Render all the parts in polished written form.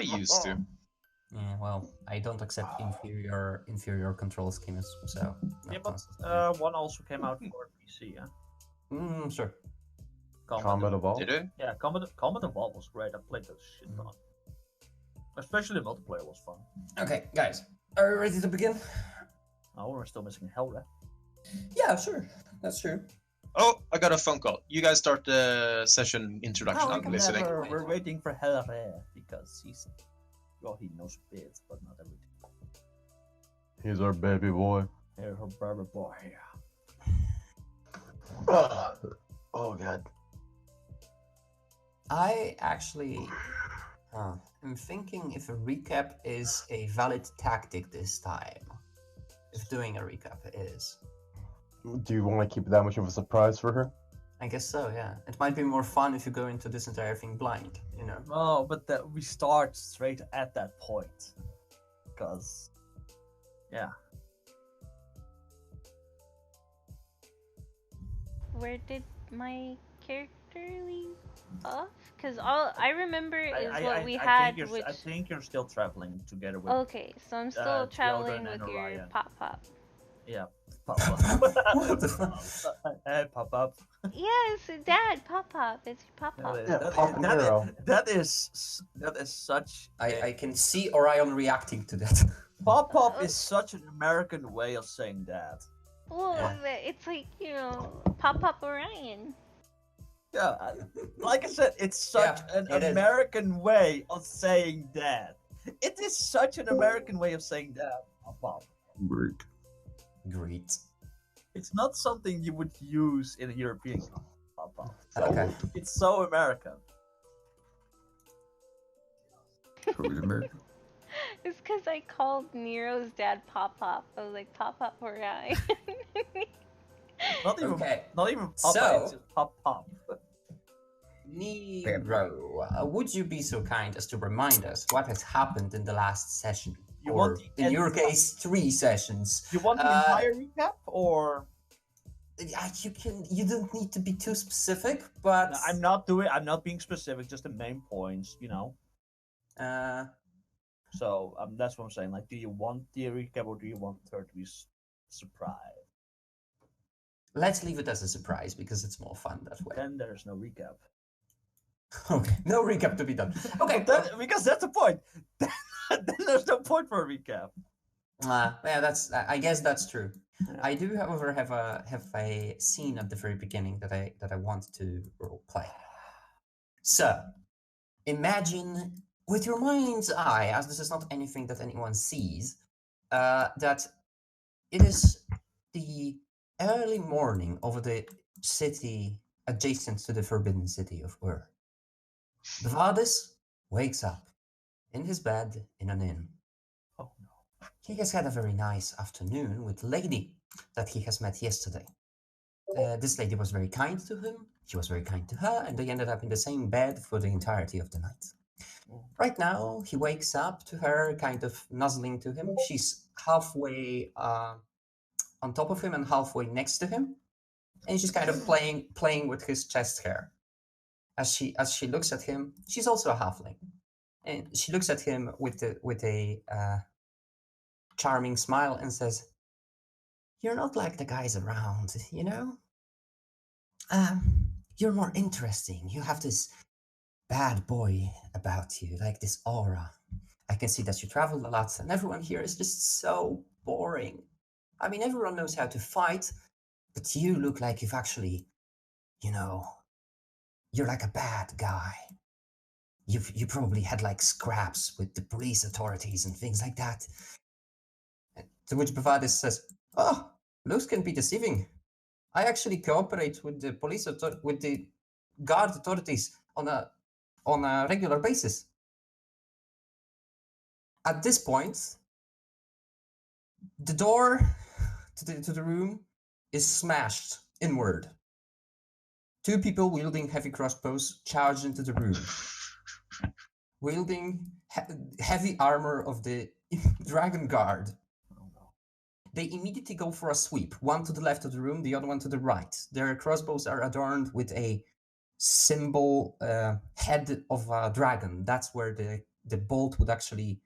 used to. Yeah, well, I don't accept inferior control schemes, so Yeah, not but necessarily. one also came out for PC. Yeah, Sure. Combat Evolved. Did it? Yeah, Combat Evolved was great. I played that shit ton. Especially multiplayer was fun. Okay, guys, are you ready to begin? Oh, we're still missing Helra. Yeah, sure. That's true. Oh, I got a phone call. You guys start the session introduction. Oh, I I'm can listening. We're waiting for Helra because he knows bits, but not everything. He's our baby boy. Her barber boy. Oh god. I actually am thinking if a recap is a valid tactic this time. If doing a recap is. Do you want to keep that much of a surprise for her? I guess so, yeah. It might be more fun if you go into this entire thing blind, you know. Oh, but we start straight at that point. Because, yeah. Where did my character leave off? Because all I remember is what we had, which... I think you're still traveling together with... Okay, so I'm still traveling Theoden with your Orion. Pop-Pop. Yeah, Pop-Up. Hey, Pop-Up. Yes, Dad, Pop-Pop. It's your Pop-Pop. That is such... I can see Orion reacting to that. Pop-Up is such an American way of saying that. Well, it's like, you know, Pop-Pop Orion. Yeah, like I said, it's such an American way of saying that. It is such an American way of saying that. Pop-Up. Great. It's not something you would use in a European Pop-Up. So Okay. It's so American. It's because I called Nero's dad Pop-Pop. I was like, Pop-Pop Orion. Not even Pop-Up, So- it's just Pop-Pop. Nero, would you be so kind as to remind us what has happened in the last session? You or, want the in your end- case, 3 sessions. You want the entire recap, or... You don't need to be too specific, but... No, I'm not being specific, just the main points, you know. So that's what I'm saying. Like, do you want the recap or do you want her to be surprised? Let's leave it as a surprise because it's more fun that way. Then there's no recap. Okay, no recap to be done. Okay, because that's the point. Then there's no point for a recap. yeah, I guess that's true. Yeah. I do, however, have a scene at the very beginning that I want to role play. So, imagine with your mind's eye, as this is not anything that anyone sees, that it is the early morning of the city adjacent to the forbidden city of Ur. Vardis wakes up in his bed in an inn. Oh no. He has had a very nice afternoon with a lady that he has met yesterday. This lady was very kind to him, she was very kind to her, and they ended up in the same bed for the entirety of the night. Right now, he wakes up to her kind of nuzzling to him. She's halfway on top of him and halfway next to him, and she's kind of playing with his chest hair. As she looks at him, she's also a halfling, and she looks at him with a charming smile and says, "You're not like the guys around, you know? You're more interesting. You have this bad boy about you, like this aura. I can see that you travel a lot, and everyone here is just so boring. I mean, everyone knows how to fight, but you look like you've actually, you know, you're like a bad guy. You probably had like scraps with the police authorities and things like that." To which Bavardis says, "Oh, looks can be deceiving. I actually cooperate with the with the guard authorities on a regular basis." At this point, the door to the room is smashed inward. 2 people wielding heavy crossbows charge into the room, wielding heavy armor of the Dragon Guard. They immediately go for a sweep, one to the left of the room, the other one to the right. Their crossbows are adorned with a symbol head of a dragon. That's where the the bolt would actually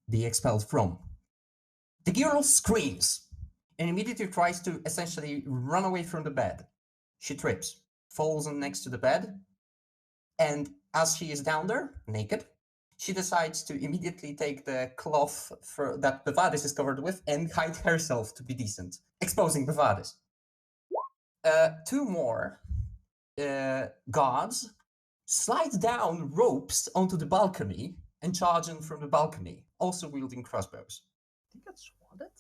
be expelled from. The girl screams and immediately tries to essentially run away from the bed. She trips, falls on next to the bed, and as she is down there, naked, she decides to immediately take the cloth that Bevadis is covered with and hide herself to be decent, exposing Bevadis. Two more guards slide down ropes onto the balcony and charge in from the balcony, also wielding crossbows. I think that's swatted.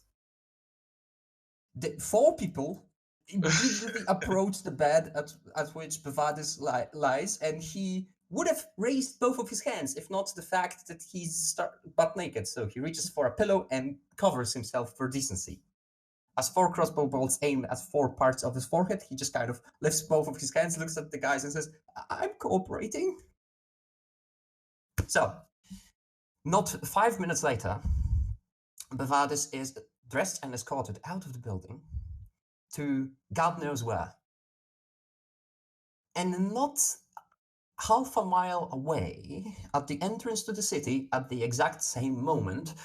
The 4 people immediately approach the bed at which Bevadis lies, and he would have raised both of his hands if not the fact that he's butt naked. So he reaches for a pillow and covers himself for decency. As 4 crossbow bolts aim at 4 parts of his forehead, he just kind of lifts both of his hands, looks at the guys, and says, "I'm cooperating." So, not 5 minutes later, Bevadis is dressed and escorted out of the building to God knows where. And not half a mile away, at the entrance to the city, at the exact same moment,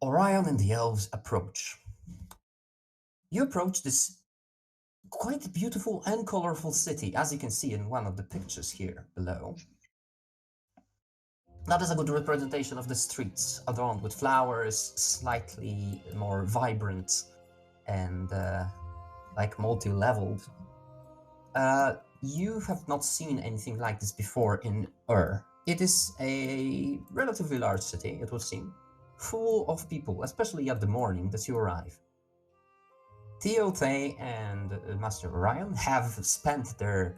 Orion and the elves approach. You approach this quite beautiful and colorful city, as you can see in one of the pictures here below. That is a good representation of the streets, adorned with flowers, slightly more vibrant and like multi-leveled. You have not seen anything like this before in Ur. It is a relatively large city, it would seem, full of people, especially at the morning that you arrive. Theothe and Master Orion have spent their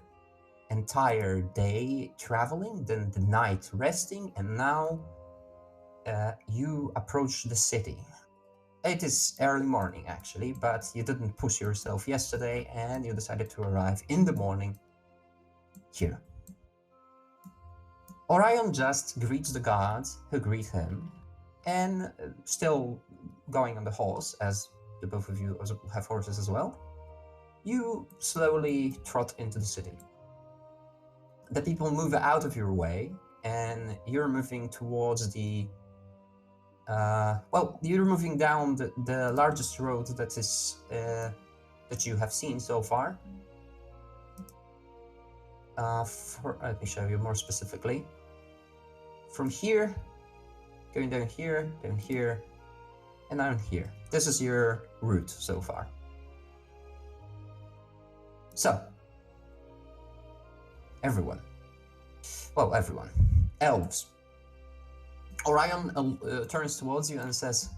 entire day traveling, then the night resting, and now you approach the city. It is early morning, actually, but you didn't push yourself yesterday, and you decided to arrive in the morning here. Orion just greets the guards who greet him, and still going on the horse, as the both of you have horses as well, you slowly trot into the city. The people move out of your way, and you're moving towards the you're moving down the largest road that is that you have seen so far. Let me show you more specifically. From here, going down here, and down here. This is your route so far. So, everyone. Elves. Orion turns towards you and says,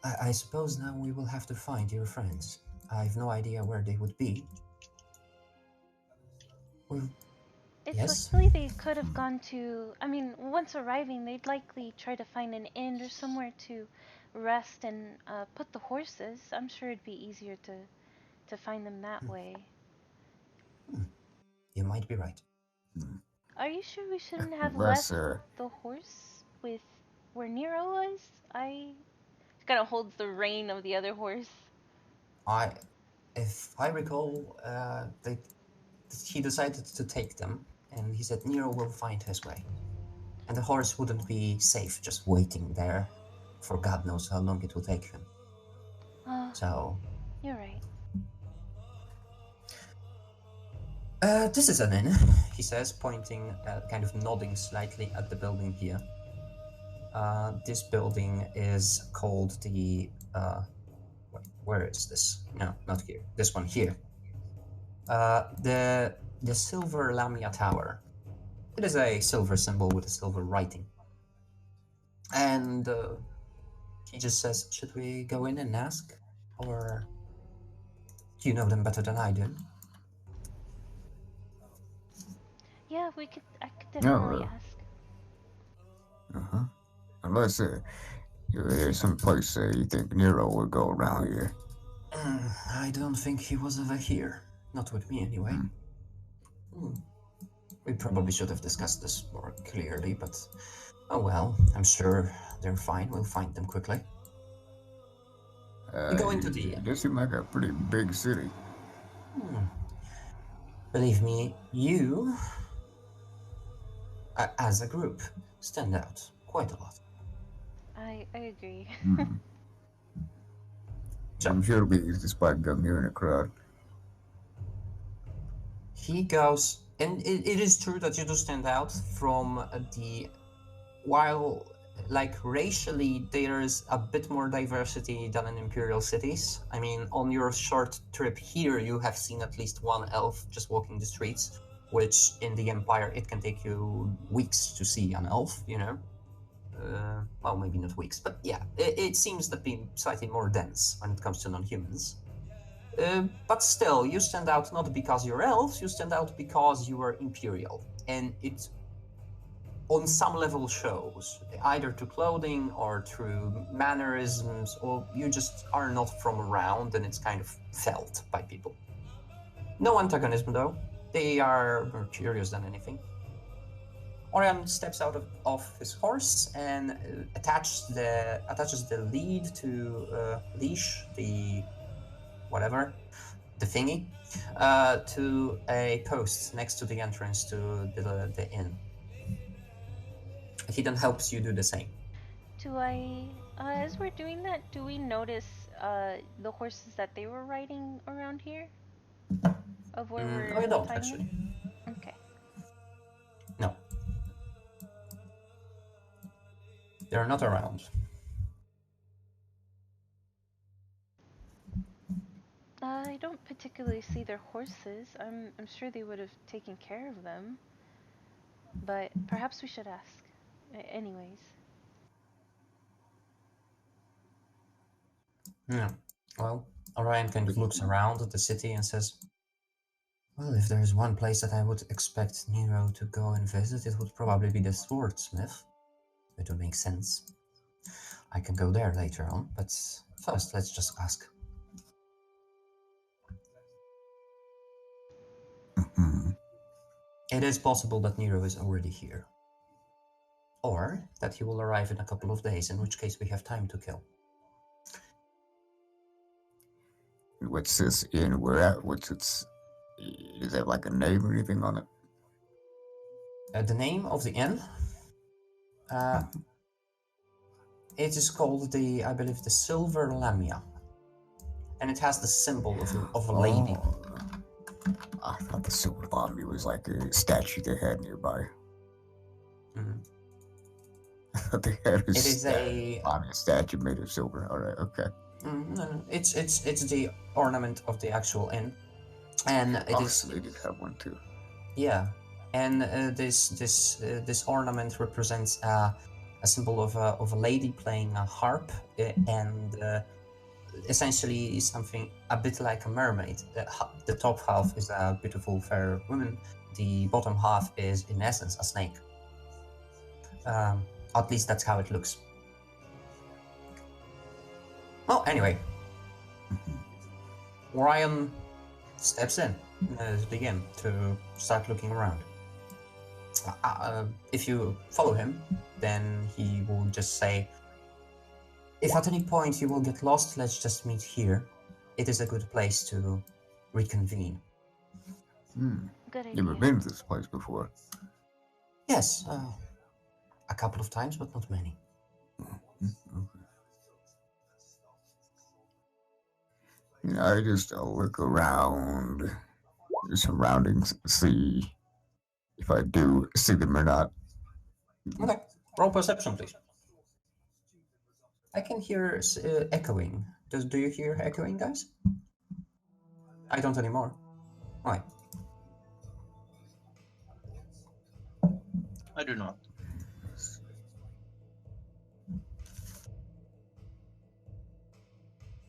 I suppose now we will have to find your friends. I have no idea where they would be. Well, It's yes? likely they could have gone to, once arriving, they'd likely try to find an inn or somewhere to rest and put the horses. I'm sure it'd be easier to find them that way. You might be right. Are you sure we shouldn't have left the horse with where Nero was? He kind of holds the rein of the other horse. If I recall, he decided to take them, and he said Nero will find his way. And the horse wouldn't be safe just waiting there for God knows how long it will take him. So... You're right. This is an inn, he says, pointing, kind of nodding slightly at the building here. This building is called the... wait, where is this? No, not here. This one here. The Silver Lamia Tower. It is a silver symbol with a silver writing. And he just says, should we go in and ask? Or do you know them better than I do? Yeah, I could definitely ask. Unless there's some place you think Nero would go around here. I don't think he was ever here. Not with me, anyway. We probably should have discussed this more clearly, but... Oh well, I'm sure they're fine. We'll find them quickly. We go into the... This seems like a pretty big city. Believe me, you as a group, stand out quite a lot. I agree. Hmm. So I'm sure it'll be easy to spot gum here in a crowd. he goes, and it is true that you do stand out from the. While, like, racially, there's a bit more diversity than in imperial cities. I mean, on your short trip here, you have seen at least one elf just walking the streets, which in the Empire, it can take you weeks to see an elf, you know? Well, maybe not weeks, but yeah, it seems to be slightly more dense when it comes to non-humans. But still, you stand out not because you're elves, you stand out because you are imperial. And it, on some level, shows, either through clothing or through mannerisms, or you just are not from around and it's kind of felt by people. No antagonism, though. They are more curious than anything. Orion steps out of his horse and attaches the lead to leash, the whatever, the thingy, to a post next to the entrance to the inn. He then helps you do the same. Do I, as we're doing that, do we notice the horses that they were riding around here? Of where we're No, you don't, tying actually. them? Okay. No. They're not around. I don't particularly see their horses. I'm sure they would have taken care of them. But perhaps we should ask. Anyways. Yeah. Well, Orion kind of looks around at the city and says, well, if there's one place that I would expect Nero to go and visit, it would probably be the swordsmith. It would make sense. I can go there later on, but first let's just ask. Mhm. It is possible that Nero is already here. Or that he will arrive in a couple of days, in which case we have time to kill. What's this inn we're at? What's its? Is there like a name or anything on it? The name of the inn? It is called I believe, the Silver Lamia. And it has the symbol of a lady. Oh, I thought the silver lamia was like a statue they had nearby. Mhm. I thought they had It is a lamia statue made of silver. All right, okay. no. It's the ornament of the actual inn, and it is. So they did have one too. Yeah, and this ornament represents a symbol of a lady playing a harp, and essentially something a bit like a mermaid. The top half is a beautiful, fair woman. The bottom half is, in essence, a snake. At least that's how it looks. Well, anyway, Orion steps in to begin to start looking around. If you follow him, then he will just say, if at any point you will get lost, let's just meet here. It is a good place to reconvene. Good idea. Never been to this place before. Yes, a couple of times, but not many. Okay. I just look around the surroundings, see if I do see them or not. Okay, roll perception, please. I can hear echoing. Do you hear echoing, guys? I don't anymore. Why? I do not.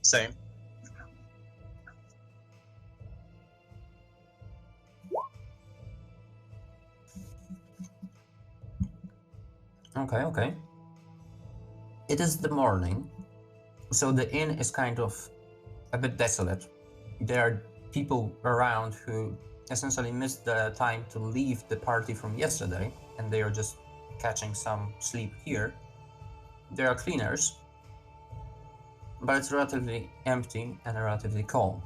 Same. Okay. It is the morning, so the inn is kind of a bit desolate. There are people around who essentially missed the time to leave the party from yesterday, and they are just catching some sleep here. There are cleaners, but it's relatively empty and relatively calm.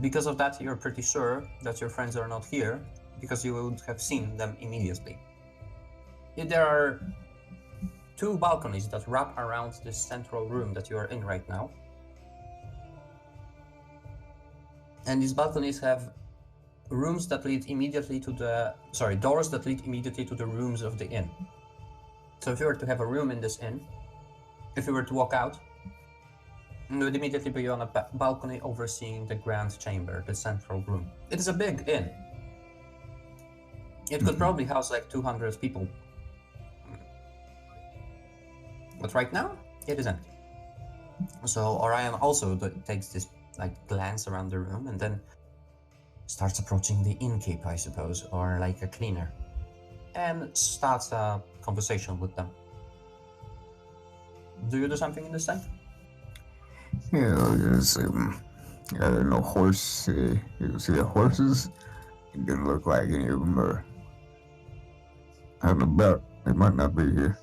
Because of that, you're pretty sure that your friends are not here, because you would have seen them immediately. There are two balconies that wrap around this central room that you are in right now. And these balconies have rooms that lead immediately to the... Sorry, doors that lead immediately to the rooms of the inn. So if you were to have a room in this inn, if you were to walk out, you would immediately be on a balcony overseeing the grand chamber, the central room. It is a big inn. It could probably house like 200 people. But right now, it is empty. So Orion also takes this like glance around the room and then starts approaching the innkeep, I suppose, or like a cleaner, and starts a conversation with them. Do you do something in this time? Yeah, there's no horse. You see the horses? It didn't look like any of them are out and about. They might not be here.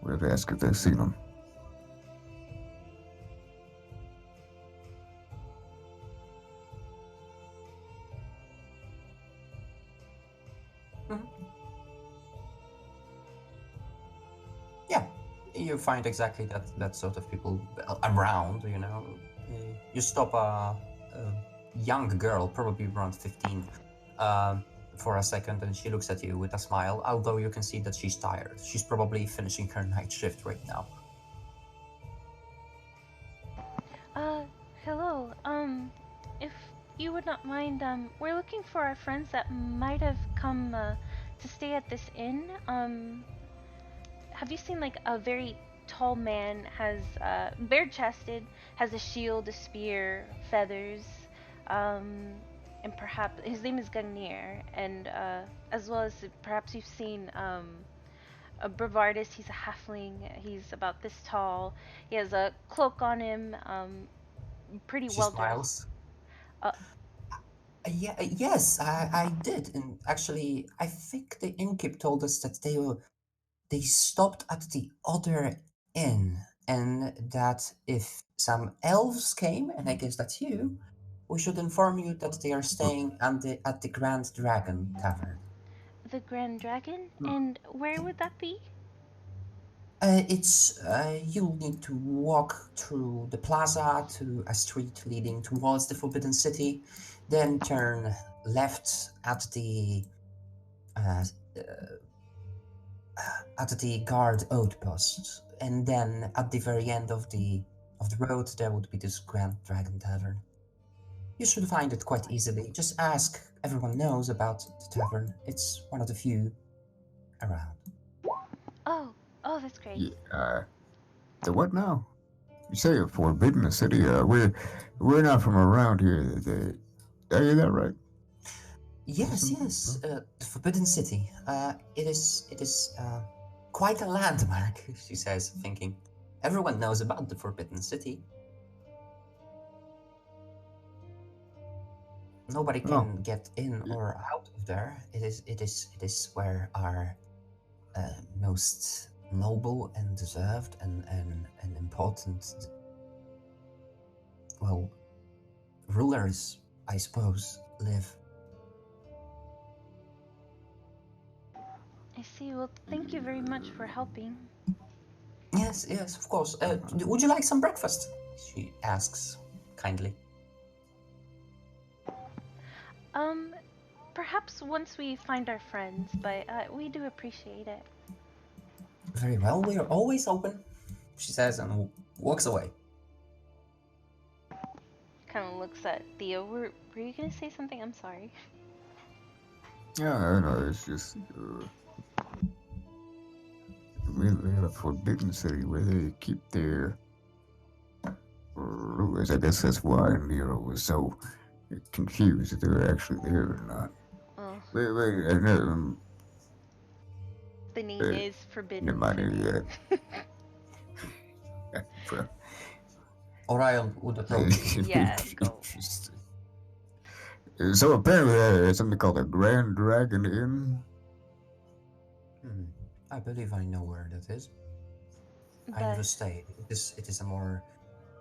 We'll have to ask if they've seen them. Yeah, you find exactly that sort of people around, you know. You stop a young girl, probably around 15, for a second, and she looks at you with a smile, although you can see that she's tired. She's probably finishing her night shift right now. Hello. If you would not mind, we're looking for our friends that might have come to stay at this inn. Have you seen like a very tall man, has bare-chested, has a shield, a spear, feathers, and perhaps his name is Gungnir, and as well as perhaps you've seen a Bravardus. He's a halfling. He's about this tall. He has a cloak on him. Pretty She well dressed. smiles. Yes, I did. And actually, I think the innkeep told us that they stopped at the other inn, and that if some elves came, and I guess that's you, we should inform you that they are staying at the Grand Dragon Tavern. The Grand Dragon? And where would that be? You'll need to walk through the plaza to a street leading towards the Forbidden City, then turn left uh, at the guard outpost, and then at the very end of the road there would be this Grand Dragon Tavern. You should find it quite easily. Just ask. Everyone knows about the tavern. It's one of the few around. Oh, that's great. Yeah, the what now? You say a forbidden city? We're not from around here. Is that right? Yes, the Forbidden City. It is quite a landmark, she says, thinking. Everyone knows about the Forbidden City. Nobody can get in or out of there. It is where our most noble and deserved and important, well, rulers, I suppose, live. I see. Well, thank you very much for helping. Yes, of course. Would you like some breakfast? She asks kindly. Perhaps once we find our friends, but we do appreciate it. Very well, we are always open, she says, and walks away. Kind of looks at Theo. Were you gonna say something? I'm sorry. Yeah, I know. It's just we have a forbidden city where they keep their rulers. I guess that's why Nero was so confused if they were actually there or not. Oh. Wait, I know. The name is Forbidden Never mind City. Orion would approach. Yeah, go. So apparently there's something called a Grand Dragon Inn. I believe I know where that is. I never stayed. It is a more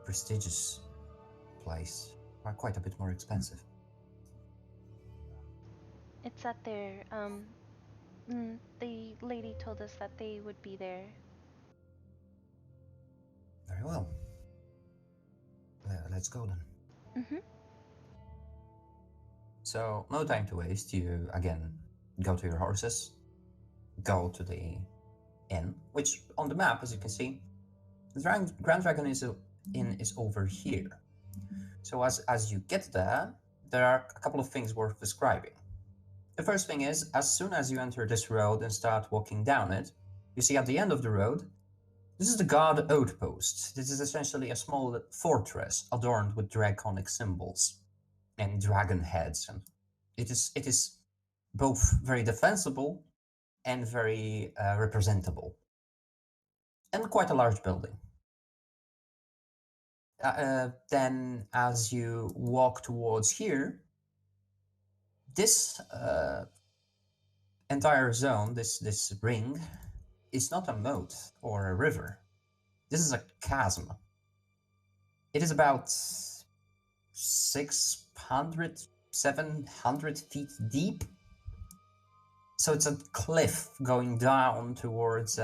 prestigious place, quite a bit more expensive. It's at their lady told us that they would be there. Very well. Let's go then. Mm-hmm. So, no time to waste. You, again, go to your horses, go to the inn, which on the map, as you can see, the Grand Dragon Inn is over here. So as you get there, there are a couple of things worth describing. The first thing is, as soon as you enter this road and start walking down it, you see at the end of the road, this is the guard outpost. This is essentially a small fortress adorned with draconic symbols and dragon heads, and it is both very defensible and very representable, and quite a large building. Then, as you walk towards here, this entire zone, this ring, is not a moat or a river. This is a chasm. It is about 600, 700 feet deep. So it's a cliff going down towards,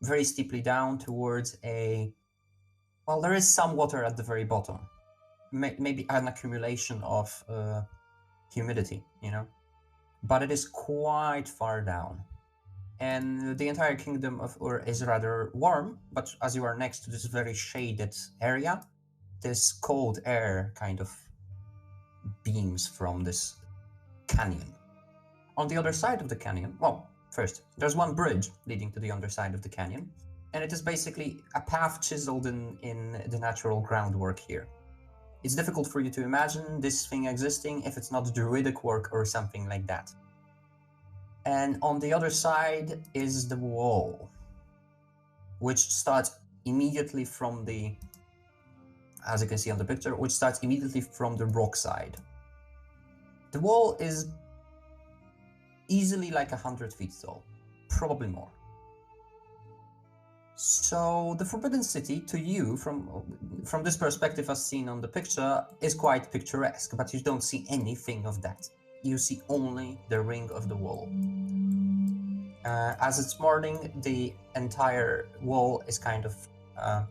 very steeply down towards a, well, there is some water at the very bottom. Maybe an accumulation of humidity, you know? But it is quite far down. And the entire kingdom of Ur is rather warm, but as you are next to this very shaded area, this cold air kind of beams from this canyon. On the other side of the canyon, well, first, there's one bridge leading to the underside of the canyon, and it is basically a path chiseled in the natural groundwork here. It's difficult for you to imagine this thing existing if it's not druidic work or something like that. And on the other side is the wall, which starts immediately from the, as you can see on the picture, which starts immediately from the rock side. The wall is easily like 100 feet tall, probably more. So the Forbidden City, to you, from this perspective as seen on the picture, is quite picturesque, but you don't see anything of that. You see only the ring of the wall. As it's morning, the entire wall is kind of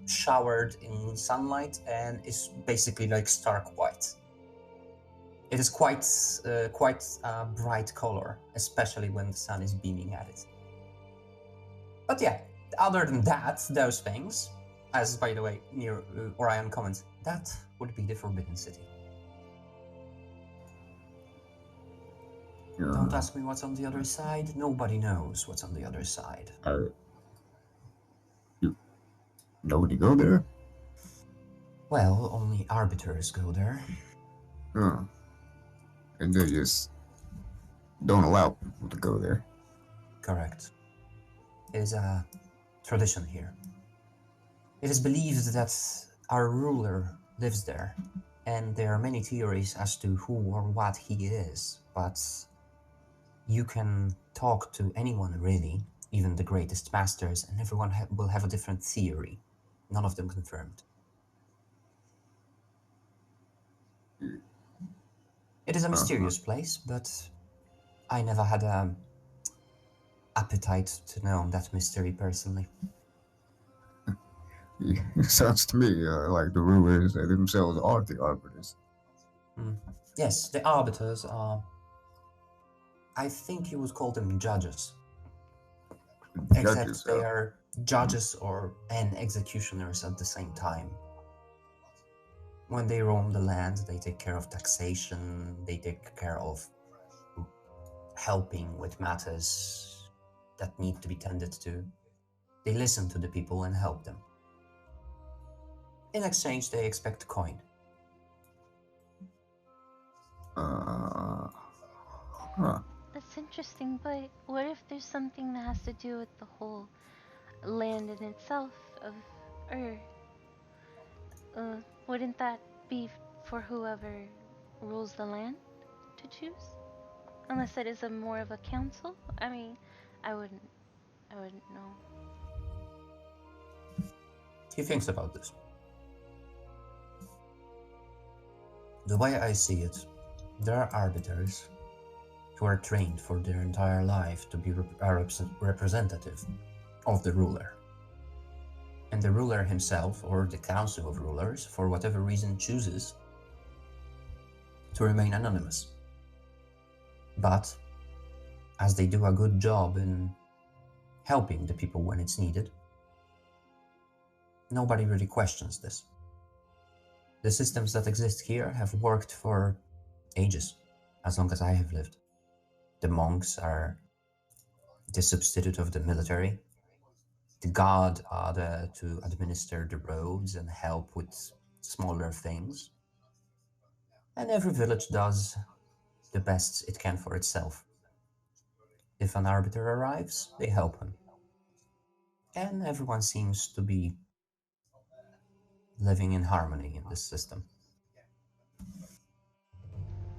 showered in sunlight and is basically like stark white. It is quite a bright color, especially when the sun is beaming at it. But yeah, other than that, those things, as by the way, near Orion comments, that would be the Forbidden City. Don't ask me what's on the other side. Nobody knows what's on the other side. Nobody go there? Well, only arbiters go there. And they just don't allow people to go there. Correct. It is a tradition here. It is believed that our ruler lives there, and there are many theories as to who or what he is, but you can talk to anyone really, even the greatest masters, and everyone will have a different theory, none of them confirmed. It is a mysterious place, but I never had an appetite to know that mystery personally. It sounds to me like the rulers themselves are the arbiters. Yes, the arbiters are, I think you would call them judges. Except they are judges and executioners at the same time. When they roam the land, they take care of taxation, they take care of helping with matters that need to be tended to. They listen to the people and help them. In exchange, they expect coin. That's interesting, but what if there's something that has to do with the whole land in itself of Ur? Wouldn't that be for whoever rules the land to choose? Unless it is more of a council? I mean, I wouldn't know. He thinks about this. The way I see it, there are arbiters who are trained for their entire life to be a representative of the ruler. And the ruler himself, or the council of rulers, for whatever reason chooses to remain anonymous. But as they do a good job in helping the people when it's needed, nobody really questions this. The systems that exist here have worked for ages, as long as I have lived. The monks are the substitute of the military. The gods are there to administer the roads and help with smaller things. And every village does the best it can for itself. If an arbiter arrives, they help him. And everyone seems to be living in harmony in this system.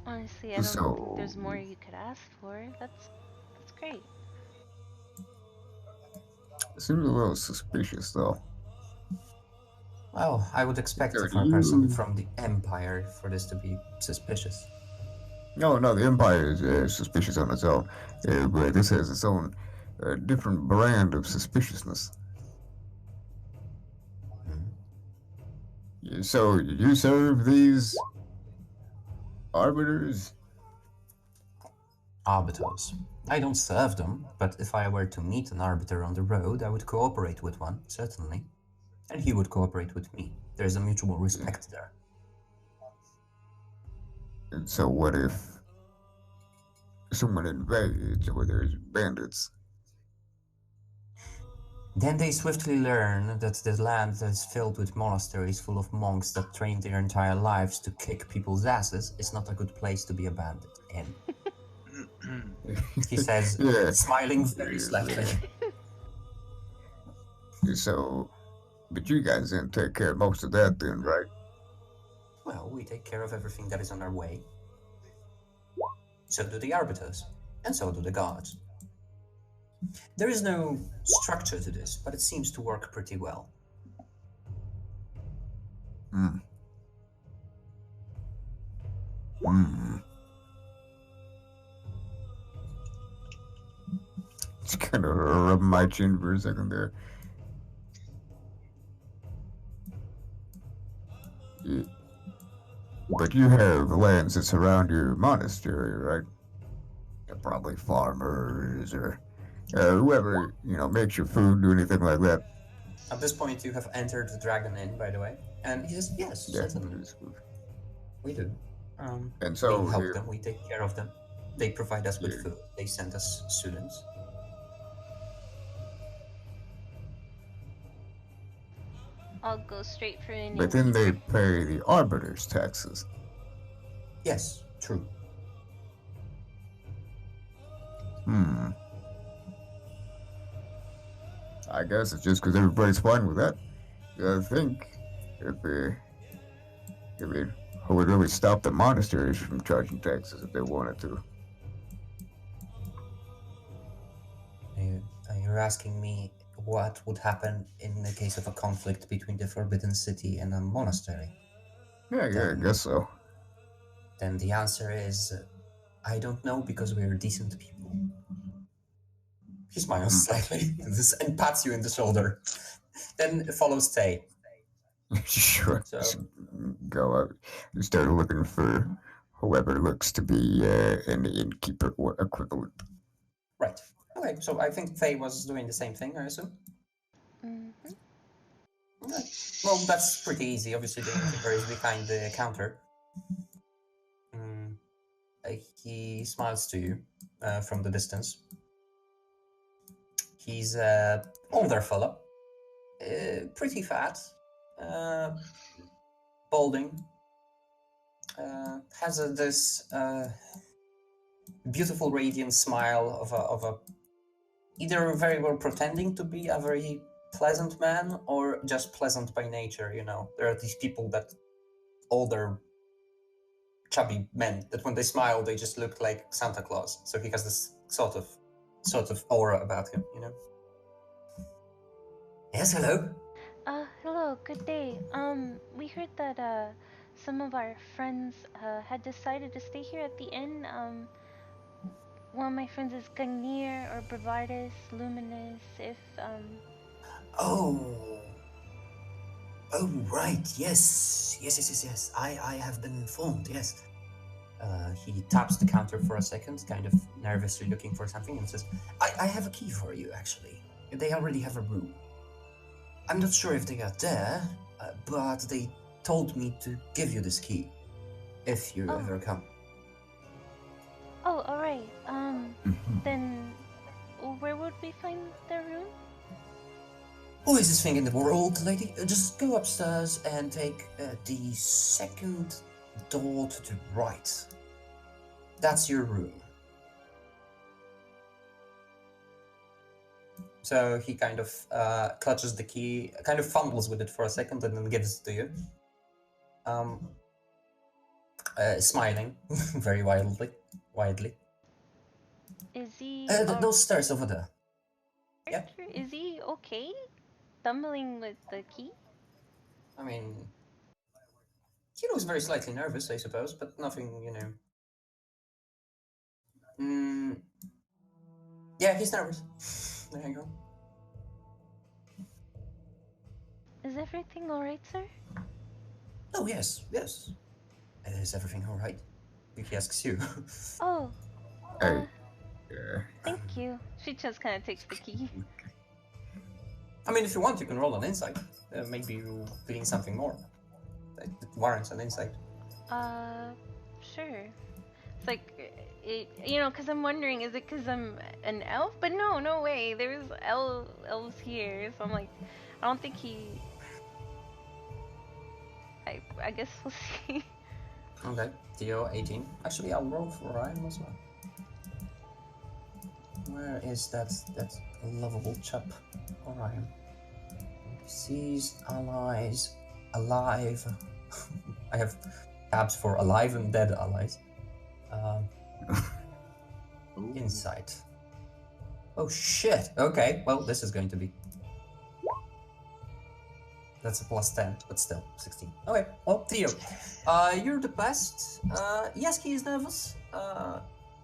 Honestly, I don't think there's more you could ask for. That's great. It seems a little suspicious, though. Well, I would expect for a person from the Empire for this to be suspicious. No, the Empire is suspicious on its own, but this has its own different brand of suspiciousness. Mm-hmm. So, you serve these arbiters? Arbiters. I don't serve them, but if I were to meet an arbiter on the road, I would cooperate with one, certainly. And he would cooperate with me. There's a mutual respect there. And so what if someone invades or there's bandits? Then they swiftly learn that the land is filled with monasteries full of monks that train their entire lives to kick people's asses is not a good place to be a bandit in. He says, smiling very slightly. So, but you guys didn't take care of most of that then, right? Well, we take care of everything that is on our way. So do the arbiters, and so do the guards. There is no structure to this, but it seems to work pretty well. Just kind of rub my chin for a second there. Yeah. But you have lands that surround your monastery, right? They're probably farmers or whoever, makes your food, do anything like that. At this point, you have entered the Dragon Inn, by the way. And he says, yes, certainly. We do. And so we help them, we take care of them. They provide us with food. They send us students. I'll go straight for an. But then they pay the arbiters' taxes. Yes, true. I guess it's just because everybody's fine with that. I think if they would really stop the monasteries from charging taxes if they wanted to. You're asking me what would happen in the case of a conflict between the Forbidden City and a monastery? Yeah, I guess so. Then the answer is, I don't know, because we're decent people. He smiles slightly and pats you in the shoulder. Then follows Tay. Sure. So, go out and start looking for whoever looks to be an innkeeper or equivalent. Right. Okay, so I think Faye was doing the same thing, I assume? Mm-hmm. Right. Well, that's pretty easy. Obviously, the innkeeper is behind the counter. He smiles to you from the distance. He's an older fellow, pretty fat, balding, has this beautiful radiant smile of a either very well pretending to be a very pleasant man or just pleasant by nature. There are these people that older chubby men that when they smile they just look like Santa Claus. So he has this sort of aura about him. Yes, hello. Hello, good day. We heard that some of our friends had decided to stay here at the inn. one of my friends is Gagnir or Bravardis, Luminous, if, Oh. Oh, right. Yes. Yes. I have been informed. Yes. He taps the counter for a second, kind of nervously looking for something, and says, I have a key for you, actually. They already have a room. I'm not sure if they are there, but they told me to give you this key if you Oh. ever come. Oh, alright. Then where would we find their room? Who is this thing in the world, lady? Just go upstairs and take the second door to the right. That's your room. So he kind of clutches the key, kind of fumbles with it for a second, and then gives it to you. Smiling very widely. Is he Those stairs over there. Yeah. Is he okay? Stumbling with the key? I mean, he looks very slightly nervous, I suppose, but nothing, Yeah, he's nervous. There you go. Is everything alright, sir? Oh, yes. Is everything all right? He asks you. Oh. Hey. Thank you. She just kind of takes the key. I mean, if you want, you can roll an insight. Maybe you glean something more. That warrants an insight. Sure. It's like, because I'm wondering, is it because I'm an elf? But no way. There's elves here, so I'm like, I don't think he. I guess we'll see. Okay, Theo 18. Actually, I'll roll for Ryan as well. Where is that lovable chap? Orion. Sees allies alive. I have tabs for alive and dead allies. Insight. Oh shit. Okay, well, this is going to be. That's a plus 10, but still 16. Okay, well, Theo, you're the best. Yes, he is nervous.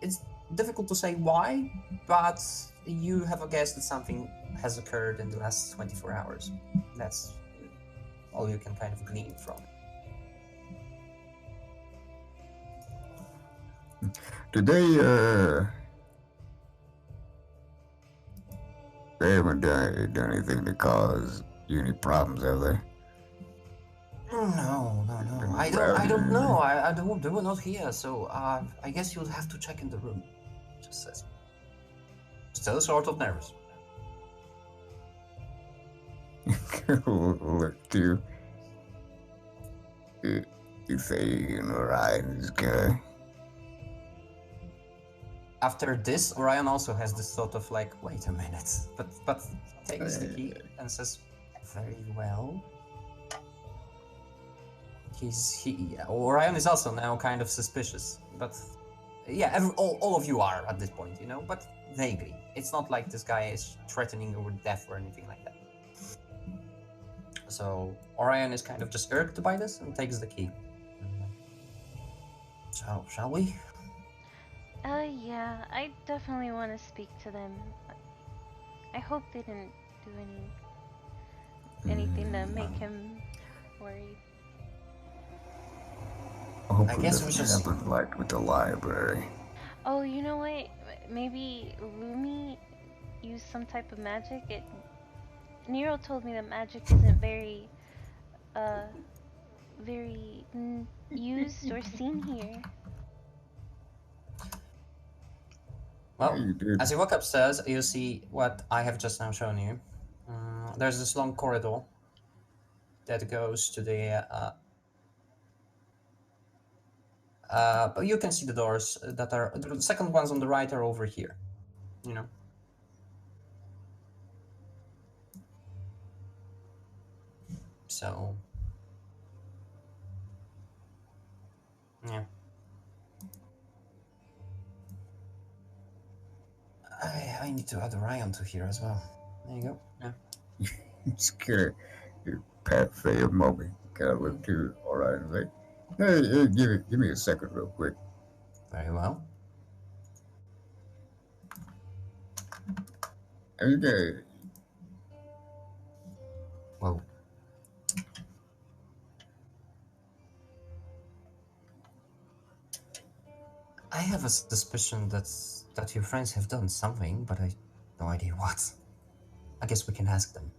It's difficult to say why, but you have a guess that something has occurred in the last 24 hours. That's all you can kind of glean from. Did they haven't done anything to cause you any problems, have they? No. I don't know. They were not here, so I guess you'll have to check in the room. Just says. Still sort of nervous. Look, you say you're gonna ride this guy. After this, Orion also has this sort of like, wait a minute, but takes the key and says, very well. Orion is also now kind of suspicious, but yeah, all of you are at this point, but vaguely. It's not like this guy is threatening you with death or anything like that. So Orion is kind of just irked by this and takes the key. So, shall we? Yeah, I definitely want to speak to them. I hope they didn't do anything to make him worried. I guess we should happen like with the library. Oh, you know what? Maybe Lumi used some type of magic. Nero told me that magic isn't very used or seen here. Well, as you walk upstairs, you see what I have just now shown you. There's this long corridor that goes to the... but you can see the doors that are... The second ones on the right are over here, So... Yeah. I need to add Orion to here as well. There you go. Yeah. Scared. You pat for a moment. Gotta look to Orion like, hey, give me a second real quick. Very well. Okay. Well, I have a suspicion that your friends have done something, but I have no idea what. I guess we can ask them.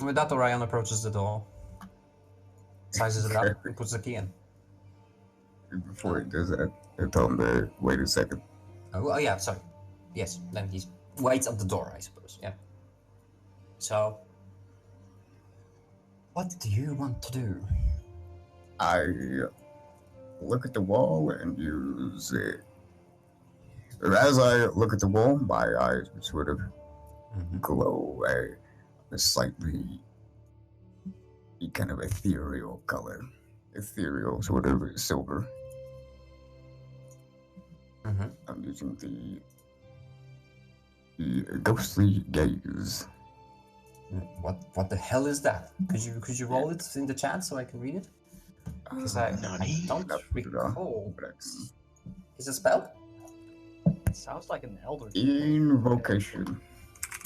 With that, Orion approaches the door, sizes it up, and puts the key in. Before he does that, I tell him to wait a second. Oh, yeah, sorry. Yes, then he waits at the door, I suppose. Yeah. So, what do you want to do? I look at the wall and use it. As I look at the wall, my eyes would sort of glow a slightly kind of ethereal color. Ethereal, sort of silver. I'm using the ghostly gaze. What the hell is that? Could you roll it in the chat so I can read it? Because I don't recall. Is it a spell? It sounds like an elder. Invocation.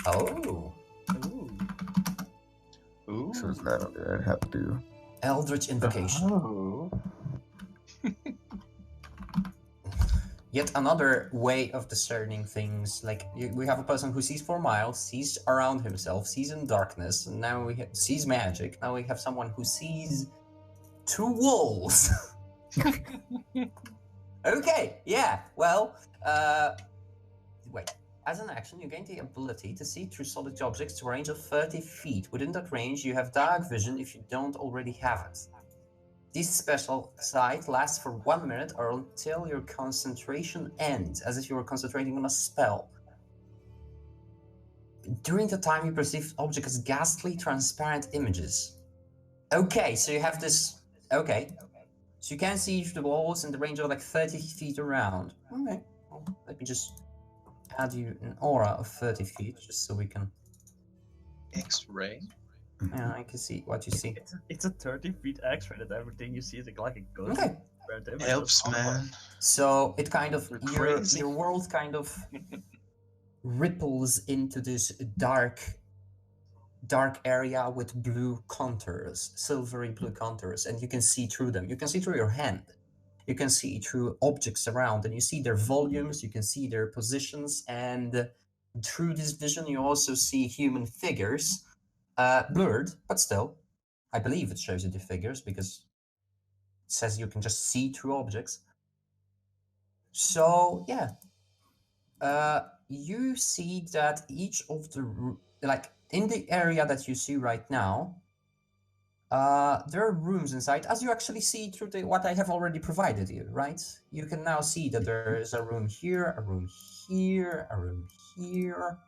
Oh. Ooh. So it's not okay. I'd have to. Eldritch Invocation. Oh. Yet another way of discerning things. Like we have a person who sees 4 miles, sees around himself, sees in darkness, and now sees magic. Now we have someone who sees 2 walls. Okay, yeah. Well, wait. As an action, you gain the ability to see through solid objects to a range of 30 feet. Within that range, you have dark vision if you don't already have it. This special sight lasts for 1 minute or until your concentration ends, as if you were concentrating on a spell. During the time, you perceive objects as ghastly, transparent images. Okay, so you have this... Okay. So you can see through the walls in the range of like 30 feet around. Okay. Well, let me just add you an aura of 30 feet, just so we can... X-ray? Yeah, I can see what you see. It's a 30 feet X-ray that everything you see is like a ghost. Okay. Helps, man. So it kind of... Crazy. Your world kind of ripples into this dark area with blue contours, silvery blue contours, and you can see through them. You can see through your hand. You can see through objects around, and you see their volumes, you can see their positions, and through this vision you also see human figures, blurred, but still. I believe it shows you the figures, because it says you can just see through objects. So, yeah. You see that each of the... Like, in the area that you see right now, there are rooms inside, as you actually see through what I have already provided you, right? You can now see that there is a room here, a room here, a room here.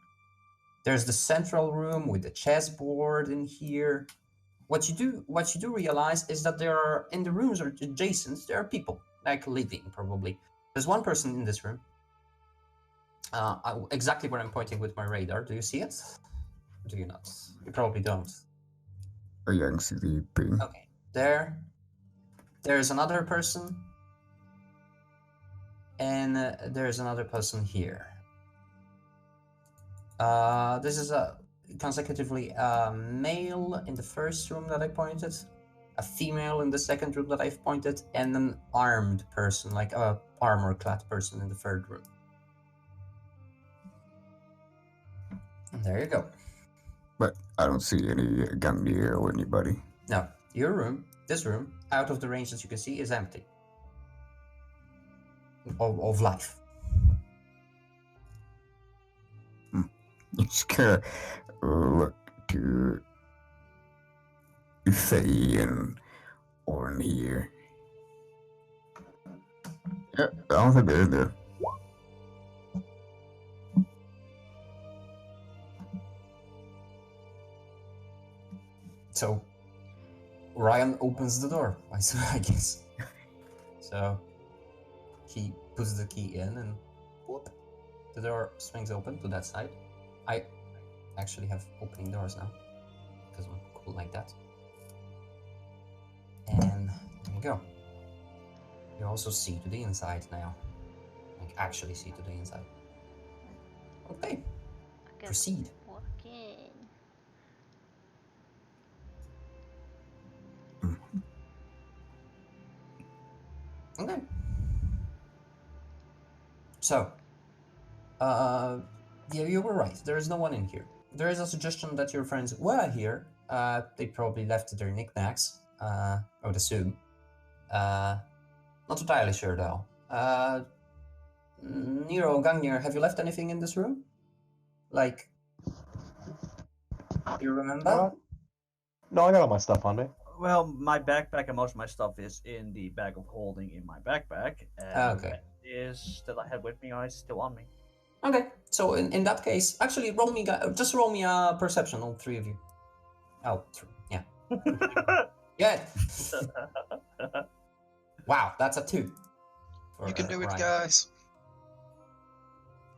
There's the central room with the chessboard in here. What you do realize is that there are, in the rooms or adjacent, there are people, like living, probably. There's one person in this room. Exactly where I'm pointing with my radar. Do you see it? Do you not? You probably don't. Oh, yeah, I can see the thing. Okay, there's another person, and there's another person here. This is consecutively a male in the first room that I pointed, a female in the second room that I've pointed, and an armed person, like a armor-clad person in the third room. And there you go. But I don't see any Gangnir or anybody. Now, your room, this room, out of the range that you can see, is empty. Of life. Just kind of look to Faye and Orin here. Yeah, I don't think they're in there. So, Ryan opens the door, I guess. So, he puts the key in and whoop, the door swings open to that side. I actually have opening doors now, because I'm cool like that. And there you go. You also see to the inside now. Like, actually see to the inside. Okay, I guess proceed. walk in. Okay. So, yeah, you were right. There is no one in here. There is a suggestion that your friends were here. They probably left their knickknacks. I would assume. Not entirely sure though. Nero, Gangnir, have you left anything in this room? Like, you remember? No, I got all my stuff on me. Well, my backpack and most of my stuff is in the bag of holding in my backpack, and Okay. the rest that I had with me is still on me. Okay, so in that case, actually, just roll me a perception, all three of you. Oh, yeah. Yeah. Wow, that's a 2. For, You can do it, Ryan. guys.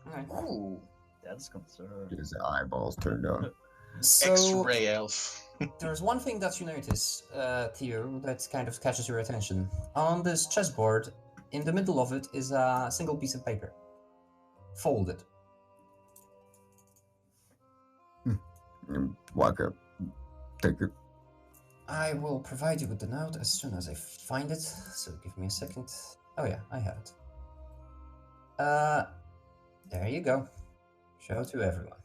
Okay. Ooh, that's concerned. His eyeballs turned on. So X-ray elf. there's one thing that you notice, Theo, that kind of catches your attention. On this chessboard, in the middle of it is a single piece of paper, folded. Walk up. Take it. I will provide you with the note as soon as I find it. So give me a second. Oh yeah, I have it. There you go. Show to everyone.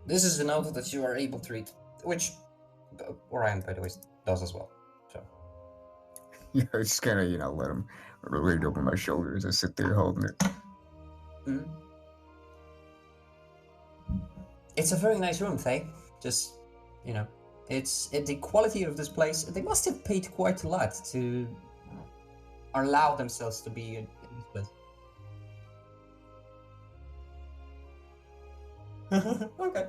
This is the note that you are able to read, which Orion, by the way, does as well. So. Yeah, I just kind of, let him read over my shoulder as I sit there holding it. Mm. It's a very nice room, Faye. Just, it's the quality of this place. They must have paid quite a lot to allow themselves to be in this place. Okay.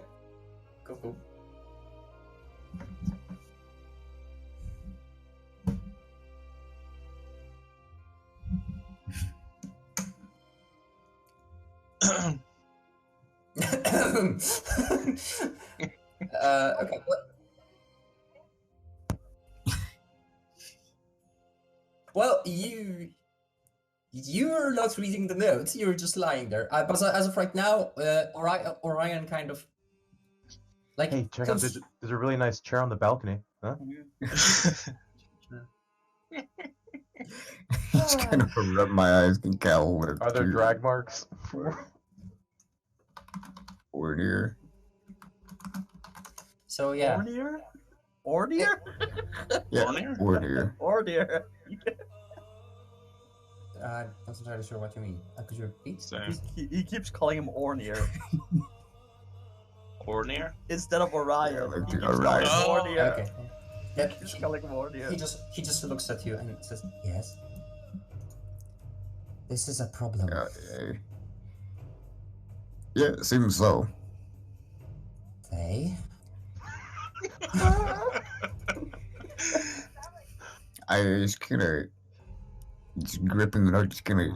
Cool. Okay. Well, you're not reading the note. You're just lying there. But as of right now, Orion kind of like. Hey, check out. There's a really nice chair on the balcony. Huh? Just kind of rub my eyes and cowl with Are there drag marks? Or near. So yeah. Ornier? Ornier? Yeah, Ornier? or near. Ornier. Not entirely sure what you mean. Could you repeat? Same. He keeps calling him Ornier Ornier? instead of Orion. Yeah, like He the keeps calling him Orion. Ornier. Okay. He Yep. keeps calling him Ornier. He just looks at you and says, "Yes. This is a problem." Yeah, it seems so. They. I just kind of gripping the note, just kind of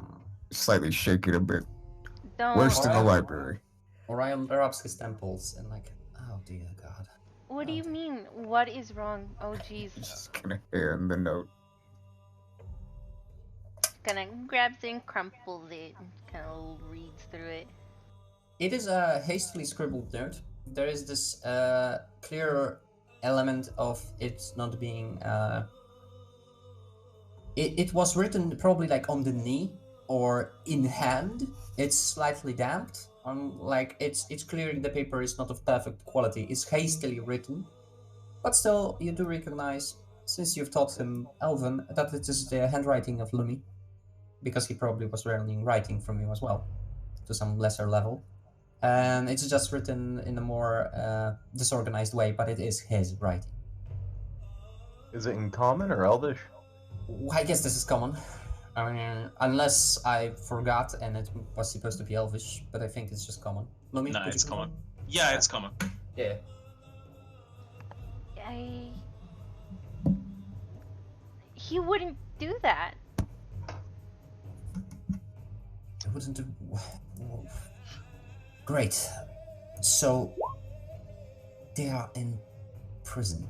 slightly shake it a bit. Don't. Worse than the Alright. library. Orion rubs his temples and like, oh dear God. What do you mean? What is wrong? Oh jeez. Just kind of hand the note. Kinda grabs it and crumples it and kinda reads through it. It is a hastily scribbled note. There is this clear element of it not being. It was written probably like on the knee or in hand. It's slightly damped. It's clearly the paper is not of perfect quality. It's hastily written, but still you do recognize, since you've taught him Elven, that it is the handwriting of Lumi, because he probably was learning writing from you as well, to some lesser level. And it's just written in a more disorganized way, but it is his writing. Is it in common or Elvish? I guess this is common. I mean, unless I forgot and it was supposed to be Elvish, but I think it's just common. Lumi, Nah, could you it's confirm? common. Yeah, it's common. Yeah. He wouldn't do that. I wouldn't do. Great. So they are in prison.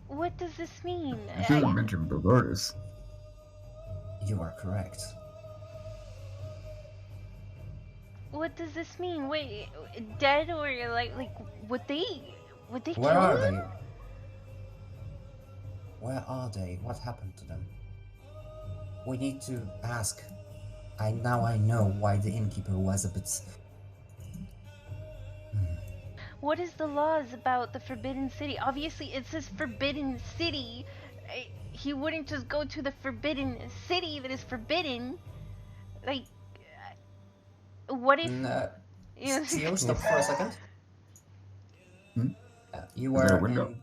What does this mean? You should have mentioned Bogardus. You are correct. what does this mean? Wait, dead or like would they Where kill are him? they? Where are they? What happened to them? We need to ask. Now I know why the innkeeper was a bit. What is the laws about the Forbidden City? Obviously, it says Forbidden City. He wouldn't just go to the Forbidden City that is forbidden. Like, what if? Theo, stop for a second. Hmm? You Is there a were window?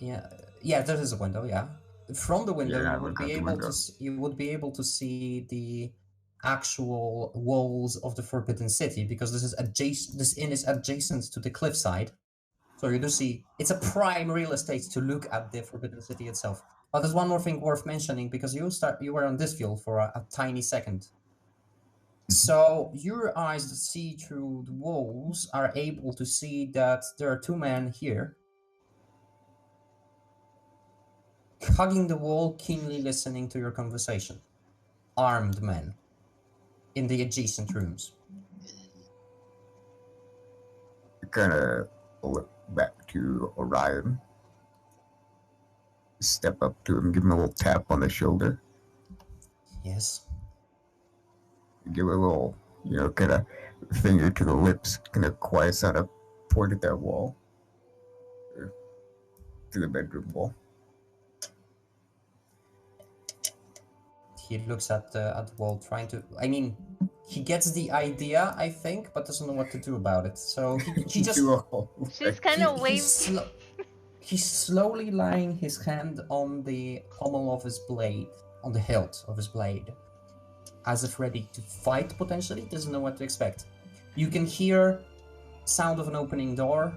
in. Yeah, there is a window. Yeah, from the window Yeah, I you would look be out the able window. you would be able to see the actual walls of the Forbidden City because this is adjacent. This inn is adjacent to the cliffside, so you do see it's a prime real estate to look at the Forbidden City itself. But there's one more thing worth mentioning because you were on this field for a tiny second. So your eyes that see through the walls are able to see that there are two men here hugging the wall, keenly listening to your conversation. Armed men in the adjacent rooms. Kind of look back to Orion. Step up to him, give him a little tap on the shoulder. Yes. Give a little, kind of finger to the lips, kind of quiet sound up, point at that wall. To the bedroom wall. He looks at the wall, trying to. I mean, he gets the idea, I think, but doesn't know what to do about it. So he just. She's kind of waving. He's slowly laying his hand on the pommel of his blade, on the hilt of his blade, as if ready to fight potentially. Doesn't know what to expect. You can hear sound of an opening door,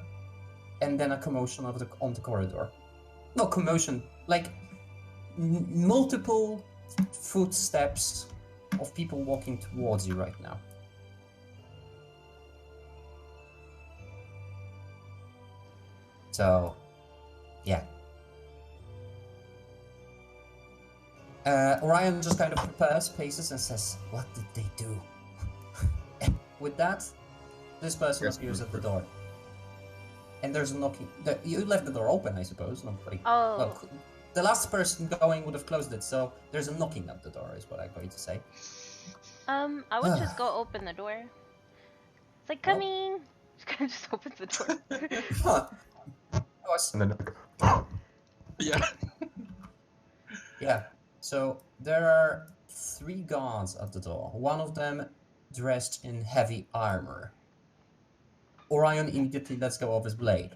and then a commotion on the corridor. No commotion, like multiple footsteps of people walking towards you right now. So, yeah. Orion just kind of prepares, paces, and says, "What did they do?" With that, this person appears at the door. And there's a knocking. You left the door open, I suppose. Nobody. Oh. Well, the last person going would have closed it, so there's a knocking at the door, is what I'm going to say. I would just go open the door. It's like, coming! Just opens the door. And then, Yeah. Yeah. So there are 3 guards at the door. One of them dressed in heavy armor. Orion immediately lets go of his blade.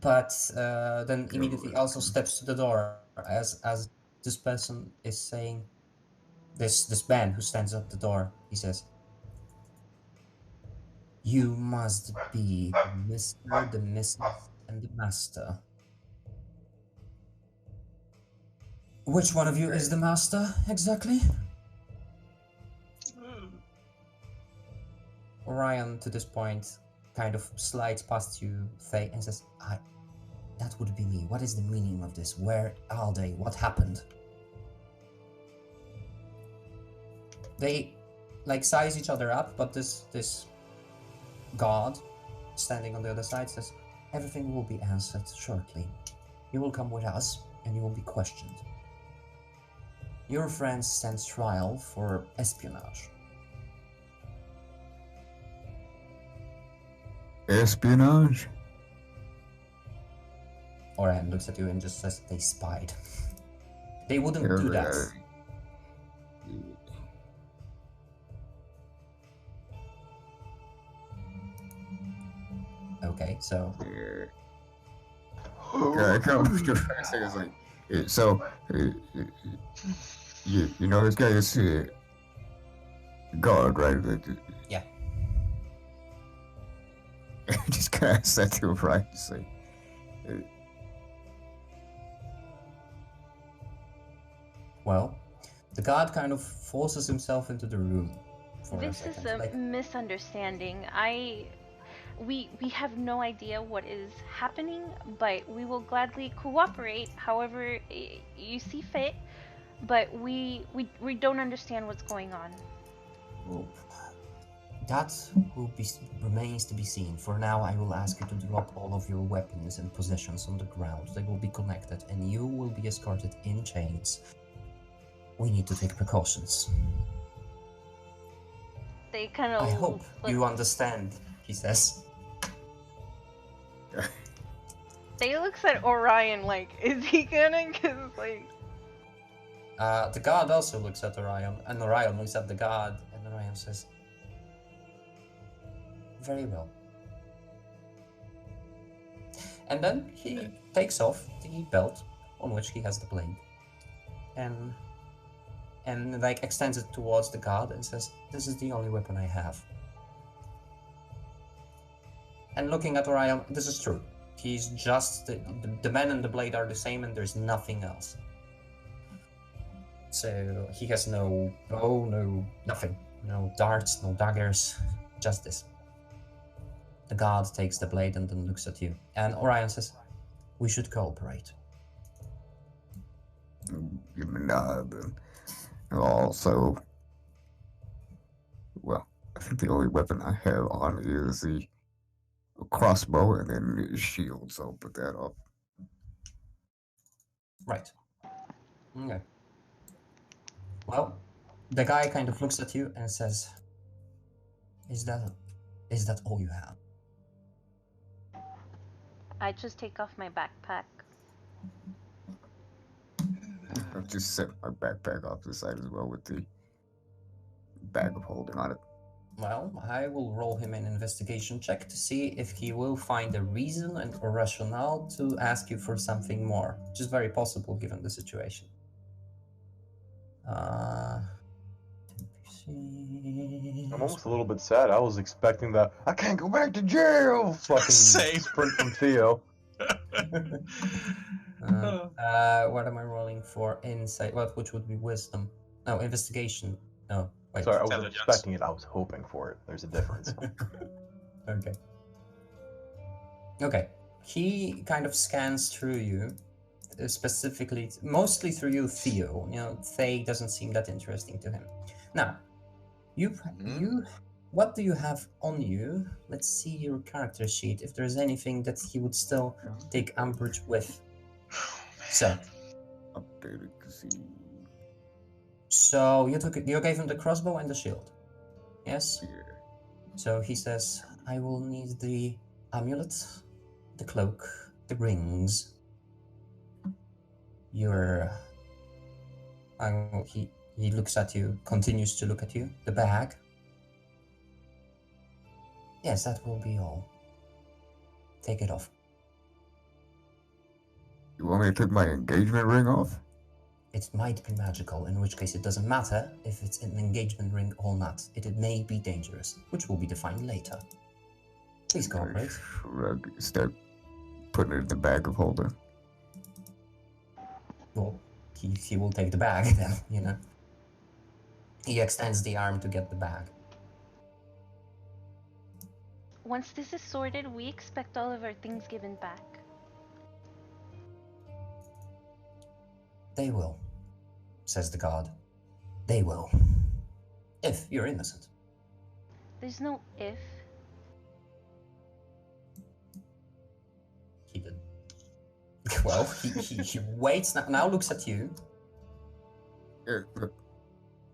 But then immediately also steps to the door as this person is saying, this man who stands at the door, he says, "You must be Mr., the Mrs., and the Master. Which one of you is the Master, exactly?" Orion, to this point, kind of slides past you, Faye, and says, that would be me. What is the meaning of this? Where are they? What happened? They, size each other up, but this guard, standing on the other side, says, "Everything will be answered shortly. You will come with us, and you will be questioned. Your friend stands trial for espionage." Espionage? Orion looks at you and just says, "They spied." They wouldn't do that. Okay, so... You know this guy is guard, right? Yeah. Just kind of said to him, right? Just like, well, the guard kind of forces himself into the room for This a is second. a misunderstanding. We have no idea what is happening, but we will gladly cooperate however you see fit. But we don't understand what's going on. Well, That remains to be seen. For now, I will ask you to drop all of your weapons and possessions on the ground. They will be connected, and you will be escorted in chains. We need to take precautions. They kind of. I hope you understand, he says. They looks at Orion like, is he gonna? Cause like. The guard also looks at Orion, and Orion looks at the guard, and Orion says, "Very well." And then he takes off the belt on which he has the blade, and like extends it towards the guard and says, "This is the only weapon I have." And looking at Orion, this is true. He's just the man and the blade are the same, and there's nothing else. So he has no bow, no nothing, no darts, no daggers, just this. The guard takes the blade and then looks at you, and Orion says, "We should cooperate." Give me a nod, and also, well, I think the only weapon I have on is the crossbow and then the shield, so I'll put that up. Right. Okay. Well, the guy kind of looks at you and says, Is that all you have?" I just take off my backpack. I'll just set my backpack off to the side as well with the bag of holding on it. Well, I will roll him an investigation check to see if he will find a reason and or rationale to ask you for something more, which is very possible given the situation. I'm almost a little bit sad. I was expecting that I can't go back to jail fucking Same. sprint from Theo. What am I rolling for? Insight. Which would be wisdom? No, investigation. No, wait. Sorry, I wasn't Intelligence. expecting it. I was hoping for it. There's a difference. Okay. Okay. He kind of scans through you, specifically, mostly through you, Theo. You know, Thay doesn't seem that interesting to him. Now, what do you have on you? Let's see your character sheet. If there's anything that he would still take umbrage with. So, Updated casino. so you gave him the crossbow and the shield. Yes? Yeah. So he says, "I will need the amulet, the cloak, the rings, your..." He looks at you, continues to look at you, the bag. "Yes, that will be all. Take it off." You want me to take my engagement ring off? It might be magical, in which case it doesn't matter if it's an engagement ring or not. It may be dangerous, which will be defined later. Please cooperate. Shrug. Start putting it in the bag of holding. Well, he will take the bag then, you know. He extends the arm to get the bag. Once this is sorted, we expect all of our things given back. "They will," says the guard. "They will. If you're innocent." There's no if. He did. Well, he waits, now looks at you. Here, look.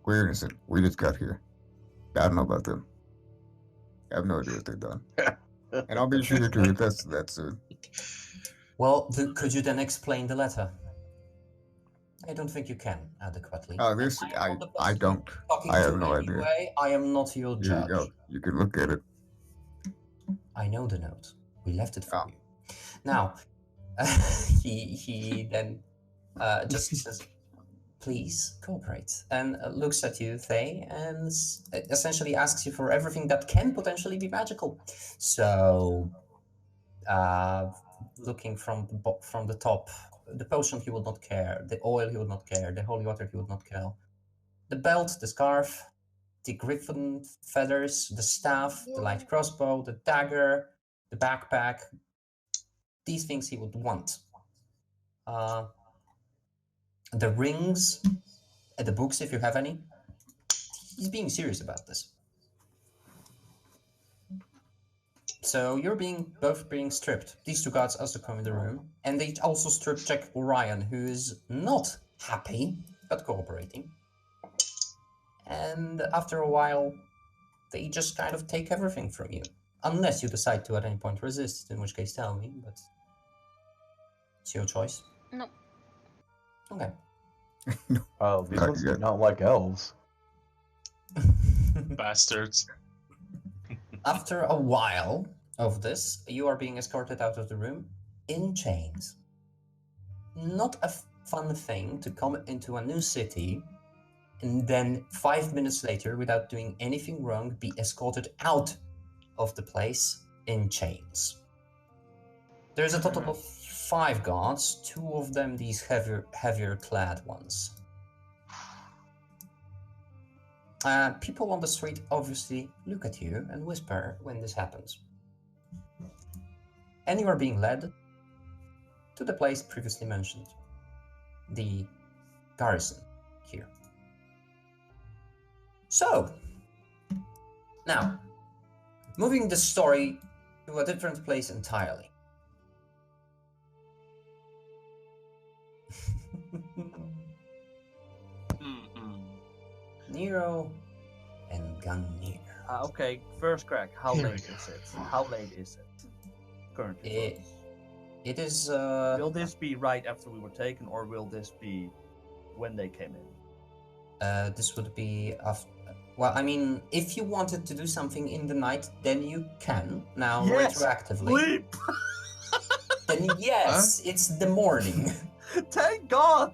We're innocent. We just got here. I don't know about them. I have no idea what they've done. And I'll be sure to attest to that soon. Well, could you then explain the letter? I don't think you can adequately. This, I don't. Talking I have to no anyway, idea. I am not your Here judge. you go. You can look at it. I know the note. We left it for you. Now, he then just says, "Please cooperate," and looks at you, Thay, and essentially asks you for everything that can potentially be magical. So, looking from the top, the potion he would not care, the oil he would not care, the holy water he would not care, the belt, the scarf, the griffin feathers, the staff, the light crossbow, the dagger, the backpack. These things he would want. The rings, the books if you have any. He's being serious about this. so you're both being stripped. These two guards also come in the room, and they also strip check Orion, who is not happy but cooperating. And after a while, they just kind of take everything from you, unless you decide to at any point resist, in which case tell me. But it's your choice. No. Okay. Oh, these Not ones do yet. not like elves. Bastards. After a while of this, you are being escorted out of the room in chains. Not a fun thing to come into a new city and then 5 minutes later, without doing anything wrong, be escorted out of the place in chains. There's a total of 5 guards, 2 of them these heavier clad ones. People on the street obviously look at you and whisper when this happens. And you are being led to the place previously mentioned, the garrison here. So, now, moving the story to a different place entirely. Nero and Gungnir. Okay, first crack. How Here we late go. is it? How late is it? Currently. It is, Will this be right after we were taken, or will this be when they came in? this would be after. Well, I mean, if you wanted to do something in the night, then you can now Yes, retroactively. Sleep! Then yes, it's the morning. Thank God!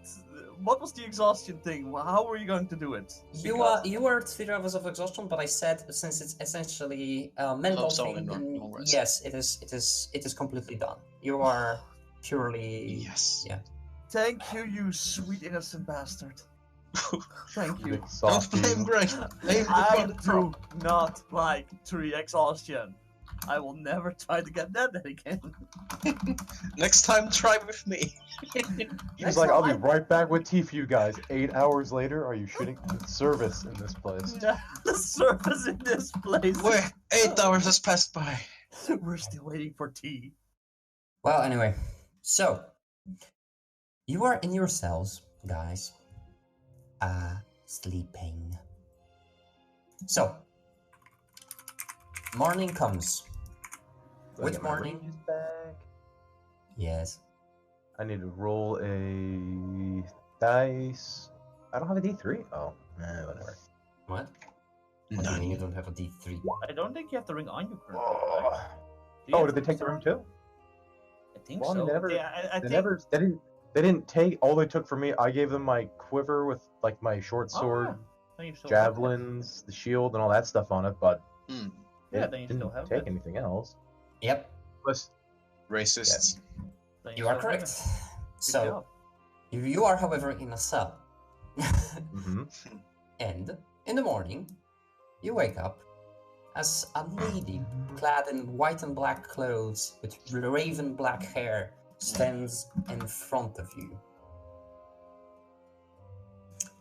What was the exhaustion thing? How were you going to do it? You are at 3 levels of exhaustion, but I said since it's essentially a mental Helps all thing, in then normal rest. yes, it is completely done. You are purely Yes. yeah. Thank you, you sweet innocent bastard. Thank you. Don't Soft blame demon. Greg. Blame the I body do not like 3 exhaustion. I will never try to get that again. Next time, try with me. He's like, I'll be right back with tea for you guys. 8 hours later, are you shitting? Service in this place. The service in this place. Wait, 8 hours has passed by. We're still waiting for tea. Well, anyway, so you are in your cells, guys. Sleeping. So, morning comes. Do I Which get my morning? wages back? Yes. I need to roll a dice. I don't have a D3. Oh, whatever. What? What do you mean you don't have a D3? I don't think you have the ring on you currently. Oh, right? Do you oh have did they the take the ring too? I think Well, so. never- Yeah, I They think... never. They didn't take. All they took from me, I gave them my quiver with like my short sword, then you still have that. javelins, the shield, and all that stuff on it. But Hmm. Yeah, they then you didn't still have take that. anything else. Yep, Plus, Racists. Then you are still have correct. it. Good So, job. you are, however, in a cell. hmm And in the morning, you wake up as a lady clad in white and black clothes with raven black hair stands in front of you.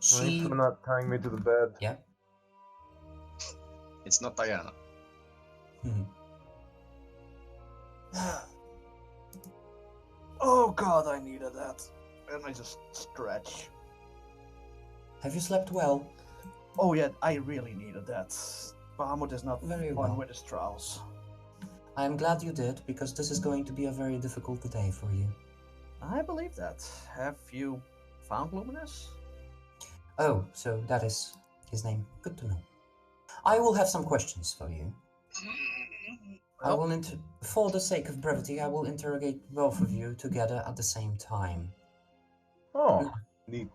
thanks She, for not tying me to the bed. yeah. It's not Diana. Oh God, I needed that. And I just stretch. Have you slept well? Oh yeah, I really needed that. Bahamut is not Very fun well. with his trials. I am glad you did, because this is going to be a very difficult day for you. I believe that. Have you found Luminous? Oh, so that is his name. Good to know. I will have some questions for you. I will for the sake of brevity, I will interrogate both of you together at the same time. Oh, neat.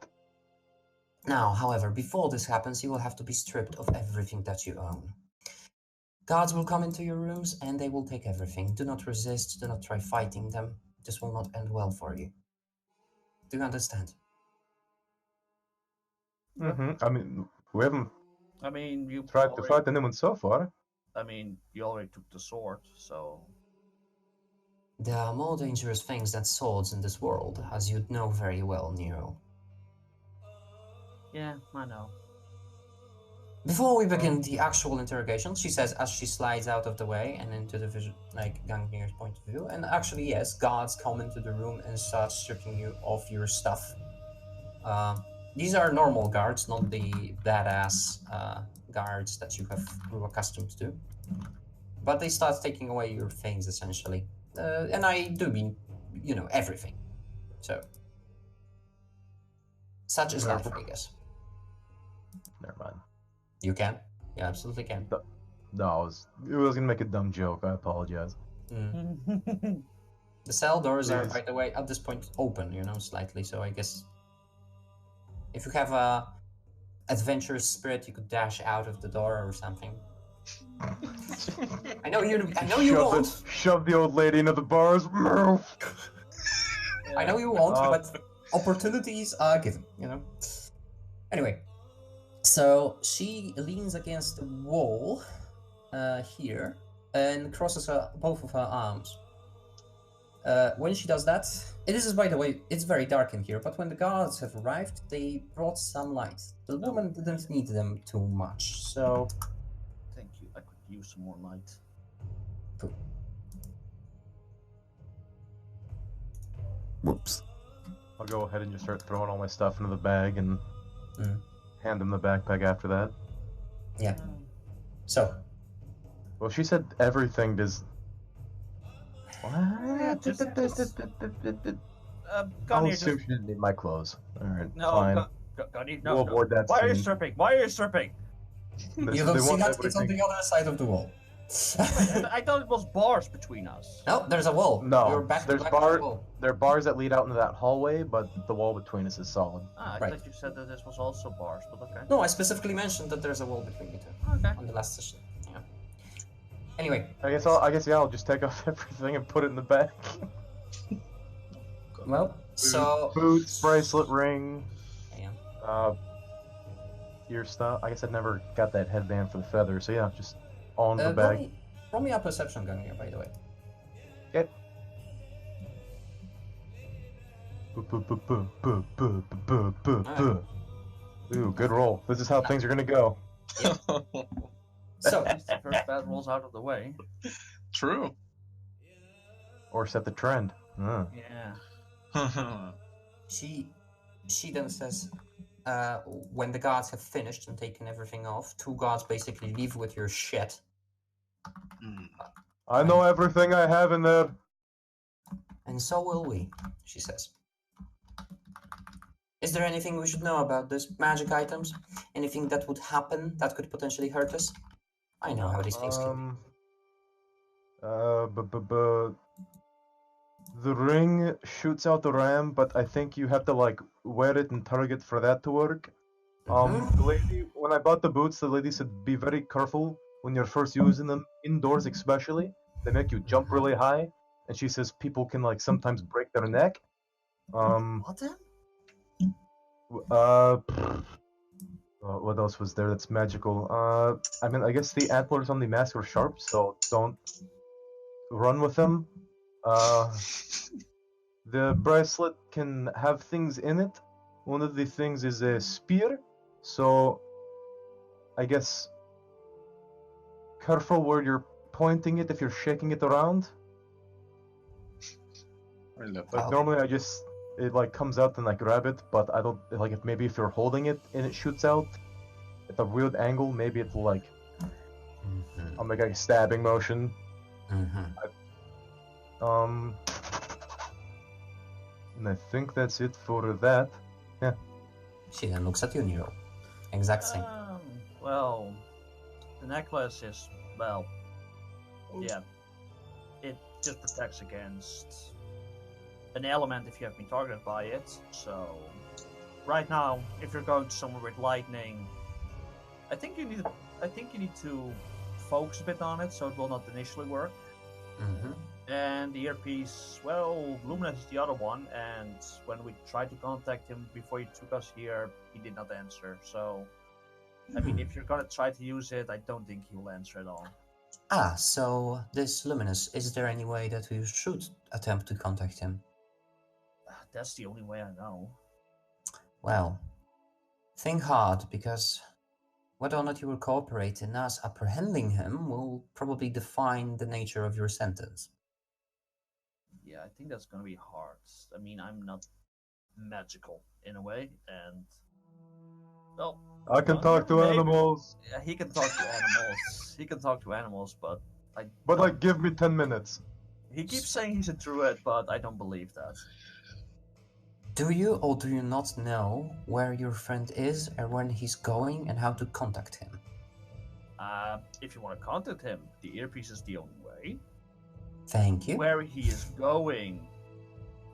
Now, however, before this happens, you will have to be stripped of everything that you own. Guards will come into your rooms and they will take everything. Do not resist, do not try fighting them. This will not end well for you. Do you understand? I mean, we haven't I mean, you tried to already- fight anyone so far. I mean, you already took the sword, so... There are more dangerous things than swords in this world, as you'd know very well, Nero. Yeah, I know. Before we begin the actual interrogation, she says as she slides out of the way and into the vision, like Gangnir's point of view. And actually, yes, guards come into the room and start stripping you of your stuff. These are normal guards, not the badass guards that you have grew accustomed to. But they start taking away your things essentially, and I do mean, everything. So, such is life, I guess. Never mind. You can. You absolutely can. No, it was gonna make a dumb joke. I apologize. The cell doors are, Please. by the way, at this point open, slightly. So I guess if you have a adventurous spirit, you could dash out of the door or something. I know you won't. Shove the old lady into the bars. I know you won't, but opportunities are given. Anyway, so she leans against the wall here and crosses both of her arms. When she does that, this is, by the way, it's very dark in here, but when the guards have arrived, they brought some light. The woman didn't need them too much, so... Thank you. I could use some more light. Cool. Whoops. I'll go ahead and just start throwing all my stuff into the bag and hand them the backpack after that. Yeah. So... Well, she said everything does... What? I'll Gunny, assume she didn't need my clothes. Alright, no, fine. Gunny, We'll no. avoid that Why are you scene. stripping? Why are you stripping? You They don't see want that? It's on everything. the other side of the wall. I thought it was bars between us. No, there's a wall. No, You're back there's to the wall. There are bars that lead out into that hallway, but the wall between us is solid. I Right. thought you said that this was also bars, but okay. No, I specifically mentioned that there's a wall between you two Okay. on the last session. Yeah. Anyway, I guess I'll just take off everything and put it in the bag. well, so... Boots, bracelet, ring, Yeah. ear stuff. I guess I'd never got that headband for the feather, so yeah, just all in the bag. Roll me a perception gun here, by the way. Okay. Ooh, good roll. This is how things are gonna go. So, The first bad rolls out of the way. True. Or set the trend. Yeah. she then says, when the guards have finished and taken everything off, two guards basically leave with your shit. I know everything I have in there. And so will we, she says. Is there anything we should know about this magic items? Anything that would happen that could potentially hurt us? I know how these things can be. The ring shoots out the ram, but I think you have to like wear it and target for that to work. The lady, when I bought the boots, the lady said be very careful when you're first using them indoors, especially. They make you jump really high, and she says people can like sometimes break their neck. What then? What else was there that's magical? I mean, I guess the antlers on the mask are sharp, so don't run with them. The bracelet can have things in it. One of the things is a spear, so I guess careful where you're pointing it if you're shaking it around. Like normally it like comes out and I grab it, but I don't like if maybe if you're holding it and it shoots out at a weird angle, maybe it'll like I'll make a stabbing motion. And I think that's it for that. Yeah. She then looks at you, Nero. Exact same. Well, the necklace is, well, yeah. It just protects against an element if you have been targeted by it. So, right now, if you're going somewhere with lightning, I think you need to focus a bit on it, so it will not initially work. And the earpiece, well, Luminous is the other one, and when we tried to contact him before he took us here, he did not answer. So, I mean, if you're gonna try to use it, I don't think he will answer at all. So this Luminous, is there any way that we should attempt to contact him? That's the only way I know. Well, think hard, because Whether or not you will cooperate in us apprehending him will probably define the nature of your sentence. Yeah, I think that's gonna be hard. I mean, I'm not magical in a way, and well, I can talk to maybe. animals, Yeah, he can talk to animals. He can talk to animals, but but don't- like, give me 10 minutes. he keeps saying he's a druid, but I don't believe that. Do you or do you not know where your friend is or when he's going and how to contact him? If you want to contact him, the earpiece is the only way. Thank you. Where he is going,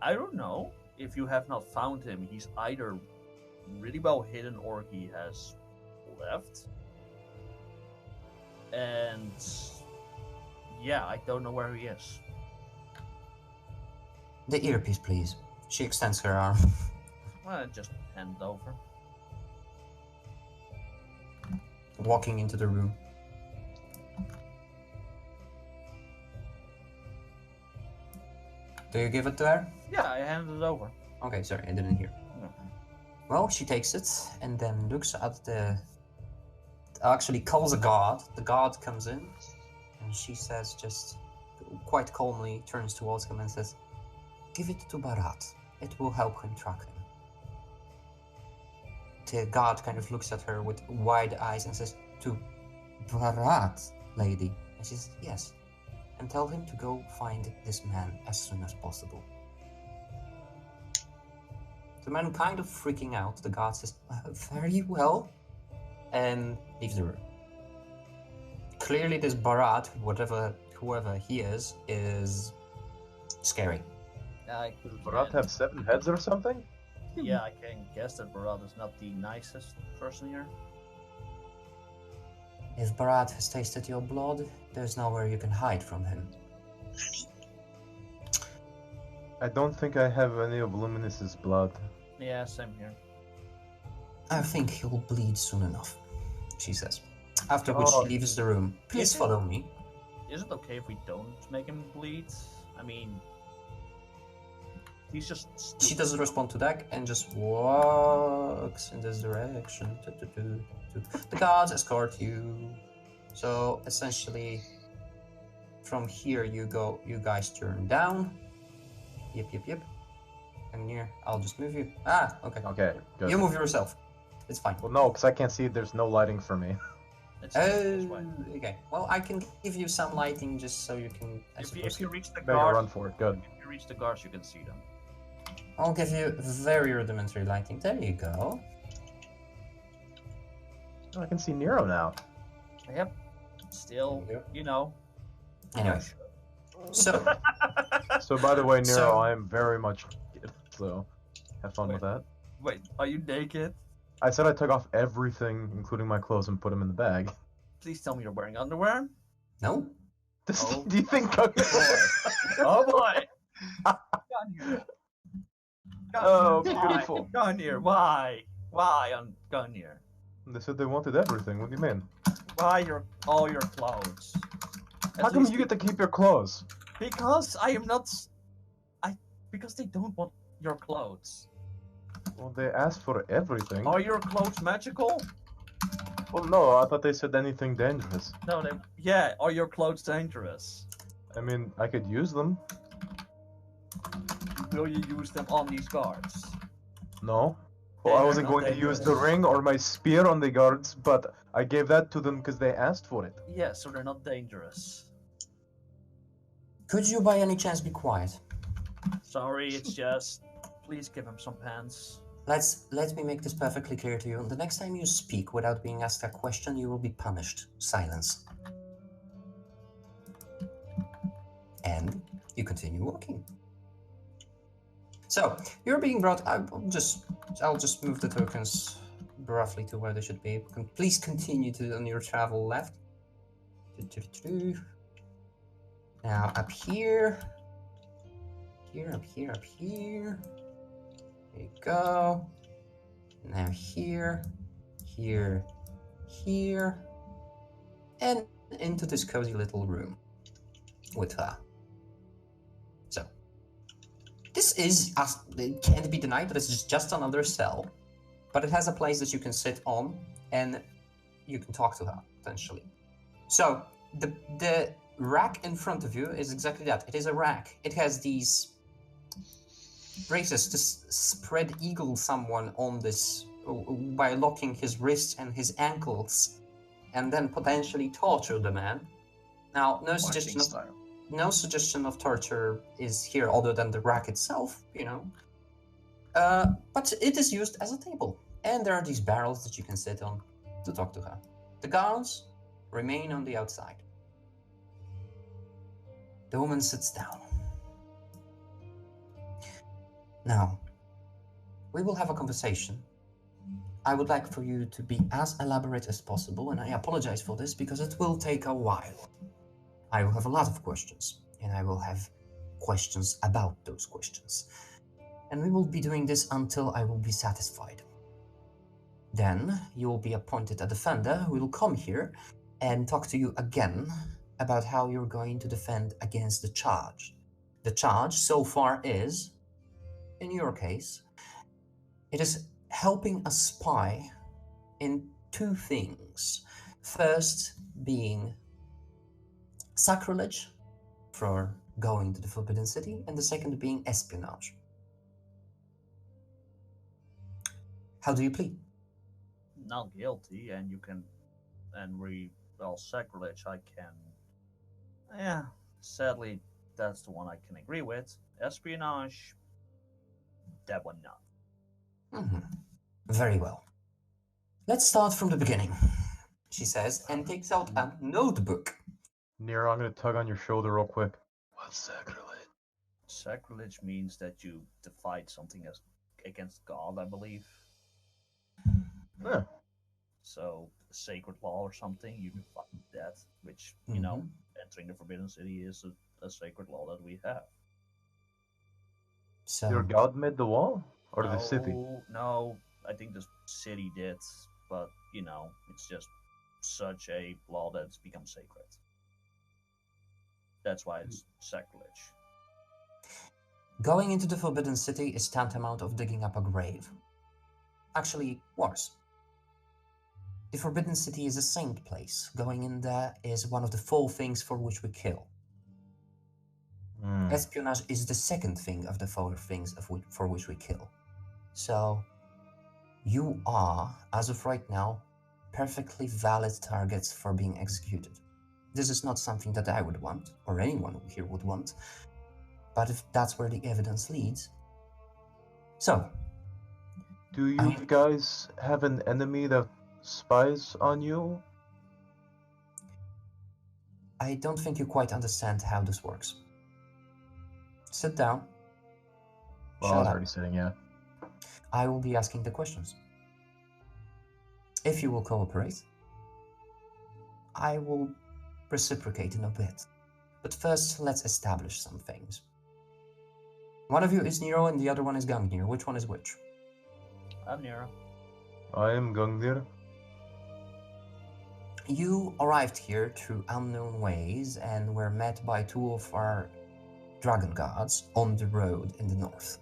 I don't know. If you have not found him, he's either really well hidden or he has left. And yeah, I don't know where he is. The earpiece, please. She extends her arm. Well, just hand it over. Walking into the room. Do you give it to her? Yeah, I handed it over. Okay, sorry, I didn't hear. No. Well, she takes it and then looks at the... Actually calls a guard. The guard comes in and she says, just quite calmly, turns towards him and says, "Give it to Barat. It will help him track him." The guard kind of looks at her with wide eyes and says, "To Barat, lady?" And she says, "Yes. And tell him to go find this man as soon as possible." The man kind of freaking out. The guard says, "Very well," and leaves the room. Clearly this Barat, whoever he is scary. Does Barat have 7 heads or something? Yeah, I can guess that Barat is not the nicest person here. If Barat has tasted your blood, there's nowhere you can hide from him. I don't think I have any of Luminous's blood. Yeah, same here. I think he'll bleed soon enough, she says. After which Oh. she leaves the room. Please follow me. Is it okay if we don't make him bleed? I mean, he's just stupid. She doesn't respond to that and just walks in this direction. The guards escort you. So essentially, from here you guys turn down. Yep. And here, I'll just move you. Ah, okay. Okay, good. You move yourself. It's fine. Well, no, because I can't see. There's no lighting for me. It's this way. Okay. Well, I can give you some lighting just so you can. If you reach the Better run guards, for it. Good. if you reach the guards, you can see them. I'll give you very rudimentary lighting. There you go. Oh, I can see Nero now. Yep. Still, Yep. you know. Anyway, so So, by the way, Nero, So- I am very much naked, so have fun with that. Wait, are you naked? I said I took off everything, including my clothes, and put them in the bag. Please tell me you're wearing underwear. no. Oh. Do you think? Oh boy! Gone here. Oh, Why? beautiful. Gone here. Why? Why on gone here? They said they wanted everything. What do you mean? Why all your clothes? How At come least you get to keep your clothes? Because I am not. Because they don't want your clothes. Well, they asked for everything. Are your clothes magical? Well, no, I thought they said anything dangerous. No, they. Yeah, are your clothes dangerous? I mean, I could use them. Will you use them on these guards? No. Well, Then I they're wasn't not going to use the dangerous. ring or my spear on the guards, but I gave that to them because they asked for it. Yeah, so they're not dangerous. Could you by any chance be quiet? Sorry, it's just. Please give him some pants. Let me make this perfectly clear to you. The next time you speak without being asked a question, you will be punished. Silence. And you continue walking. So you're being brought. I'll just move the tokens roughly to where they should be. Please continue on your travel left. Now up here. Up here. There you go. Now here, and into this cozy little room with her. So, this is, it can't be denied that it's just another cell, but it has a place that you can sit on, and you can talk to her potentially. So the rack in front of you is exactly that. It is a rack. It has these braces to spread eagle someone on this by locking his wrists and his ankles, and then potentially torture the man. Now, no suggestion of torture is here other than the rack itself, you know. But it is used as a table, and there are these barrels that you can sit on to talk to her. The guards remain on the outside. The woman sits down. Now, we will have a conversation. I would like for you to be as elaborate as possible, and I apologize for this because it will take a while. I will have a lot of questions, and I will have questions about those questions. And we will be doing this until I will be satisfied. Then you will be appointed a defender who will come here and talk to you again about how you're going to defend against the charge. The charge so far is, in your case, it is helping a spy in two things. First being sacrilege for going to the Forbidden City, and the second being espionage. How do you plead? Not guilty, and sacrilege I can. Yeah, sadly, that's the one I can agree with. Espionage, that one not. Very well. Let's start from the beginning, she says, and takes out a notebook. Nero, I'm gonna tug on your shoulder real quick. What's sacrilege? Sacrilege means that you defied something against God, I believe. Yeah. So, sacred law or something, you defy that, which, you know, entering the Forbidden City is a sacred law that we have. So Your god made the wall? Or the city? No, I think the city did, but, you know, it's just such a law that's become sacred. That's why it's sacrilege. Going into the Forbidden City is tantamount of digging up a grave. Actually, worse. The Forbidden City is a saint place. Going in there is one of the 4 things for which we kill. Espionage is the second thing of the 4 things for which we kill. So, you are, as of right now, perfectly valid targets for being executed. This is not something that I would want, or anyone here would want, but if that's where the evidence leads. So, do you guys have an enemy that spies on you? I don't think you quite understand how this works. Sit down. Well, I was already sitting, yeah. I will be asking the questions. If you will cooperate, I will reciprocate in a bit. But first, let's establish some things. One of you is Nero and the other one is Gungnir. Which one is which? I'm Nero. I am Gungnir. You arrived here through unknown ways and were met by 2 of our dragon guards on the road in the north.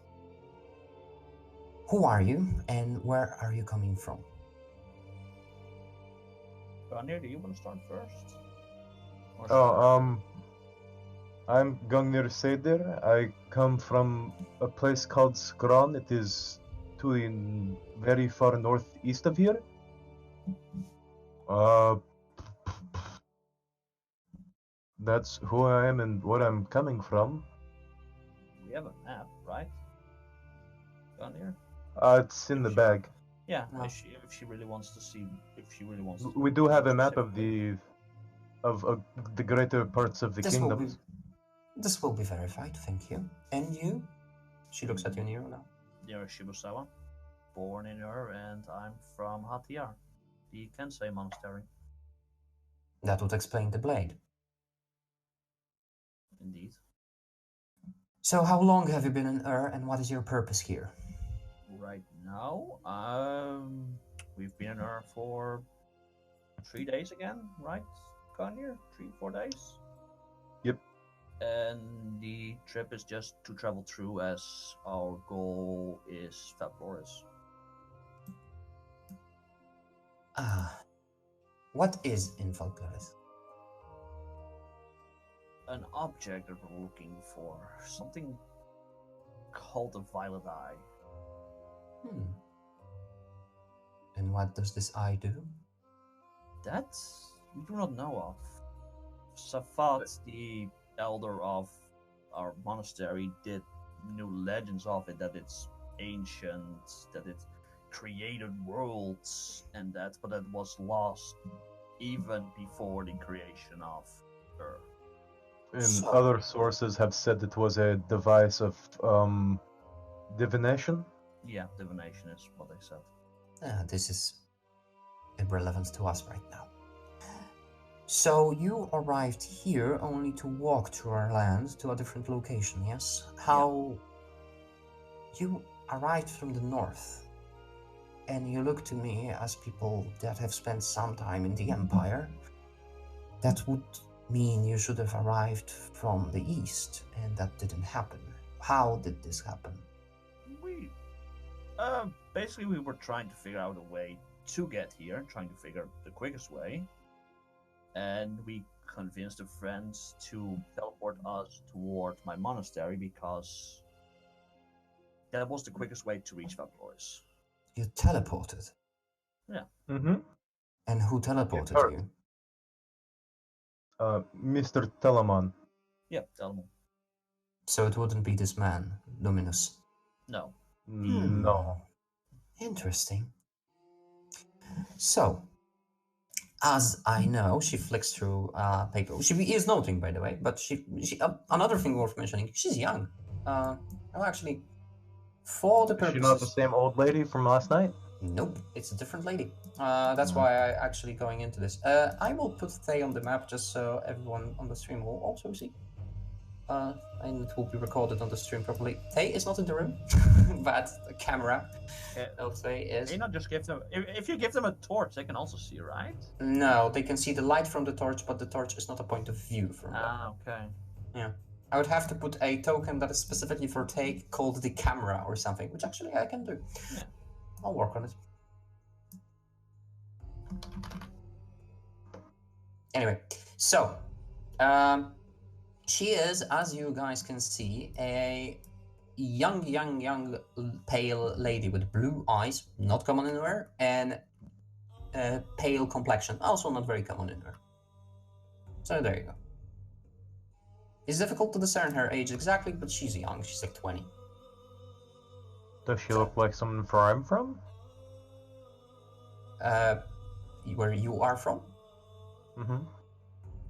Who are you and where are you coming from? Gungnir, do you want to start first? I'm Gungnir Seder. I come from a place called Skron. It is to the very far northeast of here. That's who I am and where I'm coming from. We have a map, right? Gungnir? It's in the bag. Yeah, No. if she really wants to see, if she really wants to. We do have a map of the greater parts of the kingdoms. This will be verified, thank you. And you? She looks at you, Nero, now. Nero Shibusawa, born in Ur, and I'm from Hatiyar, the Kensei monastery. That would explain the blade. Indeed. So how long have you been in Ur and what is your purpose here? Right now, we've been in Ur for 3 days again, right, Gungnir? 3-4 days? Yep. And the trip is just to travel through, as our goal is Fabloris. What is in Valkyries? An object that we're looking for. Something called a violet eye. Hmm. And what does this eye do? That we do not know of. Safat, the elder of our monastery, did knew legends of it, that it's ancient, that it created worlds, and that, but that was lost even before the creation of Earth. And So- other sources have said it was a device of divination. Yeah, divination is what they said. This is irrelevant to us right now. So you arrived here only to walk through our land to a different location, yes? How you arrived from the north, and you look to me as people that have spent some time in the Empire. That would mean you should have arrived from the east, and that didn't happen. How did this happen? We basically we were trying to figure out a way to get here, trying to figure the quickest way, and we convinced a friend to teleport us toward my monastery because that was the quickest way to reach Valkyries. You teleported. Mm-hmm. And who teleported hurt. you? Mr. Telemon. Yep, tell them. So it wouldn't be this man, Luminous. No. No. Interesting. So, as I know, she flicks through paper. She is noting, by the way, but she another thing worth mentioning, she's young. Oh, actually, for the Is she not the purposes... same old lady from last night? Nope, it's a different lady. That's why I actually going into this. I will put Thay on the map just so everyone on the stream will also see. And it will be recorded on the stream properly. Thay is not in the room, but the camera of Thay is. Can you not just give them? If you give them a torch, they can also see, right? No, they can see the light from the torch, but the torch is not a point of view from them. Ah, okay. Yeah. I would have to put a token that is specifically for Thay called the camera or something, which actually I can do. Yeah. I'll work on it. Anyway, so she is, as you guys can see, a young, pale lady with blue eyes, not common anywhere, and pale complexion, also not very common anywhere. So there you go. It's difficult to discern her age exactly, but she's young. She's like 20. Does she look like someone where I'm from? Where you are from? Mm-hmm.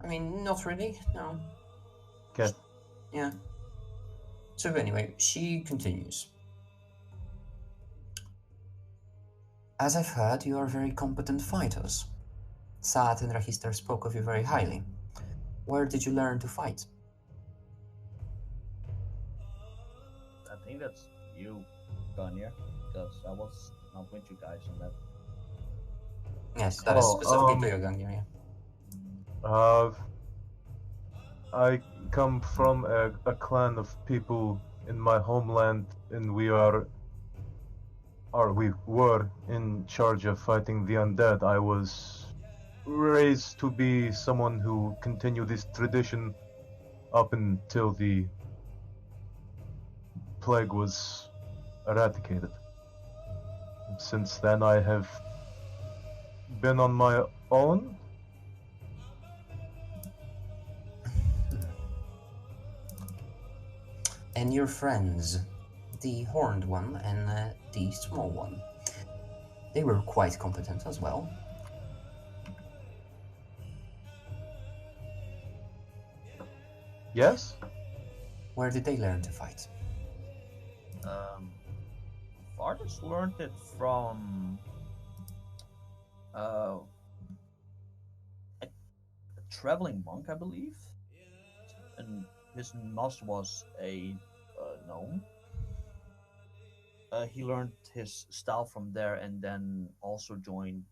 I mean, not really, no. Okay. Yeah. So anyway, she continues. As I've heard, you are very competent fighters. Saad and Rahister spoke of you very highly. Where did you learn to fight? I think that's you, Gunyer, because I was not with you guys on that. Yes, that is Oh, specifically to Yogang, yeah. I come from a clan of people in my homeland, and we were in charge of fighting the undead. I was raised to be someone who continued this tradition up until the plague was eradicated. Since then, I have been on my own. And your friends, the horned one and the small one, they were quite competent as well. Yes? Where did they learn to fight? Farthest learned it from a traveling monk, I believe, and his master was a gnome. He learned his style from there, and then also joined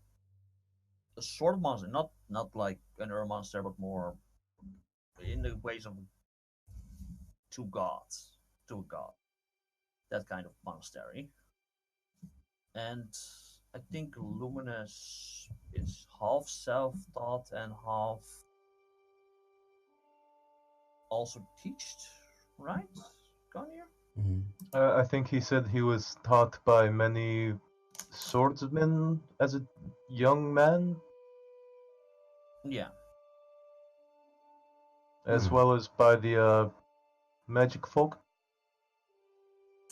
a sort of monster, not like an Ur monster, but more in the ways of two gods, to a god, that kind of monastery. And I think Luminous is half self-taught and half also teached, right? Gonir? Mhm. I think he said he was taught by many swordsmen as a young man, Yeah. as well as by the magic folk.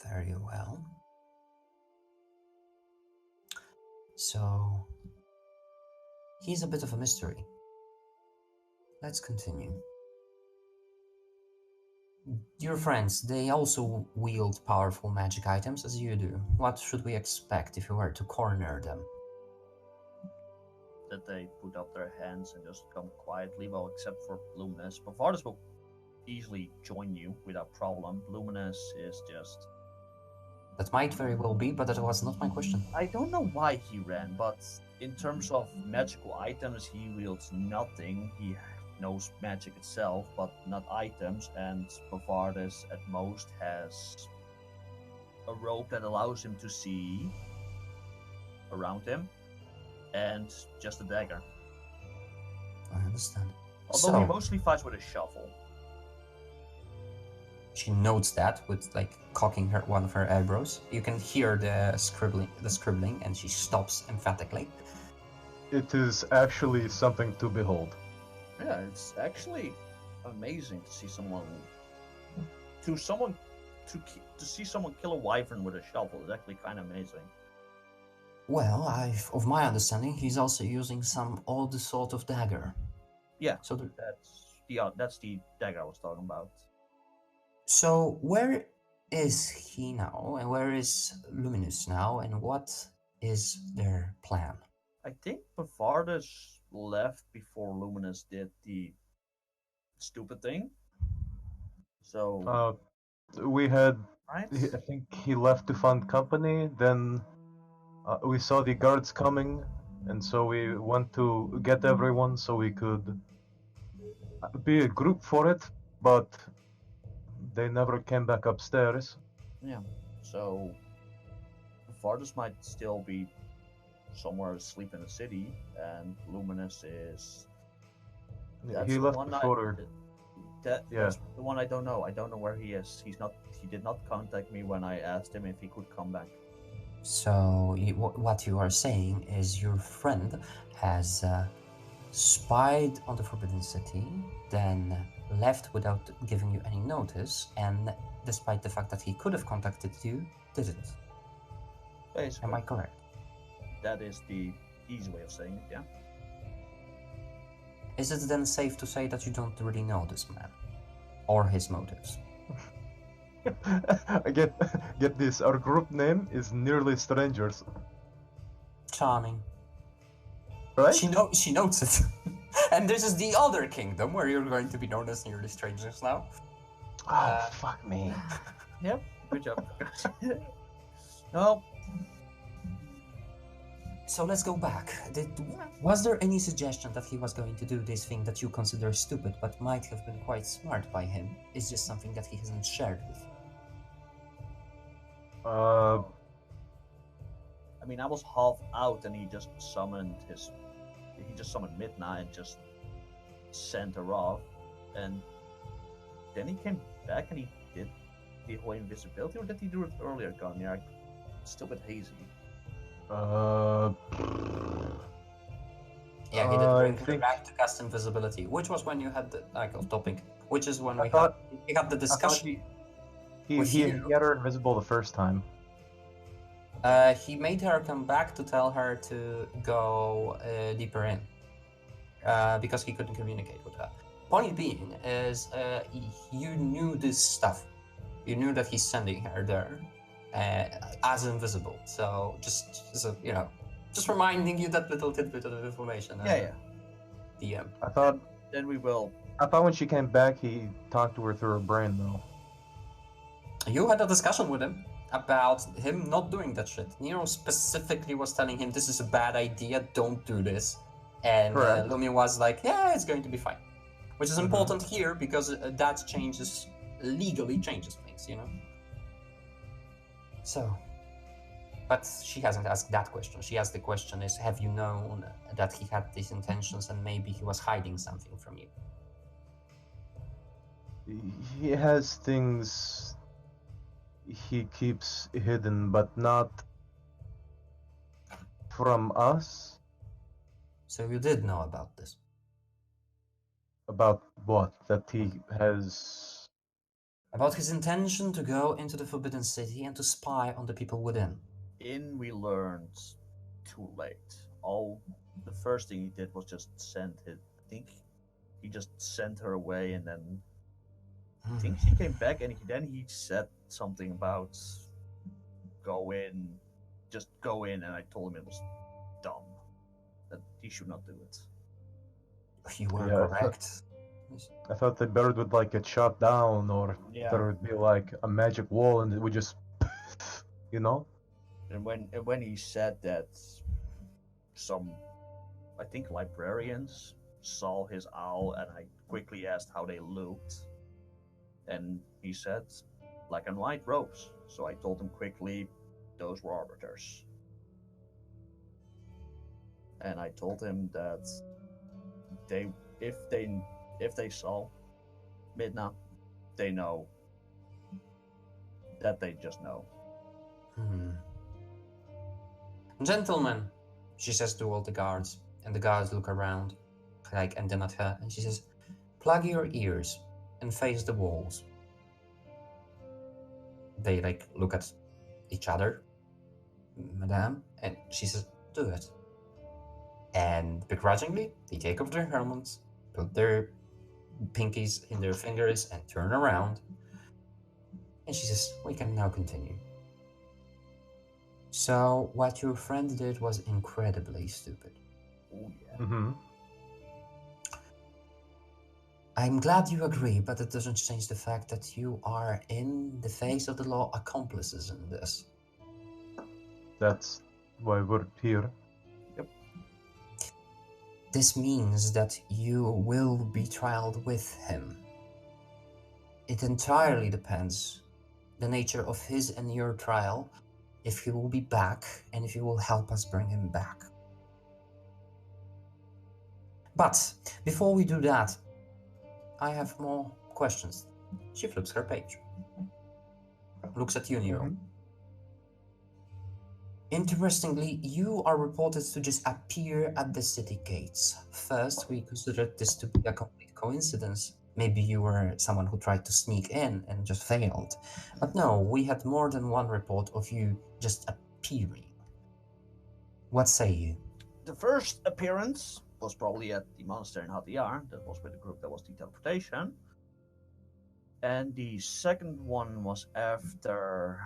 Very well. So, he's a bit of a mystery. Let's continue. Your friends, they also wield powerful magic items as you do. What should we expect if we were to corner them? That they put up their hands and just come quietly, well, except for Luminous. Bavardis will easily join you without problem. Luminous is just... That might very well be, but that was not my question. I don't know why he ran, but in terms of magical items, he wields nothing. He knows magic itself, but not items, and Bavardis at most has a rope that allows him to see around him, and just a dagger. I understand. Although he So, mostly fights with a shovel. she notes that with like cocking her one of her eyebrows. You can hear the scribbling, and she stops emphatically. It is actually something to behold. Yeah, it's actually amazing to see someone to see someone kill a wyvern with a shovel is actually kind of amazing. Well, of my understanding, he's also using some odd sort of dagger. Yeah, So, that's the dagger I was talking about. so where is he now, and where is Luminous now, and what is their plan? I think Bavardis left before Luminous did the stupid thing. So, We had, right? I think he left to find company, then we saw the guards coming, and so we went to get everyone so we could be a group for it, but they never came back upstairs. Yeah. So, Bavardis might still be somewhere asleep in the city, and Luminous is... That's He the left one before. That's the one I don't know. I don't know where he is. He did not contact me when I asked him if he could come back. So, what you are saying is your friend has spied on the Forbidden City, then left without giving you any notice, and despite the fact that he could have contacted you, didn't. Basically, Am I correct? that is the easy way of saying it. Yeah. Is it then safe to say that you don't really know this man or his motives? Get this. Our group name is Nearly Strangers, Charming. right? She notes it. And this is the other kingdom where you're going to be known as Nearly Strangers now. Oh, fuck me. Yep. Good job. No. So let's go back. Was there any suggestion that he was going to do this thing that you consider stupid but might have been quite smart by him? Is just something that he hasn't shared with you? I mean, I was half out, and he just summoned Midna and just sent her off, and then he came back and he did the whole invisibility, or did he do it earlier, Gonir? I'm still a bit hazy. Yeah, he did I bring her think- back to cast invisibility, which was when you had the off topic, which is when I we thought- had the discussion. He With you. had her invisible the first time. He made her come back to tell her to go deeper in, because he couldn't communicate with her. Point being is, you knew this stuff. You knew that he's sending her there as invisible. So just reminding you that little tidbit of information. Yeah. DM. I thought Then we will. when she came back, he talked to her through her brain, though. You had a discussion with him about him not doing that shit. Nero specifically was telling him this is a bad idea, don't do this. And Correct. Lumi was like, yeah, it's going to be fine. Which is Mhm. important here because that legally changes things, you know? So, But she hasn't asked that question. She asked the question is, have you known that he had these intentions and maybe he was hiding something from you? He has things he keeps hidden, but not from us. So you did know about this. About what? That he has. About his intention to go into the Forbidden City and to spy on the people within. We learned too late. The first thing he did was just send it. I think he just sent her away, and then I think she came back, and then he said something about just go in, and I told him it was dumb, that he should not do it. You were Yeah, correct. I thought the bird would like get shot down, or Yeah. there would be like a magic wall, and it would just, you know. And when he said that some, I think, librarians saw his owl, and I quickly asked how they looked, and he said black and white robes. So I told him quickly those were arbiters. And I told him that if they saw Midna, they know that they just know. Gentlemen, she says to all the guards, and the guards look around, and then at her, and she says, plug your ears and face the walls. They look at each other, madame, and she says, do it. And begrudgingly, they take off their helmets, put their pinkies in their fingers, and turn around. And she says, we can now continue. So, what your friend did was incredibly stupid. Oh yeah. Mm-hmm. I'm glad you agree, but it doesn't change the fact that you are, in the face of the law, accomplices in this. That's why we're here. Yep. This means that you will be trialed with him. It entirely depends the nature of his and your trial, if he will be back, and if you will help us bring him back. But before we do that, I have more questions. She flips her page. Looks at you, Nero. Mhm. Interestingly, you are reported to just appear at the city gates. First, we considered this to be a complete coincidence. Maybe you were someone who tried to sneak in and just failed. But no, we had more than one report of you just appearing. What say you? The first appearance was probably at the monastery in Hadiyar. That was with the group that was the teleportation. And the second one was after,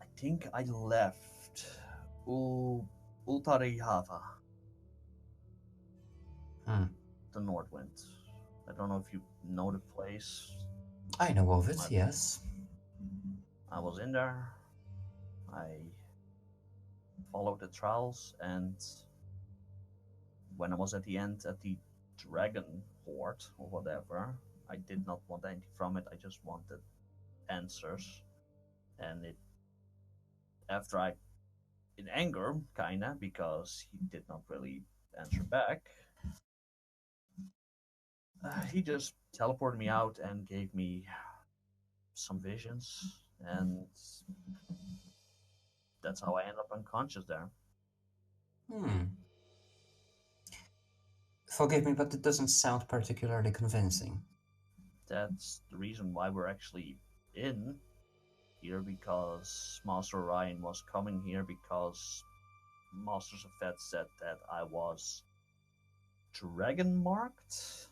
I think I left Ultarihava. The Northwind. I don't know if you know the place. I know of it, yes. I was in there. I followed the trials, and when I was at the end at the Dragon Horde or whatever, I did not want anything from it. I just wanted answers, and in anger, kinda, because he did not really answer back. He just teleported me out and gave me some visions, and that's how I ended up unconscious there. Forgive me, but it doesn't sound particularly convincing. That's the reason why we're actually in here, because Master Orion was coming here because Masters of Fed said that I was dragon marked.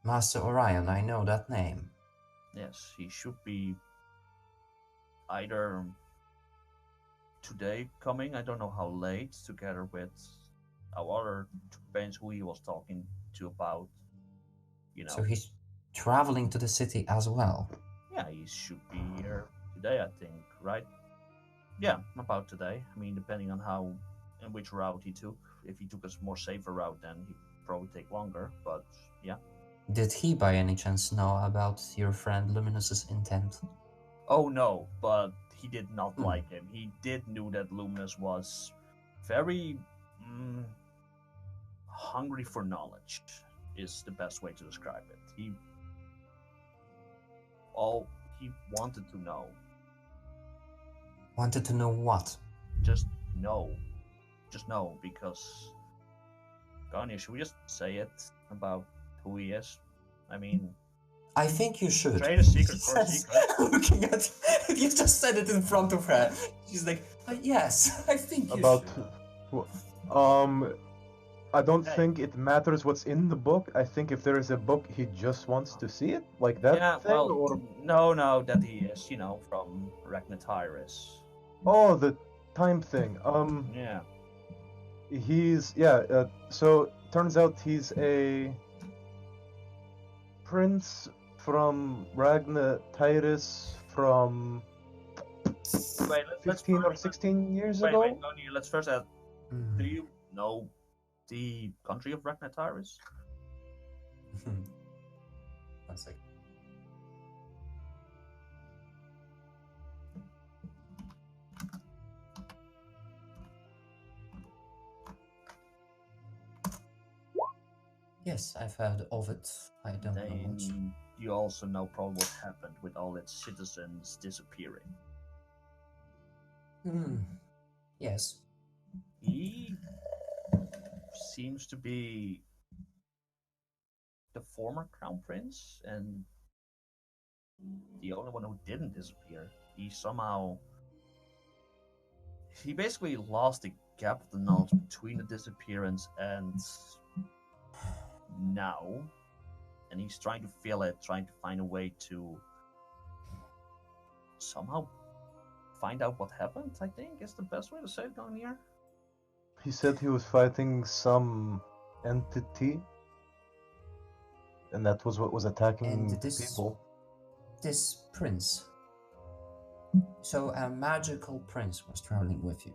Master Orion, I know that name. Yes, he should be either today coming, I don't know how late, together with our other companions who he was talking to about, So he's traveling to the city as well. Yeah, he should be here today, I think, right? Yeah, about today. I mean, depending on and which route he took. If he took a more safer route, then he'd probably take longer, but yeah. Did he by any chance know about your friend Luminous's intent? Oh no, but he did not like him. He did knew that Luminous was very hungry for knowledge, is the best way to describe it. He wanted to know. Wanted to know what? Just know. Just know, because Garnier, should we just say it about who he is? I mean, I think you should. trade a secret for a secret. Looking at you just said it in front of her. She's like, yes, I think you About should. I don't Hey. think it matters what's in the book. I think if there is a book, he just wants to see it, like that Yeah, thing, well, or no, that he is, from Ragnatyrus. oh, the time thing. Yeah. So turns out he's a prince from Ragnatyrus from Wait, let's 15 or first- 16 years Wait, ago. Garnier, let's first add, Mm. do you know the country of Ragnatyrus? One second. Yes, I've heard of it. I don't know much. Then you also know probably what happened with all its citizens disappearing. Yes. He seems to be the former crown prince and the only one who didn't disappear. He basically lost the gap of the knowledge between the disappearance and now, and he's trying to fill it, trying to find a way to somehow find out what happened, I think is the best way to say it down here. He said he was fighting some entity, and that was what was attacking And this people. this prince. So a magical prince was traveling with you.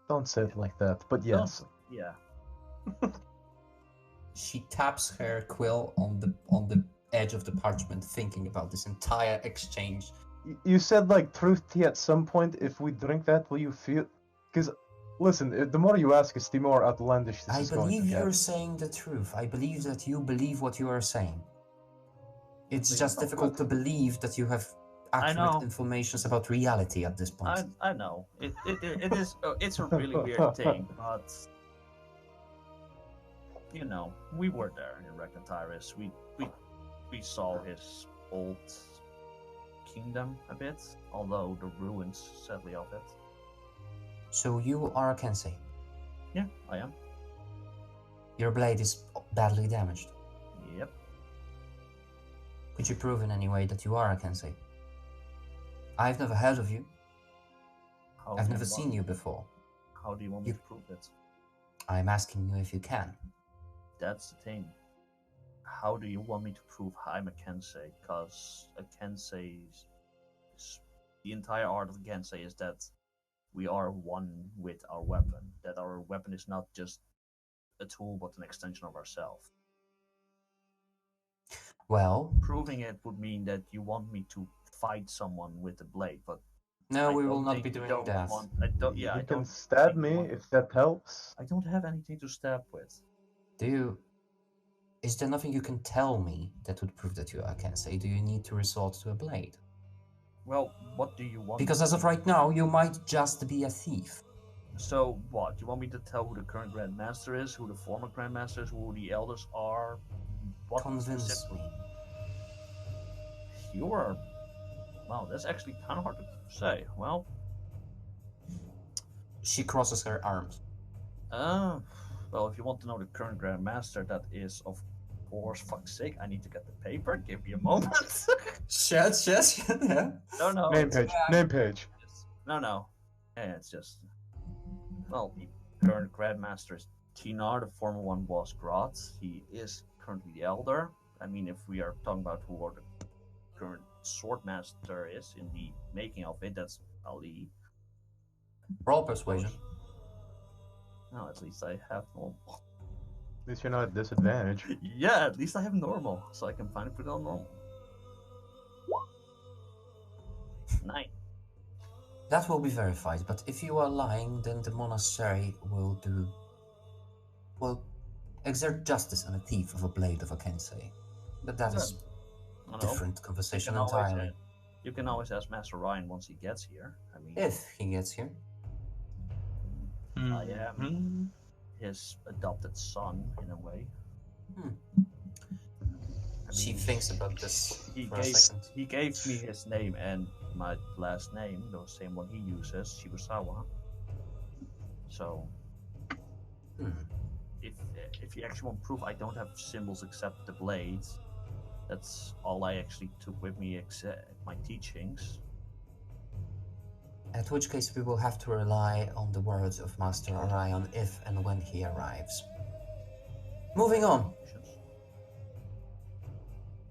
Don't say it like that, but yes. Yeah. She taps her quill on the edge of the parchment, thinking about this entire exchange. You said like truth tea at some point. If we drink that, will you feel? Because listen, the more you ask us, the more outlandish this I is going believe to you're get. saying the truth. I believe that you believe what you are saying. It's Please just don't difficult to believe that you have I know. accurate information about reality at this point. I know it is it's a really weird thing, but we were there in Ragnatyrus. We saw his old kingdom a bit, although the ruins sadly of it. So you are a Kensei. Yeah, I am. Your blade is badly damaged. Yep. Could you prove in any way that you are a Kensei? I've never heard of you. I've never seen you before. How do you want me to prove it? I'm asking you if you can. That's the thing. How do you want me to prove I'm a Kensei? Because a Kensei the entire art of a Kensei is that we are one with our weapon. That our weapon is not just a tool, but an extension of ourselves. Well, Proving it would mean that you want me to fight someone with a blade, but no, I we will don't not think be you doing don't that. You I can don't stab think you me want- if that helps. I don't have anything to stab with. Is there nothing you can tell me that would prove that you are a Kensei? Do you need to resort to a blade? Well, what do you want? Because as of right now, you might just be a thief. So what? You want me to tell who the current Grandmaster is, who the former Grandmaster is, who the elders are? What Convince specifically? me. You are. Wow, that's actually kind of hard to say. Well, She crosses her arms. well, if you want to know the current Grandmaster, that is, of course, fuck's sake, I need to get the paper. Give me a moment. Yes, yeah. No. Name it's- page. Name page. No. Yeah, it's just. Well, the current Grandmaster is Tinar, the former one was Grot. He is currently the Elder. I mean, if we are talking about who are the current Swordmaster is in the making of it, that's Ali. Roll persuasion. No, at least I have normal. At least you're not at disadvantage. Yeah, at least I have normal, so I can finally put it on normal. 9. That will be verified, but if you are lying, then the monastery will exert justice on a thief of a blade of a kensei. But that is I know. different conversation You can entirely. You can always ask Master Ryan once he gets here. I mean, If he gets here. I am his adopted son in a way. Hmm. I She mean, thinks about this for a second. He gave me his name and my last name, the same one he uses, Shibusawa. So, Hmm. if you actually want proof, I don't have symbols except the blade. That's all I actually took with me except my teachings. At which case we will have to rely on the words of Master Orion if and when he arrives. Moving on.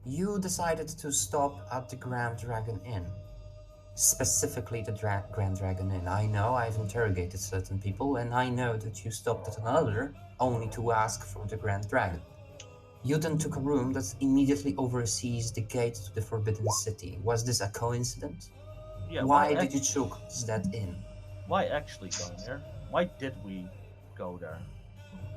You decided to stop at the Grand Dragon Inn. Specifically the Grand Dragon Inn. I know I've interrogated certain people, and I know that you stopped at another only to ask for the Grand Dragon. You then took a room that immediately oversees the gate to the Forbidden City. Was this a coincidence? Yeah. Why did you choose that inn? Why actually go there? Why did we go there?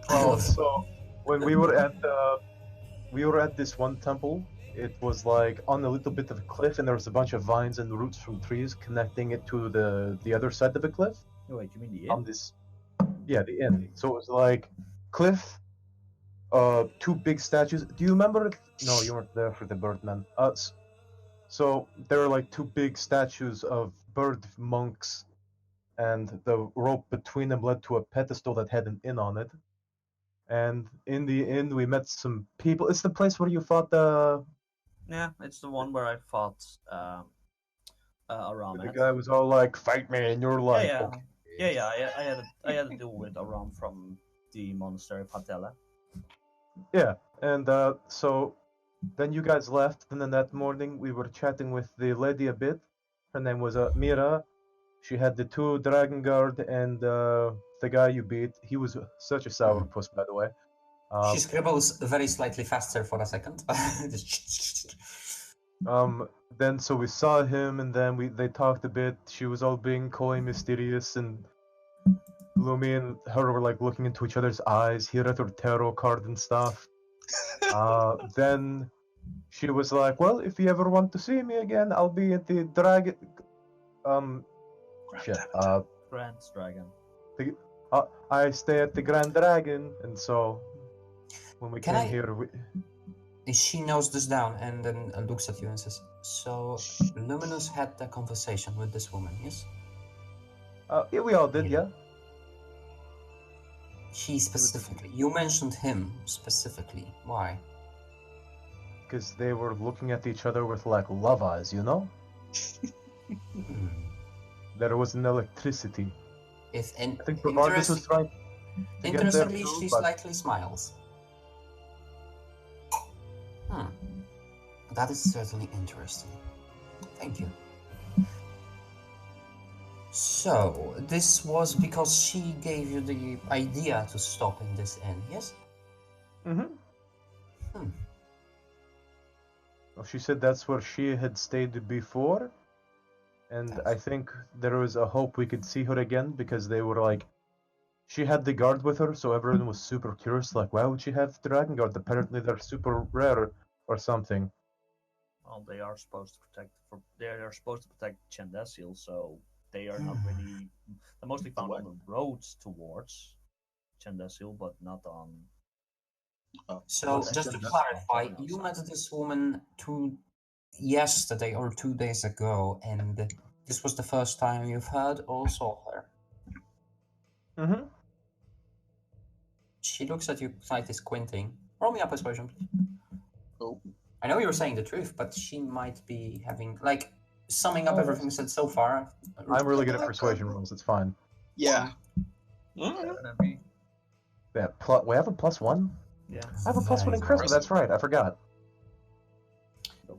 Well, so when we were at this one temple, it was like on a little bit of a cliff, and there was a bunch of vines and roots from trees connecting it to the other side of the cliff. Oh, wait, you mean the On inn? this, yeah, the inn. So it was like cliff, two big statues. Do you remember it? No, you weren't there for the Birdman. So there were like two big statues of bird monks, and the rope between them led to a pedestal that had an inn on it. And in the inn, we met some people. It's the place where you fought the. Yeah, it's the one where I fought Aram. The guy was all like, "Fight me," and you're like, yeah. "Okay." I had to deal with Aram from the monastery of Hatella. Yeah, and so then you guys left, and then that morning we were chatting with the lady a bit. Her name was Mira. She had the two Dragon Guard, and the guy you beat, he was such a sourpuss, by the way. She scribbles very slightly faster for a second. Then so we saw him, and then they talked a bit. She was all being coy, mysterious, and Lumi and her were like looking into each other's eyes. He read her tarot card and stuff. Then she was like, "Well, if you ever want to see me again, I'll be at the dragon. Grand Dragon. I stay at the Grand Dragon, and so when we came here, she notes this down and then looks at you and says, "So Luminous had that conversation with this woman, yes?" Yeah, we all did, yeah. He specifically. You mentioned him specifically. Why? Because they were looking at each other with like love eyes, you know? There was an electricity. I think Bavardis was trying to get there too, she slightly smiles. That is certainly interesting. Thank you. So, this was because she gave you the idea to stop in this inn, yes? Well, she said that's where she had stayed before, and I think there was a hope we could see her again, because they were like, she had the guard with her, so everyone was super curious, like, why would she have Dragon Guard? Apparently they're super rare or something. Well, they are supposed to protect. They are supposed to protect Chendesil, so they are not really. They're mostly found on the roads towards Chendesil, but not on. So, just to clarify, you met this woman yesterday or 2 days ago, and this was the first time you've heard or saw her. She looks at you slightly squinting. Roll me a persuasion, please. Oh. I know you're saying the truth, but she might be having, like, summing up everything said so far. I'm really good at persuasion rolls, it's fine. Yeah. Yeah, we have a +1? Yeah. I have a +1 in charisma, that's right, I forgot.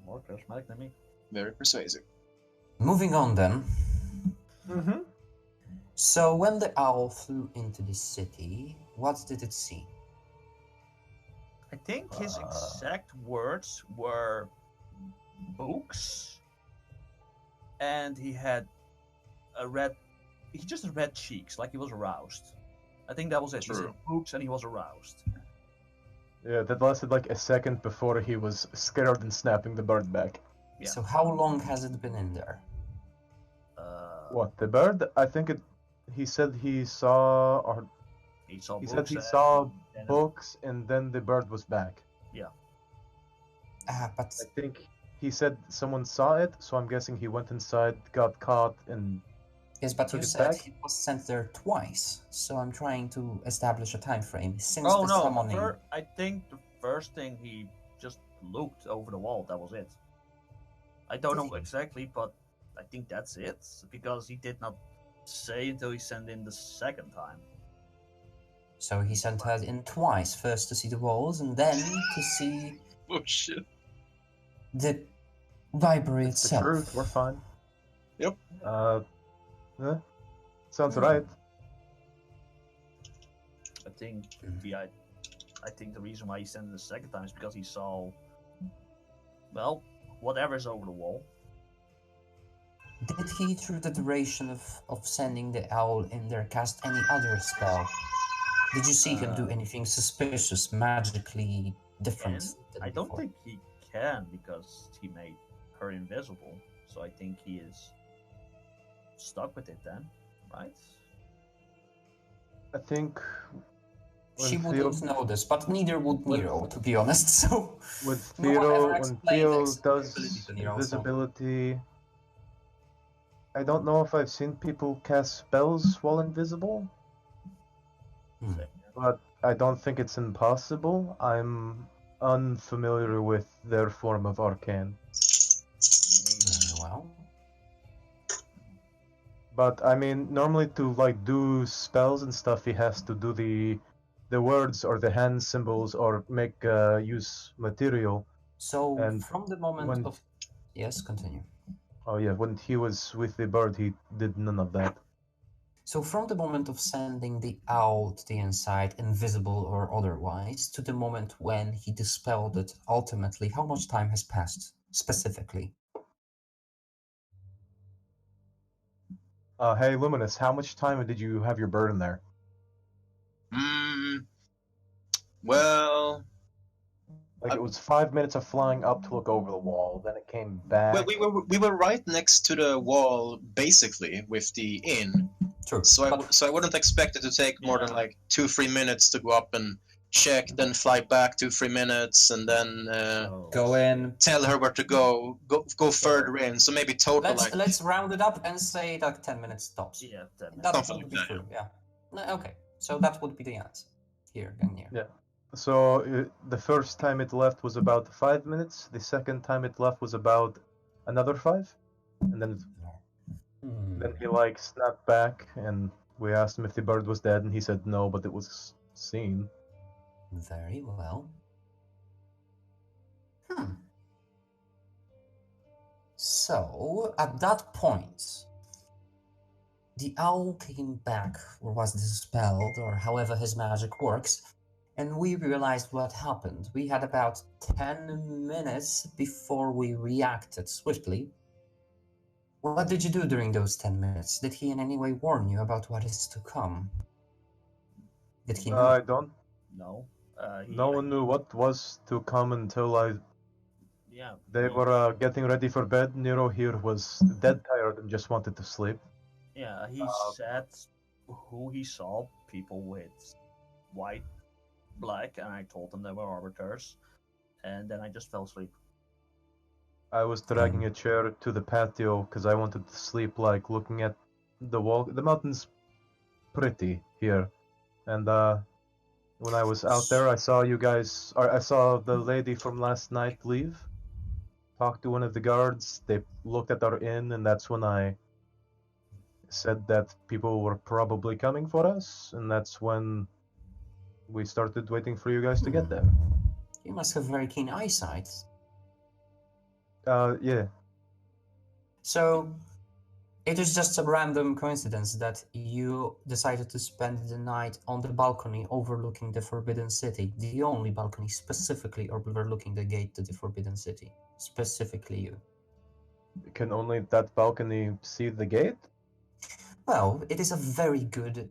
More charismatic than me. Very persuasive. Moving on then. So when the owl flew into the city, what did it see? I think his exact words were books, and he had a red. He just had red cheeks, like he was aroused. I think that was it. He said True. books and he was aroused. Yeah, that lasted like a second before he was scared and snapping the bird back. Yeah. So how long has it been in there? What, the bird? I think it. He said he saw, or He saw he books. said he and saw then- books, and then the bird was back. But I think he said someone saw it, so I'm guessing he went inside, got caught, and yes, but you took it said back? he was sent there twice. So I'm trying to establish a time frame since Oh the no! summoning. I think the first thing he just looked over the wall. That was it. I don't Did know he? exactly, but I think that's it because he did not say until he sent in the second time. So he sent her in twice, first to see the walls and then to see Oh shit. the library it's the itself. truth. We're fine. Yep. Yeah, sounds Hmm. right. I think Mhm. I think the reason why he sent it the second time is because he saw, well, whatever's over the wall. Did he, through the duration of sending the owl in there, cast any other spell? Did you see him do anything suspicious, magically different than I don't before? think he can because he made her invisible. So I think he is stuck with it then, right? I think She when wouldn't Theo, know this, but neither would when- Nero, to be honest. So when no one ever Theo, when explained Theo ability does to Nero. So invisibility, I don't know if I've seen people cast spells while invisible, Hmm. So, but I don't think it's impossible. I'm unfamiliar with their form of arcane. Very well. But I mean, normally to like do spells and stuff, he has to do the words or the hand symbols or make use material. So And from the moment when of yes, continue. oh yeah, when he was with the bird, he did none of that. So from the moment of sending the owl to the inside, invisible or otherwise, to the moment when he dispelled it, ultimately, how much time has passed specifically? Hey Luminous, how much time did you have your bird in there? Well, Like it was 5 minutes of flying up to look over the wall, then it came back. well, we were right next to the wall, basically, with the inn. True. So but I wouldn't expect it to take more than Yeah. like 2-3 minutes to go up and check, then fly back 2-3 minutes, and then so- go in. tell her where to go further in. So maybe total like Let's round it up and say like 10 minutes tops. Yeah, 10 minutes. That Something would like be that, true, yeah. No, okay, so that would be the answer. Here and here. Yeah. So the first time it left was about 5 minutes. The second time it left was about another 5, and then Hmm. he like snapped back, and we asked him if the bird was dead, and he said no, but it was seen. Very well. So, at that point, the owl came back, or was dispelled, or however his magic works, and we realized what happened. We had about 10 minutes before we reacted swiftly. What did you do during those 10 minutes? Did he in any way warn you about what is to come? Did he know? I don't. No. No one knew what was to come until Yeah. they he- were getting ready for bed. Nero here was dead tired and just wanted to sleep. Yeah, he said who he saw, people with white, black, and I told them they were arbiters, and then I just fell asleep. I was dragging a chair to the patio because I wanted to sleep, like looking at the wall. The mountain's pretty here, and when I was out there, I saw you guys. Or I saw the lady from last night leave. Talked to one of the guards. They looked at our inn, and that's when I said that people were probably coming for us, and that's when we started waiting for you guys to get there. You must have very keen eyesight. Yeah. So, it is just a random coincidence that you decided to spend the night on the balcony overlooking the Forbidden City. The only balcony specifically overlooking the gate to the Forbidden City. Specifically you. Can only that balcony see the gate? Well, it is a very good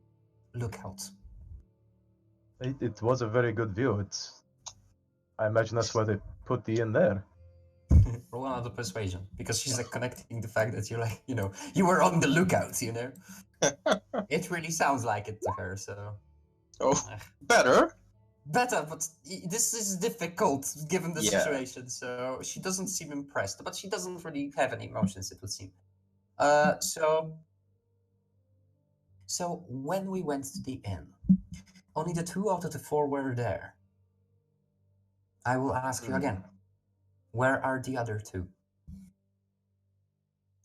lookout. It was a very good view. I imagine that's why they put the inn there. Roll another persuasion, because she's like connecting the fact that you're like, you were on the lookout, It really sounds like it to her, so. Oh, Ugh. better. Better, but this is difficult given the Yeah. situation, so she doesn't seem impressed, but she doesn't really have any emotions, it would seem. So when we went to the inn, only the 2 out of the 4 were there. I will ask you again, where are the other 2?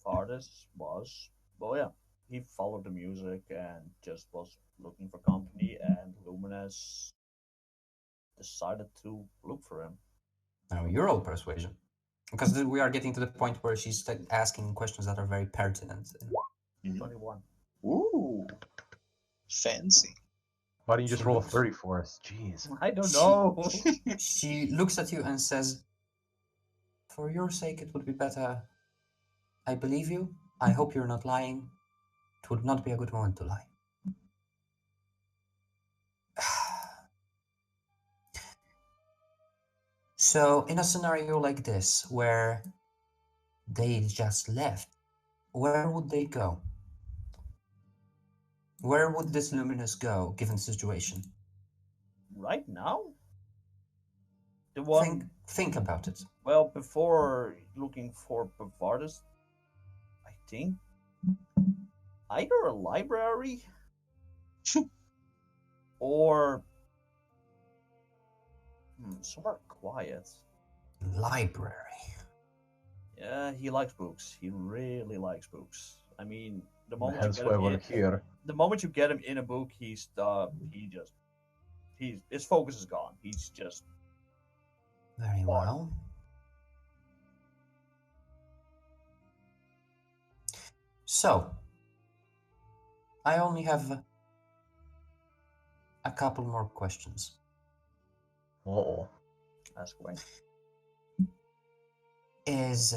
Farthest was, well, yeah, he followed the music and just was looking for company, and Luminous decided to look for him. Now, you roll persuasion. Because we are getting to the point where she's asking questions that are very pertinent. 21. Ooh, fancy. Why don't you just roll a Jeez. 30 for us? Jeez. I don't know. She looks at you and says, for your sake, it would be better. I believe you. I hope you're not lying. It would not be a good moment to lie. So, in a scenario like this, where they just left, where would they go? Where would this Luminous go, given the situation? Right now? The one, Think about it. well, before looking for Bavardis, I think either a library or somewhere quiet. Library. Yeah, he likes books. He really likes books. I mean, the moment Hence you why get him we're in, here. the moment you get him in a book, his focus is gone. He's just Very well. So, I only have a couple more questions. Uh-oh. ask away. Is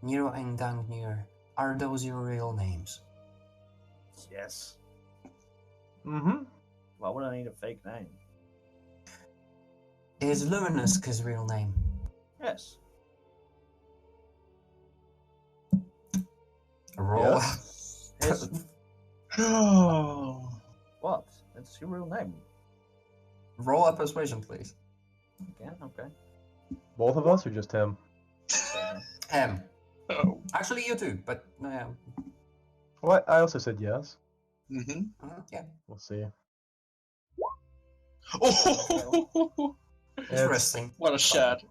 Nero and Gangnir, are those your real names? Yes. Mm-hmm. Why would I need a fake name? Is Luminous his real name? Yes. Roll. Yes. His Oh. what? It's your real name. Roll a persuasion, please. Okay. Both of us or just him? Oh. Actually, you too, but Well, I also said yes. Mm-hmm. yeah. We'll see. Oh. Interesting. What a shot.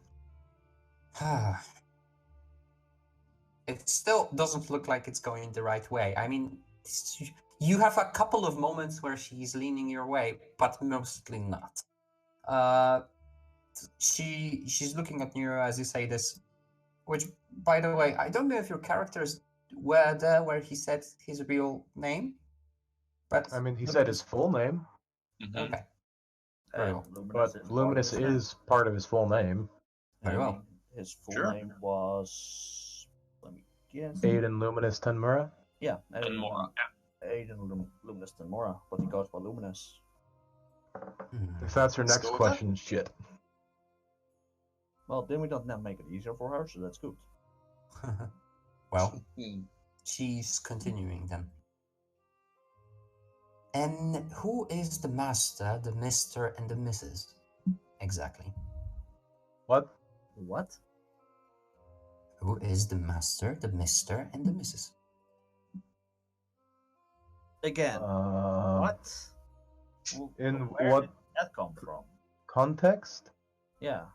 It still doesn't look like it's going the right way. I mean, you have a couple of moments where she's leaning your way, but mostly not. She's looking at Nero as you say this, which, by the way, I don't know if your characters were there where he said his real name, but I mean, he said his full name, Mhm. okay. Very well. Luminous but is Luminous part of his is part of his full name. Very I well. mean, his full Sure. name was. Let me guess. Aiden Luminous Tenmura. Yeah, And Mora. Aiden Luminous Tenmora, but he goes by Luminous. If that's her Let's next go with question, shit. Well, then we don't now make it easier for her, so that's good. Well, Hmm. she's continuing then. And who is the master, the mister, and the missus? Exactly. What? What? Who is the master, the mister, and the missus? Again, what? In Where what did that come from? context? Yeah.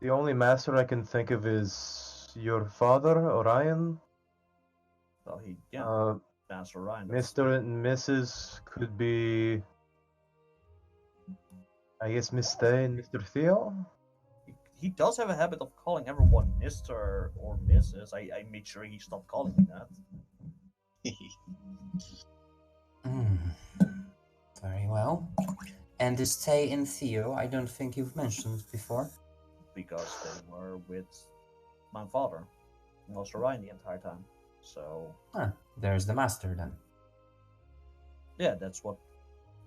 The only master I can think of is your father, Orion. Well, Master Ryan. Mr. and Mrs. could be, I guess, Miss Thay and Mr. Theo? He does have a habit of calling everyone Mr. or Mrs. I made sure he stopped calling me that. Very well. And this Tay and Theo, I don't think you've mentioned before. Because they were with my father, Master Ryan, the entire time. So. There's the master then. Yeah, that's what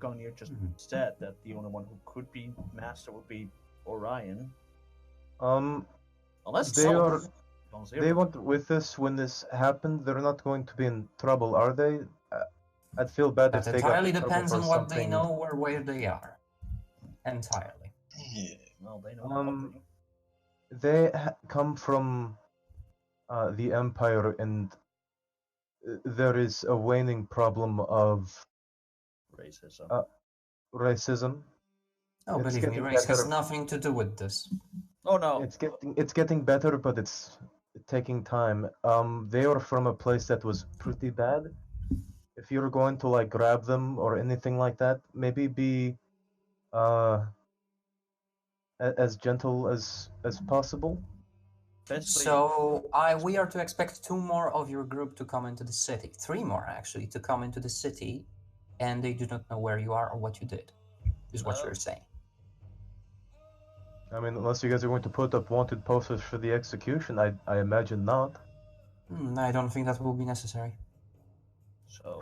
Gungnir just Mhm. said, that the only one who could be master would be Orion. Unless They someone are. on They zero. went with us when this happened. They're not going to be in trouble, are they? I'd feel bad That if they got entirely in trouble depends for on what they something. know or where they are. Entirely. Yeah. Well, they know Um, nothing. They come from the Empire, and there is a waning problem of Racism. racism. Oh, It's believe me, getting race has better. nothing to do with this. Oh no. It's getting better, but it's taking time. They are from a place that was pretty bad. If you're going to like grab them or anything like that, maybe be uh as gentle as possible. Basically, So we are to expect 2 more of your group to come into the city. 3 more actually to come into the city, and they do not know where you are or what you did. Is what No. you're saying. I mean, unless you guys are going to put up wanted posters for the execution, I imagine not. I don't think that will be necessary. So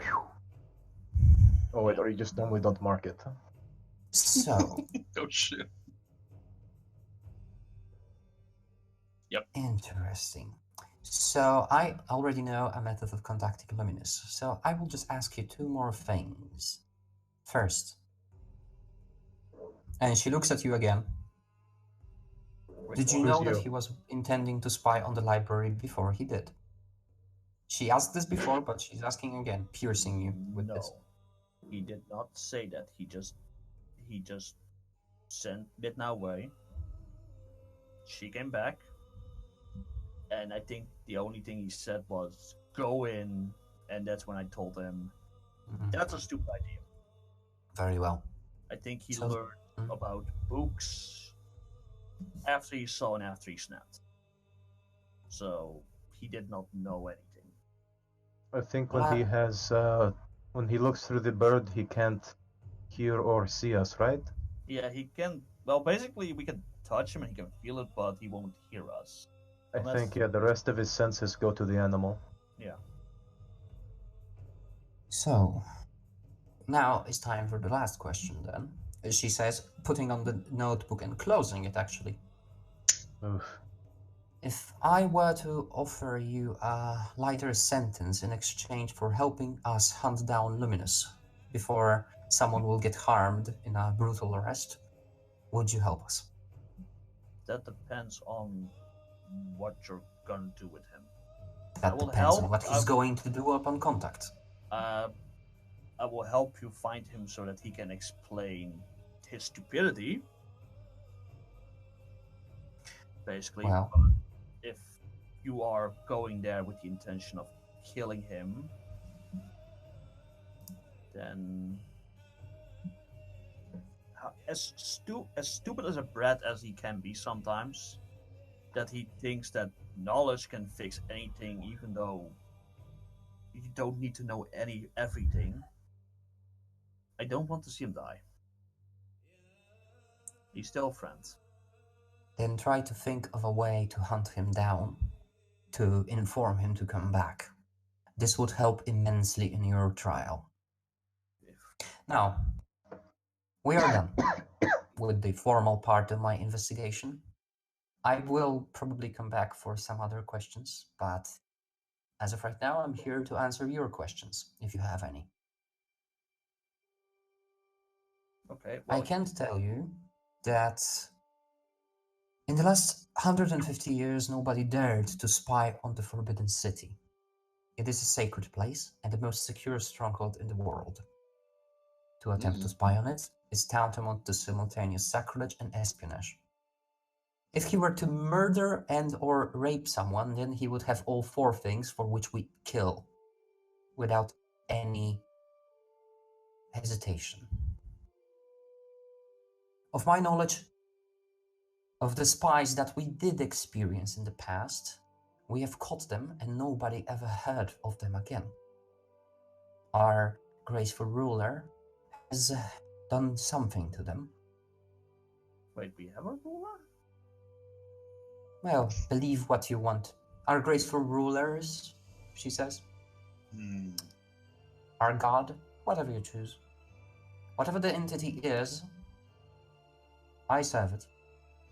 Oh wait, or you just normally don't mark it. So Oh shit. interesting. So I already know a method of contacting Luminous. So I will just ask you 2 more things. First, and she looks at you again. Did you Who's know that you? he was intending to spy on the library before he did? She asked this before, but she's asking again, piercing you with no, this. he did not say that. He just sent Midna away. She came back, and I think the only thing he said was go in, and that's when I told him Mhm. that's a stupid idea. Very well. I think he So- learned about books after he saw and after he snapped. So he did not know anything. I think Well, when he looks through the bird, he can't hear or see us, right? Yeah, he can. Well, basically, we can touch him and he can feel it, but he won't hear us. I Unless- think the rest of his senses go to the animal. Yeah. So, now it's time for the last question then. She says, putting on the notebook and closing it actually. Oof. If I were to offer you a lighter sentence in exchange for helping us hunt down Luminous before someone will get harmed in a brutal arrest, would you help us? That depends on what you're gonna do with him. That will depends on help. what he's going to do upon contact. I will help you find him so that he can explain his stupidity. Basically, Well, if you are going there with the intention of killing him, then as stupid as a brat as he can be sometimes, that he thinks that knowledge can fix anything, even though you don't need to know everything. I don't want to see him die. He's still a friend. then try to think of a way to hunt him down, to inform him to come back. This would help immensely in your trial. Now, we are done with the formal part of my investigation. I will probably come back for some other questions, but as of right now, I'm here to answer your questions, if you have any. Okay, I well, can tell you that in the last 150 years, nobody dared to spy on the Forbidden City. It is a sacred place and the most secure stronghold in the world. To attempt to spy on it is tantamount to simultaneous sacrilege and espionage. If he were to murder and or rape someone, then he would have all 4 things for which we kill, without any hesitation. Of my knowledge, of the spies that we did experience in the past, we have caught them and nobody ever heard of them again. Our graceful ruler has done something to them. wait, we have a ruler? Well, believe what you want. Our graceful rulers, she says, our god, Whatever you choose. Whatever the entity is, I serve it,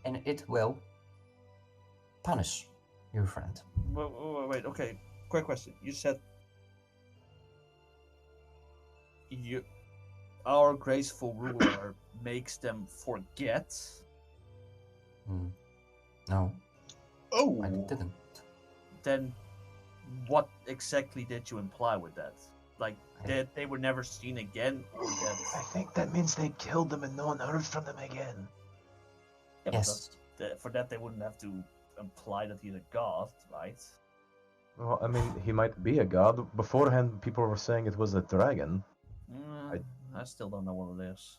and it will punish your friend. Wait, okay. Quick question. You said our graceful ruler makes them forget. No, I Oh, didn't. Then what exactly did you imply with that? Like that they were never seen again, or that? I think that means they killed them and no one heard from them again. Yeah, but Yes. for that they wouldn't have to imply that he's a god, right? Well, I mean, he might be a god. Beforehand, people were saying it was a dragon. I still don't know what it is.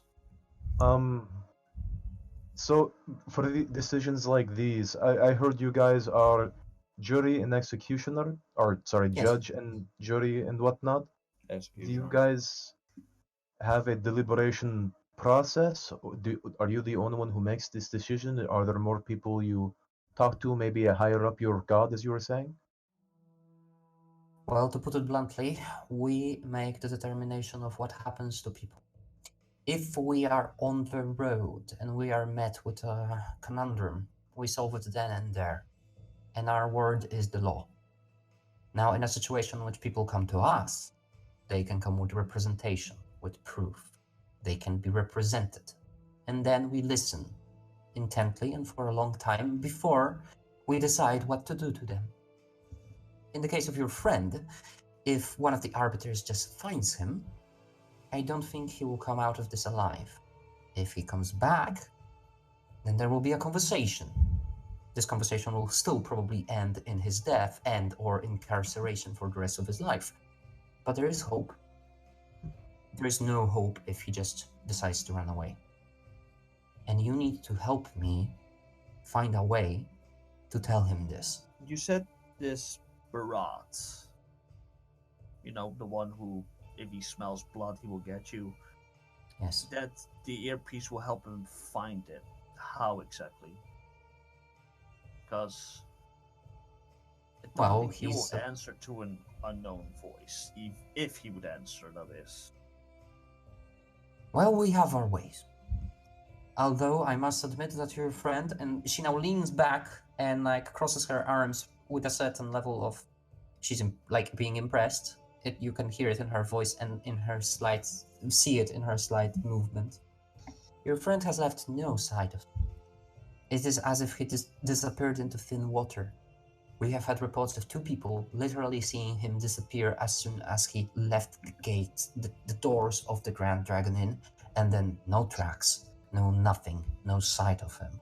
So for the decisions like these, I heard you guys are jury and executioner, or sorry, Yes. judge and jury and whatnot. Do you guys have a deliberation process? Are you the only one who makes this decision? Are there more people you talk to, maybe a higher up your god, as you were saying? Well, to put it bluntly, we make the determination of what happens to people. If we are on the road and we are met with a conundrum, we solve it then and there, and our word is the law. Now, in a situation in which people come to us, they can come with representation, with proof. They can be represented. And then we listen intently and for a long time before we decide what to do to them. In the case of your friend, if one of the arbiters just finds him, I don't think he will come out of this alive. If he comes back, then there will be a conversation. This conversation will still probably end in his death and or incarceration for the rest of his life. But there is hope. There is no hope if he just decides to run away. And you need to help me find a way to tell him this. You said this Barat. You know, the one who, if he smells blood, he will get you. Yes. That the earpiece will help him find it. How exactly? Because I don't think he will answer to an unknown voice, if he would answer, that is. Well, we have our ways. Although I must admit that your friend, and she now leans back and like crosses her arms with a certain level of, she's like being impressed. You can hear it in her voice and in her slight, see it in her slight movement. Your friend has left no sight of him. It is as if he disappeared into thin water. We have had reports of 2 people literally seeing him disappear as soon as he left the gate, the doors of the Grand Dragon Inn, and then no tracks, no nothing, no sight of him.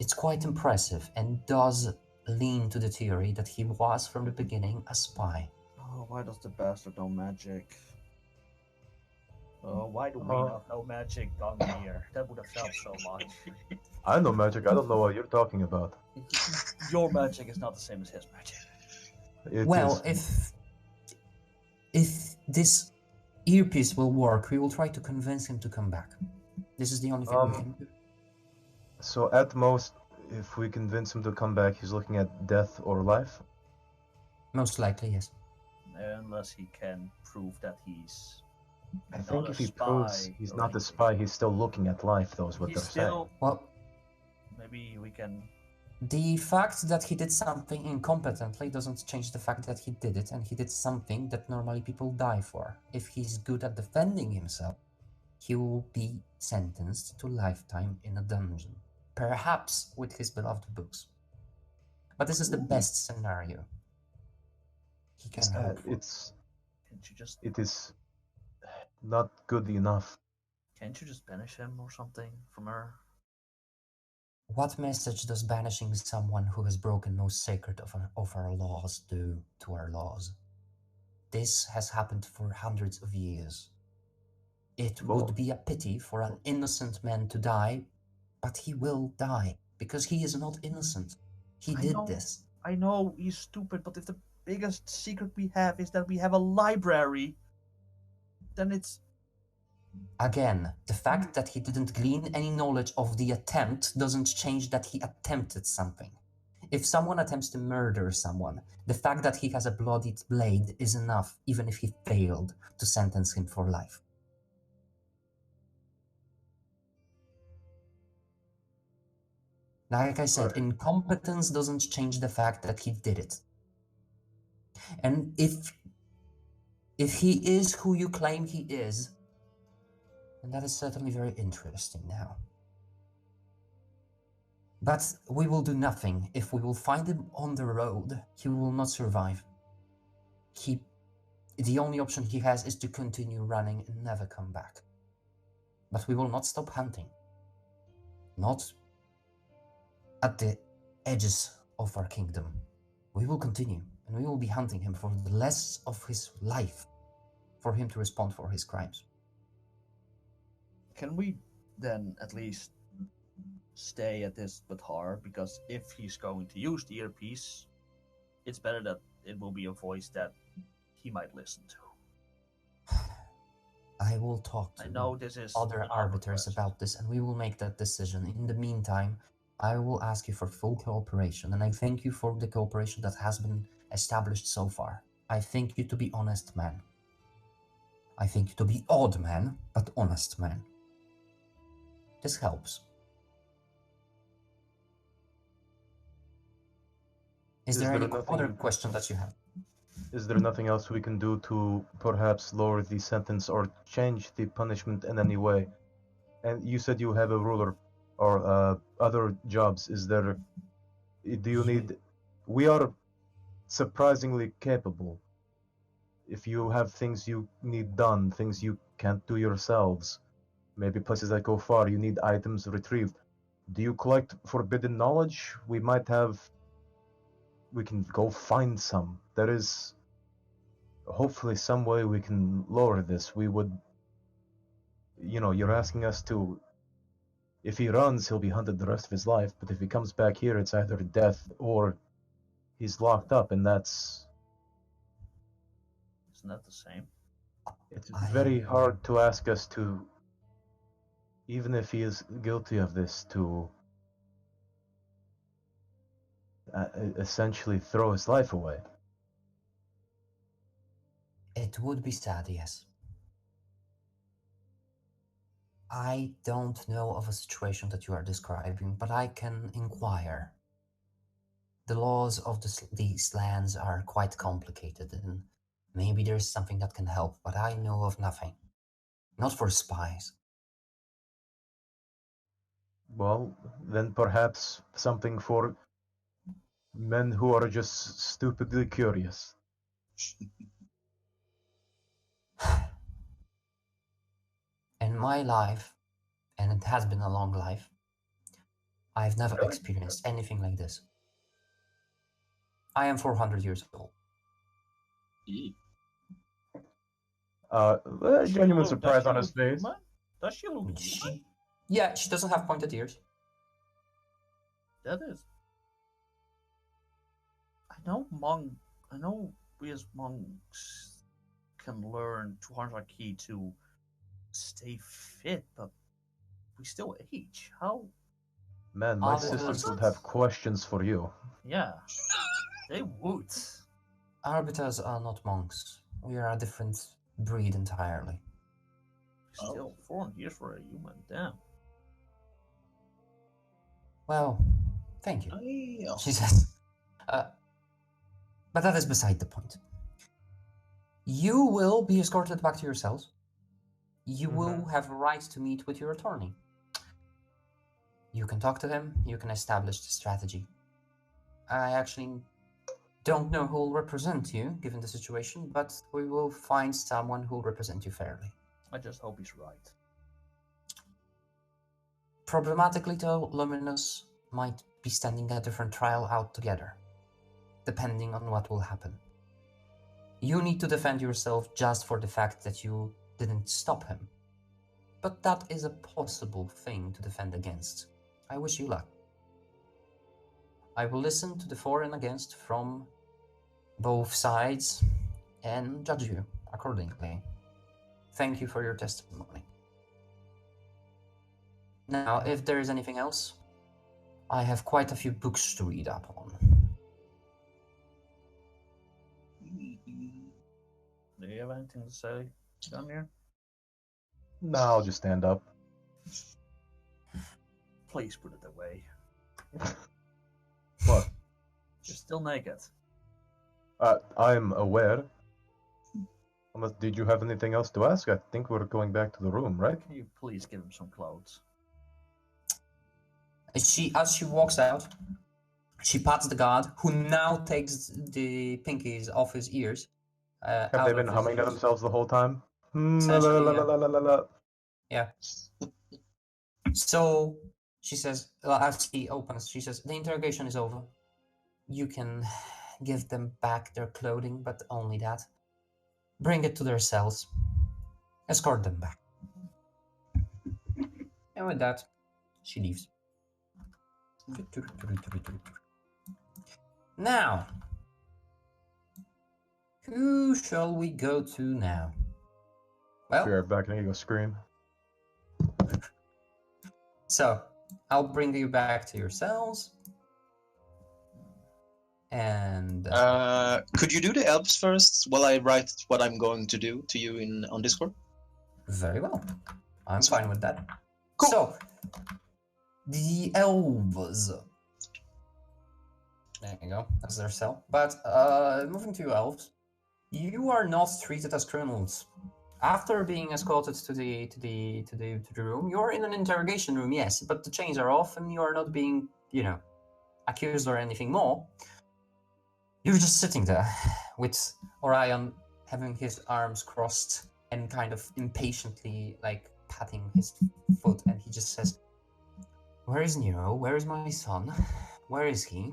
It's quite impressive and does lean to the theory that he was from the beginning a spy. Oh, why does the bastard know magic? Oh, why do we not know magic on here? That would have helped so much. I know magic. I don't know what you're talking about. Your magic is not the same as his magic. If this earpiece will work, we will try to convince him to come back. This is the only thing we can do. So at most, if we convince him to come back, he's looking at death or life? Most likely, yes. Unless he can prove that he's I think if he proves he's not a spy, he's still looking at life, though, is what they're saying. Well, maybe we can... The fact that he did something incompetently doesn't change the fact that he did it, and he did something that normally people die for. If he's good at defending himself, he will be sentenced to lifetime in a dungeon. Perhaps with his beloved books. But this is the best scenario he can hope for. It is not good enough. Can't you just banish him or something from her? What message does banishing someone who has broken most sacred of our laws do to our laws? This has happened for hundreds of years. It would be a pity for an innocent man to die, but he will die, because he is not innocent. He did this. I know he's stupid, but if the biggest secret we have is that we have a library, then it's... Again, the fact that he didn't glean any knowledge of the attempt doesn't change that he attempted something. If someone attempts to murder someone, the fact that he has a bloodied blade is enough, even if he failed to sentence him for life. Like I said, Right. incompetence doesn't change the fact that he did it. And if he is who you claim he is, then that is certainly very interesting now. But we will do nothing. If we will find him on the road, he will not survive. The only option he has is to continue running and never come back. But we will not stop hunting. Not at the edges of our kingdom. We will continue, and we will be hunting him for the rest of his life, for him to respond for his crimes. Can we then at least stay at this Batar? Because if he's going to use the earpiece, it's better that it will be a voice that he might listen to. I will talk I to know this is other an arbiters request. about this, and we will make that decision. In the meantime, I will ask you for full cooperation, and I thank you for the cooperation that has been established so far. I think you to be honest man. I think you to be odd man, but honest man. This helps. Is there any other question that you have? Is there nothing else we can do to perhaps lower the sentence or change the punishment in any way? And you said you have a ruler or other jobs. Is there? Do you need? We are surprisingly capable. If you have things you need done, things you can't do yourselves, maybe places that go far, you need items retrieved. Do you collect forbidden knowledge? We might have. We can go find some. There is hopefully some way we can lower this. We would, you're asking us to, if he runs, he'll be hunted the rest of his life, but if he comes back here, it's either death or he's locked up, and that's... Isn't that the same? It's very hard to ask us to, even if he is guilty of this, to essentially throw his life away. It would be sad, yes. I don't know of a situation that you are describing, but I can inquire. The laws of these lands are quite complicated, and maybe there's something that can help, but I know of nothing. Not for spies. Well, then perhaps something for men who are just stupidly curious. In my life, and it has been a long life, I've never experienced anything like this. I am 400 years old. Genuine surprise on his face. Human? Does she look human? Yeah, she doesn't have pointed ears. That is. I know we as monks can learn 200 key to stay fit, but we still age. How? Man, my sisters would have questions for you. Yeah, they would. Arbiters are not monks. We are a different breed entirely. Still, 400 years for a human, damn. Well, thank you, she says. But that is beside the point. You will be escorted back to your cells. You will have a right to meet with your attorney. You can talk to him, you can establish the strategy. I actually don't know who will represent you, given the situation, but we will find someone who will represent you fairly. I just hope he's right. Problematically though, Luminous might be standing a different trial altogether, depending on what will happen. You need to defend yourself just for the fact that you didn't stop him. But that is a possible thing to defend against. I wish you luck. I will listen to the for and against from both sides and judge you accordingly. Thank you for your testimony. Now, if there is anything else, I have quite a few books to read up on. Do you have anything to say, Gunir? No, I'll just stand up. Please put it away. What? You're still naked. I'm aware. Did you have anything else to ask? I think we're going back to the room, right? Can you please give him some clothes? As she walks out, she pats the guard, who now takes the pinkies off his ears. Have out they of been his humming to ears. themselves the whole time? Essentially, yeah. La, la, la, la. Yeah. So she says, as he opens, she says, the interrogation is over. You can give them back their clothing, but only that. Bring it to their cells. Escort them back. And with that, she leaves. Now, who shall we go to now? Well, Be right back. I need to go scream. so I'll bring you back to your cells. And Could you do the elves first while I write what I'm going to do to you on Discord? very well. I'm fine with that. Cool. So, the elves. There you go. That's their cell. But moving to elves, you are not treated as criminals. After being escorted to the room, you're in an interrogation room, yes, but the chains are off and you are not being, accused or anything more. You're just sitting there with Orion having his arms crossed and kind of impatiently patting his foot, and he just says, "Where is Nero? Where is my son? Where is he?"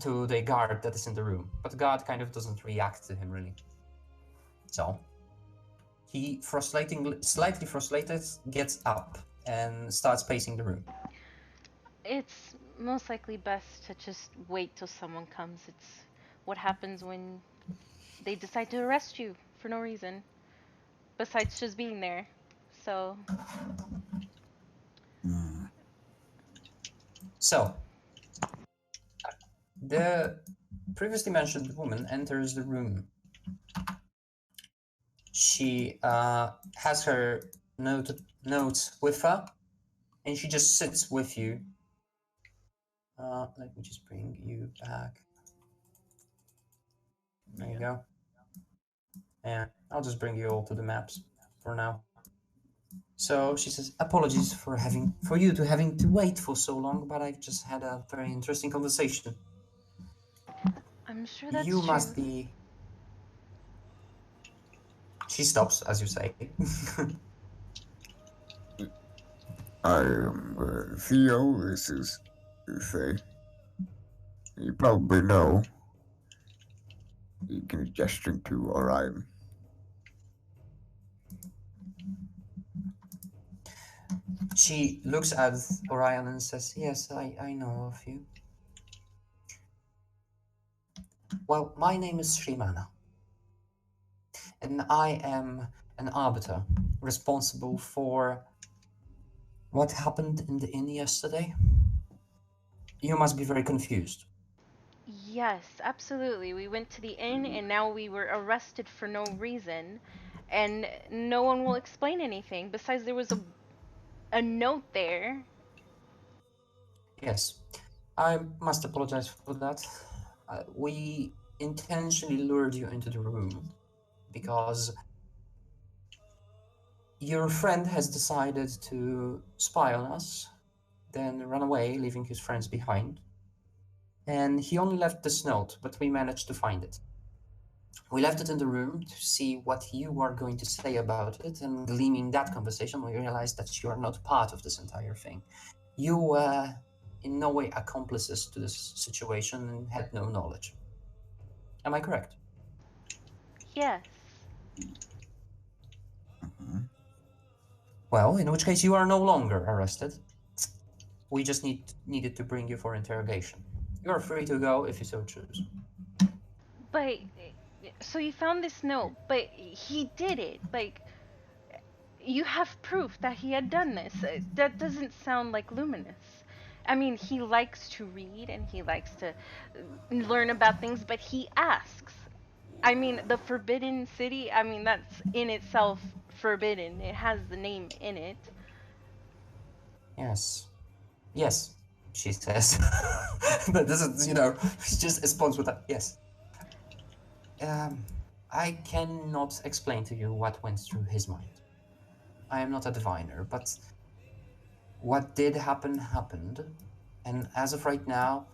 To the guard that is in the room, but the guard kind of doesn't react to him really. So he, slightly frustrated, gets up and starts pacing the room. It's most likely best to just wait till someone comes. It's what happens when they decide to arrest you for no reason, besides just being there. So, So the previously mentioned woman enters the room. She has her notes with her, and she just sits with you. Let me just bring you back. There you go. And I'll just bring you all to the maps for now. So she says, "Apologies for you to having to wait for so long, but I've just had a very interesting conversation. I'm sure that's You true. must be." She stops, as you say. I am Theo. This is Faye. You probably know. You can gesture to Orion. She looks at Orion and says, "Yes, I know of you. Well, my name is Srimana, and I am an arbiter responsible for what happened in the inn yesterday. You must be very confused." Yes, absolutely. We went to the inn and now we were arrested for no reason, and no one will explain anything. Besides, there was a note there. Yes, I must apologize for that. We intentionally lured you into the room because your friend has decided to spy on us, then run away, leaving his friends behind. And he only left this note, but we managed to find it. We left it in the room to see what you are going to say about it, and gleaming that conversation, we realized that you are not part of this entire thing. You were in no way accomplices to this situation and had no knowledge. Am I correct? Yes. Well, in which case you are no longer arrested. We just needed to bring you for interrogation. You are free to go if you so choose. But, so you found this note, but he did it. You have proof that he had done this. That doesn't sound like Luminous. I mean, he likes to read and he likes to learn about things, but he asks. I mean, the Forbidden City, I mean, that's in itself forbidden. It has the name in it. Yes. Yes, she says. But this is, she just responds with that, yes. I cannot explain to you what went through his mind. I am not a diviner, but what did happen happened. And as of right now,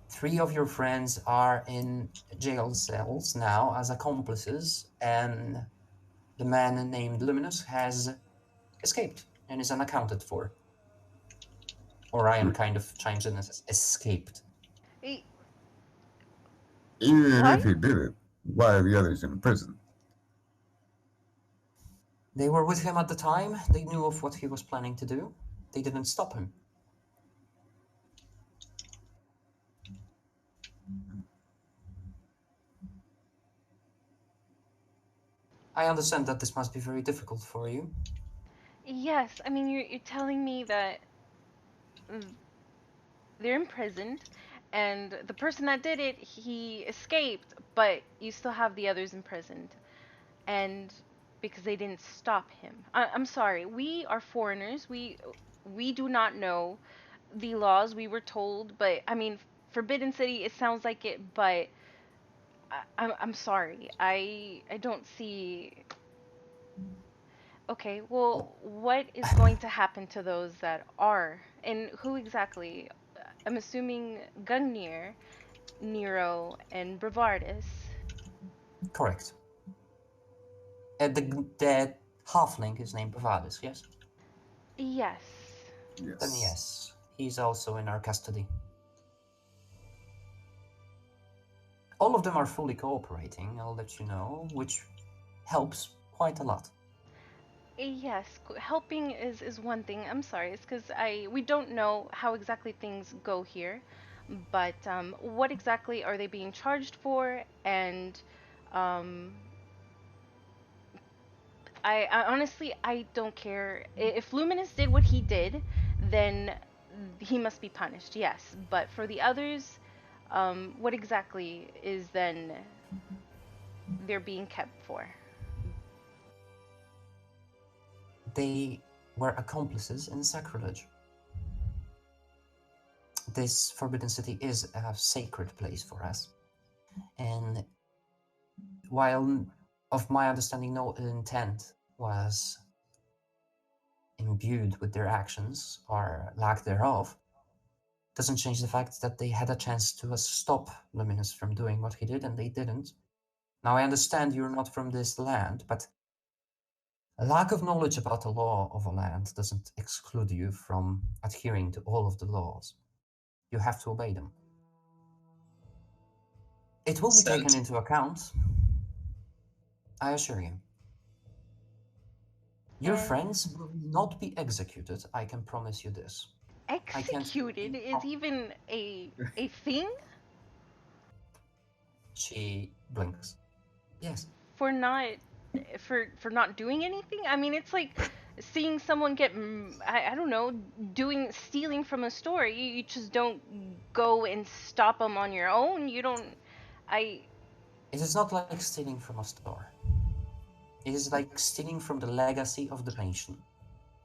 3 of your friends are in jail cells now as accomplices, and the man named Luminous has escaped and is unaccounted for. Orion kind of chimes in and says, escaped. Eh, Even What? if he did it, why are the others in prison? They were with him at the time. They knew of what he was planning to do. They didn't stop him. I understand that this must be very difficult for you. Yes, I mean, you're telling me that they're imprisoned, and the person that did it, he escaped, but you still have the others imprisoned, and because they didn't stop him. I'm sorry, we are foreigners. We do not know the laws. We were told, but I mean, Forbidden City. It sounds like it, but I'm sorry. I don't see. Okay, well, what is going to happen to those that are, and who exactly? I'm assuming Gungnir, Nero, and Bravardus. Correct. The halfling is named Bavardis, yes? Yes. Then Yes. yes, he's also in our custody. All of them are fully cooperating, I'll let you know, which helps quite a lot. Yes, helping is one thing. I'm sorry, it's because we don't know how exactly things go here, but what exactly are they being charged for? And um, I honestly I don't care. If Luminous did what he did, then he must be punished. Yes, but for the others, what exactly is then they're being kept for? They were accomplices in sacrilege. This Forbidden City is a sacred place for us. And while, of my understanding, no intent was imbued with their actions or lack thereof, doesn't change the fact that they had a chance to stop Luminous from doing what he did, and they didn't. Now, I understand you're not from this land, but a lack of knowledge about the law of a land doesn't exclude you from adhering to all of the laws. You have to obey them. It will be taken Sent. into account, I assure you. Your And friends will not be executed, I can promise you this. I can't give executed you is even a thing She blinks. Yes. for not for not doing anything. I mean, it's like seeing someone get I don't know, doing stealing from a store. You just don't go and stop them on your own. You don't. I It is not like stealing from a store. It is like stealing from the legacy of the nation.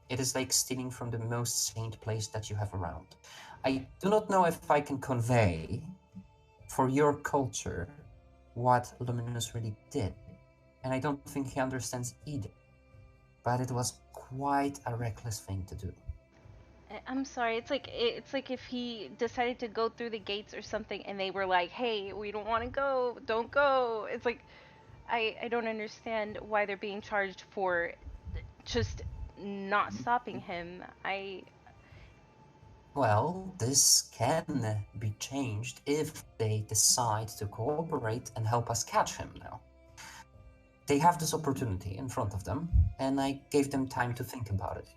It is like stealing from the most saint place that you have around. I do not know if I can convey for your culture what Luminous really did, and I don't think he understands either. But it was quite a reckless thing to do. I'm sorry. It's like if he decided to go through the gates or something, and they were like, "Hey, we don't want to go. Don't go." It's like I don't understand why they're being charged for just not stopping him. Well, this can be changed if they decide to cooperate and help us catch him now. They have this opportunity in front of them, and I gave them time to think about it.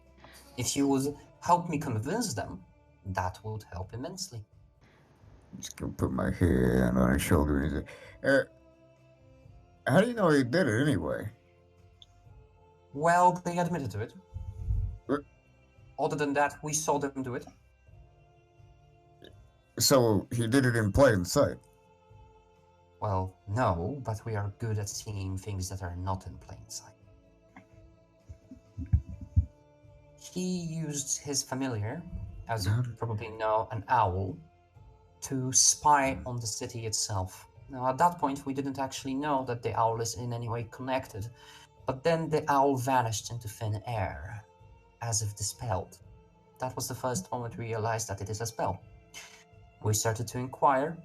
If you would help me convince them, that would help immensely. Just gonna put my hand on his shoulder and say, how do you know he did it anyway? Well, they admitted to it. What? Other than that, we saw them do it. So he did it in plain sight. Well, no, but we are good at seeing things that are not in plain sight. He used his familiar, as you probably know, an owl, to spy on the city itself. Now, at that point, we didn't actually know that the owl is in any way connected, but then the owl vanished into thin air, as if dispelled. That was the first moment we realized that it is a spell. We started to inquire,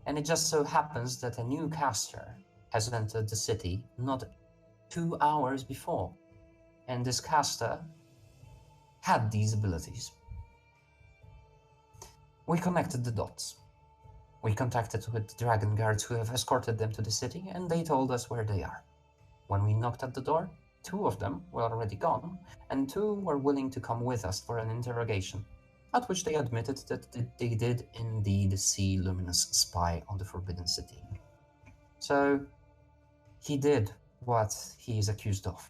and it just so happens that a new caster has entered the city not 2 hours before, and this caster had these abilities. We connected the dots. We contacted with the dragon guards who have escorted them to the city, and they told us where they are. When we knocked at the door, 2 of them were already gone, and 2 were willing to come with us for an interrogation, at which they admitted that they did indeed see Luminous spy on the Forbidden City. So, he did what he is accused of.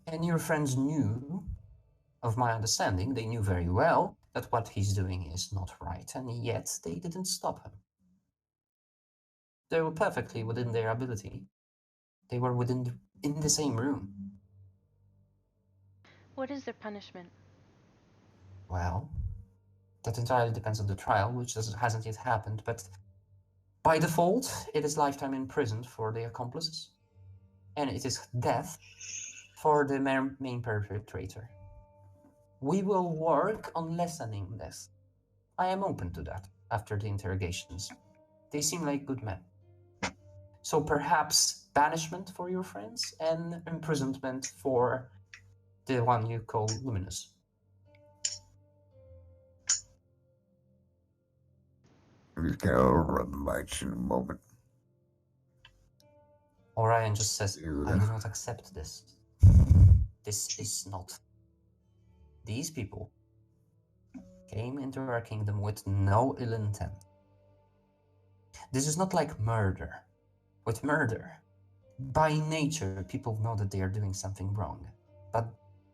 And your friends knew, of my understanding, they knew very well that what he's doing is not right, and yet they didn't stop him. They were perfectly within their ability. They were in the same room. What is their punishment? Well, that entirely depends on the trial, which hasn't yet happened, but by default, it is lifetime in prison for the accomplices, and it is death for the main perpetrator. We will work on lessening this. I am open to that after the interrogations. They seem like good men. So perhaps banishment for your friends and imprisonment for the one you call Luminous. He's gonna run the lights in a moment. Orion just says, I do not accept this. This is not. These people came into our kingdom with no ill intent. This is not like murder. With murder, by nature, people know that they are doing something wrong. But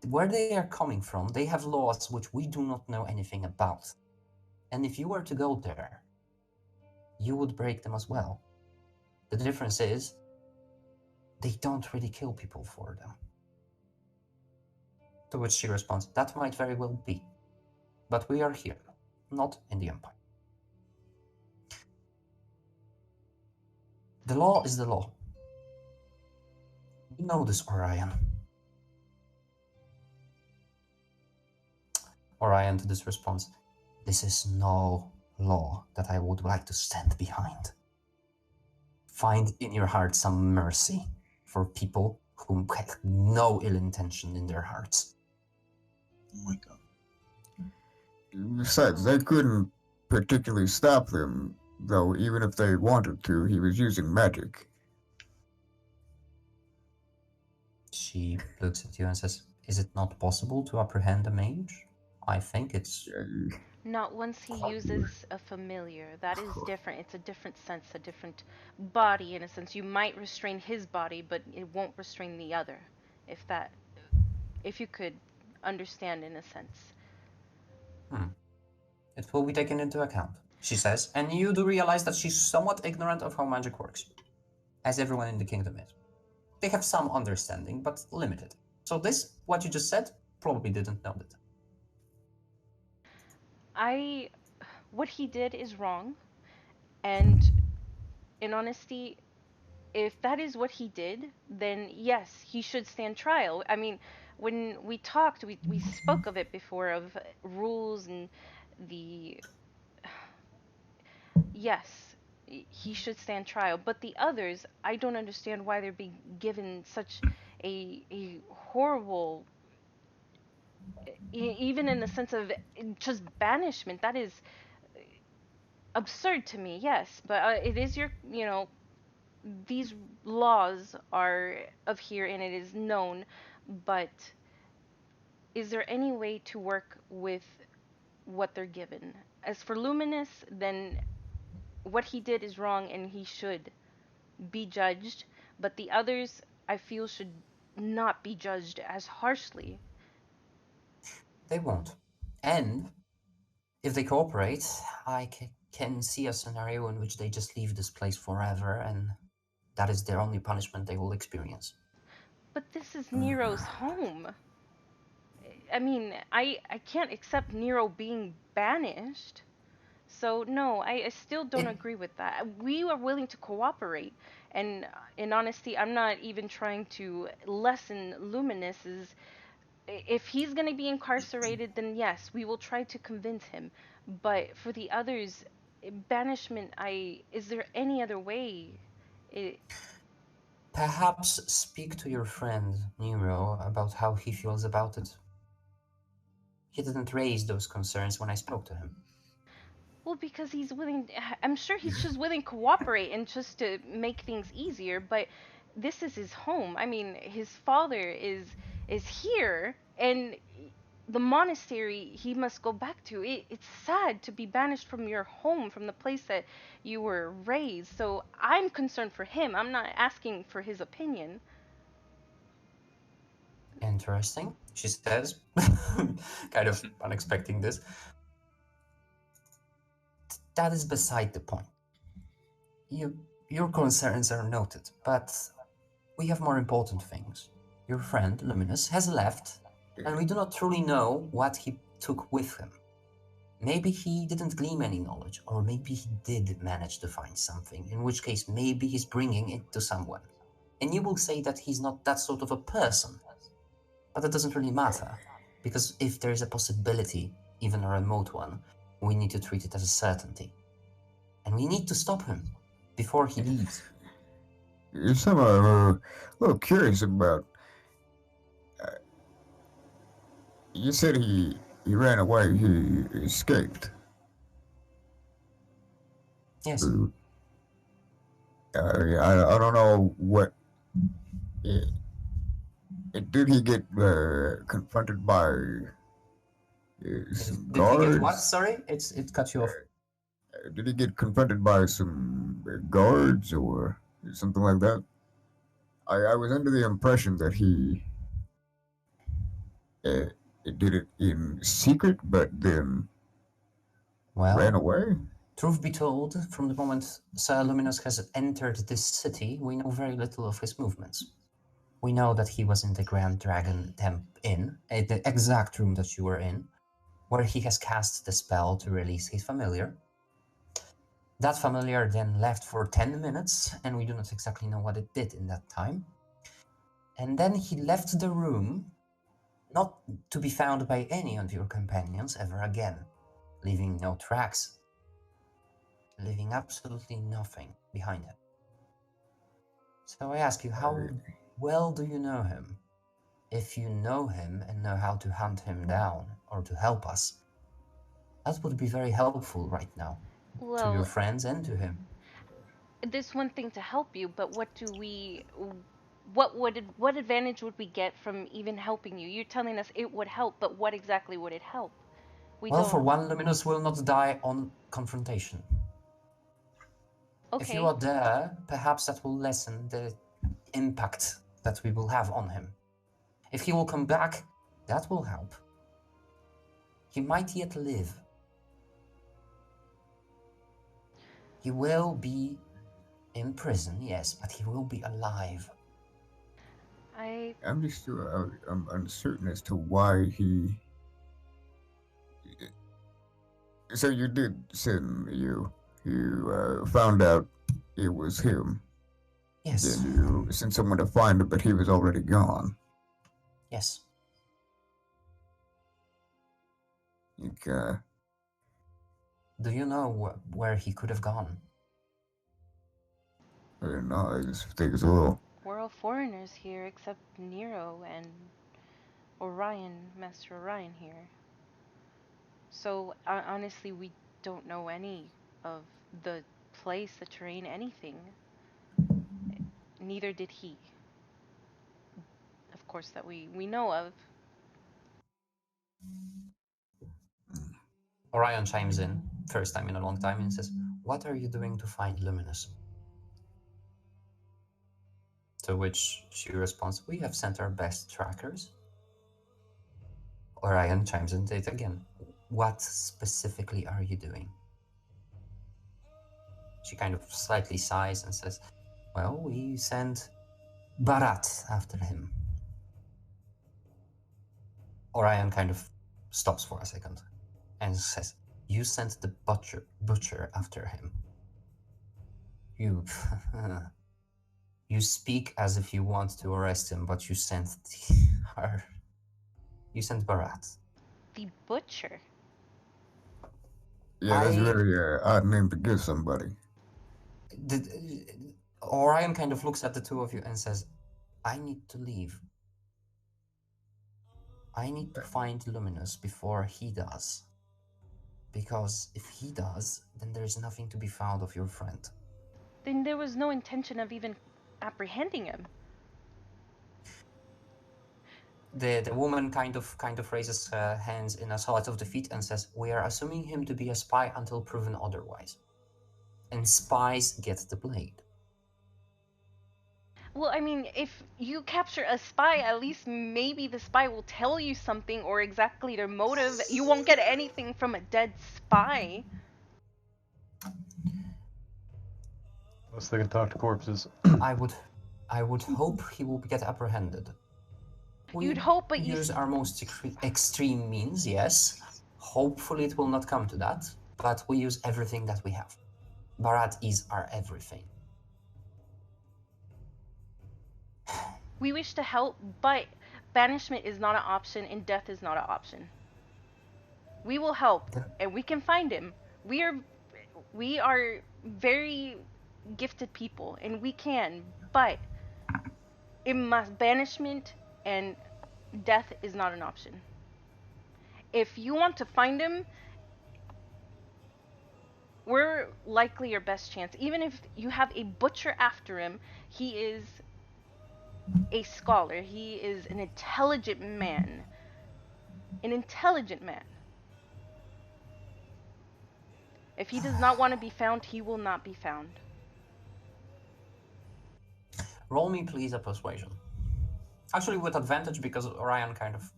where they are coming from, they have laws which we do not know anything about. And if you were to go there, you would break them as well. The difference is, they don't really kill people for them. To which she responds, that might very well be. But we are here, not in the Empire. The law is the law. You know this, Orion. Orion to this response, this is no law that I would like to stand behind. Find in your heart some mercy for people who have no ill intention in their hearts. Oh my god. Besides, they couldn't particularly stop them, though even if they wanted to, he was using magic. She looks at you and says, is it not possible to apprehend a mage? I think it's... Not once he uses a familiar. That is different. It's a different sense, a different body in a sense. You might restrain his body, but it won't restrain the other. If you could understand in a sense. It will be taken into account, she says, and you do realize that she's somewhat ignorant of how magic works, as everyone in the kingdom is. They have some understanding, but limited. So this, what you just said, probably didn't know that. What he did is wrong, and in honesty, if that is what he did, then yes, he should stand trial. I mean, when we talked, we spoke of it before, of rules and the... Yes, he should stand trial. But the others, I don't understand why they're being given such a horrible, even in the sense of just banishment. That is absurd to me. Yes, but it is these laws are of here and it is known, but is there any way to work with what they're given? As for Luminous, then what he did is wrong and he should be judged, but the others I feel should not be judged as harshly. They won't. And if they cooperate, I can see a scenario in which they just leave this place forever, and that is their only punishment they will experience. But this is Nero's home. I mean, I can't accept Nero being banished. So no, I still don't It agree with that. We are willing to cooperate, and in honesty, I'm not even trying to lessen Luminus's. If he's gonna be incarcerated, then yes, we will try to convince him. But for the others, banishment. Is there any other way? It, Perhaps speak to your friend Nero about how he feels about it. He didn't raise those concerns when I spoke to him. well, because he's willing. I'm sure he's just willing to cooperate and just to make things easier. But this is his home. I mean, his father is here, and the monastery he must go back to. It's sad to be banished from your home, from the place that you were raised. So I'm concerned for him. I'm not asking for his opinion. Interesting, she says, kind of unexpecting this. That is beside the point. Your concerns are noted, but we have more important things. Your friend, Luminous, has left, and we do not truly know what he took with him. Maybe he didn't glean any knowledge, or maybe he did manage to find something, in which case maybe he's bringing it to someone. And you will say that he's not that sort of a person. But that doesn't really matter, because if there is a possibility, even a remote one, we need to treat it as a certainty. And we need to stop him before he leaves. Something I'm a little curious about. You said he ran away. He escaped. Yes. I don't know what. Did he get confronted by some Did he get what? guards? Sorry, it cut you off. Did he get confronted by some guards or something like that? I was under the impression that he uh, did it in secret, but then Well, ran away. Truth be told, from the moment Sir Luminous has entered this city, we know very little of his movements. We know that he was in the Grand Dragon Inn, the exact room that you were in, where he has cast the spell to release his familiar. That familiar then left for 10 minutes, and we do not exactly know what it did in that time. And then he left the room, not to be found by any of your companions ever again, leaving no tracks, leaving absolutely nothing behind him. So I ask you, how well do you know him? If you know him and know how to hunt him down or to help us, that would be very helpful right now to your Well, friends and to him. there's one thing to help you, but what advantage would we get from even helping you? You're telling us it would help, but what exactly would it help? We Well, for don't. one, Luminous will not die on confrontation. If you Okay. are there, perhaps that will lessen the impact that we will have on him. If he will come back, that will help. He might yet live. He will be in prison, yes, but he will be alive. I'm just I'm uncertain as to why he. So you did send you found out it was him. Yes. Then you sent someone to find him, but he was already gone. Yes. Okay. Do you know where he could have gone? I don't know. I just think it's a little. We're all foreigners here except Nero and Orion, Master Orion here. So honestly, we don't know any of the place, the terrain, anything. Neither did he. Of course, that we know of. Orion chimes in, first time in a long time, and says, "What are you doing to find Luminous?" To which she responds, "We have sent our best trackers." Orion chimes into it again. What specifically are you doing? She kind of slightly sighs and says, well, we sent Barat after him. Orion kind of stops for a second and says, you sent the butcher after him. You you speak as if you want to arrest him, but you sent her. You sent Barat. The butcher. Yeah, that's I- a very odd name to give somebody. Orion kind of looks at the two of you and says, I need to leave. I need to find Luminous before he does. Because if he does, then there's nothing to be found of your friend. Then there was no intention of even apprehending him. The woman kind of raises her hands in a salute of defeat and says, we are assuming him to be a spy until proven otherwise. And spies get the blade. Well, I mean, if you capture a spy, at least maybe the spy will tell you something or exactly their motive. You won't get anything from a dead spy. Unless they can talk to corpses. I would hope he will get apprehended. You'd hope, but you use our most extreme means, yes. Hopefully it will not come to that, but we use everything that we have. Barat is our everything. We wish to help, but banishment is not an option and death is not an option. We will help and we can find him. We are very gifted people and we can, but banishment and death is not an option. If you want to find him, we're likely your best chance. Even if you have a butcher after him, he is a scholar. He is an intelligent man. An intelligent man. If he does not want to be found, he will not be found. Roll me please a persuasion. Actually with advantage because Orion kind of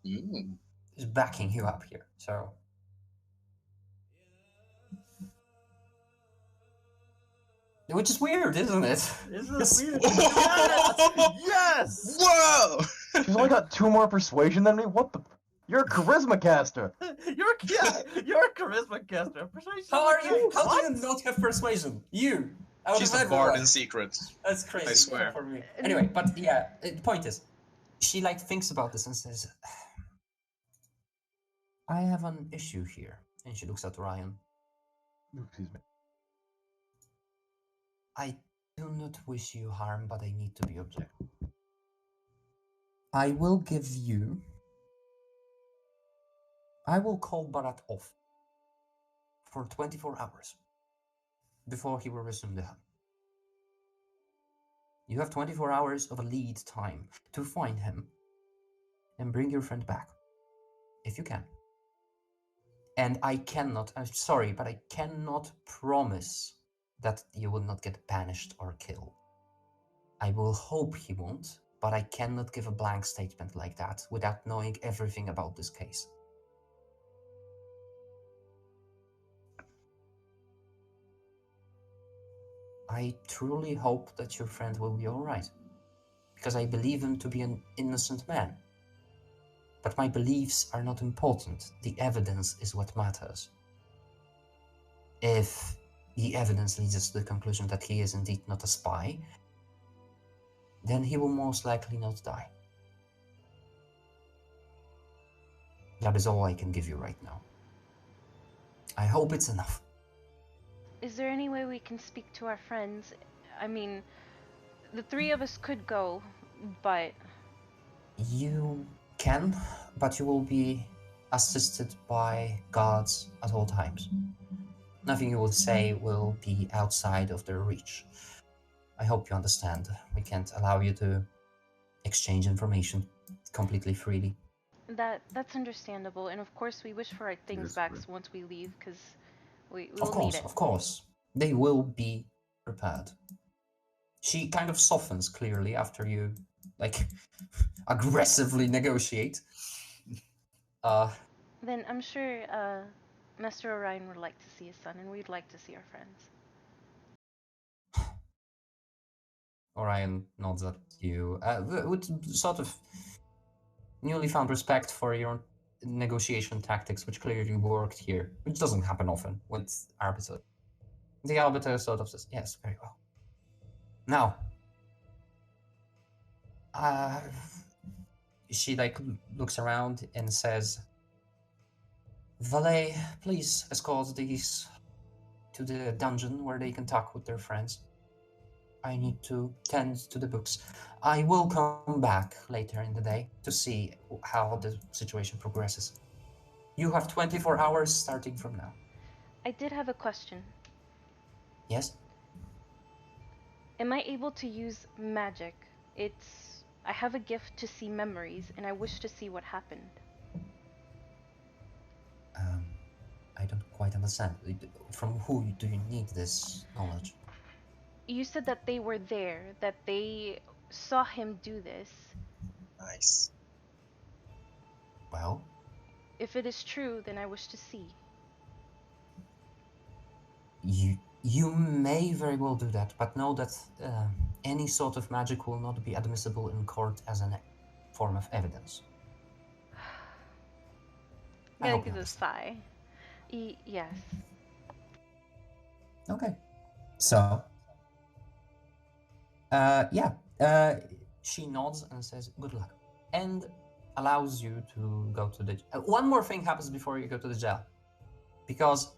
is backing you up here, so... Which is weird, isn't it? Isn't it weird? Yes! Whoa! She's only got 2 more persuasion than me? What the? You're a charisma caster! You're a charisma caster. Persuasion. How are you? How What? do you not have persuasion? You! Out She's of a bard everyone. in secret. That's crazy. I swear. For me. Anyway, but yeah, the point is, she like thinks about this and says, I have an issue here. And she looks at Ryan. Excuse me. I do not wish you harm, but I need to be objective. I will call Barat off for 24 hours before he will resume the hunt. You have 24 hours of a lead time to find him and bring your friend back, if you can. And I cannot, I'm sorry, but I cannot promise that you will not get banished or killed. I will hope he won't, but I cannot give a blank statement like that without knowing everything about this case. I truly hope that your friend will be alright, because I believe him to be an innocent man. But my beliefs are not important. The evidence is what matters. If the evidence leads us to the conclusion that he is indeed not a spy, then he will most likely not die. That is all I can give you right now. I hope it's enough. Is there any way we can speak to our friends? I mean, the 3 of us could go, but... You can, but you will be assisted by guards at all times. Nothing you will say will be outside of their reach. I hope you understand. We can't allow you to exchange information completely freely. That's understandable, and of course we wish for our things Yes, back but- once we leave, because we Of will need course, it. of course. They will be prepared. She kind of softens clearly after you, like, aggressively negotiate. Then I'm sure Master Orion would like to see his son, and we'd like to see our friends. Orion nods at you with sort of newly found respect for your negotiation tactics, which clearly worked here, which doesn't happen often with Arbiter. The Arbiter sort of says, yes, very well. Now, she like looks around and says, Valet, please escort these to the dungeon where they can talk with their friends. I need to tend to the books. I will come back later in the day to see how the situation progresses. You have 24 hours starting from now. I did have a question. Yes? Am I able to use magic? I have a gift to see memories, and I wish to see what happened. I don't quite understand. From who do you need this knowledge? You said that they were there, that they saw him do this. Nice. Well, If it is true, then I wish to see. you may very well do that, but know that any sort of magic will not be admissible in court as a form of evidence. I Yeah, hope you gives a understand. sigh. Yes. Okay. So, she nods and says, good luck. And allows you to go to the... one more thing happens before you go to the jail. Because,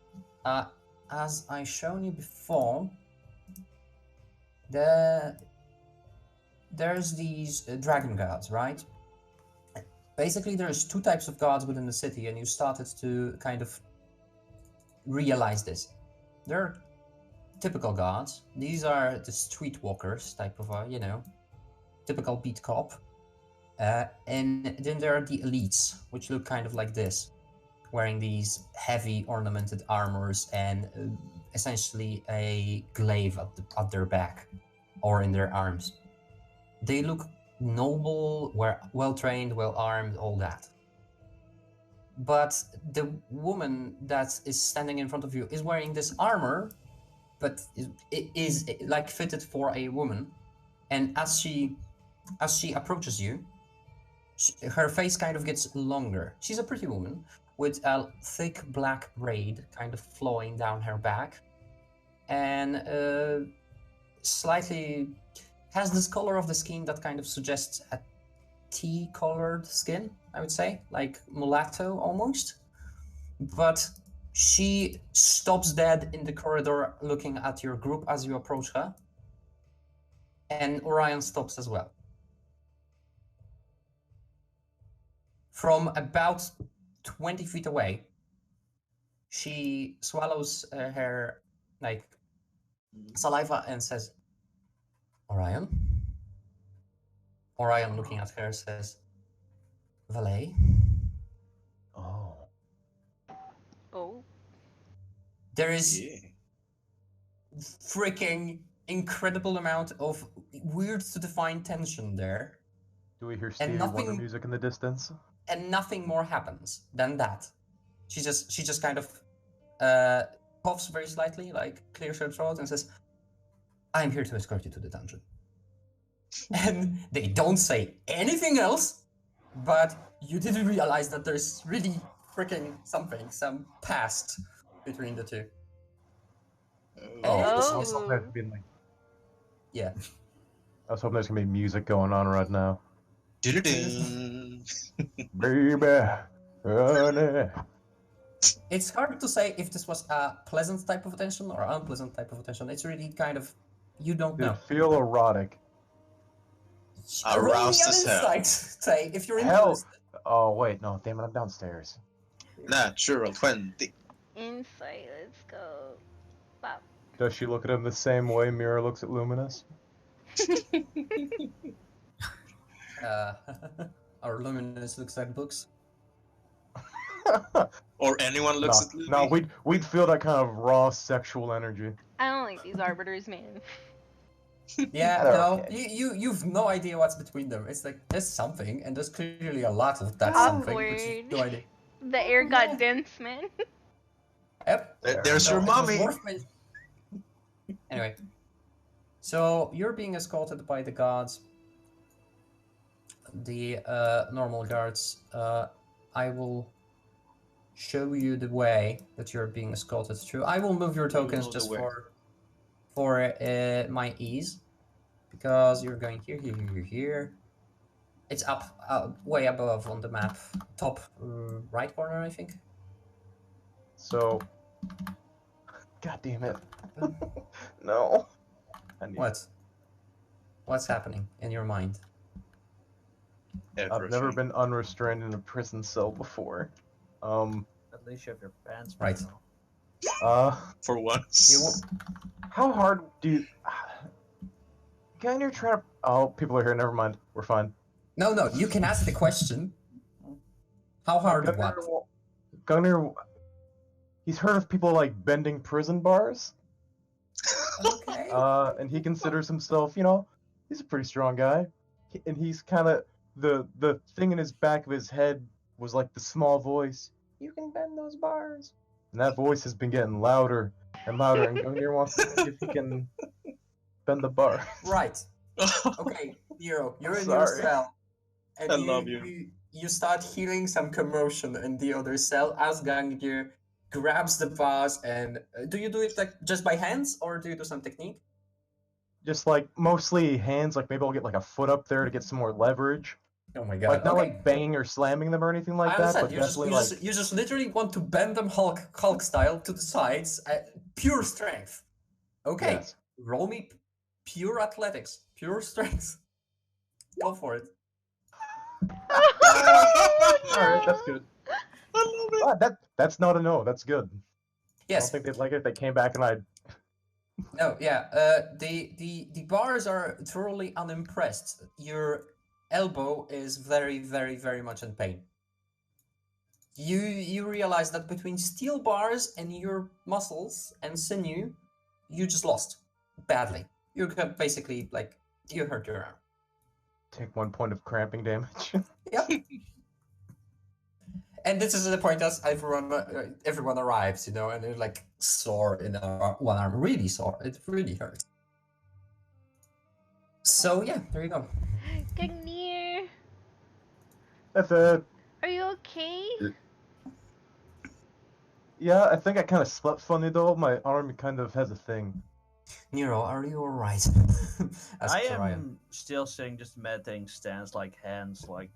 as I shown you before, there's these dragon guards, right? Basically, there's two types of guards within the city, and you started to kind of realize this. There are typical guards. These are the streetwalkers type of, typical beat cop. And then there are the elites, which look kind of like this, wearing these heavy ornamented armors and essentially a glaive at their back or in their arms. They look noble, well trained, well armed, all that. But the woman that is standing in front of you is wearing this armor, but it is like fitted for a woman. And as she approaches you, her face kind of gets longer. She's a pretty woman with a thick black braid kind of flowing down her back, and slightly has this color of the skin that kind of suggests a tea-colored skin, I would say, like mulatto almost. But she stops dead in the corridor looking at your group as you approach her, and Orion stops as well. From about 20 feet away, she swallows her saliva and says, Orion? Orion, looking at her, says, Valet? Oh. Oh. There is Yeah. freaking incredible amount of weird to define tension there. Do we hear Stevie Wonder music in the distance? And nothing more happens than that. She just kind of coughs very slightly, like clears her throat and says, I'm here to escort you to the dungeon. And they don't say anything else, but you didn't realize that there's really freaking some past between the two. I was Oh. hoping there'd be like, Yeah. I was hoping there's gonna be music going on right now. Doo-doo-doo. Baby, honey. It's hard to say if this was a pleasant type of attention or unpleasant type of attention. It's really kind of, you don't Did know. it feel erotic? Aroused Roll me as an hell. insight, say, if you're Hell. interested. Oh wait, no, damn it, I'm downstairs. Natural 20. Insight, let's go. Wow. Does she look at him the same way Mira looks at Luminous? Our luminous looks like books. Or anyone looks at Lumi. No, we'd feel that kind of raw sexual energy. I don't like these arbiters, man. Yeah, They're no, okay. you've no idea what's between them. It's like there's something, and there's clearly a lot of that something, but you have no idea. The air got dense, man. Yep. There's your it was mommy. worth it. Anyway, so you're being escorted by the guards, the normal guards. I will show you the way that you're being escorted through. I will move your tokens know the just way. for my ease, because you're going here, here, here, here. It's up, way above on the map, top right corner, I think. So, god damn it. No. I need... What? What's happening in your mind? I've never been unrestrained in a prison cell before. At least you have your pants back Right. now. For once. How hard do you... Can you try to... Oh, people are here, never mind. We're fine. No, you can ask the question. How hard what? Gunner... He's heard of people, like, bending prison bars. Okay. And he considers himself, you know, he's a pretty strong guy. And he's kind of... The thing in his back of his head was like the small voice. You can bend those bars. And that voice has been getting louder and louder, and Gungnir wants to see if he can bend the bar. Right. Okay, Nero, you're in Sorry. your cell. And I love you. You start hearing some commotion in the other cell as Gungnir grabs the vase and... do you do it like just by hands, or do you do some technique? Just like mostly hands, like maybe I'll get like a foot up there to get some more leverage. Oh my god. Like not okay. like banging or slamming them or anything like I that, understand. but You just, definitely you, like just, you just literally want to bend them Hulk style to the sides. Pure strength. Okay. yes. Roll me pure athletics. Pure strength. Go for it. Alright, that's good. I love it. That's not a no, that's good. I Yes. don't think they'd like it if they came back and I... No, yeah. The bars are thoroughly unimpressed. Your elbow is very, very, very much in pain. You realize that between steel bars and your muscles and sinew, you just lost badly. You got basically like you hurt your arm. Take 1 point of cramping damage. Yep. And this is the point as everyone arrives, you know, and they're like sore in one arm, really sore. It really hurts. So yeah, there you go. Gagnir, That's it. are you okay? Yeah, I think I kind of slept funny though. My arm kind of has a thing. Nero, are you alright? I am still sitting, just meditating stance, like hands like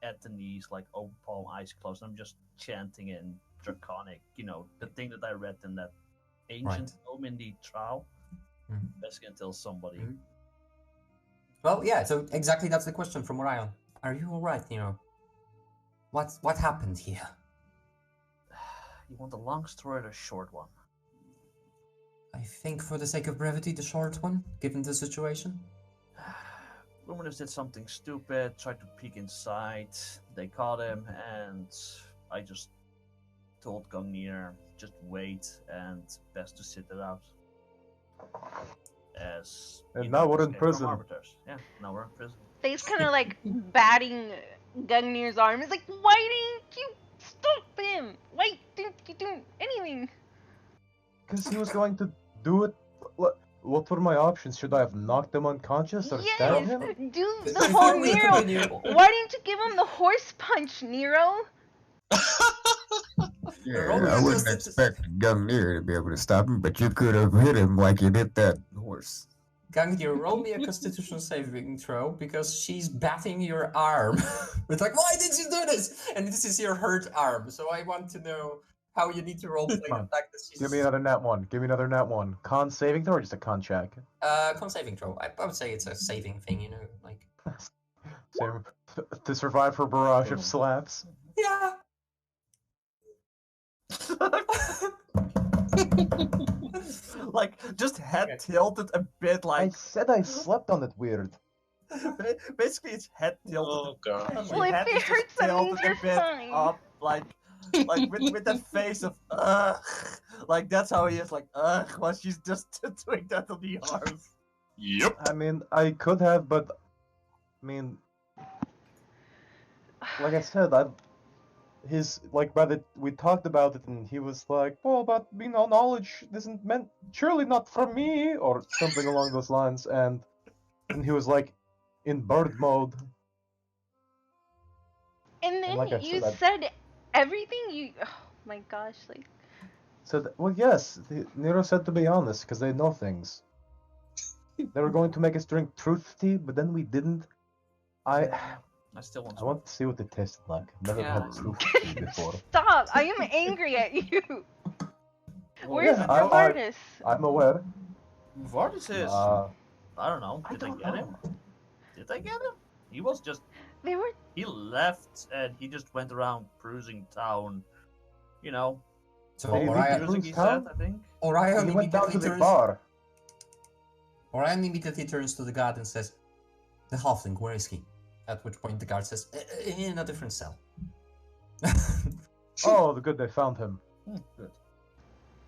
at the knees, like open palm, eyes closed. I'm just chanting in Draconic, you know, the thing that I read in that ancient tome in the trial. Mhm. Basically until somebody. Mhm. Well, yeah. So exactly that's the question from Orion. Are you alright, Nero? What happened here? You want a long story or a short one? I think, for the sake of brevity, the short one, given the situation. Luminous did something stupid, tried to peek inside. They caught him, and I just told Gungnir, just wait, and best to sit it out. As And you now know, we're in escape from prison. arbiters. Yeah, now we're in prison. They's kind of like batting Gungnir's arm. He's like, why didn't you stop him? Why didn't you do anything? Because he was going to do it. What were my options? Should I have knocked him unconscious or stabbed Yes, him? do the Before whole we Nero. continue- Why didn't you give him the horse punch, Nero? Yeah, Roll I me wouldn't just- expect Gungnir to be able to stop him, but you could have hit him like you did that horse. Gungnir, roll me a Constitution saving throw, because she's batting your arm. It's like, why did you do this? And this is your hurt arm, so I want to know how you need to roll play the Fine. fact that she's... Give me another nat one. Give me another nat one. Con saving throw or just a con check? Con saving throw. I would say it's a saving thing, you know, like... Same. To survive her barrage of slaps. Yeah. Like, just head Okay. tilted a bit, I like, said I slept on it weird. basically it's head tilted. Oh god. Your Well, if head it is just hurts, that means tilted you're a bit fine. up, like with that face of like that's how he is, like while she's just doing that on the arm. Yep. I mean, I could have, but I mean, like I said, his like by the we talked about it and he was like, well, but knowledge isn't meant surely not for me or something along those lines, and then he was like in bird mode. And then like I you said, said everything you. Oh my gosh, like. said, well, yes, Nero said to be honest because they know things. They were going to make us drink truth tea, but then we didn't. I still want I some. want to see what it tasted like. I've never Yeah. had truth tea before. Stop! I am angry at you. Well, Where's yeah, Bravardis? I'm aware. Vardis is. I don't know. Did they don't get know. him? Did they get him? He was just. They were. He left and he just went around cruising town. You know, So They- Orion, music he Town? said, I think. Orion He went down to immediately the turns. bar. Orion immediately turns to the guard and says, "The halfling, where is he?" At which point the guard says, "In a different cell." Oh, the good they found him. Good.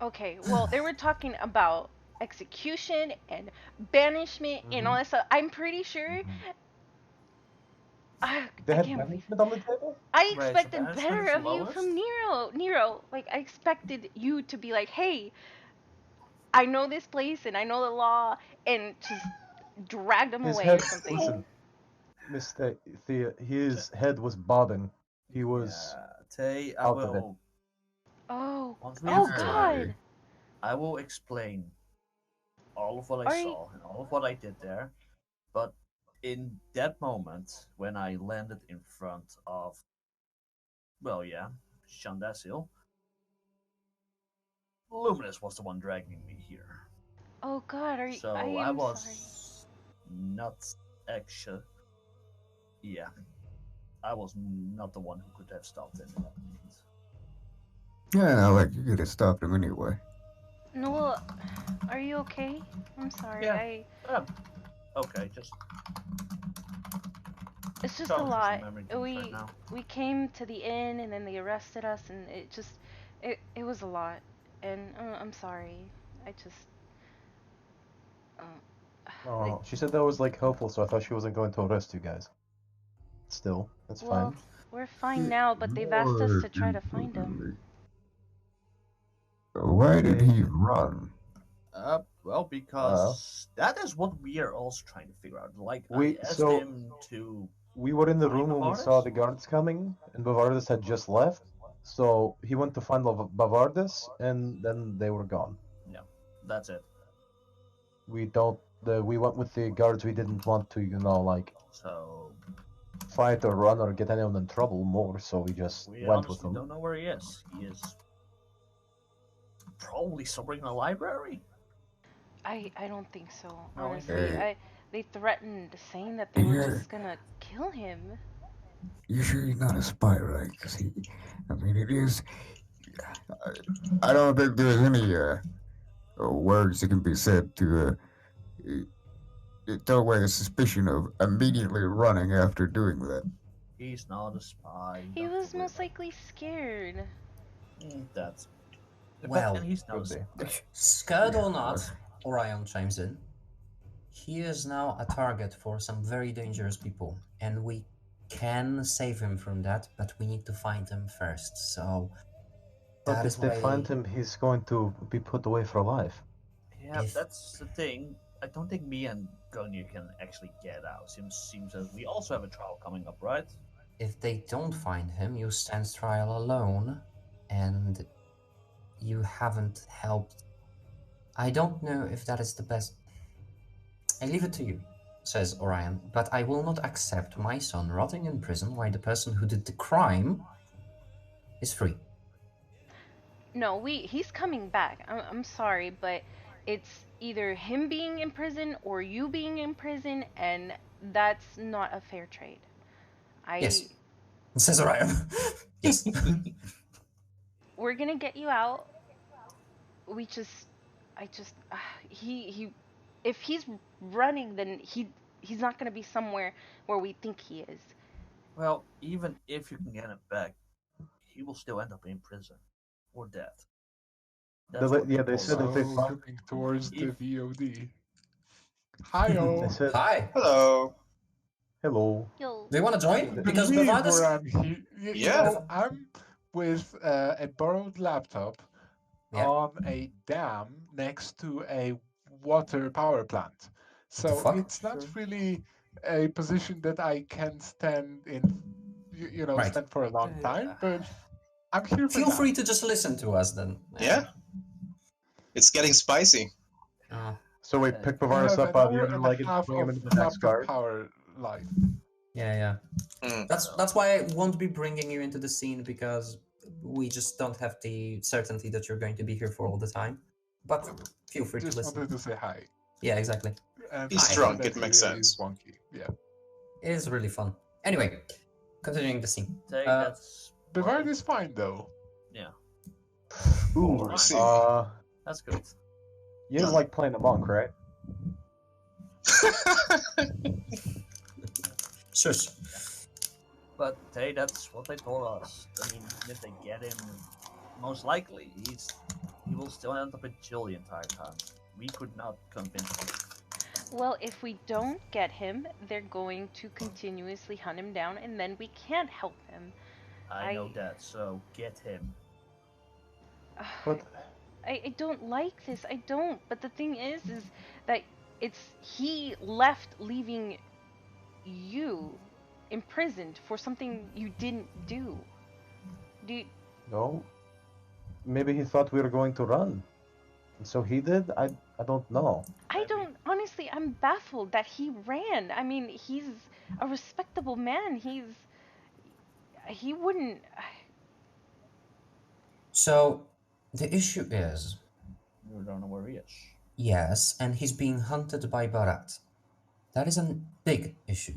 Okay, well, they were talking about execution and banishment and all that stuff. I'm pretty sure. They I had can't believe. banishment on the table? I Wait, so expected banishment better is of you lowest? from Nero. Nero, like I expected you to be like, "Hey, I know this place and I know the law," and just drag them His away head, or something. listen, Miss Thea, his head was bobbing. He was Yeah, Tay, I out of it. will. Oh, Once we oh have God! I will explain all of what I Are you- saw and all of what I did there. But in that moment, when I landed in front of, well, yeah, Shandasil, Luminous was the one dragging me here. Oh God! Are you? So I I am was sorry. not actually. Yeah, I was not the one who could have stopped him in that moment. Yeah, like you could have stopped him anyway. Noel, are you okay? I'm sorry. Yeah. Okay, just It's just going a through some lot. memory things right now. We came to the inn and then they arrested us and it was a lot. And I'm sorry. I just they, Oh, she said that was like helpful, so I thought she wasn't going to arrest you guys. Still, that's well, fine. we're fine now, but they've asked us to try to find him. Why did Okay. he run? Well, because that is what we are also trying to figure out. Like, We- I asked so- him to. We were in the Find room when we saw Bavardis? the guards coming, and Bavardis had just left. So he went to find Bavardis, and then they were gone. Yeah, that's it. We don't. We went with the guards. We didn't want to, like So fight or run or get anyone in trouble more. So we just we went with honestly them. don't know where he is. He is probably somewhere in a library. I don't think so. No, Honestly, Hey. they threatened saying that they were Yeah. just gonna kill him. You sure he's not a spy, right? 'Cause I mean, it is. I don't think there's any words that can be said to throw away a suspicion of immediately running after doing that. He's not a spy. He don't was worry most about likely scared. it. That's. Well, and he's not a could be. spy. Scared or Yeah, not, Orion chimes in. He is now a target for some very dangerous people, and we can save him from that, but we need to find him first. So But that if is they why find him, he's going to be put away for life. Yeah, If- that's the thing. I don't think me and Gunny can actually get out. Seems as we also have a trial coming up, right? if they don't find him, you stand trial alone, and you haven't helped. I don't know if that is the best. I leave it to you, says Orion, but I will not accept my son rotting in prison while the person who did the crime is free. No, he's coming back. I'm sorry, but it's either him being in prison or you being in prison, and that's not a fair trade. Yes, says Orion. Yes. We're gonna get you out. He if he's running, then he's not gonna be somewhere where we think he is. Well, even if you can get him back, he will still end up in prison or death. They said if they So find looking towards the If- VOD. they Hi-oh. said Hi. Hello. hello. Yo, Do you want to join? Yeah, Because Believe Bavardis. where I'm here. You Yeah. know, I'm with a borrowed laptop Yeah. on a dam next to a water power plant. The So fuck? it's not really a position that I can stand in, Right. stand for a long time, but I'm here for Feel now. free to just listen to us then. Yeah. It's getting spicy. Uh, So we Uh, pick I Bavaris have up an by the hour other and a leg and half swing him of into the next laptop guard. power life. yeah. Mm. That's why I won't be bringing you into the scene, because we just don't have the certainty that you're going to be here for all the time. But feel free to Just listen. wanted to say hi. Yeah, exactly. And He's the drunk, it internet makes is sense. wonky. Yeah. It is really fun. Anyway, continuing the scene. That's Bavard is fine though. yeah. Ooh, I see. That's good. you didn't like playing the monk, right? Shush. But hey, that's what they told us. I mean, if they get him, most likely he will still end up in jail the entire time. We could not convince him. Well, if we don't get him, they're going to continuously hunt him down, and then we can't help him. I know that, so get him. But I don't like this. I don't. But the thing is that he left, leaving you imprisoned for something you didn't do. Do you, no, maybe he thought we were going to run, and so he did. I don't know. I Maybe. don't. Honestly, I'm baffled that he ran. I mean, he's a respectable man. He wouldn't. So, the issue is, We don't know where he is. yes, and he's being hunted by Barat. That is a big issue.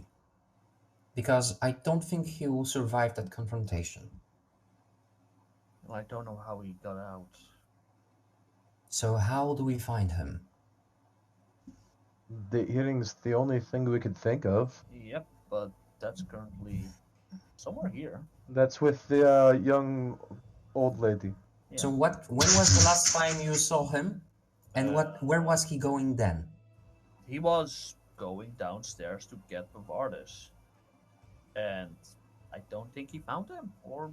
Because I don't think he will survive that confrontation. Well, I don't know how he got out. So how do we find him? The hearing's the only thing we could think of. Yep, but that's currently somewhere here. That's with the young old lady. Yeah. So when was the last time you saw him? And where was he going then? He was going downstairs to get Bavardis. And I don't think he found him. Or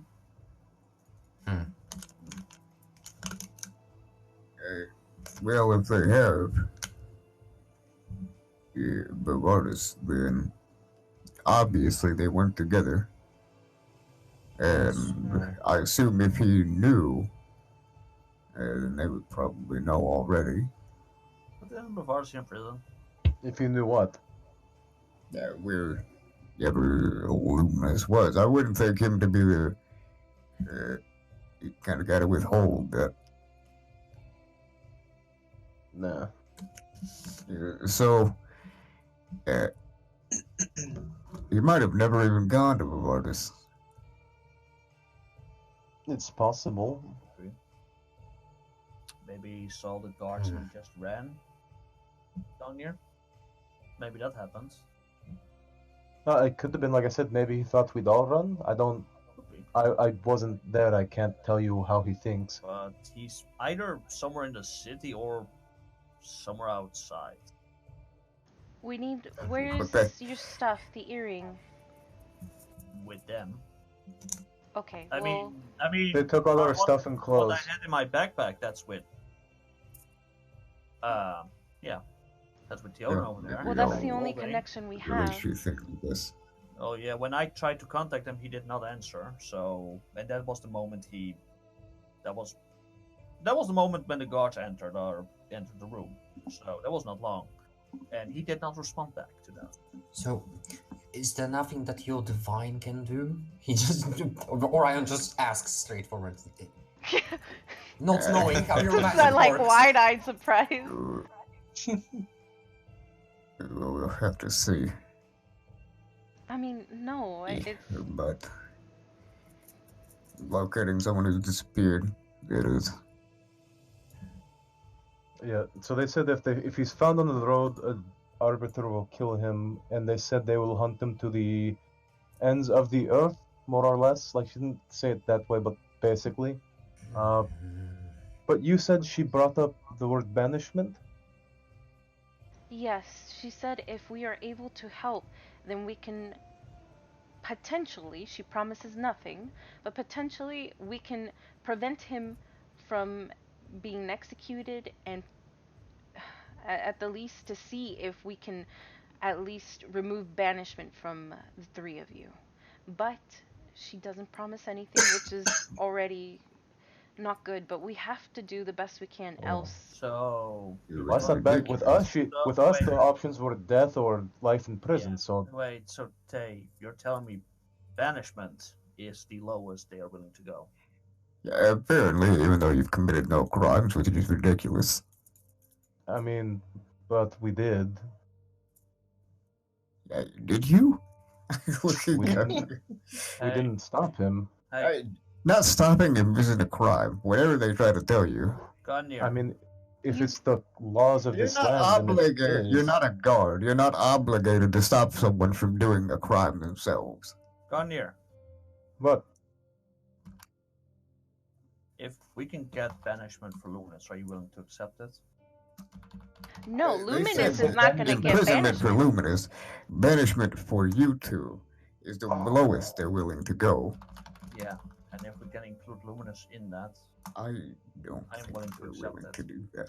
Well, if they have, yeah, but artists, then obviously they weren't together. And I assume if he knew, then they would probably know already. but then Bavardis in prison. If you knew what. Yeah, whatever Luminous was. I wouldn't think him to be the kind of guy to withhold that. Nah. So, he might have never even gone to Bavardis. It's possible. Maybe he saw the guards and just ran down here. Maybe that happens. It could have been, like I said, maybe he thought we'd all run. Could be. I wasn't there. I can't tell you how he thinks. But he's either somewhere in the city or somewhere outside. We need. Where's Okay. your stuff? The earring. With them. Okay. I well, mean, They took all our what- stuff and what clothes. I had in my backpack, that's with. Yeah, that's with the owner over there. well, that's the No. only Holding. connection we What have. makes you think of this? Oh yeah, when I tried to contact him, he did not answer. So, and that was the moment that was the moment when the guards entered the room. So that was not long, and he did not respond back to that. So, is there nothing that your divine can do? He just, Orion just asks straightforward, not knowing how your Just magic that like works. wide-eyed surprise. We'll have to see. I mean, no, it's. But locating someone who's disappeared, it is. Yeah. So they said if he's found on the road, an arbiter will kill him, and they said they will hunt him to the ends of the earth, more or less. Like she didn't say it that way, but basically. But you said she brought up the word banishment. Yes, she said if we are able to help, then we can potentially, she promises nothing, but potentially we can prevent him from being executed, and at the least to see if we can at least remove banishment from the three of you. But she doesn't promise anything, which is already not good, but we have to do the best we can, Oh. else. So, It Well, was that's not bad. With us, ridiculous. with us, wait. the options were death or life in prison. Yeah. So wait, so Tay, you're telling me banishment is the lowest they are willing to go? Yeah, apparently, even though you've committed no crimes, which is ridiculous. I mean, but we did. Did you? We didn't. We Hey, didn't stop him. hey, Not stopping him isn't a crime. Whatever they try to tell you. Ganir. I mean, if You- it's the laws of You're this not land, then it obligated. You're is. not a guard. You're not obligated to stop someone from doing a crime themselves. Ganir, But if we can get banishment for Luminous, are you willing to accept it? No, They Luminous said is that not going to get imprisonment for banishment. Luminous, banishment for you two is the lowest they're willing to go. Yeah, and if we can include Luminous in that, I don't I am think willing to they're accept willing it. to do that.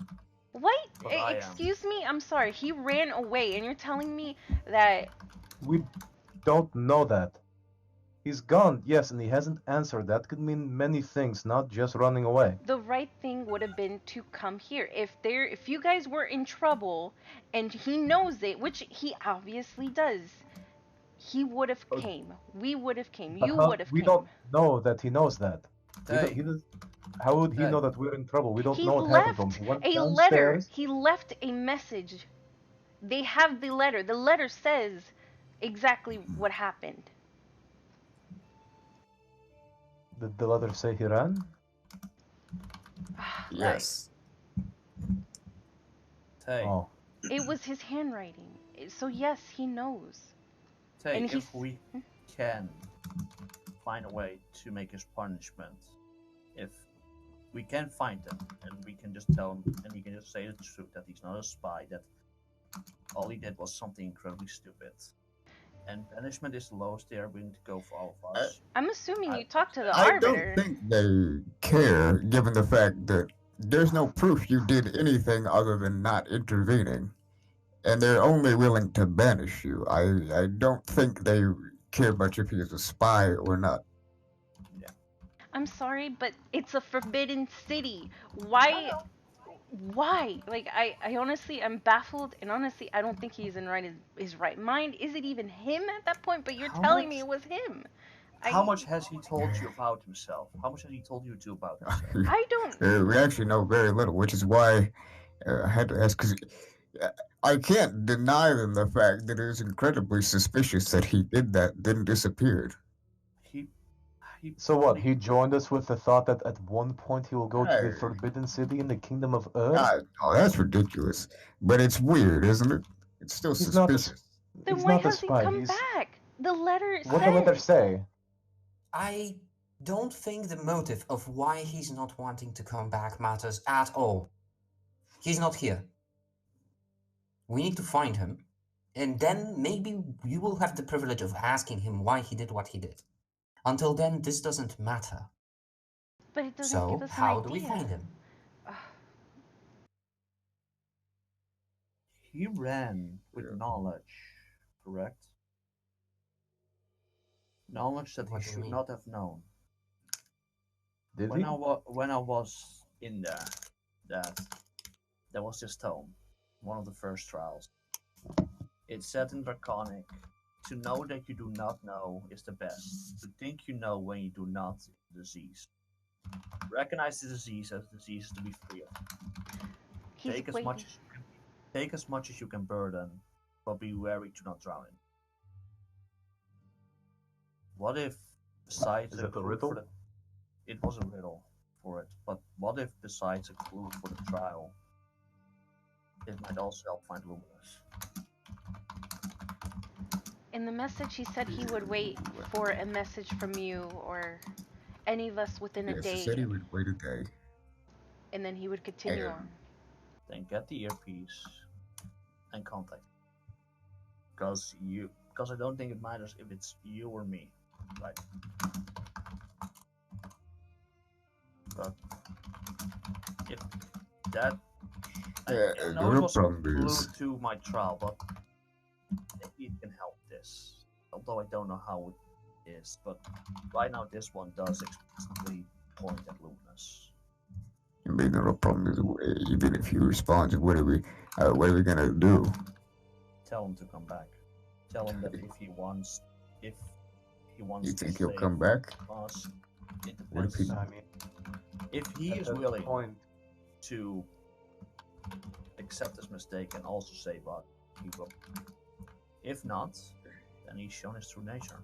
What? But I am. Excuse me? I'm sorry. He ran away, and you're telling me that we don't know that. He's gone, yes, and he hasn't answered. That could mean many things, not just running away. the right thing would have been to come here. If you guys were in trouble and he knows it, which he obviously does, he would have Okay. came. We would have came. But You how, would have we came. don't know that he knows that. Tay, He does, how would he Hey. know that we're in trouble? We don't He know what happened to him. left He went a letter. downstairs. He left a message. They have the letter. The letter says exactly what happened. Did the letter say he ran? Yes. Tay, Oh, It was his handwriting. So yes, he knows. Tay, and if he's- we can find a way to make his punishment, if we can find him and we can just tell him and he can just say the truth that he's not a spy, that all he did was something incredibly stupid, and banishment is the lowest they are willing to go for all of us. I'm assuming I- you talked to the I arbiter. don't think they care, given the fact that there's no proof you did anything other than not intervening. And they're only willing to banish you. I don't think they care much if he is a spy or not. I'm sorry, but it's a forbidden city. Why? Why? Like, I honestly, I'm baffled, and honestly, I don't think he's in his right mind. Is it even him at that point? But you're How telling much- me it was him. How much has he told you about himself? How much has he told you two about himself? I don't. We actually know very little, which is why I had to ask, because I can't deny them the fact that it is incredibly suspicious that he did that, then disappeared. He so what? probably- He joined us with the thought that at one point he will go to the Hey. Forbidden City in the Kingdom of Earth? Oh, that's ridiculous. But it's weird, isn't it? It's still He's not a, suspicious. Then he's why not a has he spy. come He's, back? The letter what the letter says. say? I don't think the motive of why he's not wanting to come back matters at all. He's not here. We need to find him, and then maybe you will have the privilege of asking him why he did what he did. Until then, this doesn't matter. But it doesn't give So, us how an do we idea. find him? He ran with knowledge, correct? Knowledge that What he do you should mean? not have known. Did When he? when I was in there, there was this tome, one of the first trials. It said in Draconic, to know that you do not know is the best. To think you know when you do not is a disease. Recognize the disease as a disease to be free of. He's Take as waiting. much as you can. Take as much as you can burden, but be wary to not drown it. What if, besides Is a it a clue riddle? for the, it was a riddle for it, but what if, besides a clue for the trial, it might also help find Luminous? In the message, he said he would wait for a message from you or any of us within a Yes, day, he said he would wait a day. and then he would continue Yeah. on. Then get the earpiece and contact. Because because I don't think it matters if it's you or me, right? But if that, Yeah, I the know it real was a problem clue is to my trial, but maybe it can help this. Although I don't know how it is, but right now this one does explicitly point at Lunas. I mean, the real problem is even if he responds, what are we gonna do? Tell him to come back. Tell him that if he wants You to think he'll save come back? us, it What if depends. he- I mean, If he at is that willing point, to accept his mistake and also save us, he will. If not, then he's shown his true nature.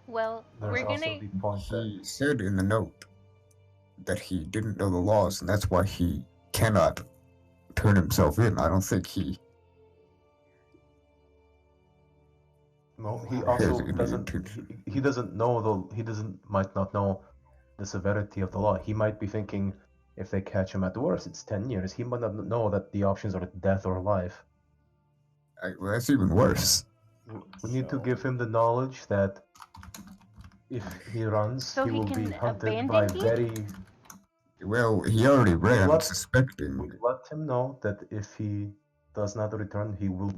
Well, there's we're also gonna. the point that He said in the note that he didn't know the laws, and that's why he cannot turn himself in. I don't think he no, he has also any doesn't. intention. He doesn't know the. He might not know the severity of the law. He might be thinking, if they catch him at the worst, it's 10 years. He might not know that the options are death or life. Well, that's even worse. We need to So- give him the knowledge that if he runs, So he he will be can hunted by abandon you? very. Well, he already ran, What? suspecting. We let him know that if he does not return, he will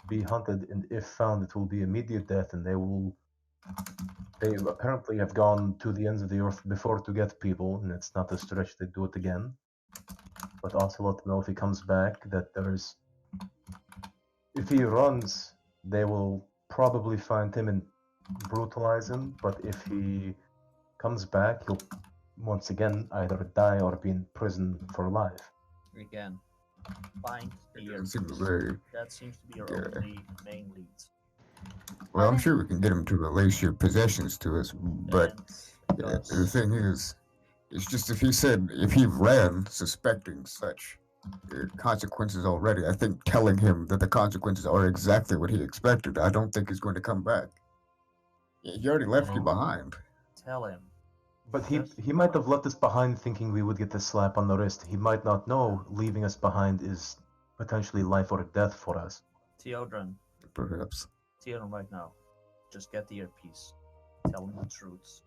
be hunted, and if found, it will be immediate death, and they will. They apparently have gone to the ends of the earth before to get people, and it's not a stretch to do it again. But also let them know if he comes back that there's. If he runs, they will probably find him and brutalize him, but if he comes back, he'll once again either die or be in prison for life. Again, find the It seems earpiece. very That seems to be your Yeah. only main lead. well. I'm Honest- sure we can get him to release your possessions to us, but And the because thing is, it's just if he ran suspecting such consequences already, I think telling him that the consequences are exactly what he expected, I don't think he's going to come back. He already left you No. behind. tell him. But Yes. he might have left us behind thinking we would get a slap on the wrist. He might not know leaving us behind is potentially life or death for us. Theodren, Perhaps. right now. Just get the earpiece. Tell him the truth.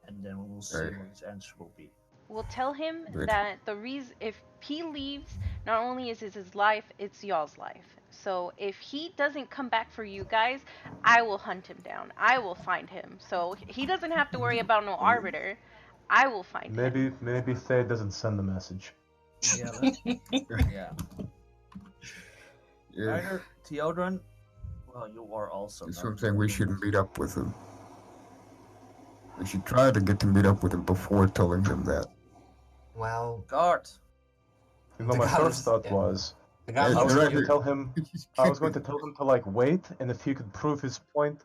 And then we will see Right. what his answer will be. We'll tell him Good. that the reason if he leaves, not only is it his life, it's y'all's life. So if he doesn't come back for you guys, I will hunt him down. I will find him. So he doesn't have to worry about no arbiter. I will find him. Maybe Faye doesn't send the message. Yeah, yeah. Yeah, Either Theodren, well, you are also. that's not what I'm saying. We doing should it. meet up with him. We should try to get to meet up with him before telling him that. Well, Guard. You know, The my guy first was- thought yeah. was the guy Yeah, I looks was you're at going you. to tell him to like wait, and if he could prove his point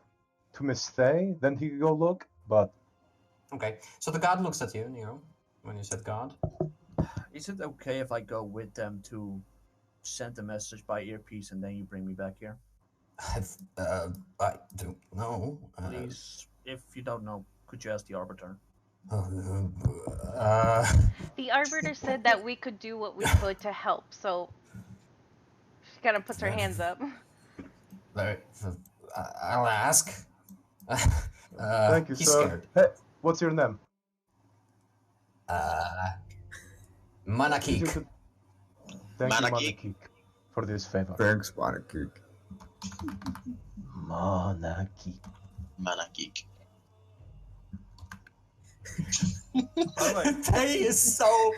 to Miss Faye, then he could go look. But Okay, so the guard looks at you, Nero, when you said guard. Is it okay if I go with them to send a message by earpiece and then you bring me back here? I don't know. Please, if you don't know, could you ask the arbiter? The arbiter said that we could do what we could to help. So she kind of puts her hands up. I'll ask. thank you, He's sir. scared. Hey, what's your name? Manakik. Easy to- Thank you, Manakik. Manakik, for this favor. Thanks, Monica. Manakik. Mana geek. Tay is so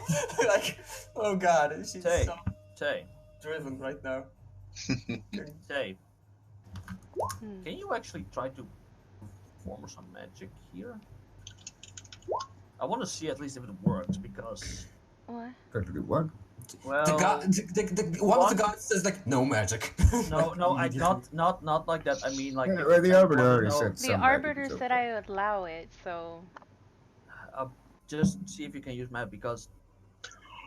like, oh god, she's Tay. so Tay, driven right now. Tay, Hmm. can you actually try to perform some magic here? I want to see at least if it works because, What? Try to do what? well, The guy, one of the guys says like, no magic. no, I not like that. I mean like. Yeah, if well, you the can arbiter want to already know- said The some magic arbiter is said okay. I would allow it, so Just see if you can use magic because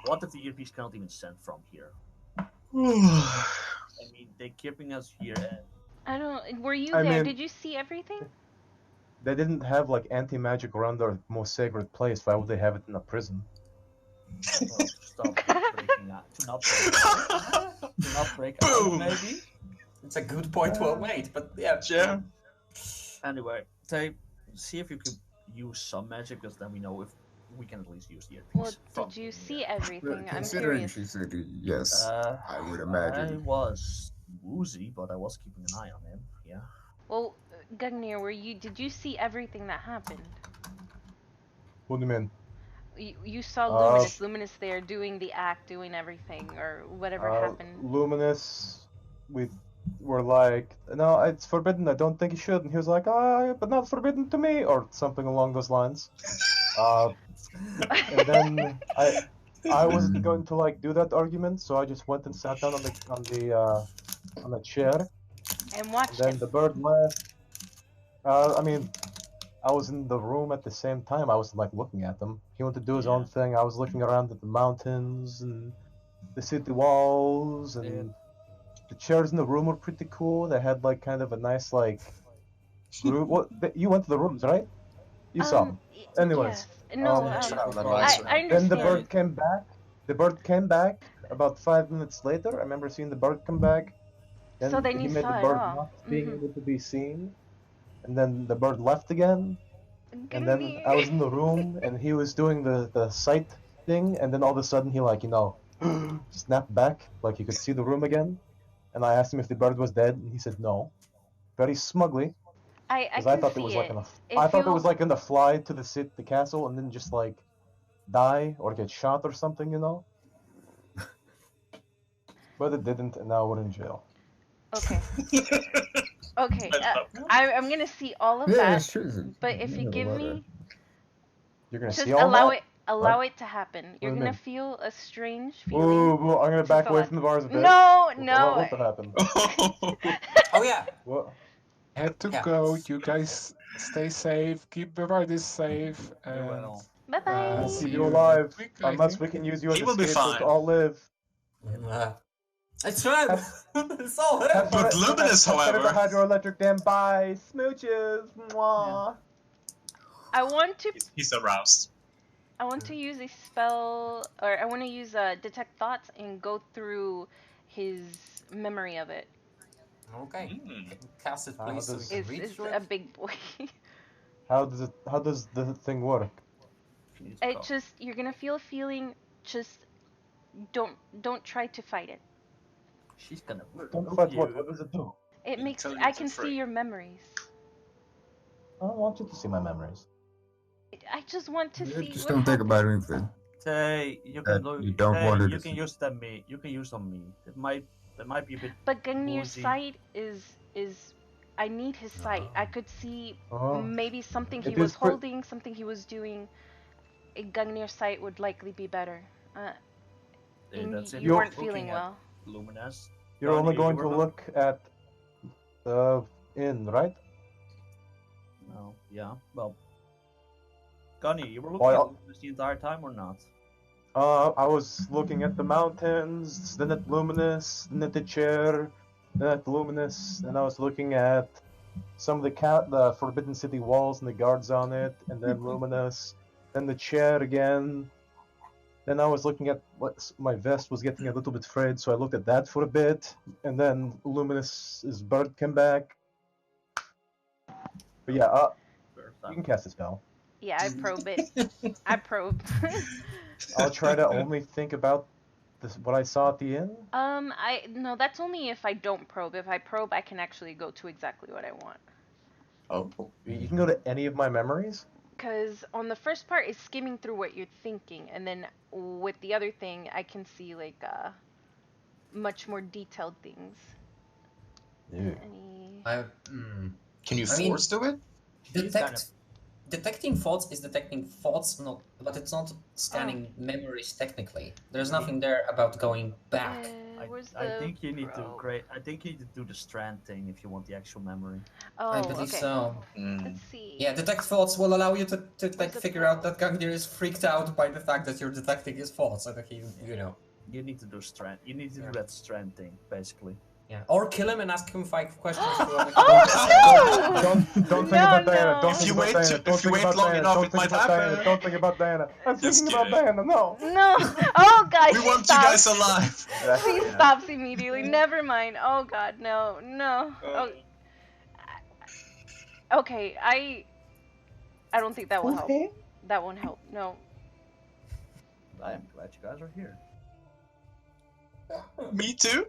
what if the earpiece cannot even send from here? I mean, they're keeping us here and I don't. Were you I there? mean- Did you see everything? They didn't have like anti-magic around their most sacred place. Why would they have it in a prison? stop breaking out. To not break out, maybe. It's a good point, well made. But yeah, Yeah. Anyway, see if you could use some magic, because then we know if we can at least use the Well, earpiece from did you in see here. everything? I'm Considering curious. she said yes, I would I imagine. was woozy, but I was keeping an eye on him. Yeah. Well, Gugnir, did you see everything that happened? What do you mean? You saw Uh, Luminous there doing the act, doing everything, or whatever happened. Luminous, we were like, no, it's forbidden. I don't think you should. And he was like, but not forbidden to me, or something along those lines. And then I wasn't going to like do that argument, so I just went and sat down on the chair. And watched Then him. the bird left. I mean, I was in the room at the same time. I was like looking at them. He went to do his own thing. I was looking around at the mountains and the city walls, and the chairs in the room were pretty cool. They had like kind of a nice like group. What you went to the rooms, right? You saw them. Anyways, Yes. No. Travel I advisor. understand. then the bird came back. The bird came back about 5 minutes later. I remember seeing the bird come back. Then So then he you made the saw it bird all. not being able to be seen. And then the bird left again. And then I was in the room and he was doing the sight thing. And then all of a sudden he like, snapped back. Like you could see the room again. And I asked him if the bird was dead. And he said no. Very smugly. I Because can I thought it see was it. like I thought it was like gonna fly to the castle and then just like die or get shot or something, But it didn't, and now we're in jail. Okay. Okay. I'm gonna see all of Yeah, that. it's true. But if you give me, You're gonna just see all that? allow What? it to happen. do You're you gonna mean? feel a strange Ooh, feeling. I'm gonna to back fill away out. from the bars a bit. No, What happened? Oh yeah. What? Had to Yeah. go. You guys stay safe. Keep the riders safe. Very And well. Bye bye. see Keep you you next alive, week, I unless think. we can use you as He a will be scapegoat to fine. all live. It's true. It's all him. But Luminous, however. The hydroelectric dam. Bye, smooches. Mwah. I want to He's aroused. use a spell, or I want to use detect thoughts and go through his memory of it. Okay. Cast it, please, so we can read It's through a it. big boy. How does the thing work? It just, you're gonna feel a feeling. Just don't try to fight it. She's gonna Don't fight what? What does it do? It makes Until you I feel can free. see your memories. I don't want you to see my memories. I just want to see Just what don't think happened. about anything. Say you can That look. you don't want her You to can see. use them me. You can use on me. It might be a bit. But Gugnir's Woozy. sight is I need his sight. I could see Oh. maybe something he It was is pre- holding, something he was doing. A Gugnir's sight would likely be better. That's it. You weren't Looking feeling at well. Luminous. You're only Donnie, going you to were look at the inn, right? No. Yeah. Well. Gunny, you were looking Well, at Luminous the entire time or not? I was looking at the mountains, then at Luminous, then at the chair, then at Luminous, and I was looking at some of the Forbidden City walls and the guards on it, and then Luminous, then the chair again. Then I was looking at my vest was getting a little bit frayed, so I looked at that for a bit, and then Luminous's bird came back. But yeah, you can cast a spell. Yeah, I probe it. I probe. I'll try to only think about what I saw at the inn. No, that's only if I don't probe. If I probe, I can actually go to exactly what I want. Oh. You can go to any of my memories. Because on the first part, it's skimming through what you're thinking, and then with the other thing, I can see like much more detailed things. Yeah. Can you I mean, force do it? Detecting thoughts is detecting thoughts, but it's not scanning memories technically. There's nothing there about going back. I think you need to do the strand thing if you want the actual memory. Oh, I believe okay. so. Let's see. Yeah, detect thoughts will allow you to like figure out that Gangdir is freaked out by the fact that you're detecting his thoughts, so that he, You need to do strand. You need to do that strand thing, basically. Yeah, or kill him and ask him 5 questions. Oh! Don't think No, about Diana. no. Don't If think you about wait Diana. too- Don't if you think wait about long Diana. enough, Don't it think might about Diana. happen. Don't think about Diana. I'm Just thinking about kidding. Diana. No. No. Oh God, We she want you guys stops. alive. She stops immediately. Never mind. Oh God, no, no. Oh, okay, I don't think that will help. Okay. That won't help. No. I am glad you guys are here. Me too.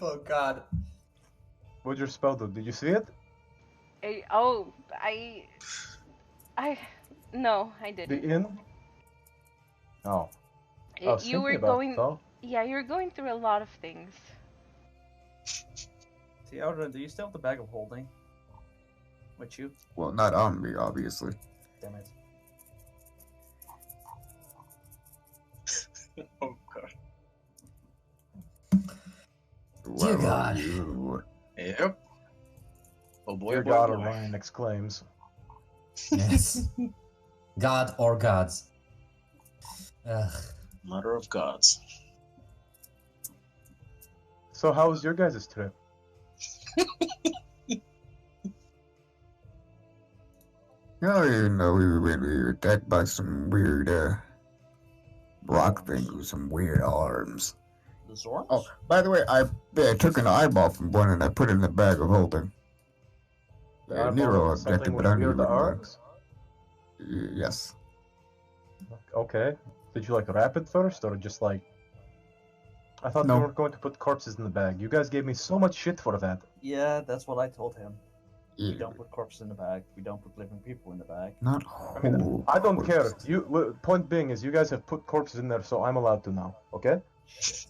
Oh God. What'd your spell do? Did you see it? I no, I The didn't. inn? Oh. I was You were thinking about going. it, though. Yeah, you were going through a lot of things. Theodore, do you still have the bag of holding with you? Well, not on me, obviously. Damn it. Oh god. Dear God. Yep. Oh boy. Dear Oh boy, God, oh boy. Orion exclaims. Yes. God or gods. Ugh. Mother of gods. So how was your guys' trip? Oh, you know, we were attacked by some weird, rock thing with some weird arms. The Zorns? Oh, by the way, I took an eyeball from one and I put it in the bag of holding. The Yeah, eyeball Nero was something objected, with but I knew weird he wouldn't mind. arms? Yes. Okay. Did you like wrap it first, or just like... I thought No. we weren't going to put corpses in the bag. You guys gave me so much shit for that. Yeah, that's what I told him. We Yeah. don't put corpses in the bag. We don't put living people in the bag. Not I mean, whole I don't care. corpses. Point being is, you guys have put corpses in there, so I'm allowed to now. Okay? Shit.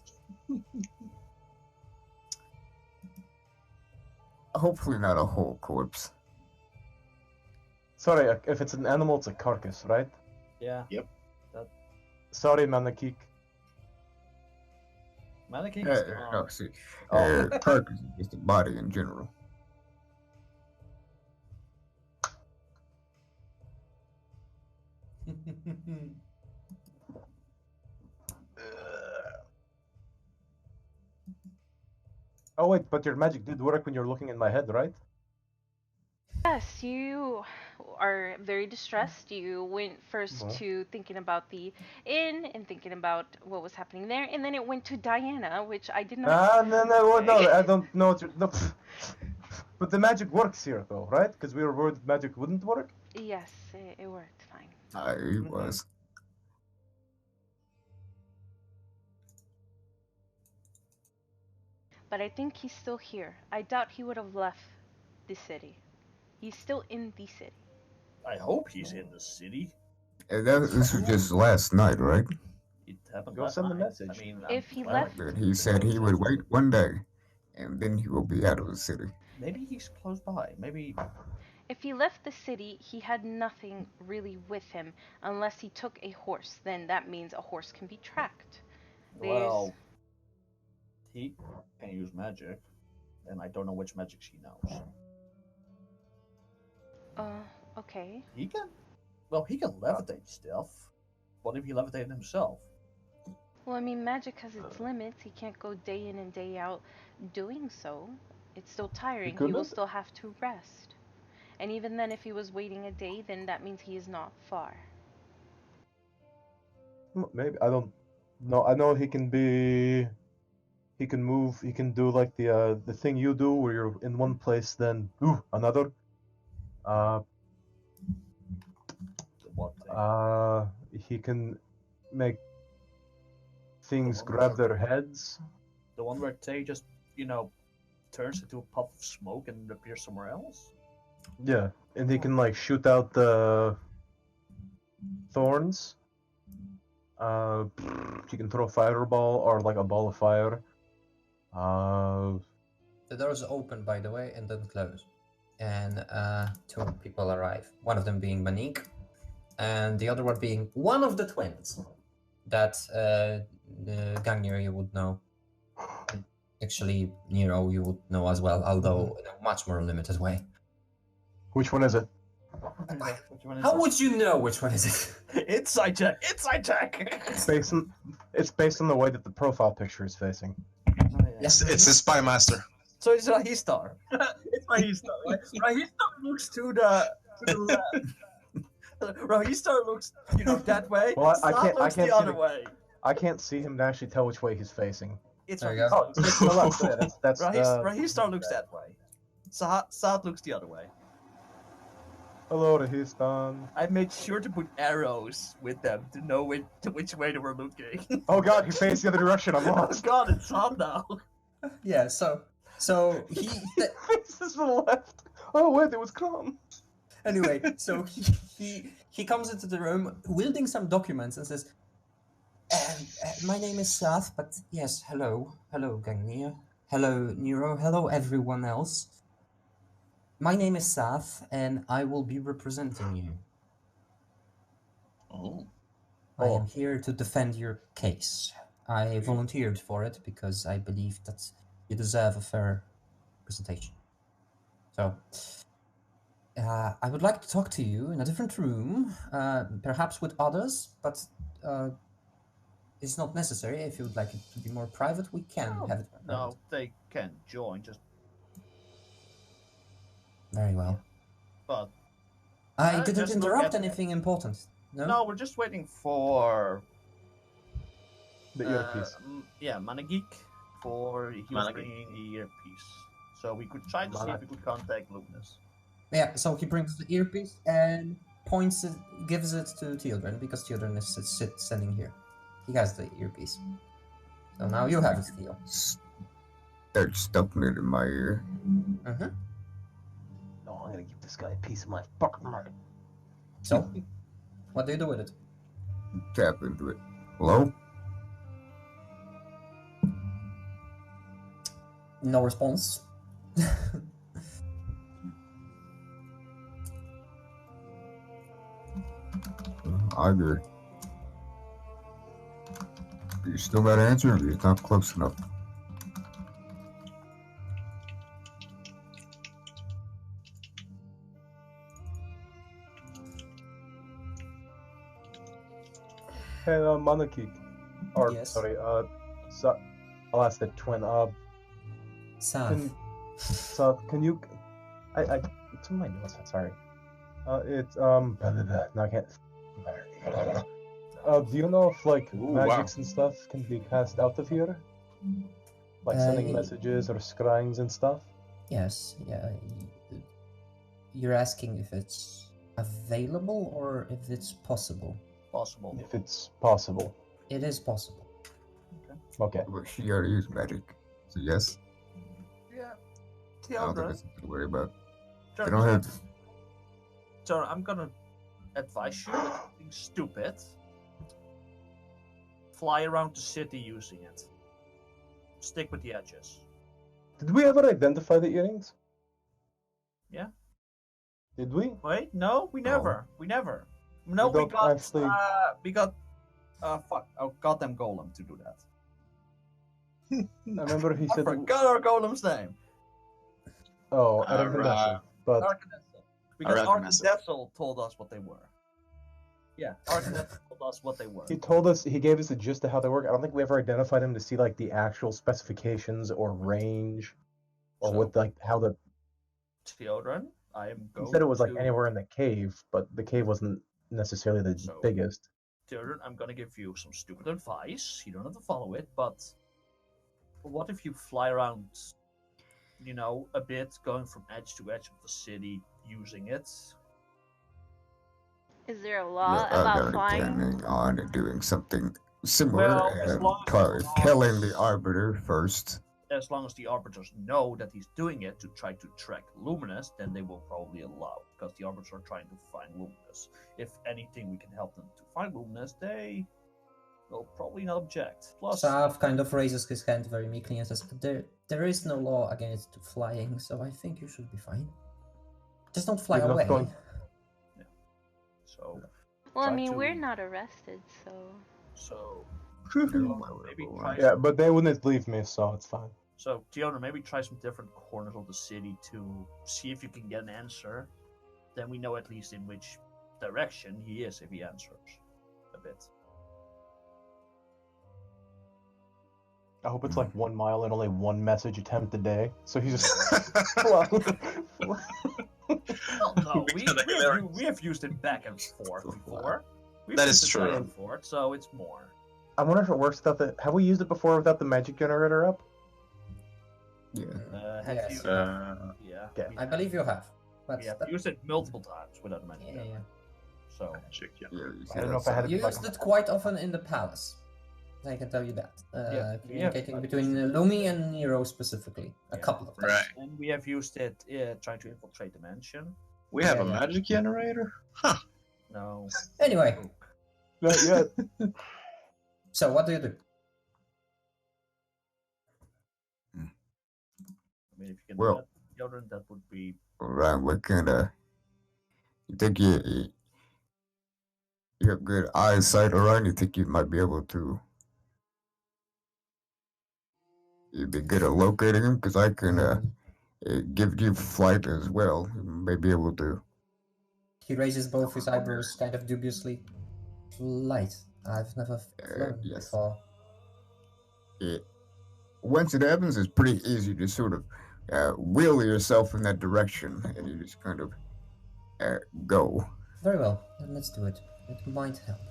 Hopefully not a whole corpse. Sorry, if it's an animal, it's a carcass, right? Yeah. Sorry, Manakik. Mannequin is No, gone. see, Oh. carcass is just the body in general. Oh wait, but your magic did work when you're looking in my head, right? Yes, you are very distressed. You went first Mhm. to thinking about the inn and thinking about what was happening there, and then it went to Diana, which I did not. No, I don't know. No. But the magic works here, though, right? Because we were worried magic wouldn't work. Yes, it worked fine. I was. But I think he's still here. I doubt he would have left the city. He's still in the city. I hope he's in the city. And this was just last night, right? It happened Go last send the night. message. I mean, If he planning left- to But he said he would wait one day, and then he will be out of the city. Maybe he's close by. Maybe If he left the city, he had nothing really with him unless he took a horse. Then that means a horse can be tracked. well, he can use magic, and I don't know which magic she knows. Okay. He can. Well, he can levitate stuff. What if he levitated himself? Well, I mean, magic has its limits. He can't go day in and day out doing so. It's still tiring. He will couldn't? still have to rest. And even then, if he was waiting a day, then that means he is not far. Maybe I don't know. I know he can be. He can move. He can do like the thing you do, where you're in one place, then another. What thing? He can make things one grab where- their heads. The one where Tay just, turns into a puff of smoke and appears somewhere else? Yeah, and he can like shoot out the thorns. He can throw a fireball or like a ball of fire. The doors open, by the way, and then close. And 2 people arrive. One of them being Manik, and the other one being one of the twins that Gagnir you would know. Actually, Nero you would know as well, although in a much more limited way. Which one is it? Which one is How it? would you know which one is it? Inside check! Inside check! It's based on the way that the profile picture is facing. Oh, It's the spy master. So it's Rahistar. It's Rahistar, right? Rahistar looks to the left. Rahistar looks, that way. Well, I Saad can't- I looks can't the see other the- way. I can't see him to actually tell which way he's facing. It's There you Rahistar. go. Oh, he's facing the left. Yeah, that's Rahistar looks that way. Saad looks the other way. Hello, Rahistan. I made sure to put arrows with them to know which way they were looking. Oh god, he faced the other direction. I'm Oh lost. god, it's Saad now. Yeah, so he Faces the left. Oh wait, it was calm. anyway, so he comes into the room wielding some documents and says, "My name is Seth, but yes, hello, Gagnia, hello Nero, hello everyone else. My name is Seth, and I will be representing you. Oh. I am here to defend your case. I volunteered for it because I believe that you deserve a fair presentation. So, I would like to talk to you in a different room, perhaps with others, but it's not necessary. If you would like it to be more private, we can have it private. No, they can join, just Very well. but I didn't just look interrupt at- anything important. No? no, we're just waiting for The earpiece. Managik for he was Managik. bringing the earpiece. So we could try to see if we could contact Luminous. Yeah, so he brings the earpiece and points it, gives it to Theodren because Theodren is standing here. He has the earpiece. So now you have it, Theo. They're stuffing it in my ear. Mm-hmm. No, I'm gonna give this guy a piece of my fucking mind. So, what do you do with it? Tap into it. Hello? No response. Either. You still got to answer, or you're not close enough. Hey, Manakik. Or, Yes. sorry, so, I'll ask the twin, Sav. can you, it's in my notes, I'm sorry. It's, blah, blah, blah. No, I can't. Do you know if, like, Ooh, magics and stuff can be cast out of here? Like sending ye- messages or scryings and stuff? Yes, yeah. You're asking if it's available or if it's possible. Possible. If it's possible. It is possible. Okay. Well, she already used magic. So, yes. Yeah. I don't think Theodra, it's something to worry about. They Theodra, don't have. So I'm gonna advise you with something stupid. Fly around the city using it. Stick with the edges. Did we ever identify the earrings? Yeah. Did we? Wait, no, we never. We never. No, We we don't got actually- fuck, our goddamn golem to do that. I remember he I said. forgot our golem's name. Oh, Alright. Arachidesel. But Arcanessel. Because Arcanessel. Arcanessel told us what they were. Yeah, Arcanessel told us what they were. he told us, he gave us the gist of how they work. I don't think we ever identified him to see like the actual specifications or range, or So- what like how the. Theodren, I am He going said it was like to- anywhere in the cave, but the cave wasn't necessarily the So- biggest. Theodren, I'm gonna give you some stupid advice. You don't have to follow it, but what if you fly around, a bit, going from edge to edge of the city, using it? Is there a law Look, about I'm flying? planning on doing something similar Well, as and long as- telling the arbiter first. As long as the arbiters know that he's doing it to try to track Luminous, then they will probably allow, because the arbiters are trying to find Luminous. If anything, we can help them to find Luminous, they will probably not object. Plus, Sav kind of raises his hand very meekly and says, there is no law against flying, so I think you should be fine. Just don't fly You're not away. going- so, Well, I try mean, to- we're not arrested, so. maybe try Yeah, but they wouldn't leave me, so it's fine. So, Tiona, maybe try some different corners of the city to see if you can get an answer. Then we know at least in which direction he is if he answers a bit. I hope it's like 1 mile and only 1 message attempt a day. So he's just flying. Well, no, We kinda hilarious. we have used it back and forth before. We've That used is it back true. and forth, so it's more. I wonder if it works without the. Have we used it before without the magic generator up? Yeah. Have Yes. you? Yeah. Okay. we I have. believe you have. But We have that- used it multiple times without mentioning yeah, it. yeah. So Magic, yeah. Yeah, you see I don't know that if I had side. You like- used it quite often in the palace. I can tell you that. Yeah, Communicating yeah. between Lumi and Nero specifically. A Yeah. couple of times. Right. and we have used it trying to infiltrate the mansion. We have Yeah, a yeah. magic generator? Huh. No. Anyway, Not yet. so what do you do? I mean, if you can Well- do that, children, that would be. Alright, what kind of... You think you have good eyesight around? You think you might be able to... You'd be good at locating him? Because I can give you flight as well. You may be able to... He raises both his eyebrows kind of dubiously. Light. I've never flown yes. before. Once it happens, it's pretty easy to sort of wheel yourself in that direction, and you just kind of go. Very well, then let's do it. It might help.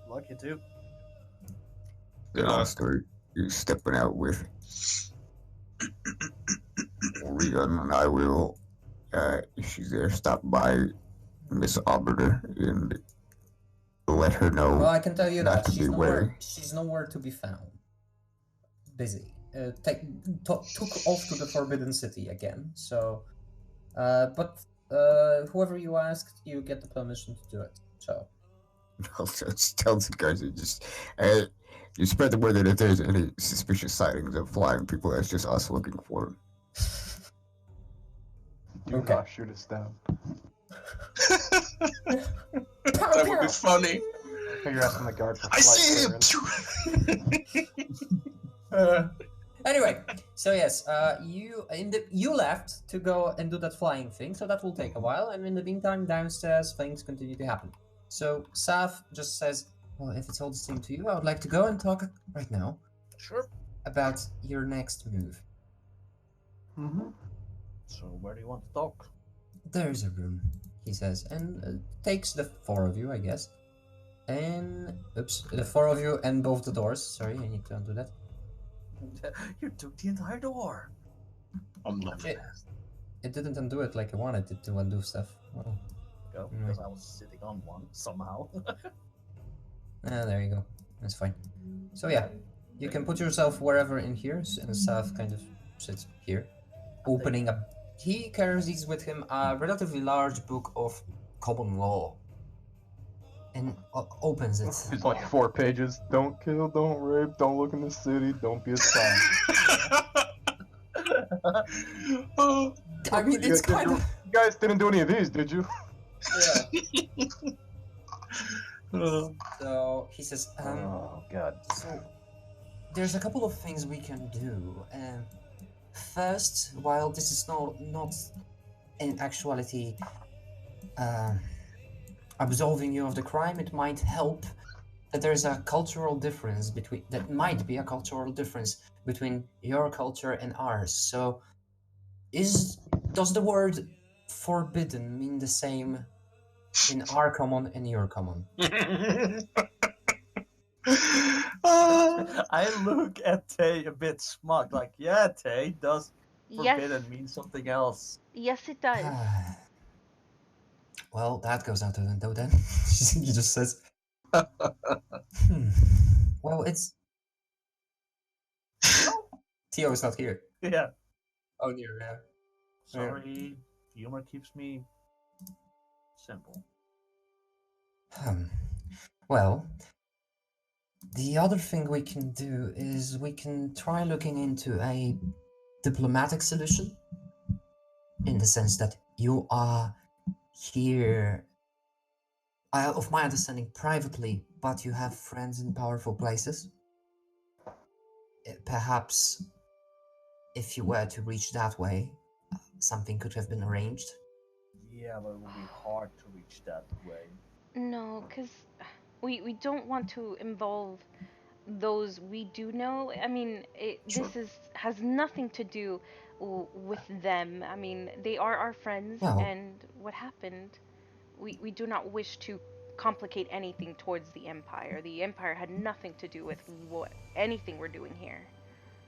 Like you do. Then I'll start stepping out with Leon, and I will, if she's there, stop by Miss Arbiter and let her know. Well, I can tell you not that to be wary. she's nowhere to be found. Busy. Took off to the Forbidden City again. So, but whoever you asked, you get the permission to do it. So, I'll just tell the guys that just you spread the word that if there's any suspicious sightings of flying people, that's just us looking for them. Do Okay. not shoot us down. That would be funny. You're asking the guard for I flight see clearance. him! anyway, so yes, you left to go and do that flying thing, so that will take a while. And in the meantime, downstairs things continue to happen. So Saf just says, "Well, if it's all the same to you, I would like to go and talk right now Sure. about your next move. Mm-hmm. So where do you want to talk? There's a room," he says, and takes the four of you, I guess. And oops, the four of you and both the doors. Sorry, I need to undo that. You took the entire door. I'm not It- fast. It didn't undo it like I wanted it to undo stuff. Well, Go, Right. because I was sitting on one somehow. there you go. That's fine. So yeah, you can put yourself wherever in here, and Saf kind of sits here, opening up. He carries with him a relatively large book of common law, and opens it. It's like 4 pages. Don't kill, don't rape, don't look in the city, don't be a spy. Oh, I mean, it's kind of You guys didn't do any of these, did you? yeah. oh. So he says, Oh god. So, there's a couple of things we can do. First, while this is not in actuality absolving you of the crime, it might help that there's a cultural difference between might be a cultural difference between your culture and ours. So, does the word forbidden mean the same in our common and your common? I look at Tay a bit smug, like, yeah, Tay, does Yes, forbidden mean something else? yes, it does. Well, that goes out the window then. He just says, Well, it's. Tio is not here. Yeah. Oh, dear, yeah. Sorry, humor keeps me simple. Well, the other thing we can do is we can try looking into a diplomatic solution. In the sense that you are here, of my understanding, privately, but you have friends in powerful places. Perhaps if you were to reach that way, something could have been arranged. Yeah, but it will be hard to reach that way. No, because we don't want to involve those we do know, I mean, Sure. this has nothing to do with them. I mean, they are our friends, Well, and what happened, we do not wish to complicate anything towards the Empire. The Empire had nothing to do with anything we're doing here.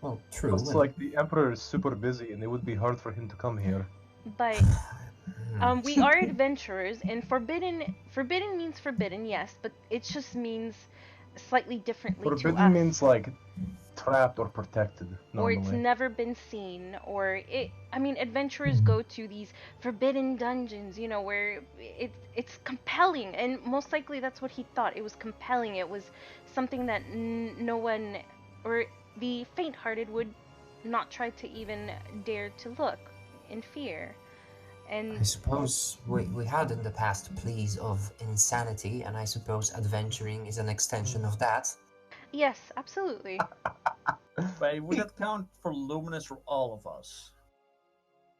well, true. Plus, And like, the Emperor is super busy, and it would be hard for him to come here. But Hmm. we are adventurers, and forbidden means forbidden, yes, but it just means slightly differently to Forbidden us. means, like, trapped or protected, Or it's normally. never been seen, or I mean, adventurers go to these forbidden dungeons, you know, where it's compelling, and most likely that's what he thought. It was compelling. It was something that no one, or the faint-hearted, would not try to even dare to look in fear. And I suppose we had in the past pleas of insanity, and I suppose adventuring is an extension of that. yes, absolutely. Wait, would that count for Luminous or all of us?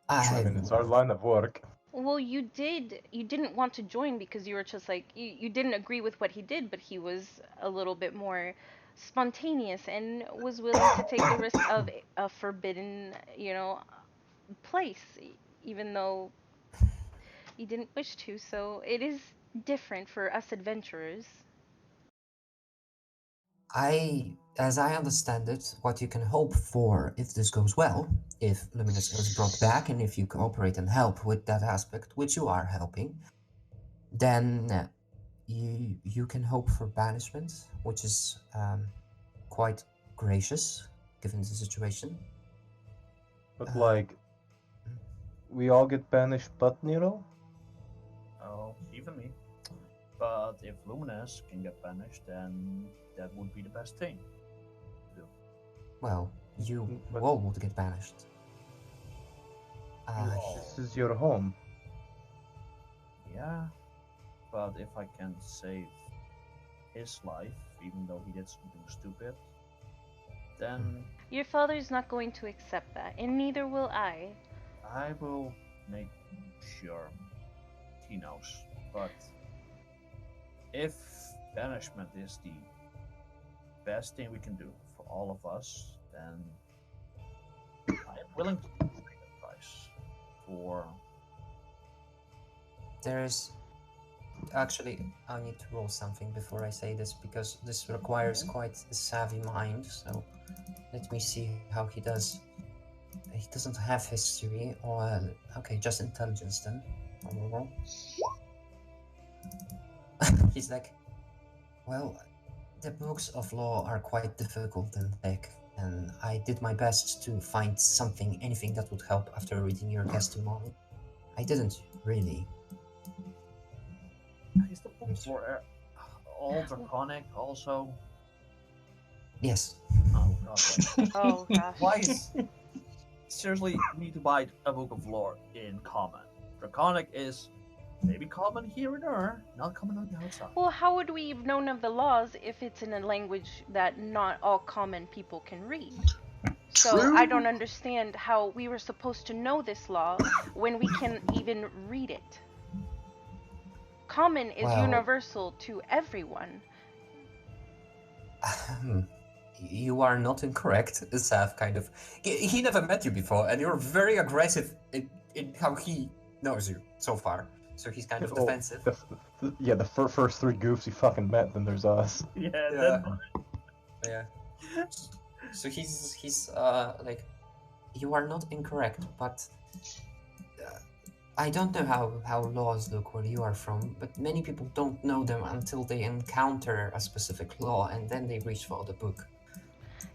I mean, it's our line of work. Well, you didn't want to join because you were just like, you didn't agree with what he did, but he was a little bit more spontaneous and was willing to take the risk of a forbidden, you know, place, even though you didn't wish to. So it is different for us adventurers. As I understand it, what you can hope for if this goes well, if Luminous is brought back, and if you cooperate and help with that aspect, which you are helping, then you can hope for banishment, which is quite gracious given the situation. But, like, we all get banished but Nero? Oh, even me. But if Luminous can get banished, then that would be the best thing to do. Well, you But- all would get banished. This is your home. Yeah, but if I can save his life, even though he did something stupid, then Your father's not going to accept that, and neither will I. I will make sure he knows. But if banishment is the best thing we can do for all of us, then I am willing to pay that price for. There is actually, I need to roll something before I say this because this requires quite a savvy mind. So let me see how he does. He doesn't have history, or okay, just intelligence then. He's like, well, the books of law are quite difficult and thick, and I did my best to find something, anything that would help after reading your testimony. I didn't really. Is the book for all draconic also? Yes. Oh god. Oh gosh. Why is seriously we need to buy a book of lore in common? Draconic is maybe common here and there, not common on the outside. Well, how would we have known of the laws if it's in a language that not all common people can read? So I don't understand how we were supposed to know this law when we can't even read it. Common is Well- universal to everyone. You are not incorrect, Seth, kind of. He never met you before, and you're very aggressive in how he knows you so far. So he's kind of Oh, defensive. the first three goofs you fucking met, then there's us. Yeah, Yeah. So he's like, you are not incorrect, but I don't know how laws look where you are from, but many people don't know them until they encounter a specific law, and then they reach for the book.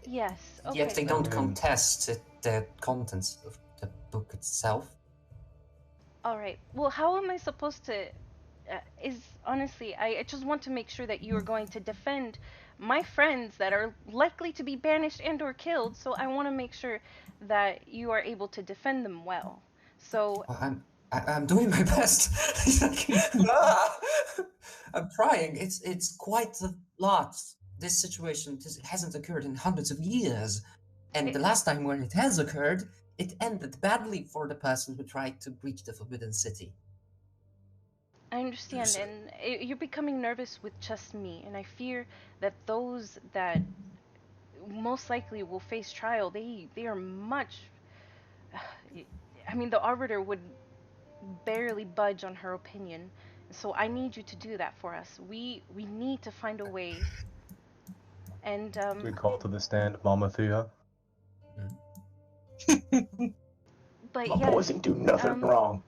Yes. Okay. Yet they don't Mm. contest the contents of the book itself. All right. Well, how am I supposed to? Is honestly, I just want to make sure that you are going to defend my friends that are likely to be banished and/or killed. So I want to make sure that you are able to defend them well. So Well, I'm doing my best. He's like, "Ah!" I'm trying. It's quite a lot. This situation hasn't occurred in hundreds of years, and the last time when it has occurred, it ended badly for the person who tried to breach the Forbidden City. I understand, So- and you're becoming nervous with just me, and I fear that those that most likely will face trial. They are much. I mean, the arbiter would barely budge on her opinion. So I need you to do that for us. We need to find a way. And We call to the stand Mama Thea. but My yeah, boys didn't do nothing wrong.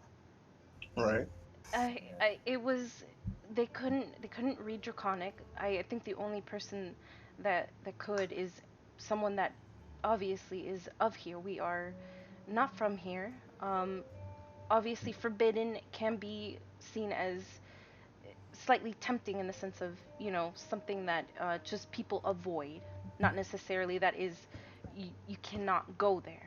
Right. it was they couldn't read Draconic. I think the only person that could is someone that obviously is of here. We are not from here. Obviously, forbidden can be seen as slightly tempting in the sense of something that just people avoid, not necessarily that is you cannot go there.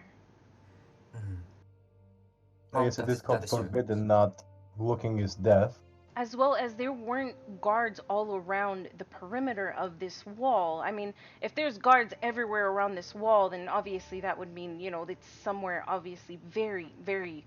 I guess it is called forbidden, not looking is death. As well as there weren't guards all around the perimeter of this wall. I mean, if there's guards everywhere around this wall, then obviously that would mean, it's somewhere obviously very, very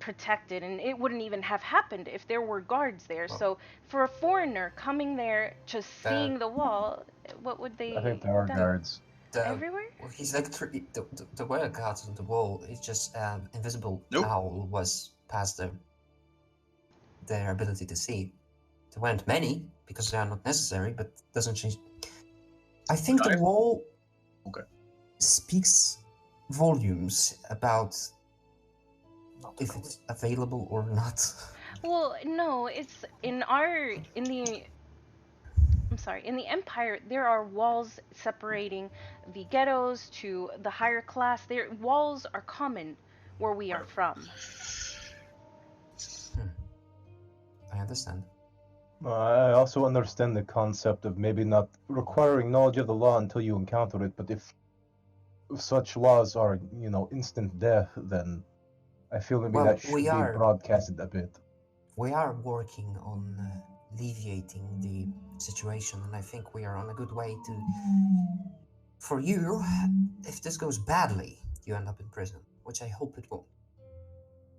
protected, and it wouldn't even have happened if there were guards there. So for a foreigner coming there, just seeing the wall, what would they I think there are done? guards. Everywhere? Well, he's like the were guards on the wall. It's just invisible Nope. owl was past their ability to see. There weren't many because they are not necessary, but doesn't change. I think the wall speaks volumes about if it's available or not. Well, no, it's in the Empire, there are walls separating the ghettos to the higher class. Their walls are common where we are from. I understand. I also understand the concept of maybe not requiring knowledge of the law until you encounter it, but if such laws are, instant death, then I feel maybe that should be broadcasted a bit. We are working on alleviating the situation, and I think we are on a good way to. For you, if this goes badly, you end up in prison, which I hope it won't.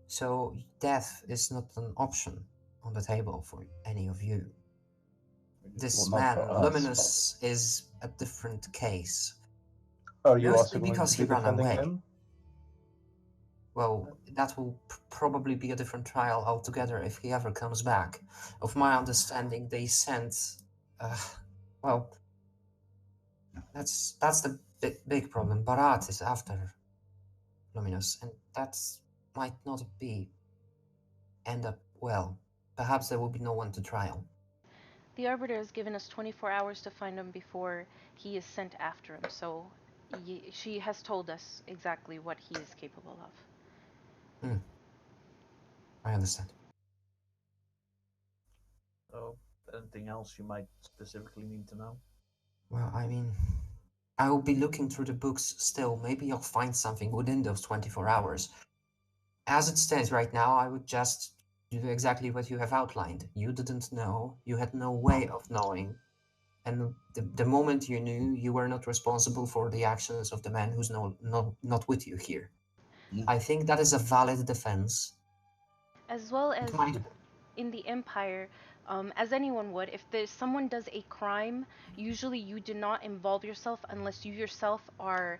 So death is not an option on the table for any of you. This man, Luminous, is a different case. Are you Mostly also going because to be he ran defending away. him? Well, that will probably be a different trial altogether if he ever comes back. Of my understanding, they sent. Well, that's the big problem. Barat is after Luminous, and that might not end up well. Perhaps there will be no one to trial. The Arbiter has given us 24 hours to find him before he is sent after him, so she has told us exactly what he is capable of. I understand. So, anything else you might specifically need to know? Well, I mean, I will be looking through the books still. Maybe I'll find something within those 24 hours. As it stands right now, I would just do exactly what you have outlined. You didn't know, you had no way of knowing, and the moment you knew, you were not responsible for the actions of the man who's not with you here. I think that is a valid defense. As well as in the Empire, as anyone would, if someone does a crime, usually you do not involve yourself unless you yourself are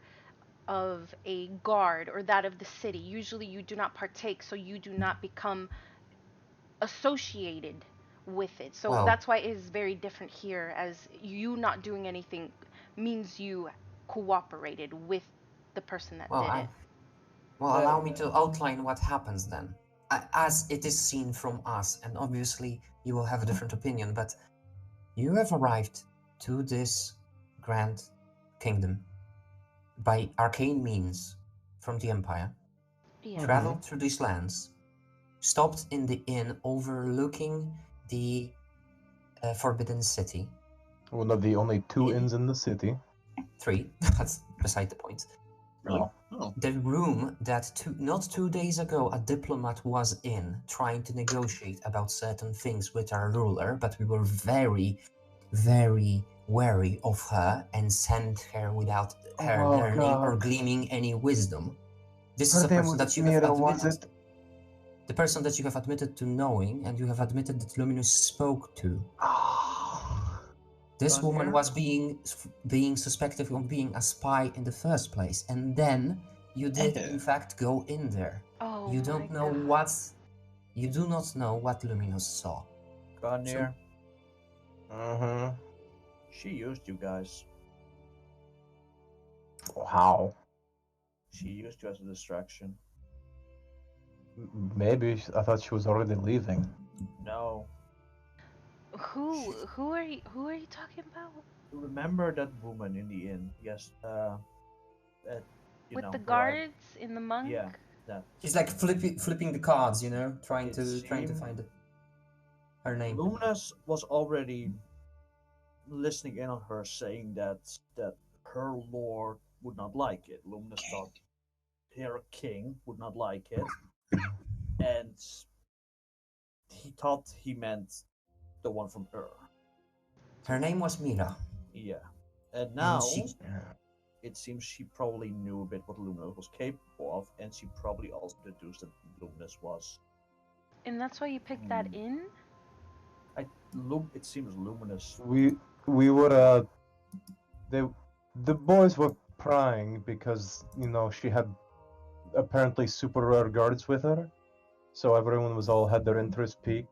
of a guard or that of the city. Usually you do not partake, so you do not become associated with it. So that's why it is very different here, as you not doing anything means you cooperated with the person that did it. Well, allow me to outline what happens then. As it is seen from us, and obviously you will have a different opinion, but you have arrived to this grand kingdom by arcane means from the Empire, traveled through these lands, stopped in the inn overlooking the Forbidden City. One of the only 2 inns in the city. 3, that's beside the point. Really? Oh. The room that not 2 days ago a diplomat was in, trying to negotiate about certain things with our ruler, but we were very, very wary of her and sent her without her learning or gleaming any wisdom. This is a person that you have admitted. The person that you have admitted to knowing, and you have admitted that Luminous spoke to. This woman Here? was being suspected of being a spy in the first place, and then you did in fact go in there. Oh You my don't know God. what. You do not know what Luminous saw. Garnier, Mm-hmm. she used you guys. How? She used you as a distraction. Maybe I thought she was already leaving. No. Who are you talking about? Remember that woman in the inn? Yes. With the who I- guards in the monk? Yeah, that. She's like flipping the cards, you know, trying It to seemed- find her name. Luminous was already listening in on her, saying that her lord would not like it. Luminous thought her king would not like it, and he thought he meant the one from Ur. Her name was Mira. Yeah, and now she- it seems she probably knew a bit what Luminous was capable of, and she probably also deduced that Luminous was. And that's why you picked that in? It seems Luminous. We were the boys were prying because she had apparently super rare guards with her, so everyone was all had their interest piqued,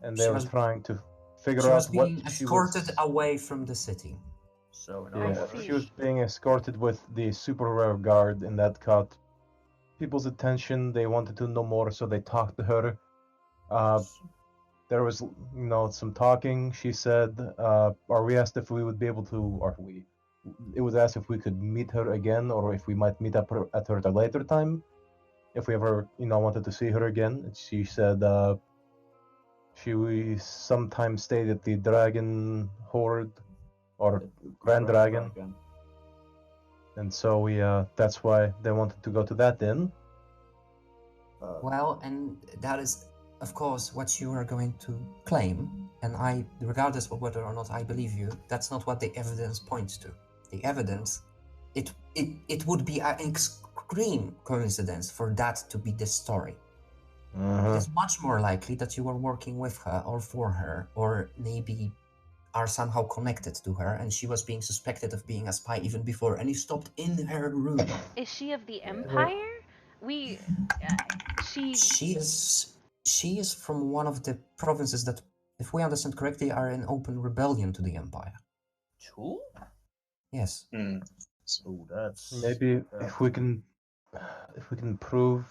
and they She were was- trying to figure She out was what being she escorted was. away from the city. So in I other see. words, She was being escorted with the super rare guard, and that caught people's attention. They wanted to know more, so they talked to her. There was, some talking. She said, or we asked if we would be able to, it was asked if we could meet her again, or if we might meet up at her at a later time, if we ever, wanted to see her again. And she said, she sometimes stayed at the Dragon Horde, or Grand Dragon. And so that's why they wanted to go to that inn. Well, and that is, of course, what you are going to claim. And I, regardless of whether or not I believe you, that's not what the evidence points to. The evidence, it would be an extreme coincidence for that to be the story. It is much more likely that you are working with her or for her, or maybe are somehow connected to her, and she was being suspected of being a spy even before, and you stopped in her room. Is she of the Empire? She is from one of the provinces that, if we understand correctly, are in open rebellion to the Empire. Two? Yes. Oh, that's Maybe if we can prove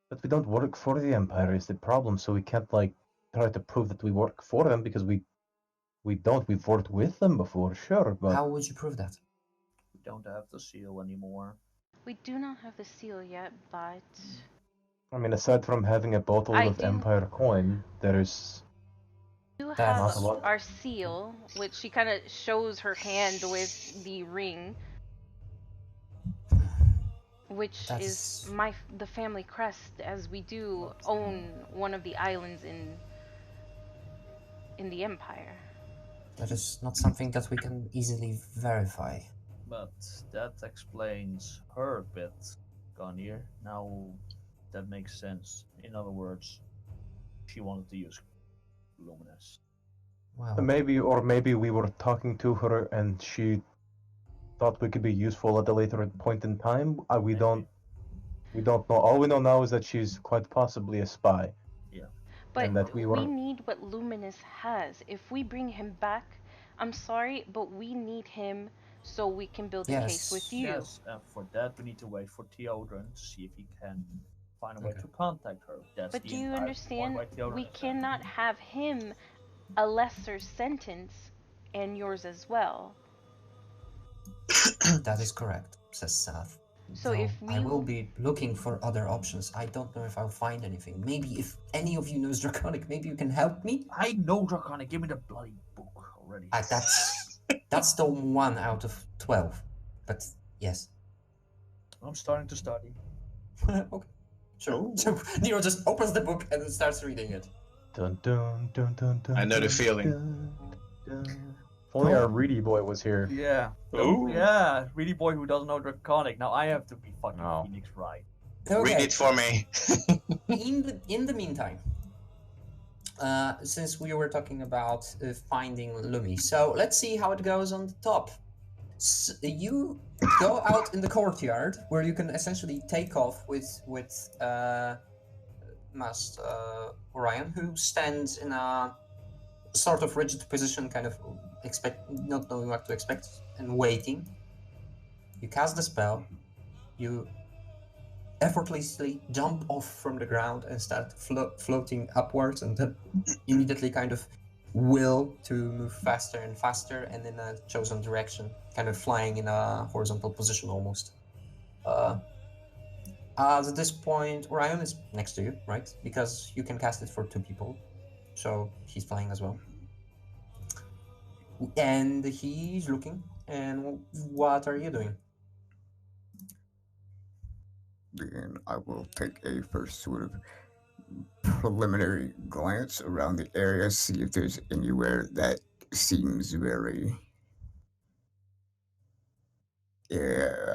that we don't work for the Empire is the problem. So we can't try to prove that we work for them because we don't. We've worked with them before, sure, but How would you prove that? We don't have the seal anymore. We do not have the seal yet, but I mean, aside from having a bottle I of do- Empire coin, there is we do That's- have not a lot. our seal, which she kind of shows her hand with the ring, which is That's- the family crest, as we do own one of the islands in the Empire. That is not something that we can easily verify. But that explains her a bit, Garnier. Now that makes sense. In other words, she wanted to use Luminous. Wow. maybe we were talking to her and she thought we could be useful at a later point in time. We don't know. All we know now is that she's quite possibly a spy. But And that we were- need what Luminous has. If we bring him back, I'm sorry, but we need him so we can build a case Yes. with you. Yes, and for that we need to wait for Theodren to see if he can find a way Okay. to contact her. That's But the do you entire point understand? why Theodren We is there. cannot have him a lesser sentence and yours as well. That is correct, says Seth. So Though if I we- will be looking for other options. I don't know if I'll find anything. Maybe if any of you knows Draconic, maybe you can help me? I know Draconic, give me the bloody book already. That's the 1 out of 12. But yes. I'm starting to study. Okay. Sure. So Nero just opens the book and then starts reading it. Dun, dun, dun, dun, dun, I know the dun, feeling. dun, dun. If only our Reedy boy was here. Yeah. Ooh. Yeah, really boy who doesn't know Draconic. Now I have to be fucking Oh. Phoenix right. Okay. Read it for me. In the meantime, since we were talking about finding Lumi. So let's see how it goes on the top. You go out in the courtyard where you can essentially take off with Master Orion, who stands in a sort of rigid position, kind of not knowing what to expect and waiting. You cast the spell. You effortlessly jump off from the ground and start floating upwards, and then immediately kind of will to move faster and faster and in a chosen direction, kind of flying in a horizontal position almost. At this point, Orion is next to you, right? Because you can cast it for 2 people, so he's flying as well. And he's looking. And what are you doing? Then I will take a first sort of preliminary glance around the area, see if there's anywhere that seems very,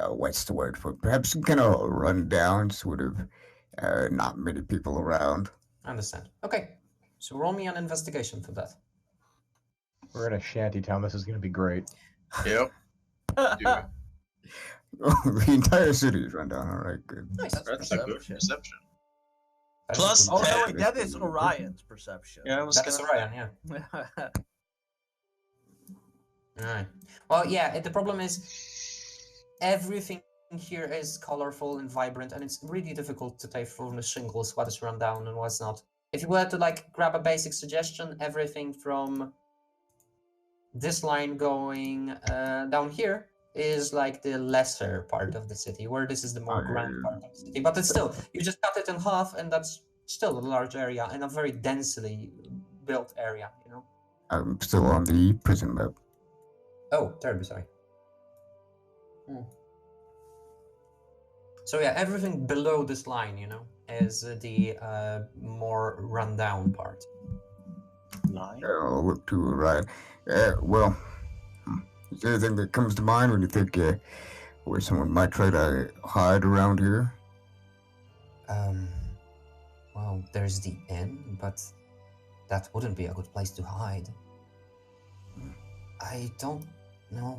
what's the word for it? Perhaps kind of run down, sort of, not many people around. I understand. Okay, so roll me an investigation for that. We're in a shanty town. This is going to be great. Yep. That's The entire city is run down. All right, good. Nice. That's a good perception. perception. That's Plus a Oh good- no, 10. wait, that is Orion's perception. Yeah, I was That's gonna. Orion, yeah. Alright. Well, yeah, the problem is everything here is colorful and vibrant, and it's really difficult to tell from the shingles what is run down and what's not. If you were to like grab a basic suggestion, everything from this line going down here is like the lesser part of the city, where this is the more grand part of the city. But it's still, you just cut it in half, and that's still a large area and a very densely built area, you know? I'm still on the prison map. Oh, terribly sorry. So yeah, everything below this line, you know, is the more rundown part. Nine. I'll look to the right. Well, is there anything that comes to mind when you think where someone might try to hide around here? Well, there's the inn, but that wouldn't be a good place to hide. I don't know.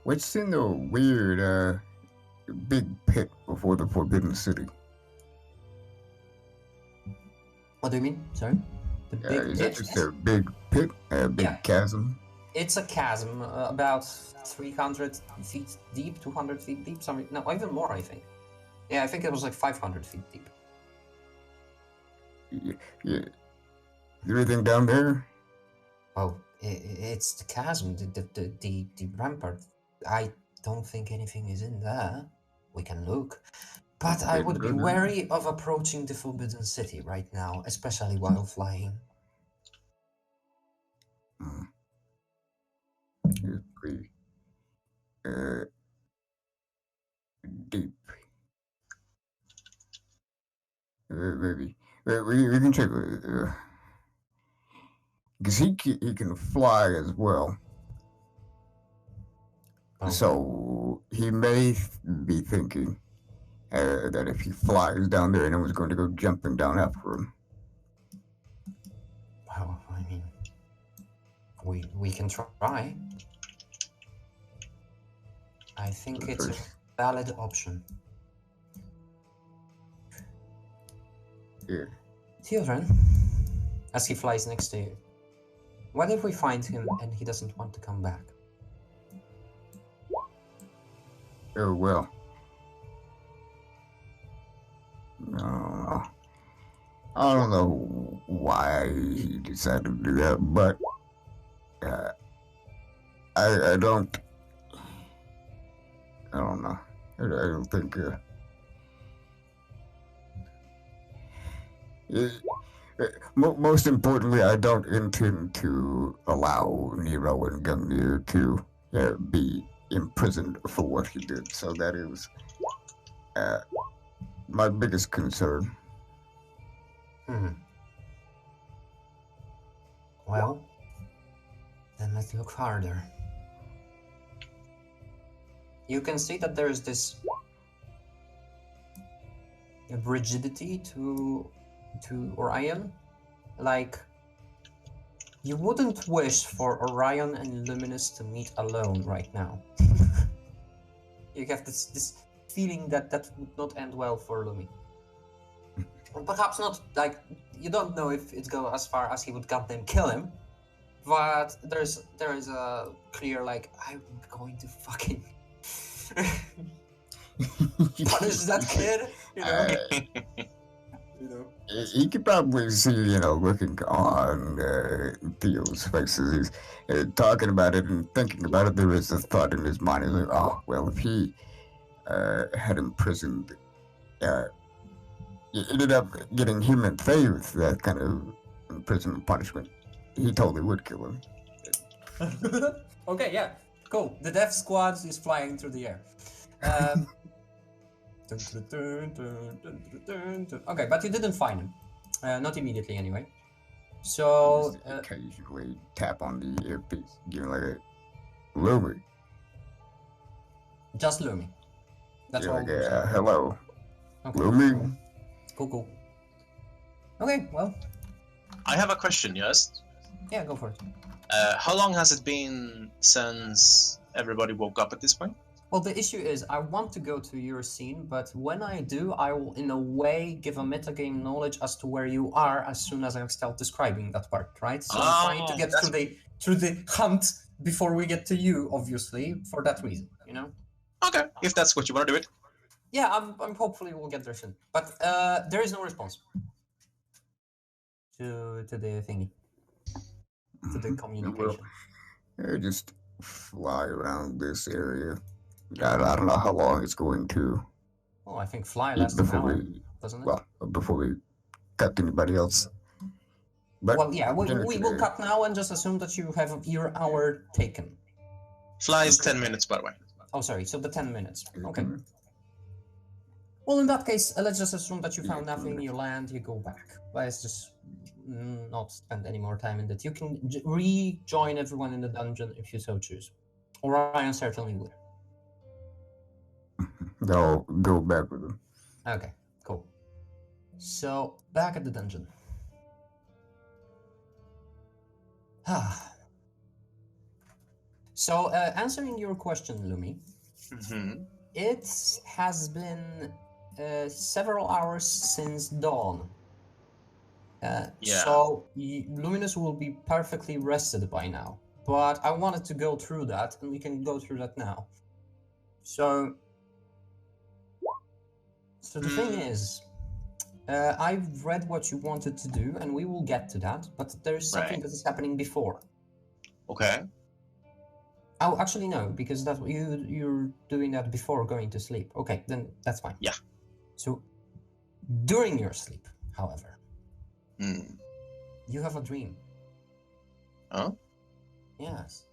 What's in the weird, big pit before the Forbidden City? What do you mean? Sorry? The big Is that pit? just a big pit, a big Yeah. chasm? It's a chasm, about 300 feet deep, 200 feet deep, something. No, even more, I think. Yeah, I think it was like 500 feet deep. Yeah. Is there anything down there? Oh, it's the chasm, the rampart. I don't think anything is in there. We can look. But I would be Good. wary of approaching the Forbidden City right now, especially while flying. It's pretty deep. Maybe we can check. Because he can fly as well. Oh, So he may be thinking that if he flies down there, no one's going to go jumping down after him. well, I mean, we can try. I think But it's a first- valid option. Yeah. Theodren, as he flies next to you, what if we find him and he doesn't want to come back? Oh well. No. I don't know why he decided to do that, but I don't know. I don't think most importantly, I don't intend to allow Nero and Gungnir to be imprisoned for what he did. So that is my biggest concern. Well, then let's look harder. You can see that there's this rigidity to to Orion. Like, you wouldn't wish for Orion and Luminous to meet alone right now. You have this feeling that that would not end well for Lumi. And perhaps not, like, you don't know if it go as far as he would goddamn kill him, but there is a clear, like, I'm going to fucking punish that kid, you know? You know? You could probably see, looking on Theo's faces. He's talking about it and thinking about it. There is a thought in his mind. He's like, oh, well, if he had imprisoned, you ended up getting him and Faye with that kind of imprisonment punishment, he totally would kill him. Okay, yeah, cool. The death squad is flying through the air. Okay, but you didn't find him. Not immediately, anyway. So, Just occasionally tap on the earpiece, give him like a Lumi. just Lumi. That's all. Like hello, Okay, Lumi. cool. Okay, well, I have a question, yes? yeah, go for it. How long has it been since everybody woke up at this point? Well, the issue is I want to go to your scene, but when I do, I will in a way give a metagame knowledge as to where you are as soon as I start describing that part, right? So I'm trying to get through the hunt before we get to you, obviously, for that reason, you know? Okay, if that's what you want to do it. Yeah, I'm hopefully we'll get there soon. But there is no response to the thingy. To the communication. Well, just fly around this area. I don't know how long it's going to. Well, I think fly lasts an hour, doesn't it? Well, before we cut anybody else. But well, yeah, we will cut now and just assume that you have your hour taken. Fly is 10 minutes, by the way. Oh, sorry, so the 10 minutes. Okay. Well, in that case, let's just assume that you found nothing, you land, you go back. Let's just not spend any more time in that. You can rejoin everyone in the dungeon if you so choose. Orion certainly would. I'll go back with them. Okay, cool. So, back at the dungeon. So, answering your question, Lumi, it has been several hours since dawn. So, Luminous will be perfectly rested by now. But I wanted to go through that, and we can go through that now. So the thing is, I've read what you wanted to do, and we will get to that, but there's something that is happening before. Okay. Oh, actually, no, because that you're doing that before going to sleep. Okay, then that's fine. Yeah. So, during your sleep, however, you have a dream. Oh? Yes.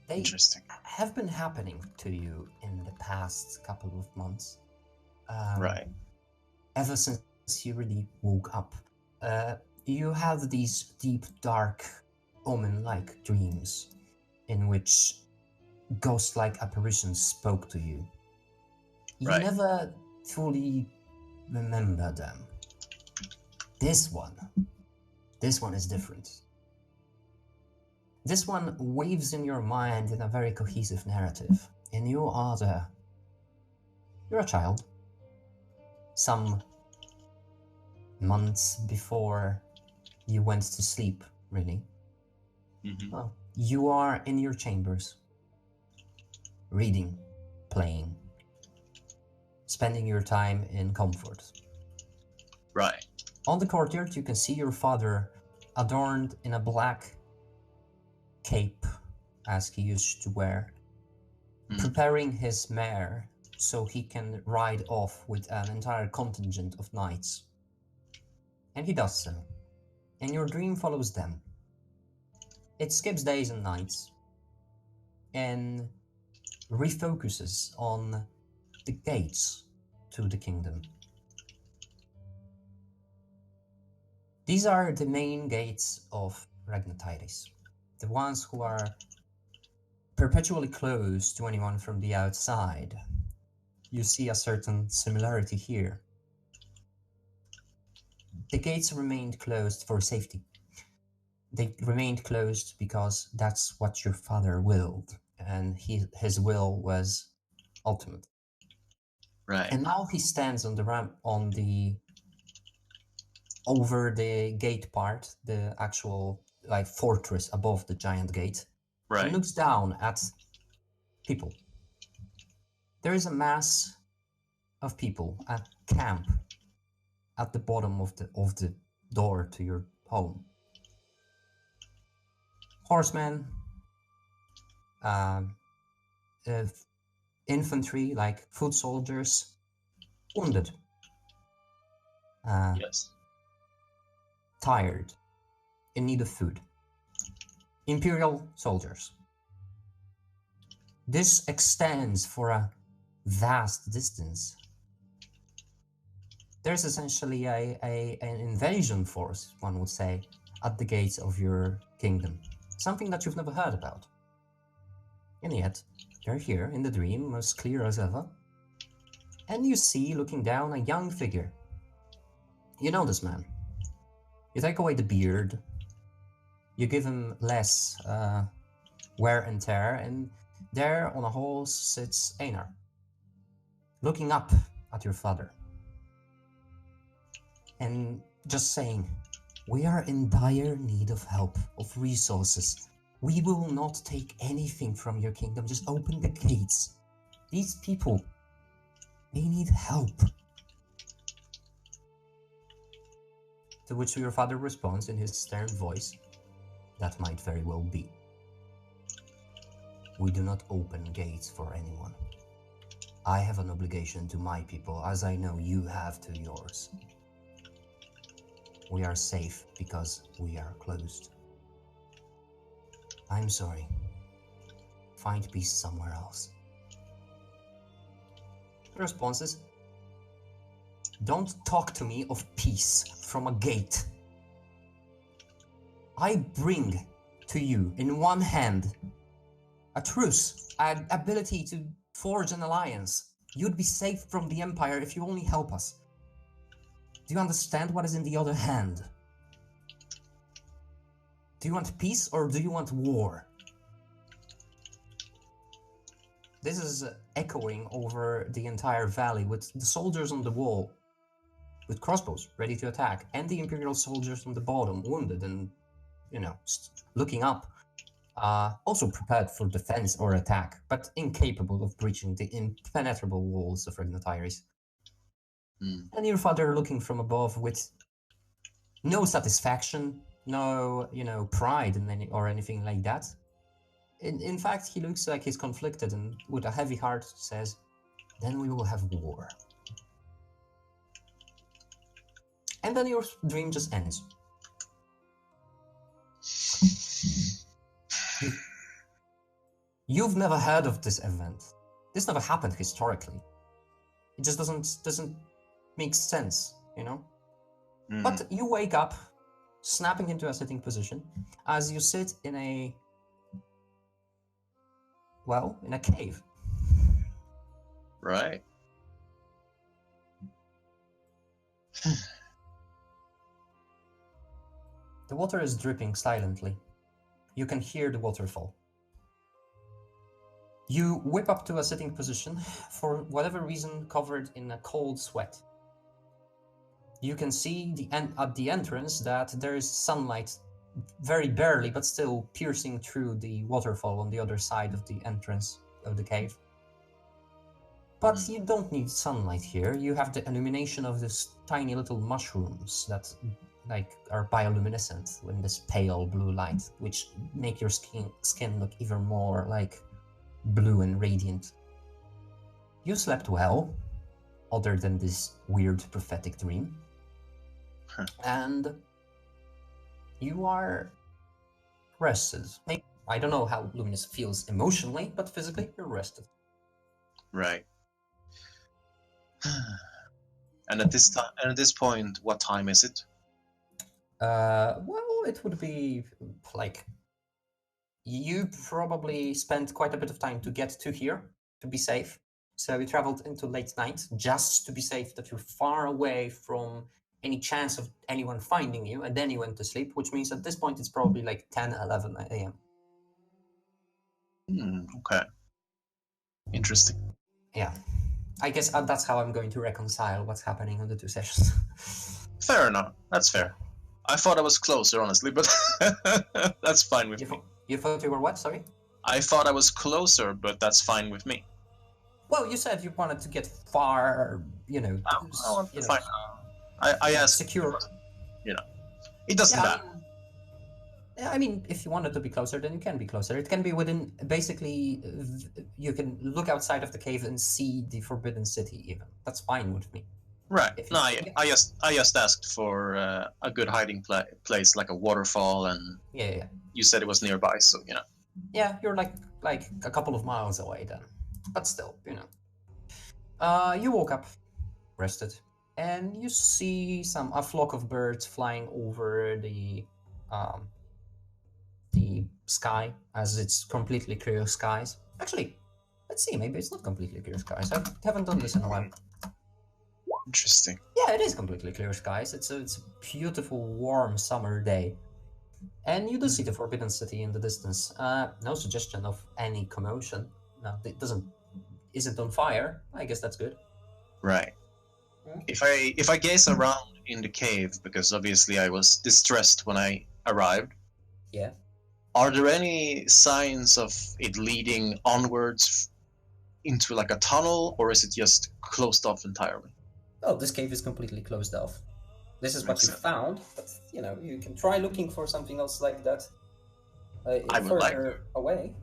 They Interesting. have been happening to you in the past couple of months. Right. Ever since you really woke up. You have these deep, dark, omen-like dreams in which ghost-like apparitions spoke to you. You never fully remember them. This one is different. This one weaves in your mind in a very cohesive narrative. And you're a child. Some months before you went to sleep, really. Well, you are in your chambers, reading, playing, spending your time in comfort. Right. On the courtyard, you can see your father adorned in a black cape, as he used to wear, preparing his mare so he can ride off with an entire contingent of knights. And he does so. And your dream follows them. It skips days and nights and refocuses on the gates to the kingdom. These are the main gates of Ragnatides, the ones who are perpetually closed to anyone from the outside. You see a certain similarity here. the gates remained closed for safety. They remained closed because that's what your father willed, and his will was ultimate. Right. And now he stands on the ramp, over the gate part, the actual like fortress above the giant gate, and Right. looks down at people. There is a mass of people at camp at the bottom of the door to your home. Horsemen, um, infantry, like foot soldiers, wounded, Yes. tired, in need of food. Imperial soldiers. This extends for a vast distance. There's essentially an invasion force, one would say, at the gates of your kingdom. Something that you've never heard about. And yet, they're here in the dream, as clear as ever. And you see, looking down, a young figure. You know this man. You take away the beard, you give him less wear and tear, and there on a horse sits Einar, looking up at your father. And just saying, we are in dire need of help, of resources. We will not take anything from your kingdom, just open the gates. These people, they need help. To which your father responds in his stern voice, that might very well be. We do not open gates for anyone. I have an obligation to my people, as I know you have to yours. We are safe because we are closed. I'm sorry. Find peace somewhere else. The response is, don't talk to me of peace from a gate. I bring to you in one hand a truce, an ability to forge an alliance. You'd be safe from the Empire if you only help us. Do you understand what is in the other hand? Do you want peace or do you want war? This is echoing over the entire valley with the soldiers on the wall with crossbows ready to attack, and the Imperial soldiers on the bottom, wounded and, looking up, also prepared for defense or attack, but incapable of breaching the impenetrable walls of Regnatires. And your father looking from above with no satisfaction, no, pride in anything like that. In fact, he looks like he's conflicted and with a heavy heart says, then we will have war. And then your dream just ends. You've never heard of this event. This never happened historically. It just doesn't make sense, But you wake up, snapping into a sitting position, as you sit in a cave. Right. The water is dripping silently. You can hear the waterfall. You whip up to a sitting position, for whatever reason covered in a cold sweat. You can see at the entrance that there is sunlight, very barely, but still piercing through the waterfall on the other side of the entrance of the cave. But you don't need sunlight here. You have the illumination of these tiny little mushrooms that are bioluminescent in this pale blue light, which make your skin look even more like blue and radiant. You slept well, other than this weird prophetic dream. And you are rested. Maybe, I don't know how Luminous feels emotionally, but physically you're rested. Right. And at this point, what time is it? Well, it would be like you probably spent quite a bit of time to get to here to be safe. So you traveled into late night just to be safe, that you're far away from any chance of anyone finding you, and then you went to sleep, which means at this point it's probably like 10, 11 a.m. Okay. Interesting. Yeah. I guess that's how I'm going to reconcile what's happening on the 2 sessions. Fair enough. That's fair. I thought I was closer, honestly, but that's fine with me. You thought you were what? Sorry? I thought I was closer, but that's fine with me. Well, you said you wanted to get far, I want to find. I asked. Secure. It doesn't matter. I mean, if you wanted to be closer, then you can be closer. It can be within, basically, you can look outside of the cave and see the Forbidden City, even. That's fine with me. Right. No, I just asked for a good hiding place, like a waterfall, and Yeah. you said it was nearby, so Yeah, you're like a couple of miles away then, but still, You woke up, rested, and you see a flock of birds flying over the sky, as it's completely clear skies. Actually, let's see, maybe it's not completely clear skies. I haven't done this in a while. Interesting. Yeah, it is completely clear skies. It's a beautiful, warm summer day. And you do see the Forbidden City in the distance. No suggestion of any commotion. No, it isn't on fire. I guess that's good. Right. If I gaze around in the cave, because obviously I was distressed when I arrived. Yeah. Are there any signs of it leading onwards into like a tunnel, or is it just closed off entirely? Oh, this cave is completely closed off. This is what you found, but you can try looking for something else like that further away.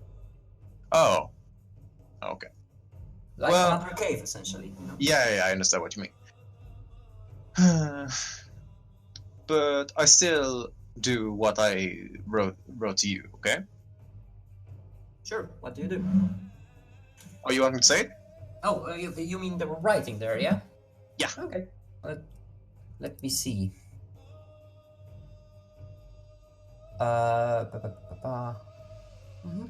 Oh. Okay. Like another cave, essentially. Yeah, I understand what you mean. But I still do what I wrote to you, okay? Sure. What do you do? Oh, you want me to say it? Oh, you mean the writing there, yeah? Yeah. Okay. Let me see. Mm-hmm.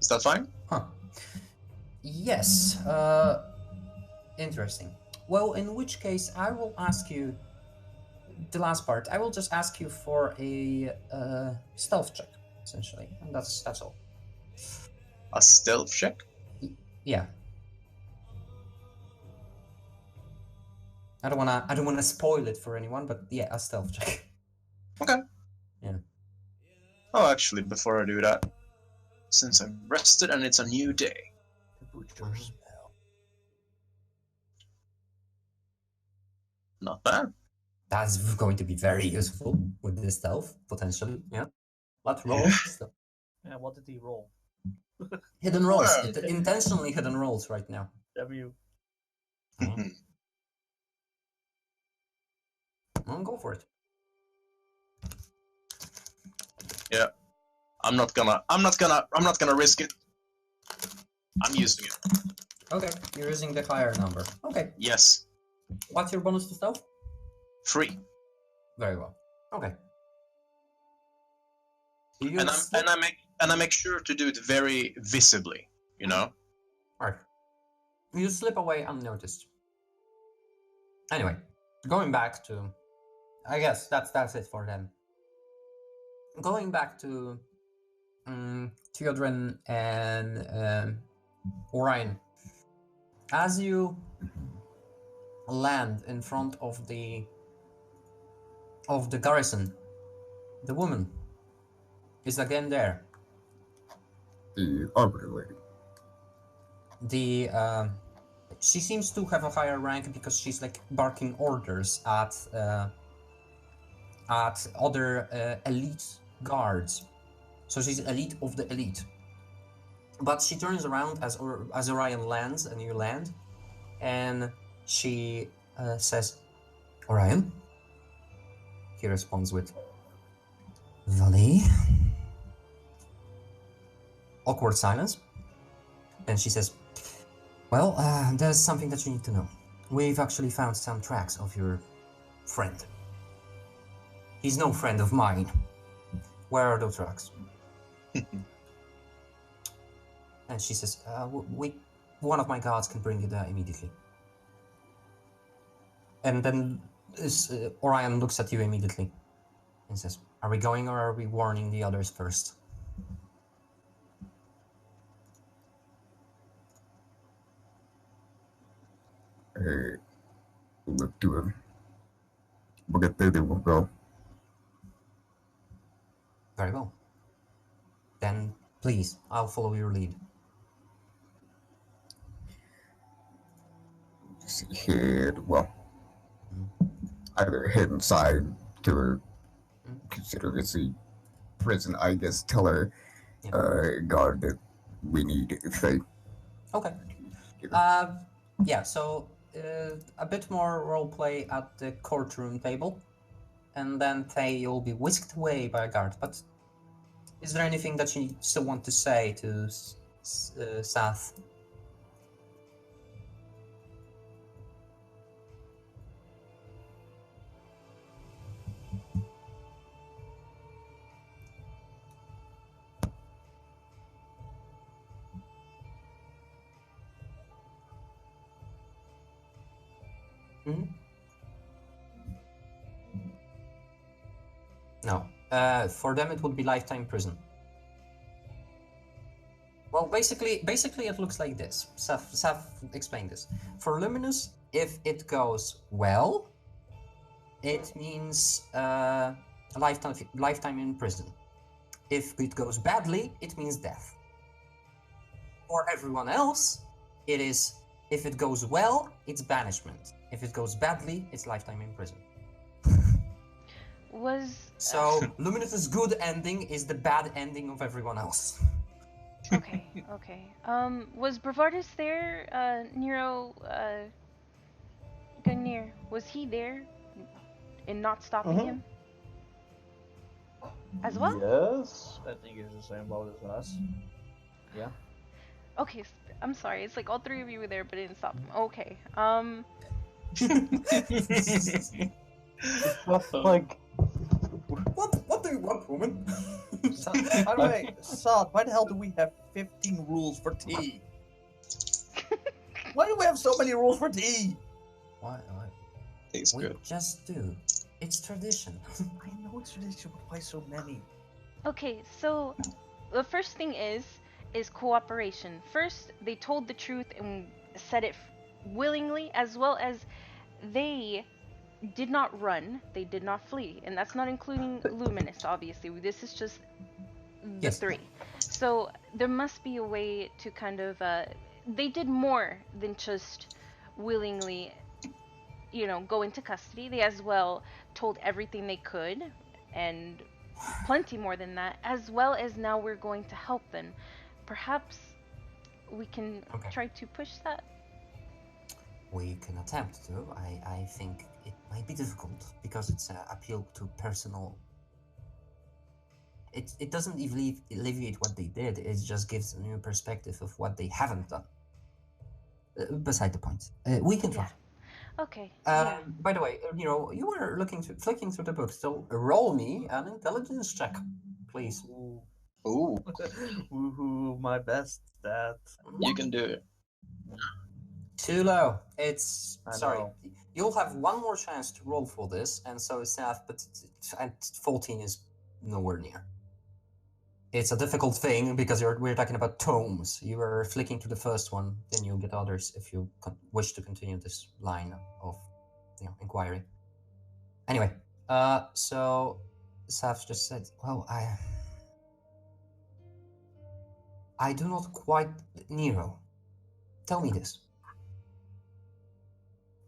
Is that fine? Huh. Yes. Interesting. Well, in which case, I will ask you the last part. I will just ask you for a stealth check, essentially, and that's all. A stealth check? Yeah. I don't wanna spoil it for anyone, but yeah, a stealth check. Okay. Yeah. Oh, actually, before I do that, since I'm rested and it's a new day. Not bad. That's going to be very useful with this stealth, potentially. Yeah. But roll. Yeah, what did he roll? Hidden rolls. Intentionally hidden rolls right now. W. Well, go for it. Yeah. I'm not gonna risk it. I'm using it. Okay, you're using the higher number. Okay. Yes. What's your bonus to stealth? 3. Very well. Okay. And I make sure to do it very visibly, Right. You slip away unnoticed. Anyway, going back to, I guess that's it for them. Going back to Theodren and Orion. As you land in front of the garrison, the woman is again there. The arbiter lady. She seems to have a higher rank because she's like barking orders at other elite guards. So she's elite of the elite. But she turns around as Orion lands, and you land, and she says, "Orion?" He responds with, "Vali?" Awkward silence. And she says, "Well, there's something that you need to know. We've actually found some tracks of your friend. He's no friend of mine. Where are those tracks?" And she says, one of my guards can bring you there immediately. And then Orion looks at you immediately and says, are we going or are we warning the others first? Let's do it. We'll get there, then we'll go. Very well. Then, please, I'll follow your lead. Just head, well, either head inside to her, consider it's a prison, I guess, tell her, guard that we need faith. Okay. Yeah, so a bit more roleplay at the courtroom table, and then Faye, you'll be whisked away by a guard. But is there anything that you still want to say to Sath? No. For them, it would be lifetime prison. Well, basically, it looks like this. Seth explained this. For Luminous, if it goes well, it means a lifetime in prison. If it goes badly, it means death. For everyone else, it is, if it goes well, it's banishment. If it goes badly, it's lifetime in prison. So Luminous's good ending is the bad ending of everyone else. Okay. Was Bravardus there? Nero, Gungnir, was he there in not stopping him? As well? Yes. I think it's the same boat as us. Yeah. Okay, I'm sorry. It's like all three of you were there, but it didn't stop him. Okay. It's just like. What do you want, woman? By the way, Saad, why the hell do we have 15 rules for tea? Why do we have so many rules for tea? Why? It's We good. just do. It's tradition. I know it's tradition, but why so many? Okay, so the first thing is cooperation. First, they told the truth and said it willingly, as well as they did not run, they did not flee, and that's not including Luminous, obviously. This is just the Yes. three. So there must be a way to kind of they did more than just willingly, go into custody. They as well told everything they could, and plenty more than that, as well as now we're going to help them. Perhaps we can try to push that. We can attempt to. I think it might be difficult because it's an appeal to personal. It doesn't alleviate what they did. It just gives a new perspective of what they haven't done. Beside the point, we can try. Okay. By the way, you were flicking through the book. So roll me an intelligence check, please. Ooh, Woohoo, my best stat. you can do it. Too low. It's I sorry. know. You'll have one more chance to roll for this, and so is Seth, but 14 is nowhere near. It's a difficult thing because we're talking about tomes. You are flicking to the first one, then you'll get others if you wish to continue this line of inquiry. Anyway, so Seth just said, well, I do not quite... Nero, tell me this.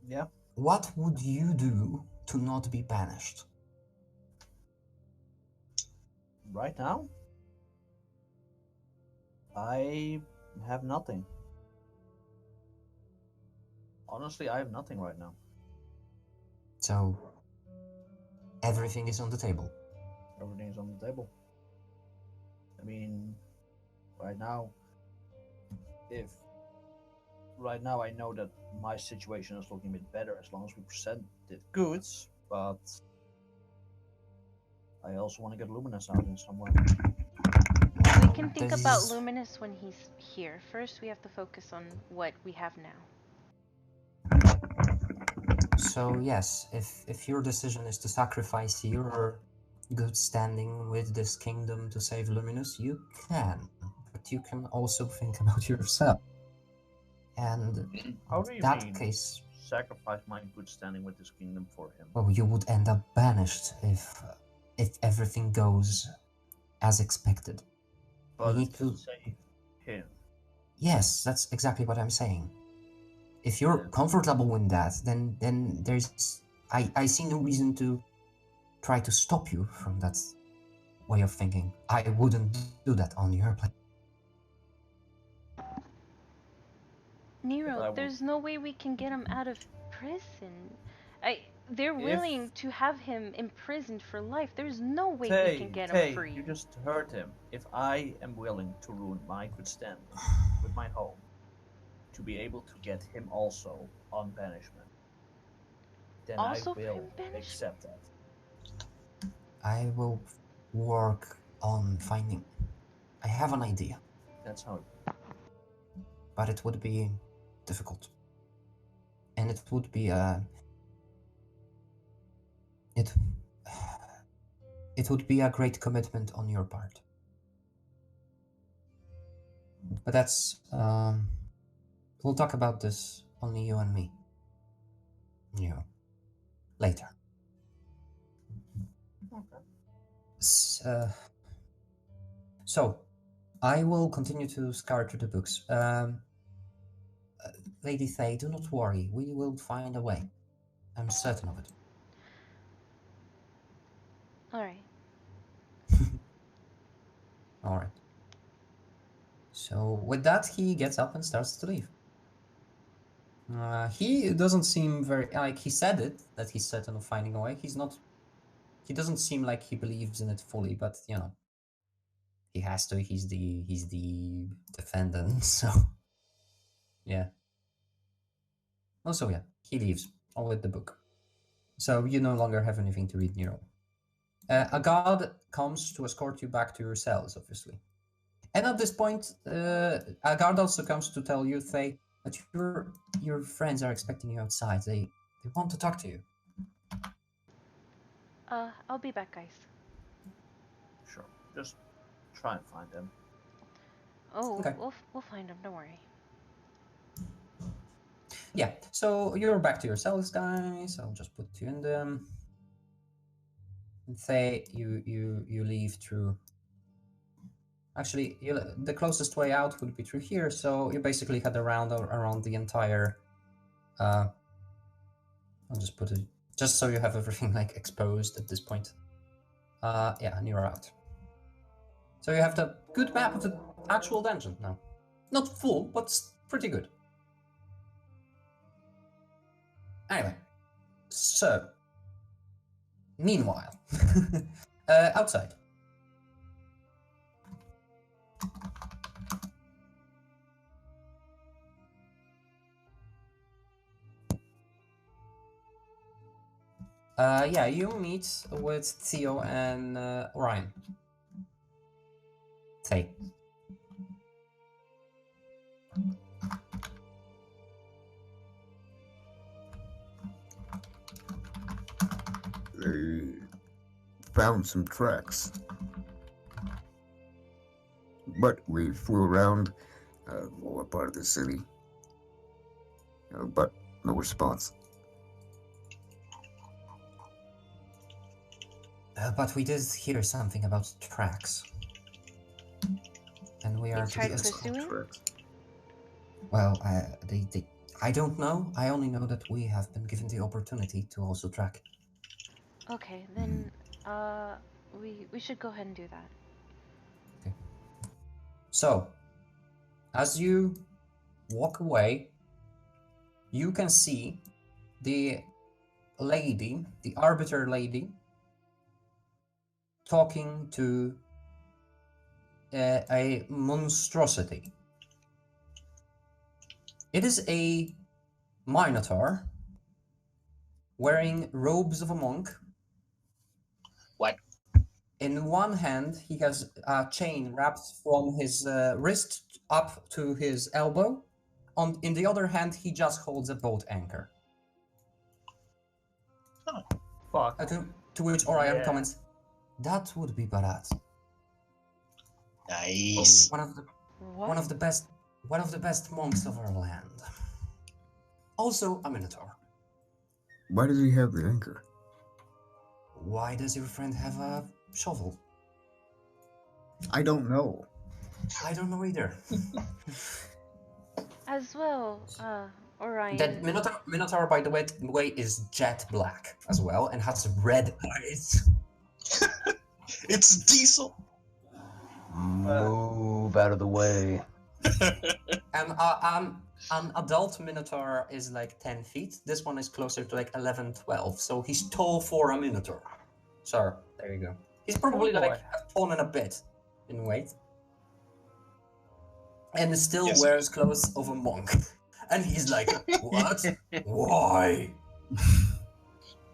Yeah? What would you do to not be banished? Right now? I have nothing. Honestly, I have nothing right now. So, everything is on the table. Everything is on the table. I mean, right now, right now I know that my situation is looking a bit better as long as we present it goods, but I also want to get Luminous out in some way. can think This about is- Luminous when he's here. First, we have to focus on what we have now. So yes, if your decision is to sacrifice your good standing with this kingdom to save Luminous, you can. But you can also think about yourself. And How in do you that mean case, sacrifice my good standing with this kingdom for him? well, you would end up banished if everything goes as expected. But we it need can to. save him. Yes, that's exactly what I'm saying. If you're comfortable with that, then there's I see no reason to try to stop you from that way of thinking. I wouldn't do that on your place. Nero, I would- there's no way we can get him out of prison. They're If- willing to have him imprisoned for life. There's no way we Tay, can get Tay, him free. you just heard him. If I am willing to ruin my good standing with my home to be able to get him also on banishment, then Also I for will him banishment? accept that. I will work on finding. I have an idea, That's how. but it would be difficult, and it would be it would be a great commitment on your part. But that's we'll talk about this, only you and me. Later. Okay. So, I will continue to scour through the books. Lady Thay, do not worry. We will find a way. I'm certain of it. All right. All right. So, with that, he gets up and starts to leave. He doesn't seem very like he said it that he's certain of finding a way. He's not. He doesn't seem like he believes in it fully, but you know, he has to. He's the defendant, so yeah. Also, yeah, he leaves all with the book. So you no longer have anything to read, Nero. A guard comes to escort you back to your cells, obviously. And at this point, a guard also comes to tell you, Thay, that your friends are expecting you outside. They want to talk to you. I'll be back, guys. Sure. Just try and find him. Oh, Okay. we'll find him. Don't worry. Yeah, so you're back to your cells, guys. I'll just put you in them. And Thay, you leave through. Actually, the closest way out would be through here. So you basically head around the entire. I'll just put it just so you have everything like exposed at this point. Yeah, and you're out. So you have the good map of the actual dungeon now. Not full, but pretty good. Anyway, so meanwhile, outside. Yeah, you meet with Theo and Orion. Thay. They found some tracks. But we flew around lower part of the city. But no response. But we did hear something about tracks. And we are to tried be pursuing? Tracks. Well, I don't know. I only know that we have been given the opportunity to also track. Okay, then we should go ahead and do that. Okay. So, as you walk away, you can see the lady, the arbiter lady, talking to a monstrosity. It is a minotaur wearing robes of a monk. What? In one hand, he has a chain wrapped from his wrist up to his elbow. In the other hand, he just holds a boat anchor. Fuck. To which Orion Yeah. comments, "That would be badass. Nice. One of the What? one of the best monks of our land. Also a minotaur. Why does he have the anchor? Why does your friend have a shovel? I don't know. I don't know either." As well, Orion. That minotaur, by the way, is jet black as well and has red eyes. It's Diesel. Move out of the way. And an adult minotaur is like 10 feet. This one is closer to like 11, 12. So he's tall for a minotaur. So there you go. He's probably Oh, boy. like a ton and a bit in weight. And still Yes. wears clothes of a monk. And he's like, "What? Why?"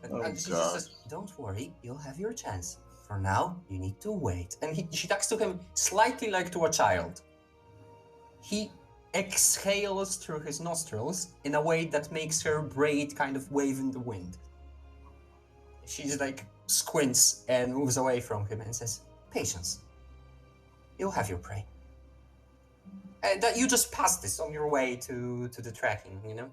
Oh, And she God. just says, "Don't worry, you'll have your chance. For now, you need to wait." And she talks to him slightly like to a child. He exhales through his nostrils in a way that makes her braid kind of wave in the wind. She's like squints and moves away from him and says, "Patience. You'll have your prey." That you just passed this on your way to the tracking, you know?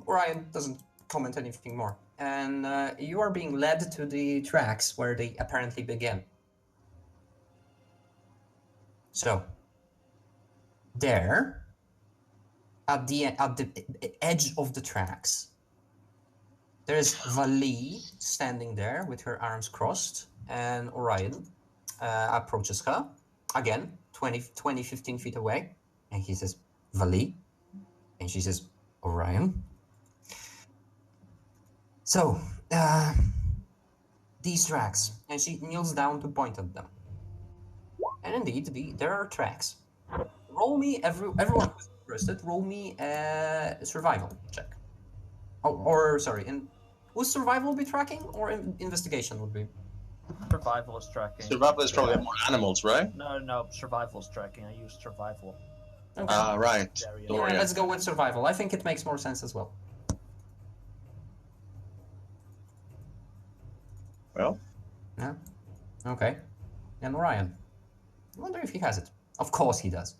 Orion doesn't comment anything more. And you are being led to the tracks where they apparently begin. So, there, at the edge of the tracks, there's Vali standing there with her arms crossed, and Orion approaches her, again, 15 feet away, and he says, "Vali," and she says, "Orion." So, these tracks, and she kneels down to point at them. And indeed, there are tracks. Roll me, everyone who's interested, roll me a survival check. Or sorry, would survival be tracking, or investigation would be? Survival is tracking. Survival is probably more animals, right? No, survival is tracking. I used survival. Okay. Right. Area. Don't Yeah, worry. let's go with survival. I think it makes more sense as well. Well, Yeah. Okay. And Orion. I wonder if he has it. Of course he does.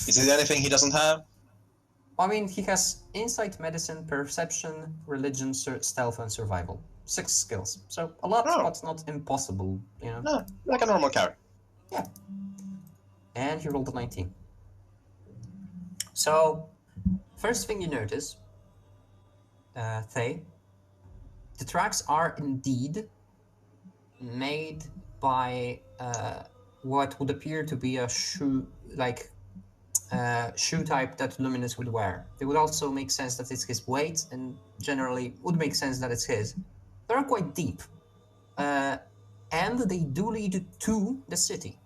is it anything he doesn't have? I mean, he has insight, medicine, perception, religion, stealth, and survival. 6 skills. So a lot, Oh. but not impossible, you know? No, like a normal character. Yeah. And he rolled a 19. So, first thing you notice, Thay, the tracks are indeed made by what would appear to be a shoe, shoe type that Luminous would wear. It would also make sense that it's his weight, and generally would make sense that it's his. They're quite deep, and they do lead to the city.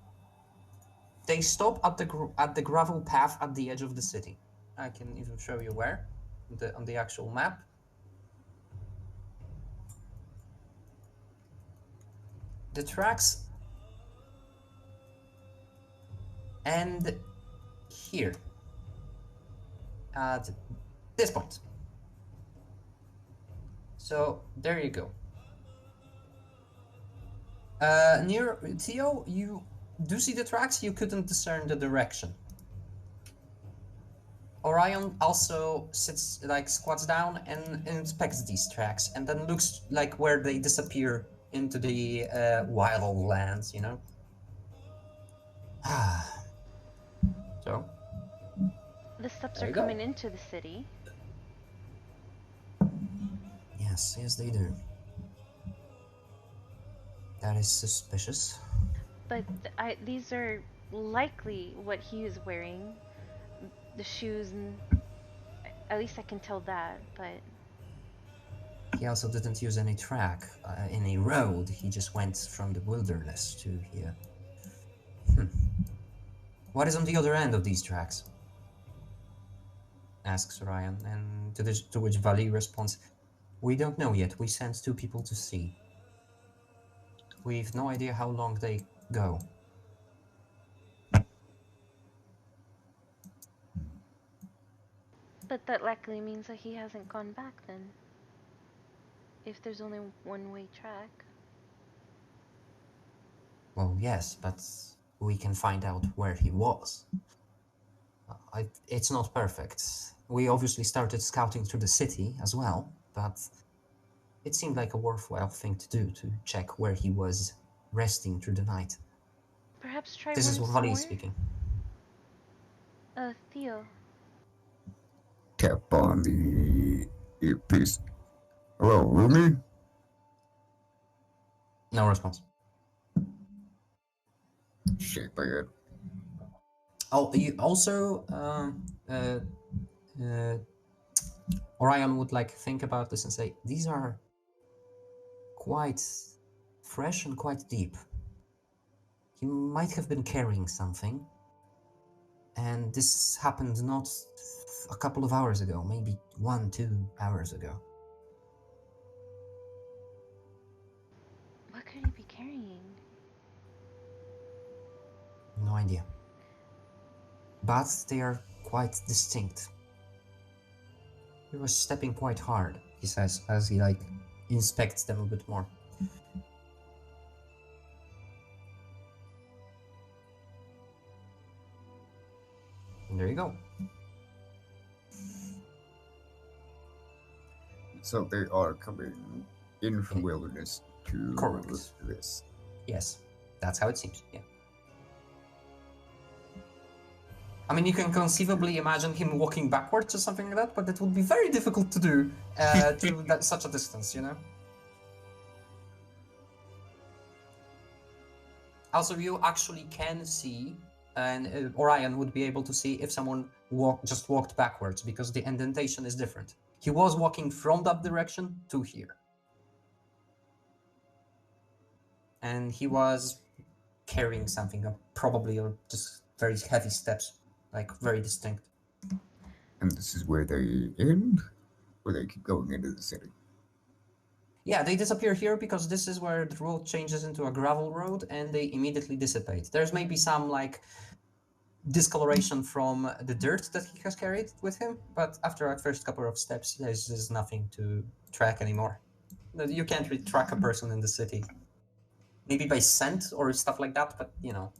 They stop at the gravel path at the edge of the city. I can even show you where, on the actual map. The tracks end here, at this point. So there you go. Near Theo, you do see the tracks, you couldn't discern the direction. Orion also squats down and inspects these tracks, and then looks like where they disappear into the wild lands, you know? So, The steps There are you go. coming into the city. yes, they do. That is suspicious. But these are likely what he is wearing. The shoes, and at least I can tell that. But He also didn't use any track, any road. He just went from the wilderness to here. What is on the other end of these tracks? Asks Orion, and to which Vali responds, "We don't know yet. We sent 2 people to see." We've no idea how long they go. But that likely means that he hasn't gone back then. If there's only one-way track. Well, yes, but we can find out where he was. It's not perfect. We obviously started scouting through the city as well, but it seemed like a worthwhile thing to do, to check where he was resting through the night. Perhaps try This is once Wally more? speaking. Theo. Tap on the earpiece. Hello, Rumi? No response. Shake my head. Oh, you also, Orion would like think about this and say, these are quite fresh and quite deep. He might have been carrying something, and this happened not a couple of hours ago, maybe 1-2 hours ago. What could he be carrying? No idea. But they are quite distinct. He was stepping quite hard, he says, as he inspects them a bit more. And there you go. So they are coming in from wilderness to Correct. this. Yes, that's how it seems, yeah. I mean, you can conceivably imagine him walking backwards or something like that, but that would be very difficult to do to such a distance, you know? Also, you actually can see, and Orion would be able to see if someone just walked backwards, because the indentation is different. He was walking from that direction to here. And he was carrying something, probably, or just very heavy steps, very distinct. And this is where they end? Or they keep going into the city? Yeah, they disappear here because this is where the road changes into a gravel road and they immediately dissipate. There's maybe some discoloration from the dirt that he has carried with him, but after a first couple of steps, there's nothing to track anymore. You can't really track a person in the city. Maybe by scent or stuff like that, but you know.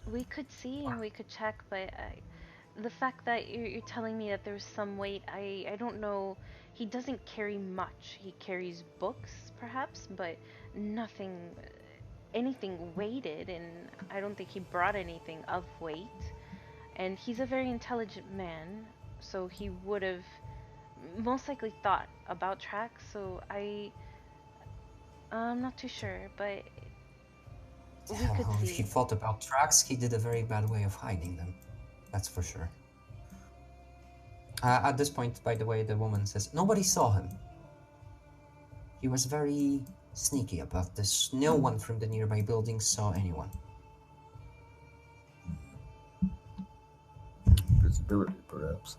We could see and we could check, but the fact that you're telling me that there's some weight, I don't know. He doesn't carry much. He carries books, perhaps, but nothing, anything weighted, and I don't think he brought anything of weight. And he's a very intelligent man, so he would have most likely thought about tracks, so I'm not too sure, but we could If he see. thought about tracks, he did a very bad way of hiding them. That's for sure. At this point, by the way, the woman says, nobody saw him. He was very sneaky about this. No one from the nearby buildings saw anyone. Visibility, perhaps.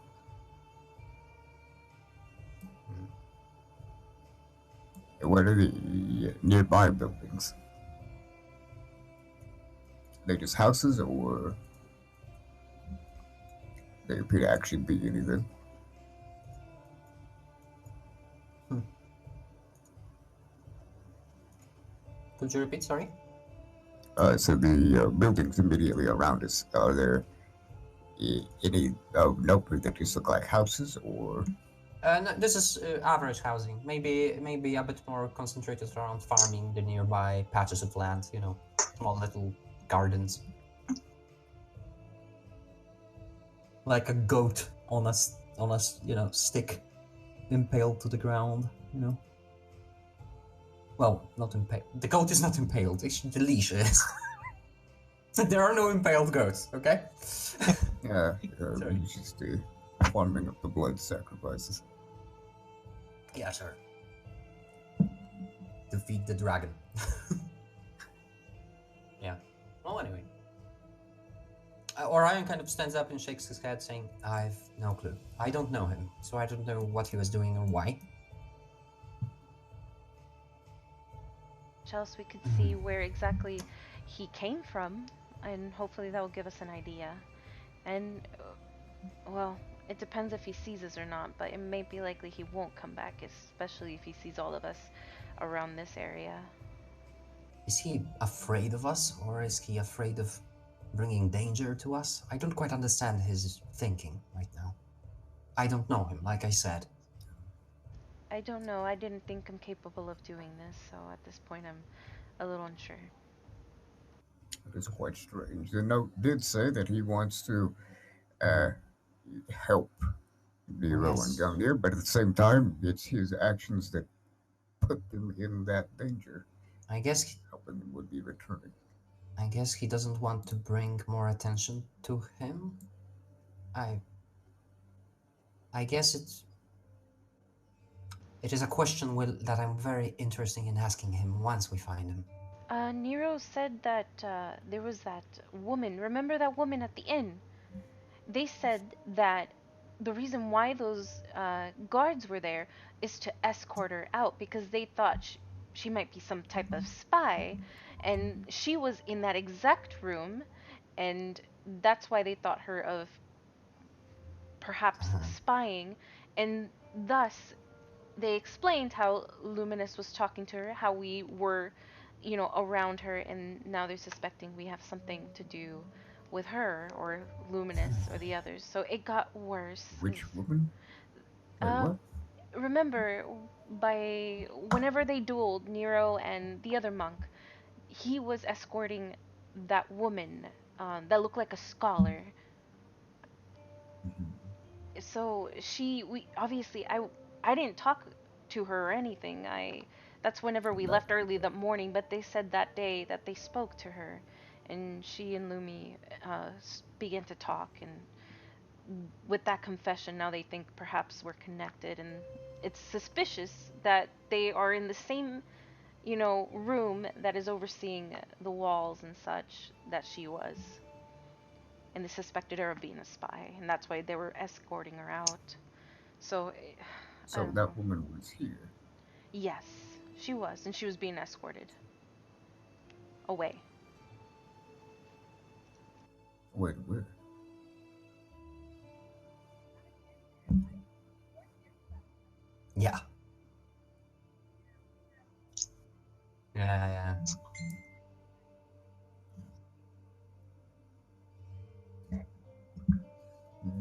What are the nearby buildings? They just houses, or they appear to actually be anything? Could you repeat, sorry? So the buildings immediately around us, are there any nope that just look like houses, or? No, this is average housing. Maybe a bit more concentrated around farming the nearby patches of land. You know, small little gardens. Like a goat on a stick, impaled to the ground. You know. Well, not impaled. The goat is not impaled. The leash is. There are no impaled goats. Okay. Yeah, just farming up the blood sacrifices. Yeah, sure. To feed the dragon. Yeah. Well, anyway. Orion kind of stands up and shakes his head, saying, "I've no clue. I don't know him, so I don't know what he was doing or why." Else we could see where exactly he came from, and hopefully that will give us an idea. And, well, it depends if he sees us or not, but it may be likely he won't come back, especially if he sees all of us around this area. Is he afraid of us, or is he afraid of bringing danger to us? I don't quite understand his thinking right now. I don't know him, like I said. I don't know. I didn't think I'm capable of doing this, so at this point I'm a little unsure. It is quite strange. The note did say that he wants to uh, help Nero and Yes. Gungnir, but at the same time, it's his actions that put them in that danger. I guess Helping them would be returning. he doesn't want to bring more attention to him. I guess it is a question that I'm very interested in asking him once we find him. Nero said that there was that woman. Remember that woman at the inn? They said that the reason why those guards were there is to escort her out because they thought she might be some type of spy, and she was in that exact room, and that's why they thought her of perhaps spying, and thus they explained how Luminous was talking to her, how we were, around her, and now they're suspecting we have something to do with her or Luminous or the others. So it got worse. Which woman? Wait, Uh, what? remember, by whenever they dueled Nero and the other monk, he was escorting that woman that looked like a scholar. So we obviously I didn't talk to her or anything. That's whenever we No. left early that morning, but they said that day that they spoke to her, and she and Lumi began to talk, and with that confession now they think perhaps we're connected, and it's suspicious that they are in the same room that is overseeing the walls and such that she was, and they suspected her of being a spy, and that's why they were escorting her out. So, I So don't know. that woman was here. Yes, she was, and she was being escorted away. Wait, where? Yeah. Yeah. Hmm.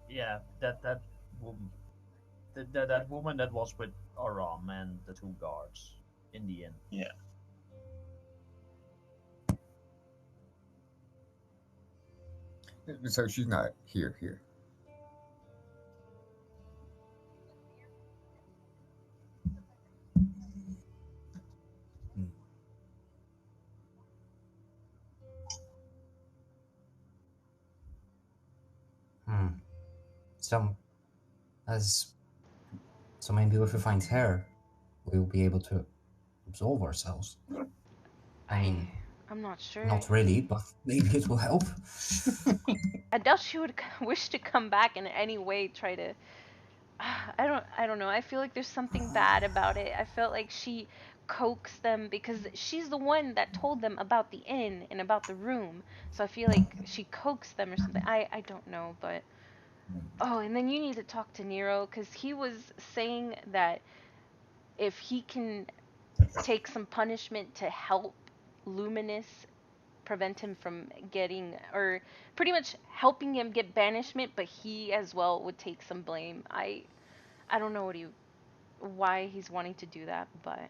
Yeah, that woman, that woman that was with Aram and the two guards in the inn. Yeah. So she's not here. Hmm. So, as so maybe if we find her, we'll be able to absolve ourselves. I mean, I'm not sure. not really, but maybe it will help. I doubt she would wish to come back in any way. Try to. I don't know. I feel like there's something bad about it. I felt like she coaxed them because she's the one that told them about the inn and about the room. So I feel like she coaxed them or something. I don't know, but oh, and then you need to talk to Nero because he was saying that if he can take some punishment to help Luminous prevent him from getting, or pretty much helping him get banishment, but he as well would take some blame. I don't know why he's wanting to do that, but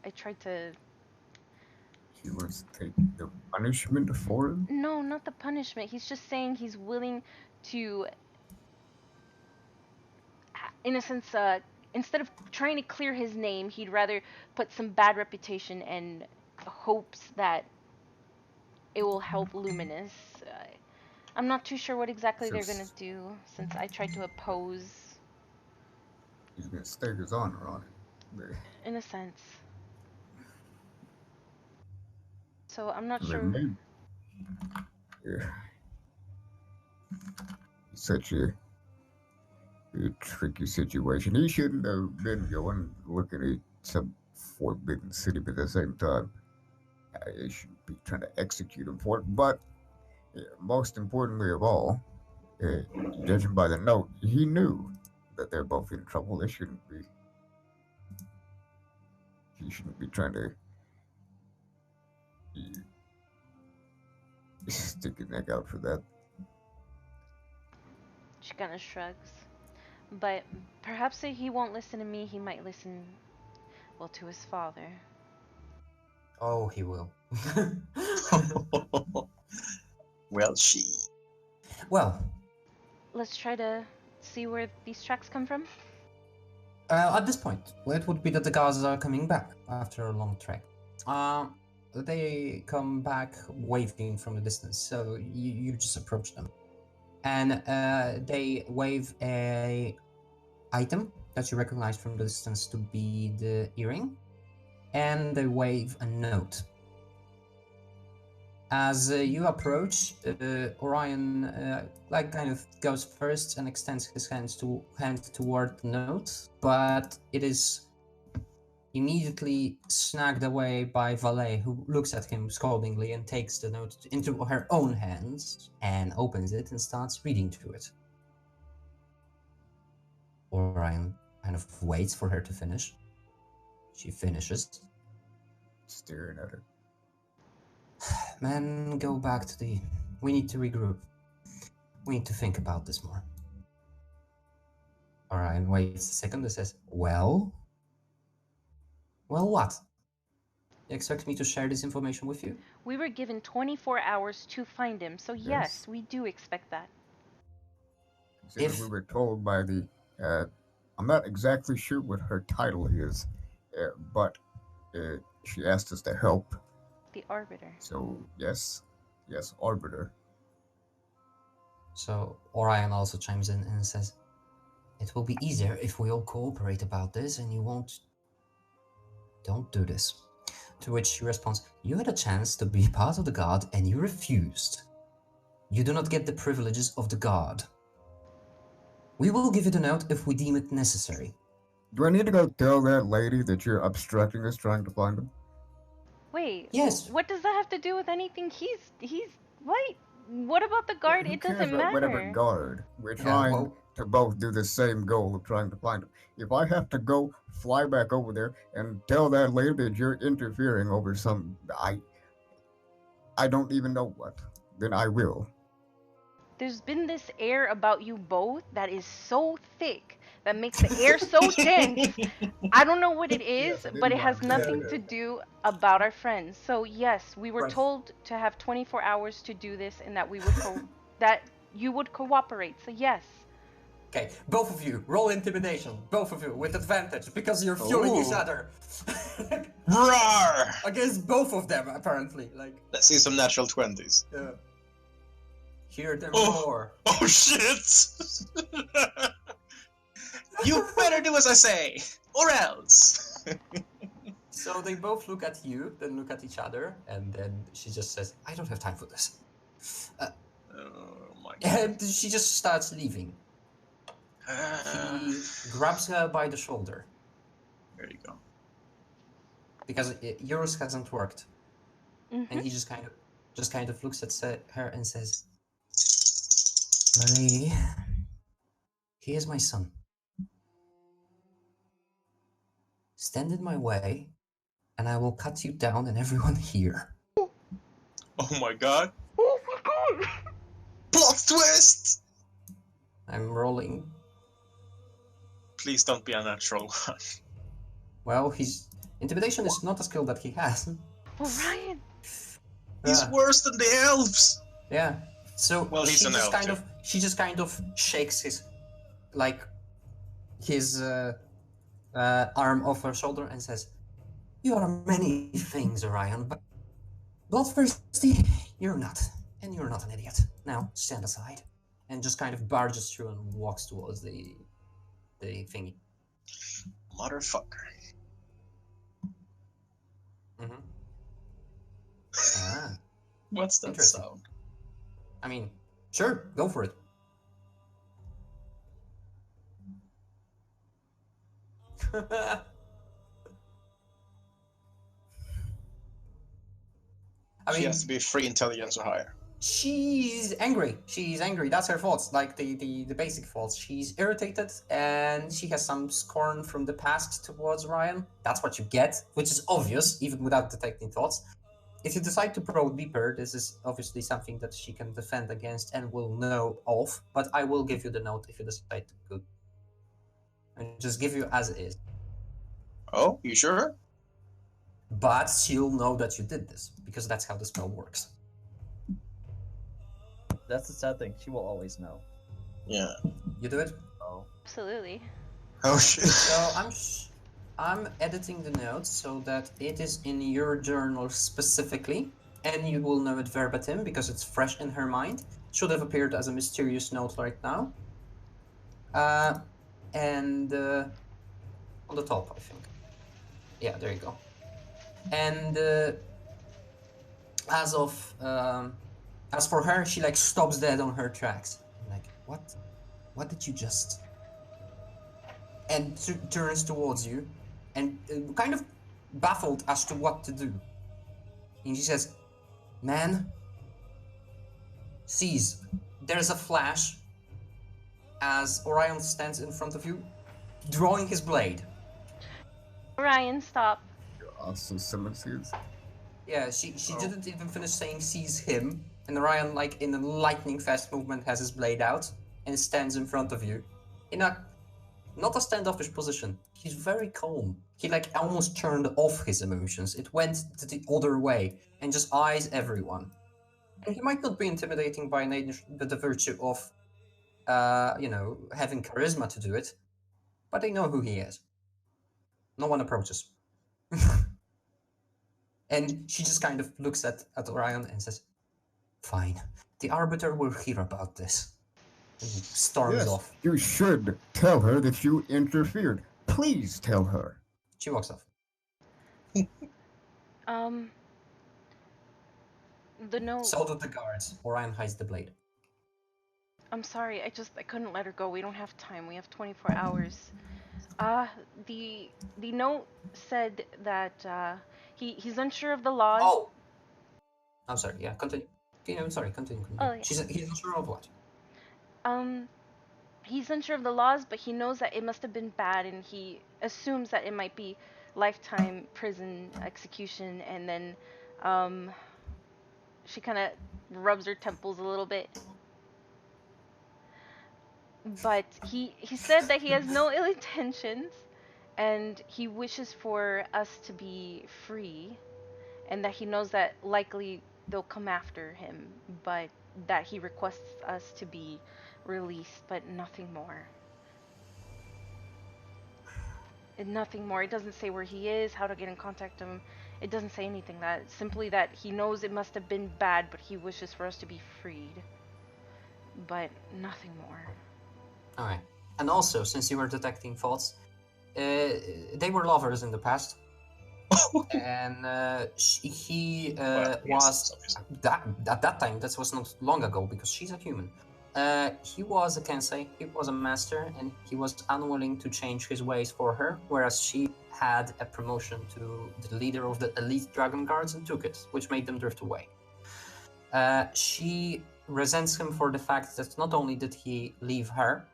I tried to. She wants to take the punishment for him? No, not the punishment. He's just saying he's willing to, in a sense, instead of trying to clear his name, he'd rather put some bad reputation and hopes that it will help Luminous. I'm not too sure what exactly So they're gonna do since I tried to oppose, he's gonna stake his honor on it. in a sense. So I'm not They sure. may. Yeah. Such a tricky situation. He shouldn't have been going looking at some forbidden city, but at the same time, I shouldn't be trying to execute him for it. But most importantly of all, uh, judging by the note, he knew that they're both in trouble. They shouldn't be. He shouldn't be trying to stick his neck out for that. She kind of shrugs. But perhaps if he won't listen to me, he might listen, well, to his father. Oh, he will. Well, she. Well, Let's try to see where these tracks come from. at this point, it would be that the guards are coming back after a long trek. They come back waving from the distance, so you just approach them. And they wave a item that you recognize from the distance to be the earring, and they wave a note. As you approach, Orion kind of goes first and extends his hand toward the note, but it is immediately snagged away by Valet, who looks at him scoldingly and takes the note into her own hands and opens it and starts reading through it. Orion kind of waits for her to finish. She finishes. Staring at her. Man, go back to the... We need to regroup. We need to think about this more. Orion waits a second and says, Well, what? You expect me to share this information with you? We were given 24 hours to find him, so yes, we do expect that. We were told by the... I'm not exactly sure what her title is, but she asked us to help. The Arbiter. So, yes, Arbiter. So Orion also chimes in and says, It will be easier if we all cooperate about this and you won't... Don't do this. To which she responds, You had a chance to be part of the Guard and you refused. You do not get the privileges of the Guard. We will give you the note if we deem it necessary. Do I need to go tell that lady that you're obstructing us trying to find him? Wait, Yes. what does that have to do with anything? He's what? What about the guard? Who It cares doesn't about matter. whatever guard? We're trying to both do the same goal of trying to find him. If I have to go fly back over there and tell that lady that you're interfering over some... I don't even know what, then I will. There's been this air about you both that is so thick, that makes the air so dense. I don't know what it is, but it has nothing to do about our friends. So yes, we were told to have 24 hours to do this, and that we would that you would cooperate. So yes. Okay, both of you, roll intimidation. Both of you, with advantage, because you're fueling each other. Roar! Against both of them, apparently. Let's see some natural 20s. Yeah. Hear them roar. Oh shit! You better do as I say, or else! So they both look at you, then look at each other, and then she just says, I don't have time for this. Oh my god. And she just starts leaving. He grabs her by the shoulder. There you go. Because yours hasn't worked. Mm-hmm. And he just kind of looks at her and says, Lady, he is my son. Stand in my way, and I will cut you down and everyone here. Oh my god. Oh my god! Plot twist! I'm rolling. Please don't be a natural one. Well, intimidation is not a skill that he has. Orion! He's worse than the elves! Yeah. So well, he's an elf too. She just kind of shakes his arm off her shoulder and says, You are many things, Orion, but bloodthirsty, you're not. And you're not an idiot. Now, stand aside. And just kind of barges through and walks towards the thingy. Motherfucker. Mm-hmm. What's that Interesting. sound? I mean, sure, go for it. I She mean, has to be 3 intelligence or higher. she's angry. She's angry. That's her faults, like the basic faults. She's irritated and she has some scorn from the past towards Ryan. That's what you get, which is obvious, even without detecting thoughts. If you decide to probe deeper, this is obviously something that she can defend against and will know of, but I will give you the note if you decide to go. And just give you as is. Oh, you sure? But she'll know that you did this, because that's how the spell works. That's the sad thing. She will always know. Yeah. You do it? Oh. Absolutely. Oh shit. So I'm editing the notes so that it is in your journal specifically, and you will know it verbatim because it's fresh in her mind. It should have appeared as a mysterious note right now. And on the top, I think. Yeah, there you go. And as for her, she like stops dead on her tracks. Like, what? What did you just? And turns towards you, and kind of baffled as to what to do. And she says, "Man, sees." There's a flash as Orion stands in front of you, drawing his blade. Ryan, stop. Also, someone sees. Yeah, she didn't even finish saying sees him, and Orion, like in a lightning fast movement, has his blade out and stands in front of you in a not a standoffish position. He's very calm. He like almost turned off his emotions. It went to the other way and just eyes everyone. And he might not be intimidating by the virtue of, having charisma to do it, but they know who he is. No one approaches. And she just kind of looks at Orion and says, "Fine, the Arbiter will hear about this." And storms Yes, off. you should tell her that you interfered. Please tell her. She walks off. The note. So do the guards. Orion hides the blade. I'm sorry, I couldn't let her go. We don't have time. We have 24 hours. The note said that he's unsure of the laws. Oh! I'm sorry, yeah, continue. I'm sorry, continue. Oh, yeah. He's not sure of what? He's unsure of the laws, but he knows that it must have been bad, and he assumes that it might be lifetime prison execution, and then, she kind of rubs her temples a little bit. But he said that he has no ill intentions, and he wishes for us to be free, and that he knows that likely they'll come after him, but that he requests us to be released, but nothing more. And nothing more. It doesn't say where he is, how to get in contact with him. It doesn't say anything. That simply that he knows it must have been bad, but he wishes for us to be freed. But nothing more. Alright. And also, since you were detecting faults, they were lovers in the past. And he was at that time. That was not long ago because she's a human. He was a Kensei. He was a master, and he was unwilling to change his ways for her. Whereas she had a promotion to the leader of the elite dragon guards and took it, which made them drift away. She resents him for the fact that not only did he leave her,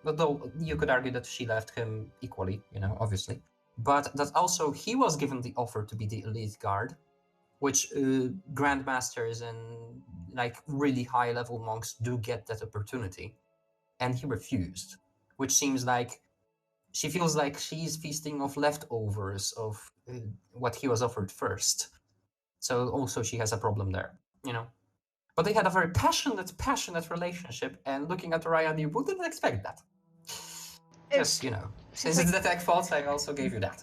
but though you could argue that she left him equally, obviously. But that also he was given the offer to be the elite guard, which grandmasters and like really high level monks do get that opportunity, and he refused, which seems like she feels like she's feasting off leftovers of what he was offered first. So also she has a problem there, But they had a very passionate relationship, and looking at Ryan, you wouldn't expect that. Just, since it's the tech faults, I also gave you that.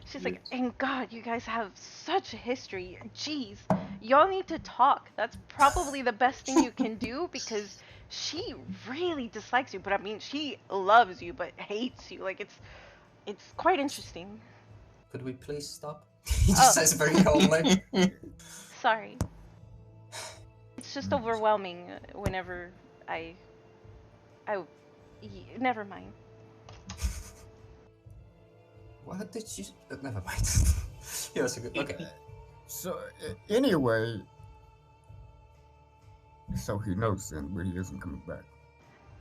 She's like, and God, you guys have such a history. Jeez, y'all need to talk. That's probably the best thing you can do, because she really dislikes you. But I mean, she loves you, but hates you. Like, it's quite interesting. Could we please stop? He just says very calmly. Sorry. just overwhelming whenever I never mind. What did you? Never mind. Yes, okay. So, anyway, so he knows then, but he isn't coming back.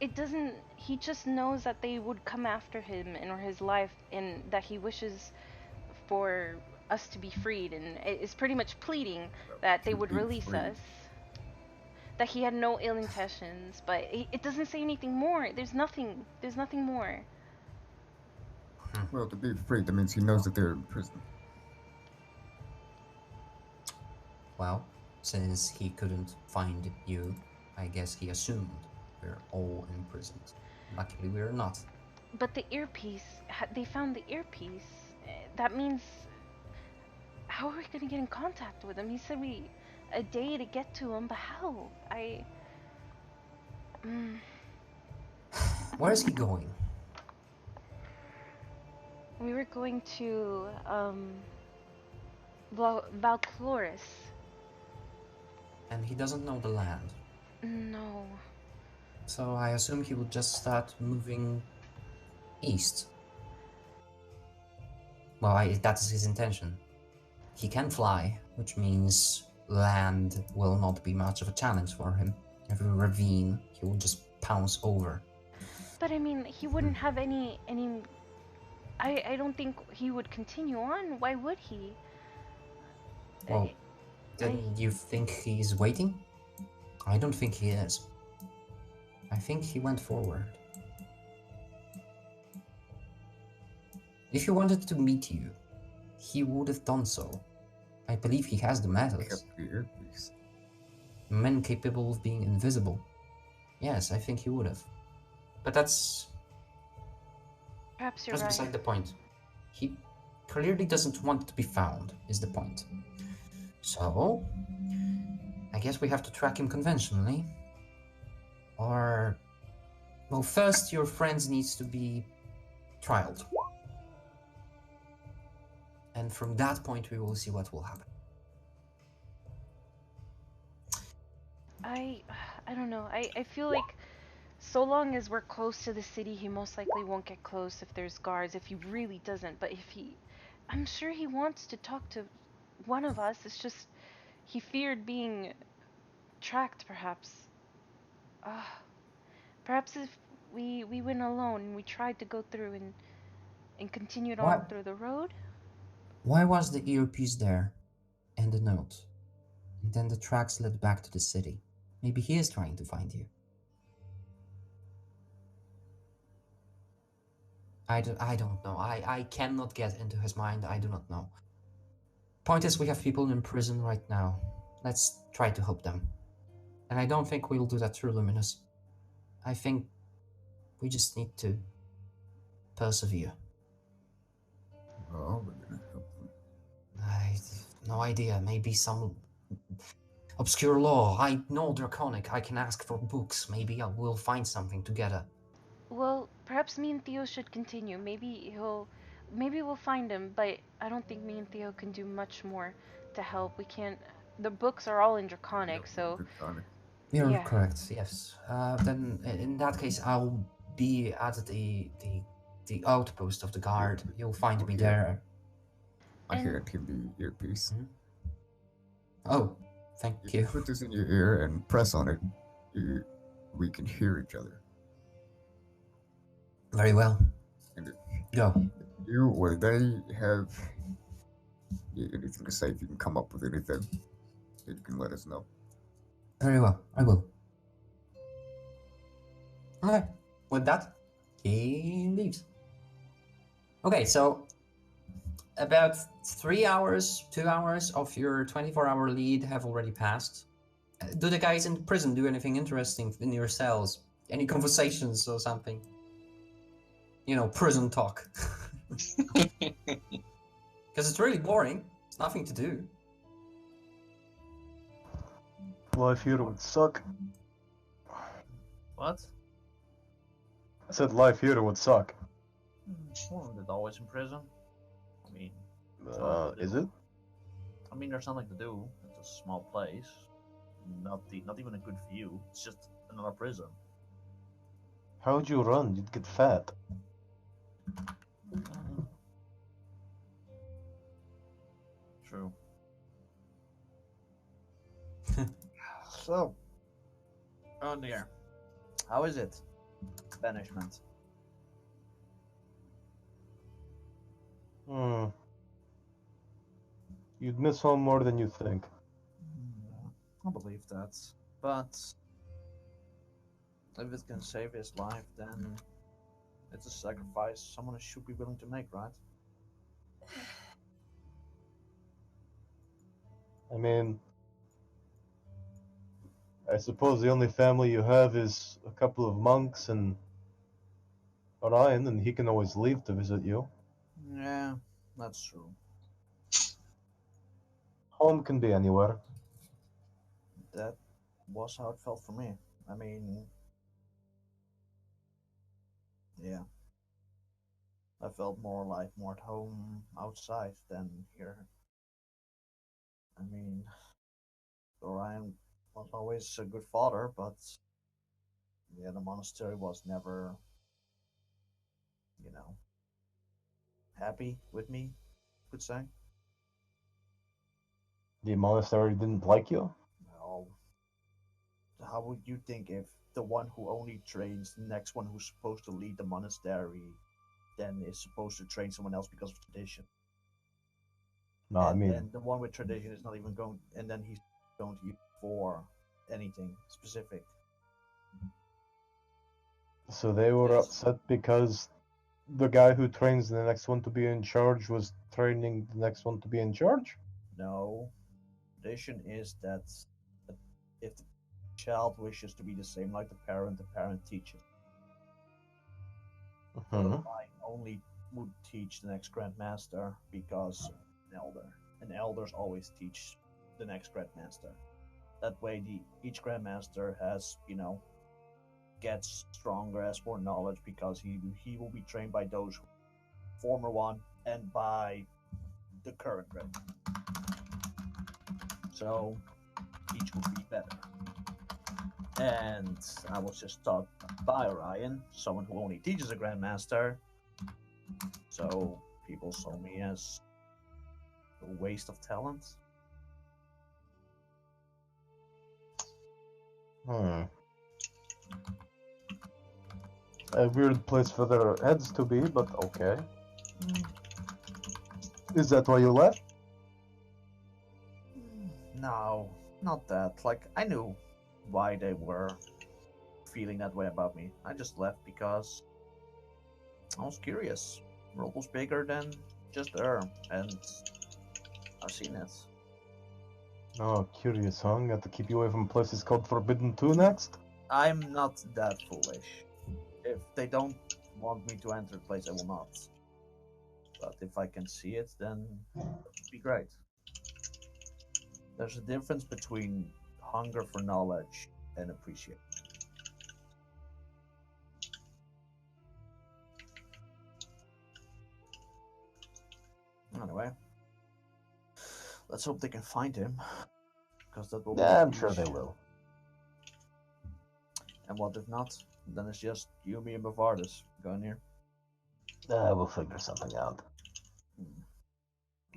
It doesn't. He just knows that they would come after him in his life, and that he wishes for us to be freed, and is pretty much pleading that they To would be release free. us. That he had no ill intentions, but it doesn't say anything more. There's nothing. There's nothing more. Well, to be free, that means he knows that they're in prison. Well, since he couldn't find you, I guess he assumed we're all imprisoned. Luckily, we're not. But the earpiece. They found the earpiece. That means. How are we gonna get in contact with him? He said a day to get to him, but how? Where is he going? We were going to Valcloris. And he doesn't know the land. No. So I assume he will just start moving east. Well, that is his intention. He can fly, which means land will not be much of a challenge for him. Every ravine, he will just pounce over. But I mean, he wouldn't have any. I don't think he would continue on. Why would he? Well, then you think he's waiting? I don't think he is. I think he went forward. If he wanted to meet you, he would have done so. I believe he has the methods. Kept the earpiece. Men capable of being invisible. Yes, I think he would have. But that's Perhaps you're beside right. the point. He clearly doesn't want to be found, is the point. So, I guess we have to track him conventionally. Or, well, first your friends needs to be trialed. And from that point we will see what will happen. I don't know. I feel like so long as we're close to the city, he most likely won't get close if there's guards, if he really doesn't. But if he... I'm sure he wants to talk to one of us. It's just he feared being tracked, perhaps. Perhaps if we went alone and we tried to go through and continued on What? through the road. Why was the earpiece there? And the note? And then the tracks led back to the city. Maybe he is trying to find you. I don't know. I cannot get into his mind. I do not know. Point is, we have people in prison right now. Let's try to help them. And I don't think we'll do that through Luminous. I think we just need to persevere. Oh, we're gonna help them. I have no idea. Maybe some obscure law. I know Draconic. I can ask for books. Maybe we'll find something together. Well, perhaps me and Theo should continue. Maybe we'll find him, but I don't think me and Theo can do much more to help. We can't. The books are all in Draconic, so Draconic. You're Yeah. correct. Yes. Then in that case, I'll be at the outpost of the guard. You'll find me Okay. there. I And- hand him the earpiece. Oh, thank If you. you put this in your ear and press on it, we can hear each other. Very well. And Go. you or they have anything to say, if you can come up with anything, you can let us know. Very well. I will. Okay. With that, he leaves. Okay, so about 3 hours, 2 hours of your 24-hour lead have already passed. Do the guys in prison do anything interesting in your cells? Any conversations or something? You know, prison talk. Because it's really boring. It's nothing to do. Life here would suck. What? I said life here would suck. Wasn't it always in prison? I mean, Is it? I mean, there's nothing to do. It's a small place. not even a good view. It's just another prison. How would you run? You'd get fat. True. So, Onir, how is it? Banishment. Hmm. You'd miss home more than you think. I believe that. But if it can save his life, then it's a sacrifice someone should be willing to make, right? I mean, I suppose the only family you have is a couple of monks and Orion, and he can always leave to visit you. Yeah, that's true. Home can be anywhere. That was how it felt for me. I mean, yeah. I felt more at home outside than here. I mean, Orion was always a good father, but yeah, the monastery was never, you know, happy with me, could say. The monastery didn't like you? No. How would you think if the one who only trains the next one who's supposed to lead the monastery then is supposed to train someone else because of tradition? No, I And mean, then the one with tradition is not even going, and then he's going to use for anything specific. so they were Yes. upset because the guy who trains the next one to be in charge was training the next one to be in charge? No. Tradition is that if the child wishes to be the same like the parent teaches. But Mhm. I only would teach the next grandmaster because an elder. And elders always teach the next grandmaster. That way, each grandmaster has, gets stronger, has more knowledge because he will be trained by those former one and by the current grandmaster. So each will be better. And I was just taught by Ryan, someone who only teaches a grandmaster. So people saw me as a waste of talent. Hmm. A weird place for their heads to be, but okay. Is that why you left? No, not that. Like, I knew why they were feeling that way about me. I just left because I was curious. The world was bigger than just there, and I've seen it. Oh, curious, huh? Got to keep you away from places called Forbidden 2 next? I'm not that foolish. If they don't want me to enter the place, I will not. But if I can see it, then it would be great. There's a difference between hunger for knowledge and appreciation. Anyway, let's hope they can find him, because that will be Yeah, I'm huge. sure they will. And what if not? Then it's just you, me, and Bavardis going here. We'll figure something out. Hmm.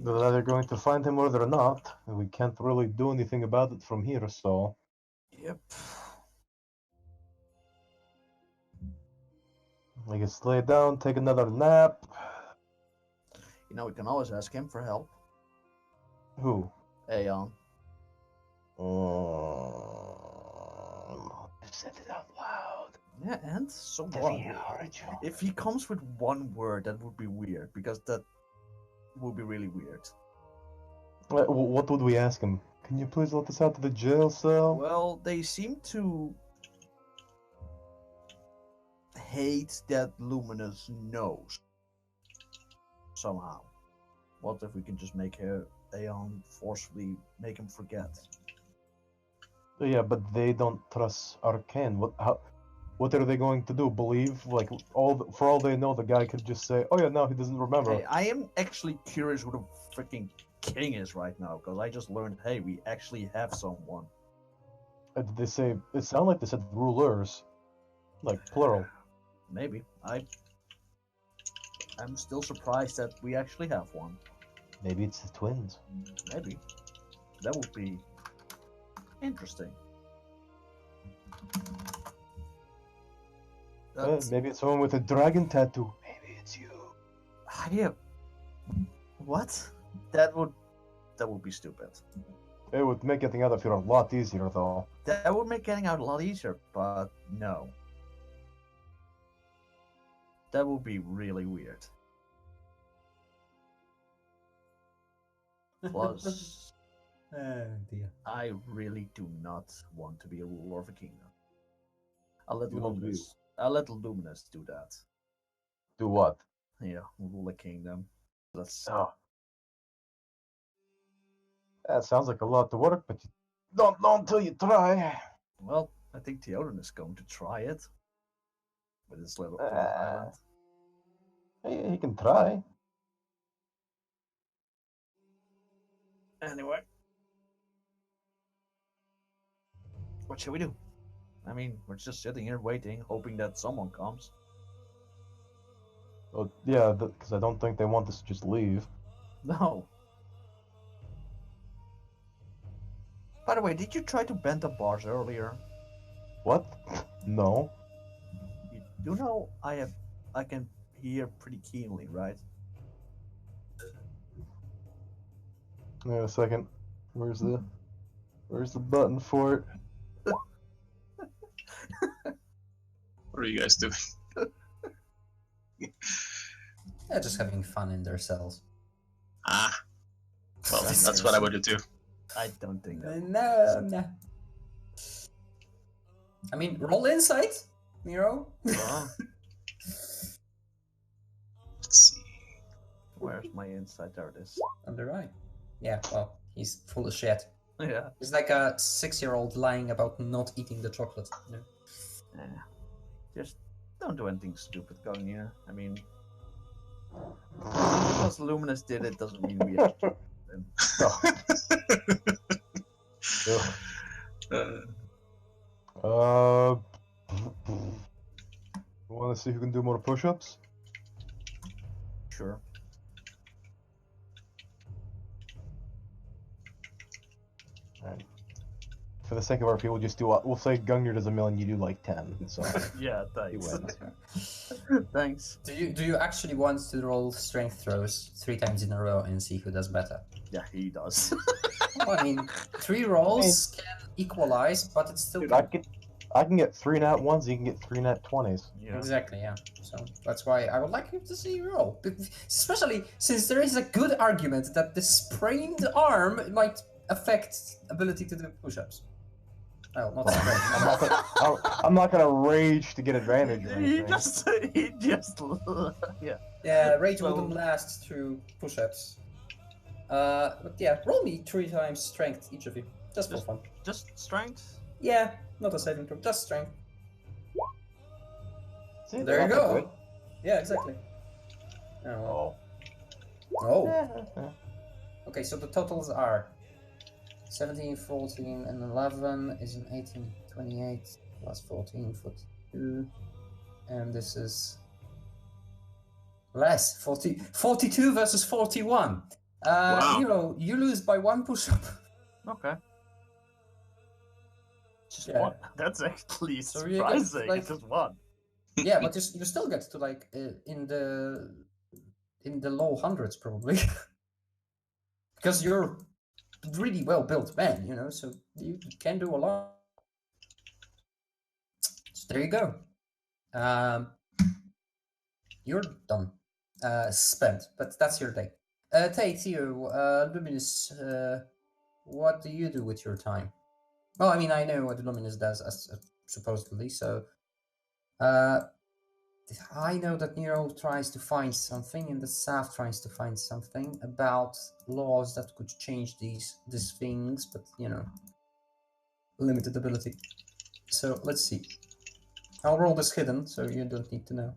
They're either going to find him or they're not, and we can't really do anything about it from here, so... Yep. I guess lay down, take another nap. We can always ask him for help. Who? Aeon. I said it out loud. Yeah, and so Did what? he heard you? If he comes with one word, that would be weird, because that would be really weird. What would we ask him? Can you please let us out of the jail cell? Well, they seem to hate that Luminous knows. Somehow. What if we can just make Aeon forcefully make him forget? Yeah, but they don't trust Arcane. What are they going to do? Believe? Like, for all they know, the guy could just say, oh yeah, no, he doesn't remember. Hey, I am actually curious who the freaking king is right now, because I just learned, hey, we actually have someone. Did they say? It sounded like they said rulers, like plural. Maybe. I'm still surprised that we actually have one. Maybe it's the twins. Maybe. That would be interesting. That's, Maybe it's someone with a dragon tattoo. Maybe it's you. yeah. What? That would be stupid. It would make getting out of here a lot easier, though. That would make getting out a lot easier, but no. That would be really weird. Plus, Oh dear. I really do not want to be a ruler of a kingdom. I'll let You want to be- Luminous do that. Do what? Yeah, rule a kingdom. That's Oh. That sounds like a lot to work, but you don't know until you try. well, I think Theoden is going to try it with his little island. He can try. Anyway, what should we do? I mean, we're just sitting here waiting, hoping that someone comes. Oh, yeah, because I don't think they want us to just leave. No. By the way, did you try to bend the bars earlier? What? No. You do know I can hear pretty keenly, right? Wait a second. Where's the button for it? What are you guys doing? They're just having fun in their cells. Ah. Well, that's what I would do too. I don't think that. No. I mean, roll insight, Nero. Well, Let's see. where's my insight? There it is. On the right. Yeah, well, he's full of shit. Yeah. He's like a 6-year-old lying about not eating the chocolate. You know? Yeah. Just don't do anything stupid going here. I mean, because Luminous did it doesn't mean we have to. Want to see who can do more push-ups? Sure. Alright. For the sake of our people, just do. We'll say Gungnir does 1,000,000, you do like 10. So Yeah, you thanks. win. Thanks. Do you actually want to roll strength throws 3 times in a row and see who does better? Yeah, he does. Well, I mean, 3 rolls can equalize, but it's still Dude, I can get 3 nat 1s, you can get 3 nat 20s. Yeah. exactly, yeah. So that's why I would like you to see you roll, especially since there is a good argument that the sprained arm might affect ability to do push-ups. Oh, not sprained. I'm not gonna rage to get advantage or He anything. just, yeah. Yeah, rage So- wouldn't last through push-ups. But yeah, roll me 3 times strength, each of you, just for Just- fun. Just strength. Yeah, not a saving throw, just strength. See, There you not that go. good. Yeah, exactly. Oh. Oh. Oh. Okay, so the totals are 17, 14, and 11 is an 18, 28 plus 14, 42. And this is less, 42 versus 41. Wow. You lose by 1 push-up. Okay. Just Yeah. one. That's actually So you get, surprising. like- It's just one. Yeah, but you still get to like in the low hundreds probably. Because you're really well built man, you know, so you can do a lot. So there you go. You're done. Spent, but that's your day. Tate, you, Luminous, what do you do with your time? Well, I mean, I know what Luminous does, supposedly, so... I know that Nero tries to find something, and the South tries to find something about laws that could change these things, but you know, limited ability. So let's see. I'll roll this hidden, so you don't need to know.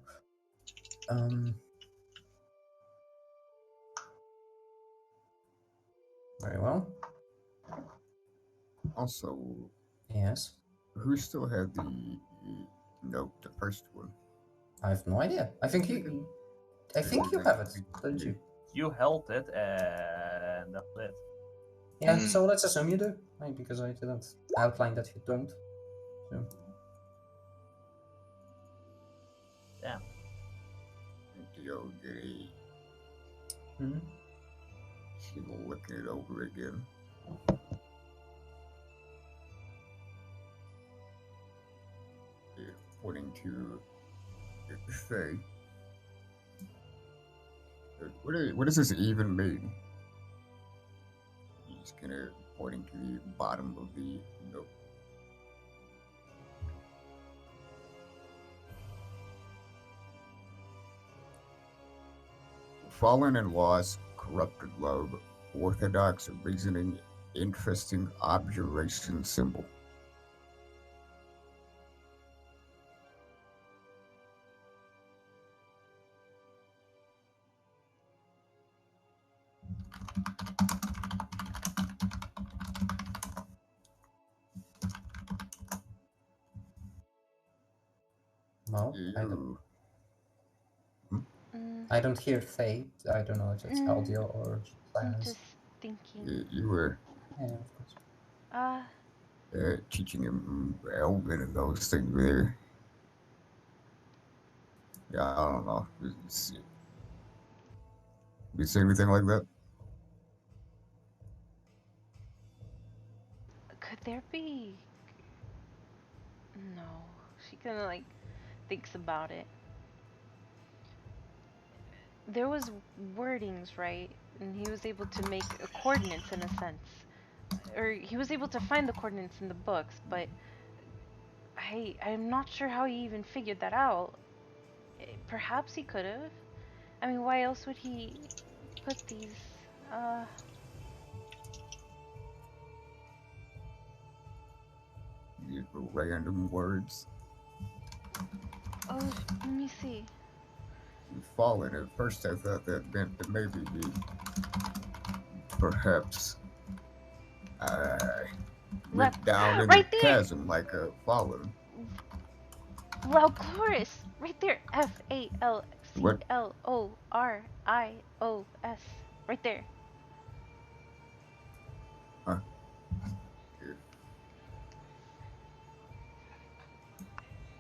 Very well. Also, Yes. Who still had the note, the first one? I have no idea. I think you have it, don't you? You held it, and that's it. Yeah. Mm. So let's assume you do, right? Because I didn't outline that you don't. So. Yeah. Okay. Hmm. She's looking it over again. Pointing to say, what does this even mean? He's gonna pointing to the bottom of the note. Fallen and lost, corrupted love, orthodox reasoning, interesting observation symbol. No, Mm, I don't hear Faye. I don't know if it's audio or I'm silence. just thinking. You were Yeah, of course. teaching him Elvin and those things there. Yeah, I don't know. You say anything like that? Could there be? No. She kind of like thinks about it. There was wordings, right? And he was able to make coordinates in a sense. Or he was able to find the coordinates in the books, but I'm not sure how he even figured that out. Perhaps he could have. I mean, why else would he put these? Random words. Oh, let me see. Fallen. At first, I thought that meant that maybe he perhaps went down in right the there. chasm like a fallen. Valcloris, right there. Falclorios, right there. Huh.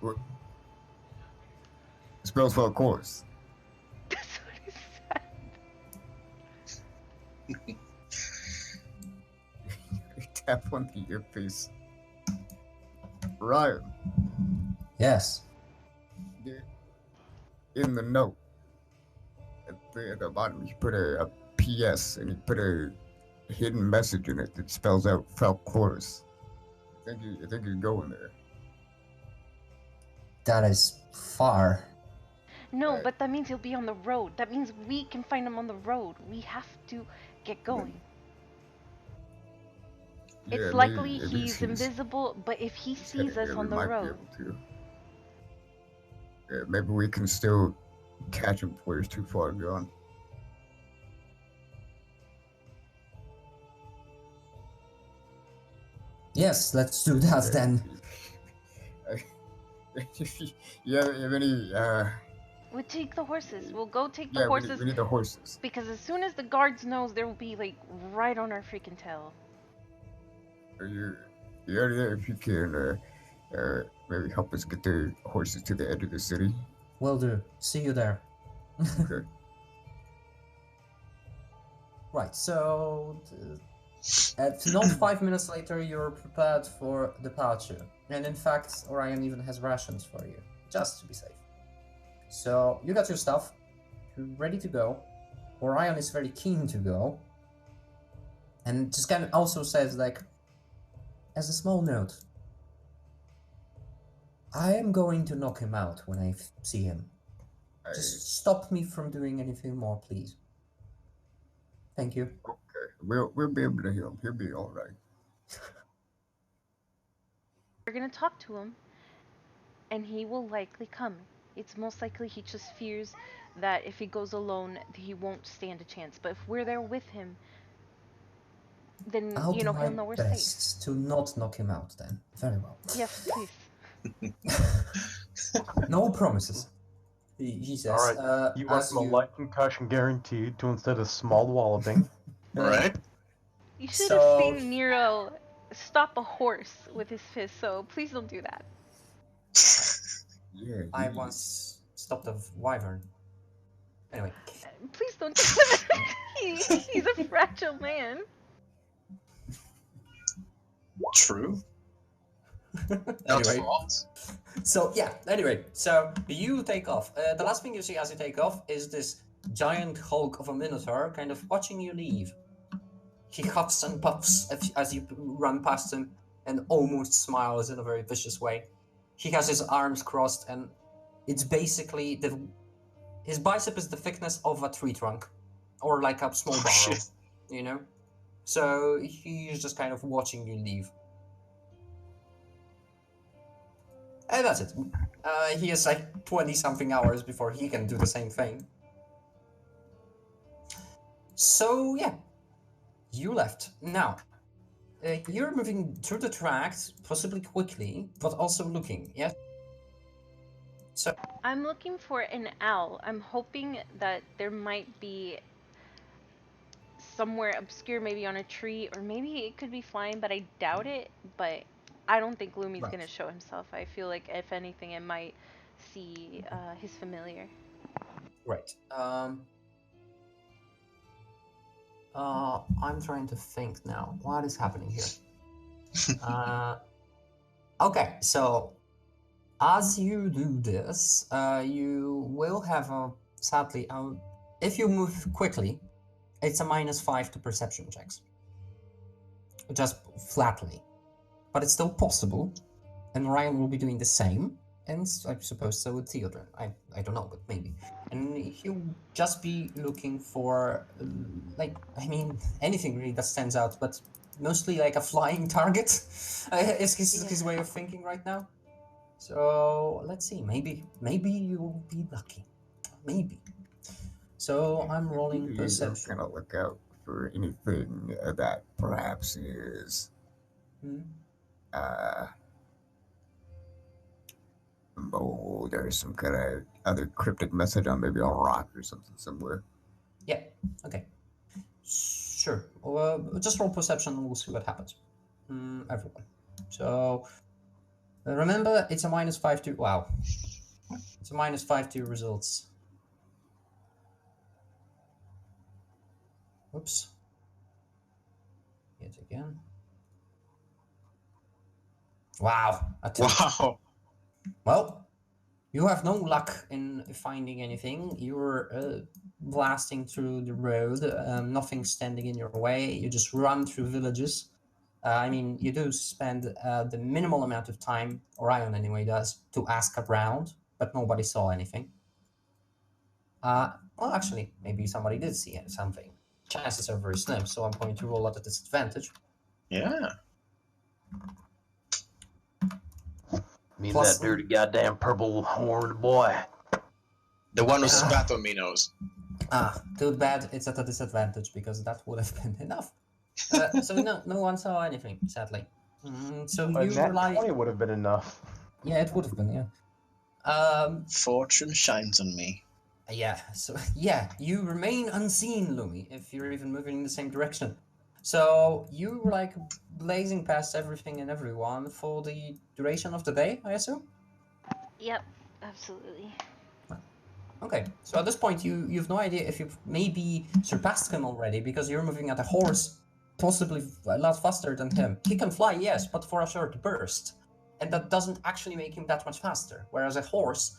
What? Spells for a course. That's what it said. Tap on the earpiece. Ryan. Yes. In the note, at the bottom, you put a PS and you put a hidden message in it that spells out Falcoris. I think you're going there. That is far. No, but that means he'll be on the road. That means we can find him on the road. We have to get going. Yeah, it's likely he's invisible, but if he sees us on the road, maybe we can still catch him before he's too far gone. Yes, let's do that then. You have any? We'll take the horses. We'll go take the horses. We need the horses. Because as soon as the guards knows, there will be like right on our freaking tail. Are you there? If you can, maybe help us get the horses to the edge of the city. Will do. See you there. Okay. Right. So, not 5 minutes later, you're prepared for departure, and in fact, Orion even has rations for you, just to be safe. So you got your stuff, you're ready to go. Orion is very keen to go, and just kind of also says, like, as a small note, I am going to knock him out when I see him. Just stop me from doing anything more, please. Thank you. Okay, we'll be able to heal him. He'll be all right. We're gonna talk to him, and he will likely come. It's most likely he just fears that if he goes alone, he won't stand a chance. But if we're there with him, then I'll do he'll my know we're safe. best to not knock him out then. Very well. Yes, please. No promises. He says, Alright, you went as from a you... light concussion guaranteed to instead a small walloping. Right? You should have So- seen Nero stop a horse with his fist, so please don't do that. Yeah, I he- once stopped a wyvern. Anyway. Please don't do that. He's a fragile man. True. Not Anyway. fault. So yeah, anyway, so you take off. The last thing you see as you take off is this giant hulk of a minotaur kind of watching you leave. He huffs and puffs as you run past him and almost smiles in a very vicious way. He has his arms crossed and it's basically his bicep is the thickness of a tree trunk or like a small Oh, barrel, shit. you know? So he's just kind of watching you leave. And that's it. He has like 20 something hours before he can do the same thing. So yeah, you left. Now, you're moving through the tracks, possibly quickly, but also looking, yes? So, I'm looking for an owl. I'm hoping that there might be somewhere obscure, maybe on a tree, or maybe it could be flying, but I doubt it. But I don't think Lumi's Right. gonna show himself. I feel like if anything, it might see his familiar. right. I'm trying to think now. What is happening here? Okay, so as you do this, you will have sadly, if you move quickly, it's a -5 to perception checks. Just flatly. But it's still possible, and Ryan will be doing the same, and I suppose so with Theodore. I don't know, but maybe. And he'll just be looking for, anything really that stands out, but mostly like a flying target is his way of thinking right now. So let's see, maybe you'll be lucky. Maybe. So I'm rolling you perception. kind of look out for anything that perhaps is oh, there's some kind of other cryptic message on maybe a rock or something somewhere. Yeah, okay. Sure. Just roll perception and we'll see what happens. Everyone. So remember, it's a -5 to... Wow. It's a -5 to results. Oops. Yet again. Wow. A 2. Wow. Well, you have no luck in finding anything. You're blasting through the road. Nothing standing in your way. You just run through villages. You do spend the minimal amount of time, Orion anyway does, to ask around, but nobody saw anything. Well, actually, maybe somebody did see something. Chances are very slim, so I'm going to roll at a disadvantage. Yeah. Mean Plus- that dirty goddamn purple horned boy. The one who Ah. spat on me knows. Too bad it's at a disadvantage because that would have been enough. So no one saw anything, sadly. So A you nat rely. 20 would have been enough. Yeah, it would have been. Yeah. Fortune shines on me. Yeah. So yeah, you remain unseen, Lumi, if you're even moving in the same direction. So you were like blazing past everything and everyone for the duration of the day, I assume. Yep, absolutely. Okay, so at this point, you've no idea if you've maybe surpassed him already because you're moving at a horse, possibly a lot faster than him. He can fly, yes, but for a short burst, and that doesn't actually make him that much faster. Whereas a horse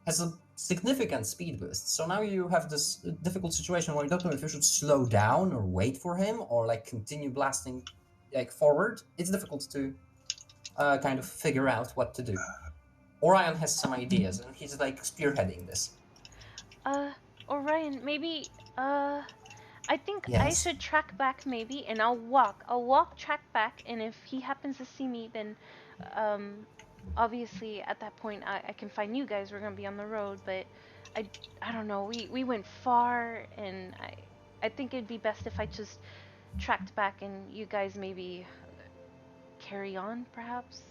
has a significant speed boost. So now you have this difficult situation where you don't know if you should slow down or wait for him or like continue blasting like forward. It's difficult to kind of figure out what to do. Orion has some ideas, and he's like spearheading this. Orion, maybe, I think I Yes? should track back maybe, and I'll walk, track back, and if he happens to see me, then, obviously at that point I can find you guys, we're gonna be on the road, but I don't know, we went far, and I think it'd be best if I just tracked back and you guys maybe carry on, perhaps?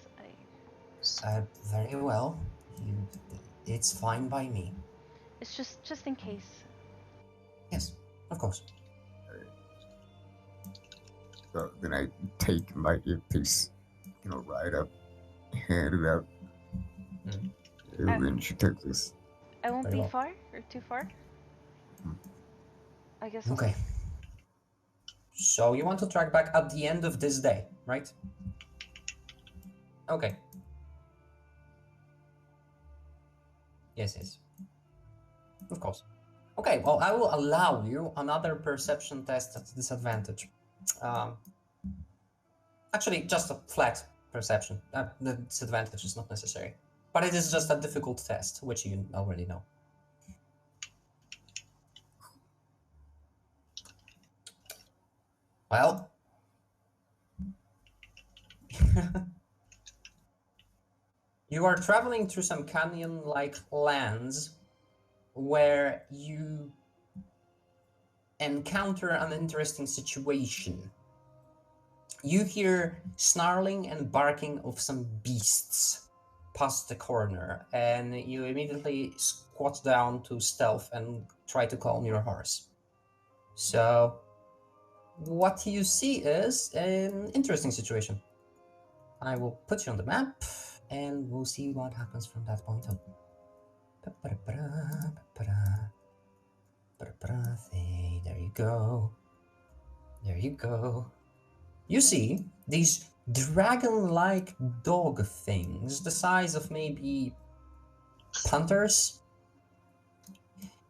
Very well. You, it's fine by me. It's just in case. Yes, of course. So then I take my earpiece, right up, hand it out. And she takes this. I won't Very be well. far or too far. I guess. Okay. So you want to track back at the end of this day, right? Okay. Yes. Of course. Okay, well, I will allow you another perception test at disadvantage. Actually, just a flat perception. The disadvantage is not necessary. But it is just a difficult test, which you already know. Well. You are traveling through some canyon-like lands where you encounter an interesting situation. You hear snarling and barking of some beasts past the corner, and you immediately squat down to stealth and try to calm your horse. So, what you see is an interesting situation. I will put you on the map, and we'll see what happens from that point on. There you go. There you go. You see these dragon-like dog things, the size of maybe panthers.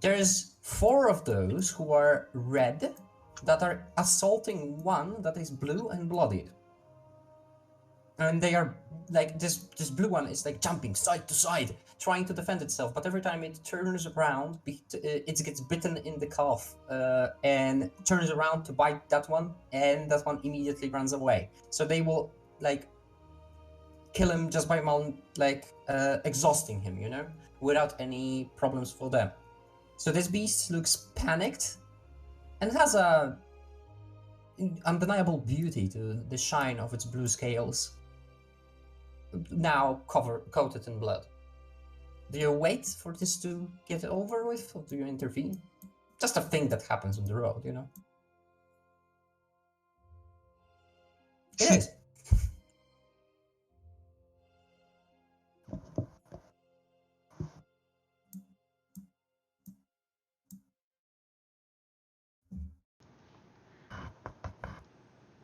There's 4 of those who are red that are assaulting one that is blue and bloodied. And they are like this blue one is like jumping side to side, trying to defend itself, but every time it turns around, it gets bitten in the calf and turns around to bite that one, and that one immediately runs away. So they will like kill him just by exhausting him, without any problems for them. So this beast looks panicked and has a undeniable beauty to the shine of its blue scales, now coated in blood. Do you wait for this to get over with, or do you intervene? Just a thing that happens on the road, It is.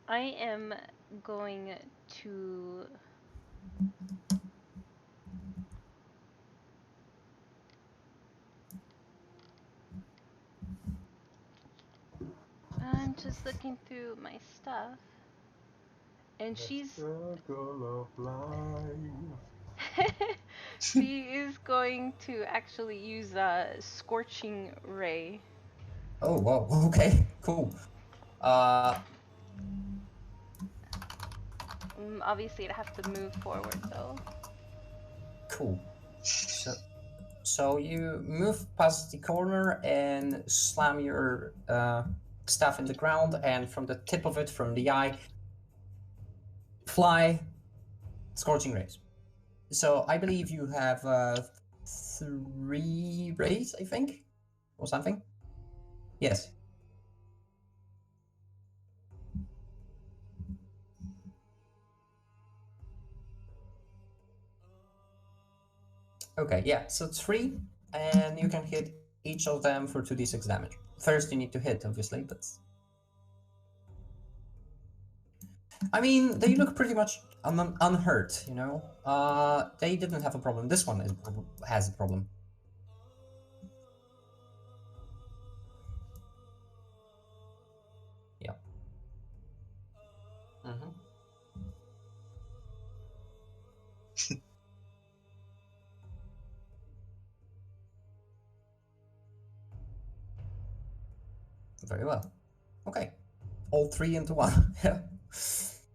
I am going to I'm just looking through my stuff. And she's Circle of life. she is going to actually use a scorching ray. Oh, wow. Okay, cool. Obviously, I'd have to move forward though. Cool. So you move past the corner and slam your staff in the ground, and from the tip of it, from the eye, fly scorching rays. So I believe you have 3 rays, I think, or something. Yes. Okay, yeah, so 3, and you can hit each of them for 2d6 damage. First, you need to hit, obviously, but... I mean, they look pretty much unhurt, They didn't have a problem. This one has a problem. Yeah. Mm-hmm. Very well. Okay. All 3 into 1. Yeah.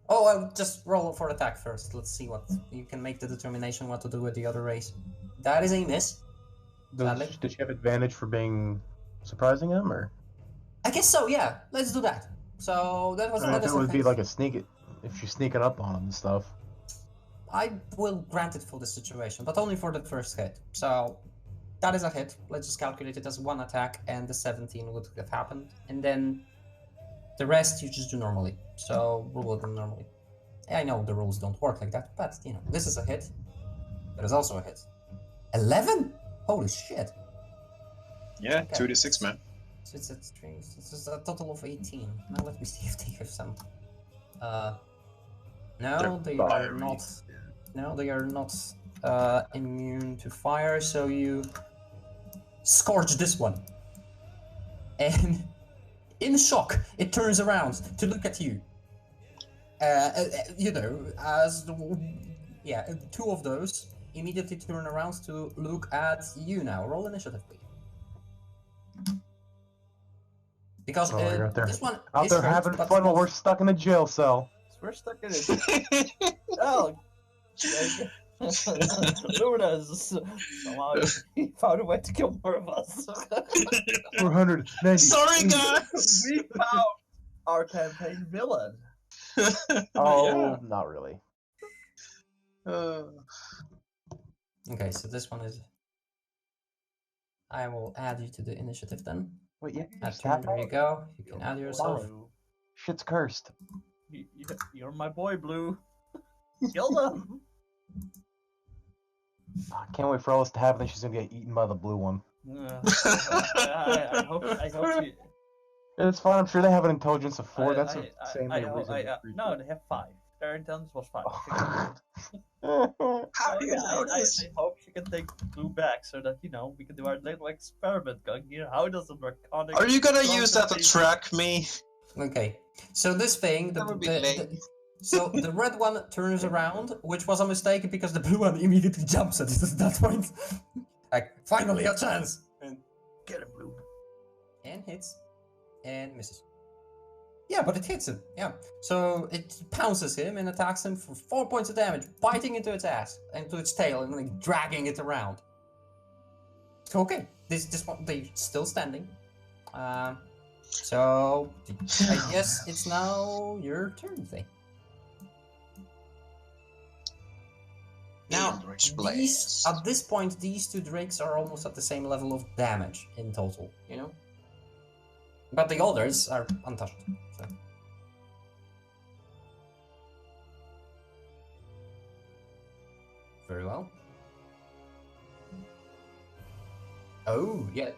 Oh, I'll just roll for attack first. Let's see what you can make the determination what to do with the other race. That is a miss. Does she have advantage for being surprising him, or? I guess so, yeah. Let's do that. So that was And if that it is a would be hit. like a sneak, if you're sneaking up on him and stuff. I will grant it for this situation, but only for the first hit. So that is a hit. Let's just calculate it as one attack, and the 17 would have happened. And then the rest you just do normally. So roll them normally. I know the rules don't work like that, but you know, this is a hit. That is also a hit. 11? Holy shit. Yeah, Okay. 2d6, man. So it's a three. This is a total of 18. Now let me see if they have some. No, they are fiery. not. No, they are not immune to fire. So you scorch this one, and in shock, it turns around to look at you. You know, as two of those immediately turn around to look at you now. Roll initiative, please. Because You're out there, this one out is there hurt, having but fun while not- we're stuck in a jail cell. We're stuck in it. Oh, Luna's somehow he found a way to kill more of us. 490. Sorry, guys! We found our campaign villain. Oh, not really. Okay, so this one is. I will add you to the initiative then. Wait, yeah, Add stop. there you go. You can add yourself. Blue. Shit's cursed. You're my boy, Blue. Kill them. I can't wait for all this to happen. Then she's gonna get eaten by the blue one. I hope she. It's fine. I'm sure they have an intelligence of 4. That's I insanely hope- reasonable. no, they have 5. Their intelligence was 5. How do you know this? I hope she can take Blue back so that we can do our little experiment. Going here, how does the narcotic? Are you gonna use that to track me? Okay, so this thing, That would be lame. so the red one turns around, which was a mistake because the blue one immediately jumps at that point. Like, finally a chance! And Get him, Blue. hits, and misses. Yeah, but it hits him, yeah. So it pounces him and attacks him for 4 points of damage, biting into its ass, into its tail, and like dragging it around. So okay, this one, they're still standing. So I guess it's now your turn, Thing. Now, at this point, these two drakes are almost at the same level of damage in total, you know? But the others are untouched. So. Very well. Oh, yeah.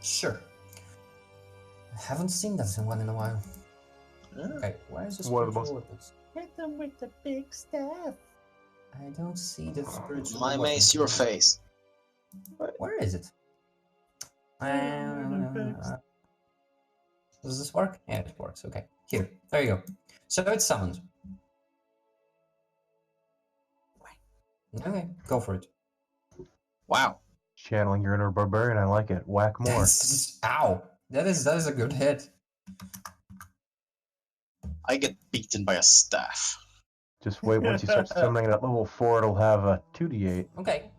Sure. I haven't seen that one in a while. Okay, where is the One of the spiritual weapons? Hit them with the big staff. I don't see the spiritual My weapons. mace, your face. Where is it? Does this work? Yeah, it works. Okay. Here. There you go. So it's summoned. Okay, go for it. Wow. Channeling your inner barbarian. I like it. Whack more. Ow! That is a good hit. I get beaten by a staff. Just wait. Once you start summoning it at level 4, it'll have a 2d8. Okay.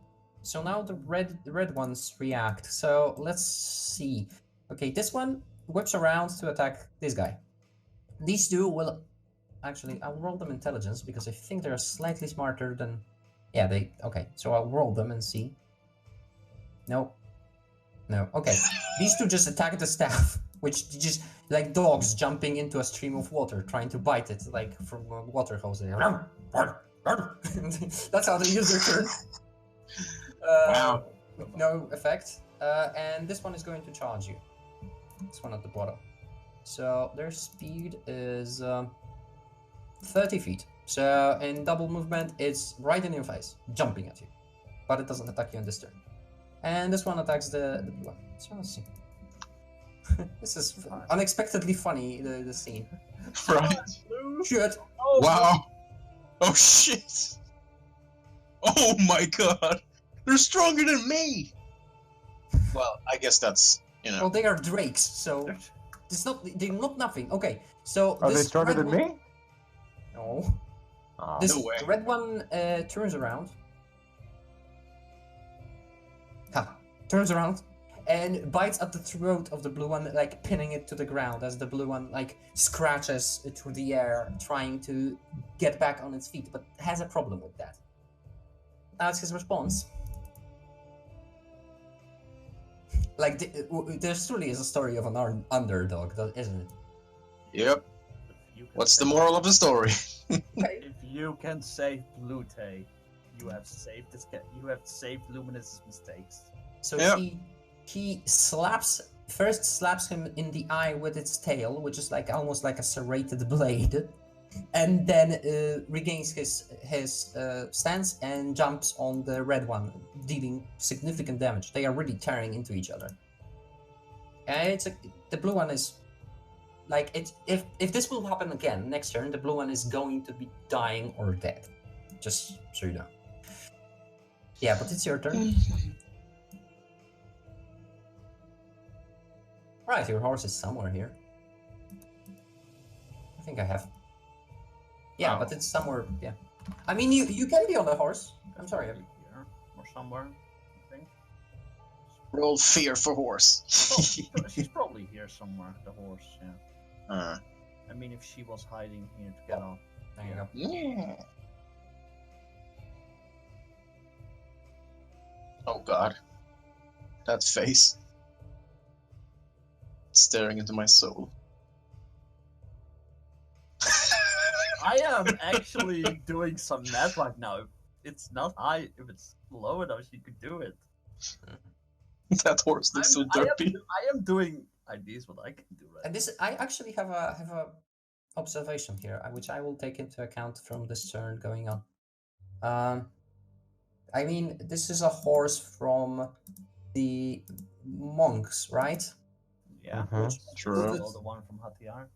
So now the red ones react. So let's see. Okay, this one whips around to attack this guy. These two will actually, I'll roll them intelligence because I think they're slightly smarter than. Yeah, they. Okay, so I'll roll them and see. No. No. Okay. These two just attack the staff, which just like dogs jumping into a stream of water, trying to bite it, like from a water hose. That's how they use their turn. Wow. With no effect. And this one is going to charge you. This one at the bottom. So their speed is 30 feet. So in double movement, it's right in your face, jumping at you. But it doesn't attack you on this turn. And this one attacks the blue one. So let's see. This is unexpectedly funny, the scene. Right. Shit. Oh, Wow. Oh shit. Oh my god. They're stronger than me. Well, I guess that's, Well, they are drakes, so they're not nothing. Okay, so Are they this stronger red than one- me? No. Oh. This No way. red one turns around. Turns around and bites at the throat of the blue one, like pinning it to the ground as the blue one like scratches through the air, trying to get back on its feet, but has a problem with that. That's his response. Like, there truly is a story of an underdog, isn't it? Yep. If you can What's the save- moral of the story? If you can save Blute, you have saved this. You have saved Luminous's mistakes. So Yeah. he first slaps him in the eye with its tail, which is like almost like a serrated blade, and then regains his stance and jumps on the red one, dealing significant damage. They are really tearing into each other. And the blue one is like if this will happen again next turn, the blue one is going to be dying or dead. Just so you know. Yeah, but it's your turn. Right, your horse is somewhere here. I think I have. Yeah, but it's somewhere. Yeah, I mean you can be on the horse. I'm sorry. Probably here or somewhere. I think. Roll fear for horse. She's probably here somewhere. The horse. Yeah. Uh, I mean, if she was hiding here to get off. There you go. yeah. Oh god. That face. Staring into my soul. I am actually doing some math right now. If it's not high, if it's low enough, she could do it. That horse looks so derpy. I am doing ideas what I can do right. And this, I actually have a observation here, which I will take into account from this turn going on. I mean, this is a horse from the monks, right? Yeah. Mhm. Which True. also the one from Hatiar.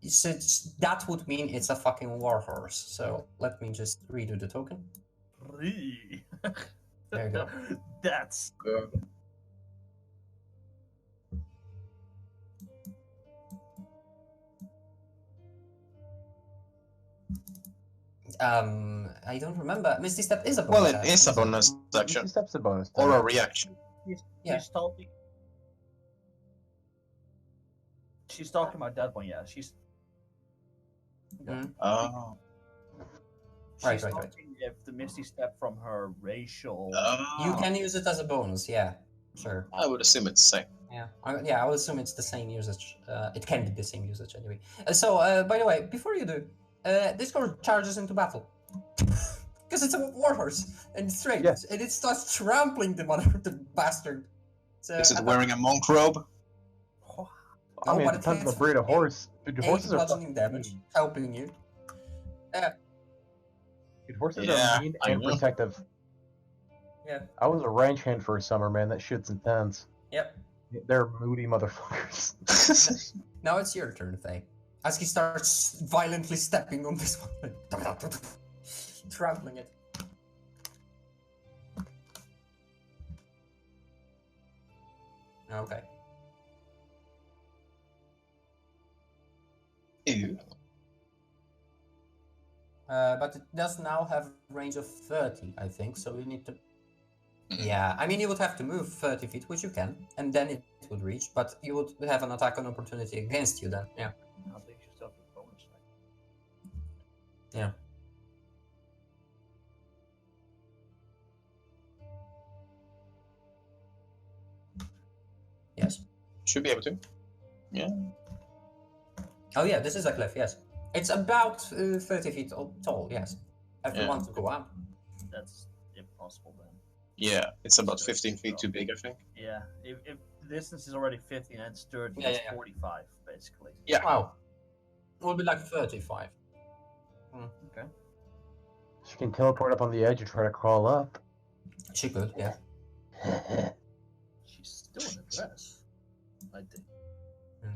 So that would mean it's a fucking war horse. So let me just redo the token. Three. There you go. That's I don't remember. Misty Step is a bonus. Well, it action, is a isn't it? bonus action. Misty Step's a bonus. Or a type. reaction. Yeah. She's talking. She's talking about that one. Yeah. She's. Mhm. Oh. Right, She's right, right. talking if the Misty Step from her racial. You can use it as a bonus. Yeah, sure. I would assume it's the same. Yeah, I will assume it's the same usage. It can be the same usage anyway. By the way, before you do, this horse charges into battle because it's a warhorse and it's straight, Yes. and it starts trampling the bastard. So, Is it and wearing a monk robe? I No, mean, but it it depends on the hits breed of horse. Dude, eight horses are bludgeoning damage, mean. helping you. Dude, horses Yeah, are mean I and know. protective. Yeah. I was a ranch hand for a summer, man. That shit's intense. Yep. They're moody motherfuckers. Now it's your turn, Faye. As he starts violently stepping on this one, trampling it. Okay. Ew. But it does now have a range of 30, I think, so you need to... Yeah, I mean, you would have to move 30 feet, which you can, and then it would reach, but you would have an attack on opportunity against you then, yeah. I think she's still a bonus. Yeah. Yes. Should be able to. Yeah. Oh yeah, this is a cliff, yes. It's about 30 feet tall, yes. If you Yeah. want to go up. That's impossible then. Yeah, it's about 15 feet too big, I think. Yeah. If the distance is already 15 and it's 30, Yeah, it's yeah, yeah. 45 basically. Yeah. Wow. It would be like 35. Okay. She can teleport up on the edge and try to crawl up. She could, yeah. She's still in a dress. I think.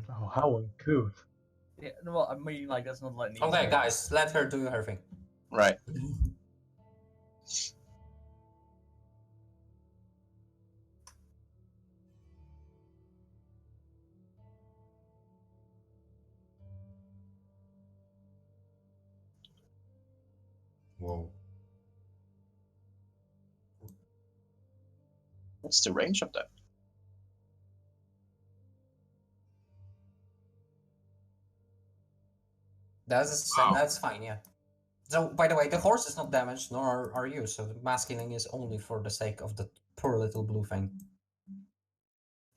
Oh, how uncouth. Yeah, well, I mean, like, that's not like. Okay, guys, let her do her thing. Right. Whoa. What's the range of that? That's fine, yeah. So, by the way, the horse is not damaged, nor are you, so the mass killing is only for the sake of the poor little blue thing.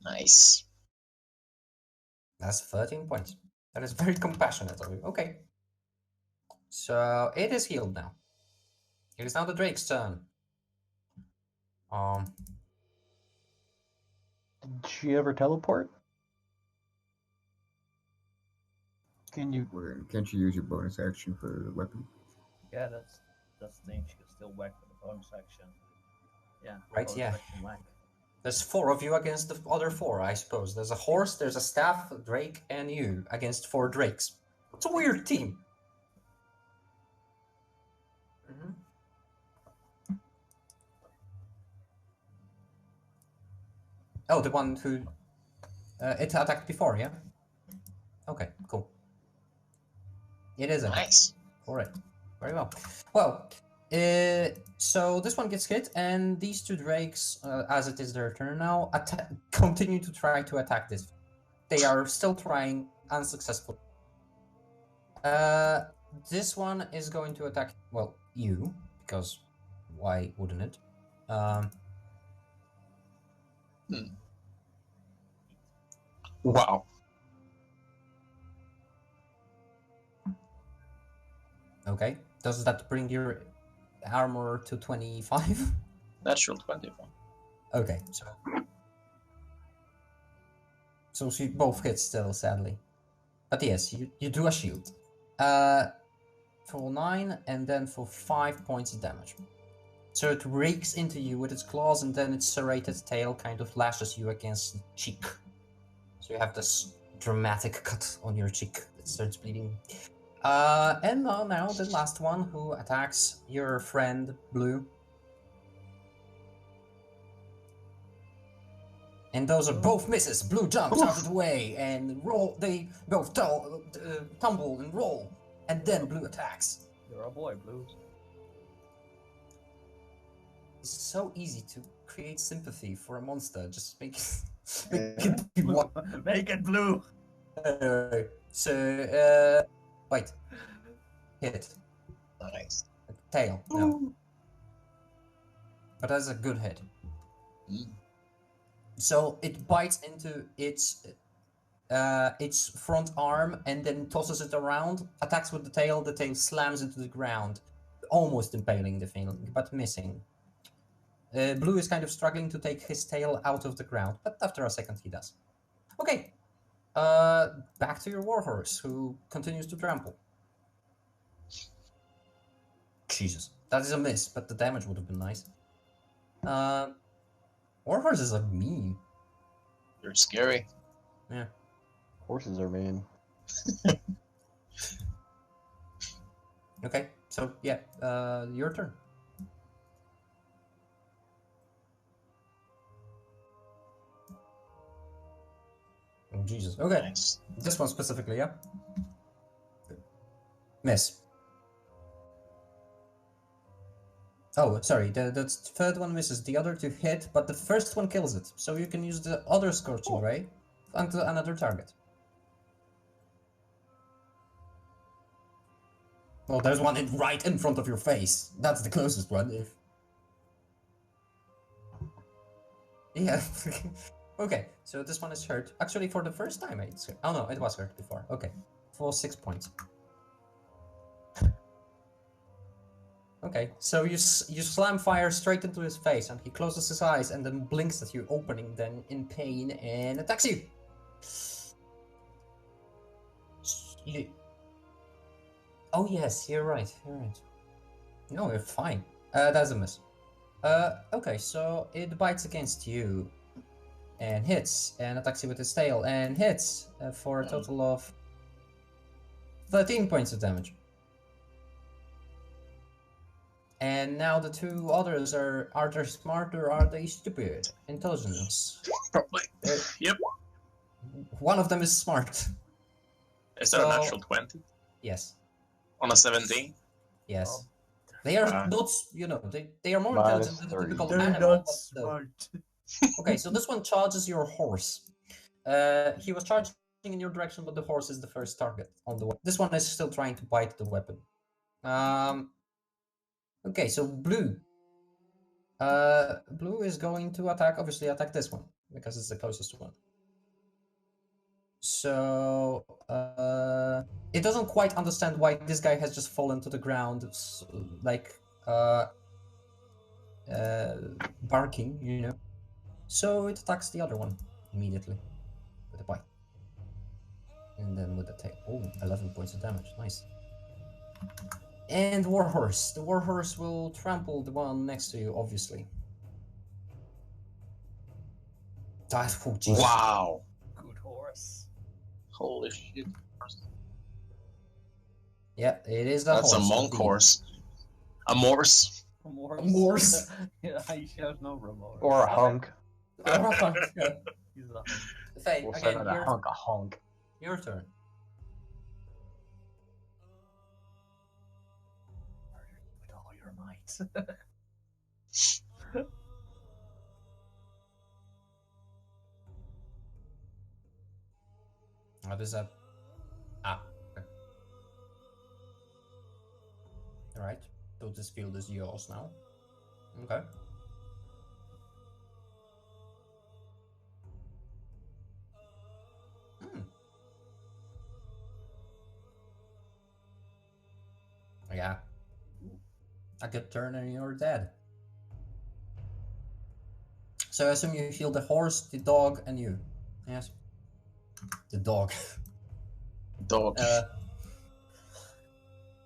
Nice. That's 13 points. That is very compassionate of you. Okay. So, it is healed now. It is now the Drake's turn. Did she ever teleport? Can you? Can't you use your bonus action for the weapon? Yeah, that's the thing. She can still whack with the bonus action. Yeah. Right, bonus yeah. Action whack. There's 4 of you against the other 4, I suppose. There's a horse, there's a staff, a Drake, and you against 4 Drakes. It's a weird team. Oh, the one who it attacked before, yeah? Okay, cool. It is attacked. Nice. Alright, very well. Well, so this one gets hit, and these 2 Drakes, as it is their turn now, continue to try to attack this. They are still trying, unsuccessful. This one is going to attack, well, you, because why wouldn't it? Wow. Okay, does that bring your armor to 25? Natural 21. Okay, so she both hit still, sadly. But yes, you do a shield. For 9 and then for 5 points of damage. So it rakes into you with its claws, and then its serrated tail kind of lashes you against the cheek. So you have this dramatic cut on your cheek that starts bleeding. And now the last one who attacks your friend Blue. And those are both misses. Blue jumps out of the way and roll. They both tumble and roll. And then Blue attacks. You're a boy, Blue. It's so easy to create sympathy for a monster. Just make it be one. Make it blue. So, wait. Hit. Nice. Tail. No. But that's a good hit. So it bites into its front arm and then tosses it around, attacks with the tail slams into the ground, almost impaling the thing, but missing. Blue is kind of struggling to take his tail out of the ground, but after a second he does. Okay, back to your warhorse, who continues to trample. Jesus, that is a miss, but the damage would have been nice. Warhorses are mean. You're scary. Yeah. Horses are mean. Okay, so yeah, your turn. Oh, Jesus. Okay. Nice. This one specifically, yeah? Miss. Oh, sorry, the third one misses. The other 2 hit, but the first one kills it. So you can use the other Scorching Ray onto another target. Well, there's one right in front of your face. That's the closest one. Yeah. Okay, so this one is hurt. Actually, for the first time, it's hurt. Oh no, it was hurt before. Okay, for 6 points. Okay, so you slam fire straight into his face, and he closes his eyes and then blinks at you, opening them in pain, and attacks you. Oh yes, you're right. No, you're fine. That's a miss. Okay, so it bites against you, and hits, and attacks you with its tail, and hits for a total of 13 points of damage. And now the 2 others are they smart or are they stupid? Intelligence. Probably. Yep. One of them is smart. Is that a natural 20? Yes. On a 17? Yes. They are not, they are more Minus intelligent than a 3. typical They're animal. not but still. smart. Okay, so this one charges your horse. He was charging in your direction, but the horse is the first target on the weapon. This one is still trying to bite the weapon. Okay, so blue. Blue is going to obviously attack this one, because it's the closest one. So, it doesn't quite understand why this guy has just fallen to the ground, barking, you know. So it attacks the other one immediately with a bite. And then with the tail. Oh, 11 points of damage. Nice. And Warhorse. The Warhorse will trample the one next to you, obviously. Oh, Jesus. Wow. Good horse. Holy shit. Yeah, it is a That's horse. a monk indeed. horse. A morse. Morse. Yeah, he shows no remorse. Or a hunk. Or a hunk, yeah. He's a hunk. Faye, We'll again, send it a hunk. your turn. With all your might. What is that? Okay. Alright, so this field is yours now. Okay. Yeah. A good turn and you're dead. So I assume you heal the horse, the dog, and you. Yes. The dog. Dog.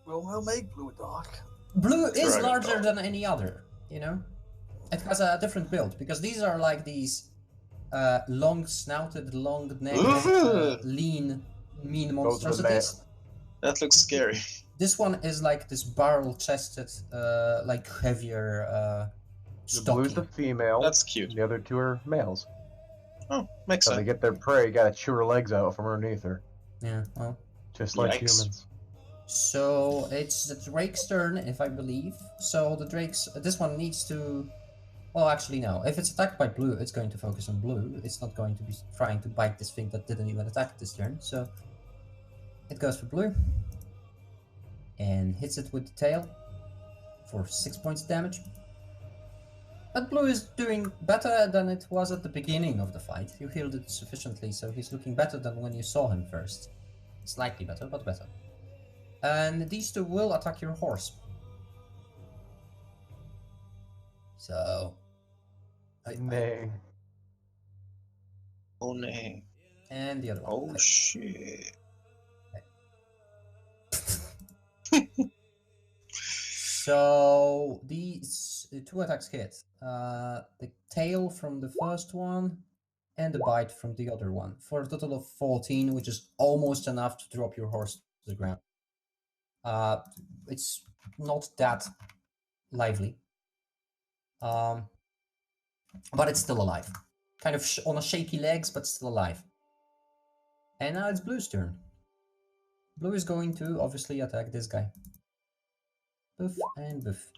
We'll make blue dog. Blue is Dragon larger dog. than any other, you know? It has a different build, because these are like these long-snouted, long-necked, lean, mean Those are the monstrosities. That looks scary. This one is like this barrel-chested, like heavier, The blue is stocky. the female. That's cute. The other two are males. Oh, makes So they sense. get their prey, gotta chew her legs out from underneath her. Yeah, well. Just like Yikes. humans. So it's the Drake's turn, if I believe. So the this one needs to. Well, actually, no. If it's attacked by blue, it's going to focus on blue. It's not going to be trying to bite this thing that didn't even attack this turn. So it goes for blue and hits it with the tail for 6 points damage. But blue is doing better than it was at the beginning of the fight. You healed it sufficiently, so he's looking better than when you saw him first. Slightly better, but better. And these two will attack your horse. So. Nay. Oh, nay. And the other one. Oh, shit. So these two attacks hit. The tail from the first one and the bite from the other one. For a total of 14, which is almost enough to drop your horse to the ground. It's not that lively. But it's still alive. Kind of on a shaky legs, but still alive. And now it's Blue's turn. Blue is going to obviously attack this guy. Boof and boof.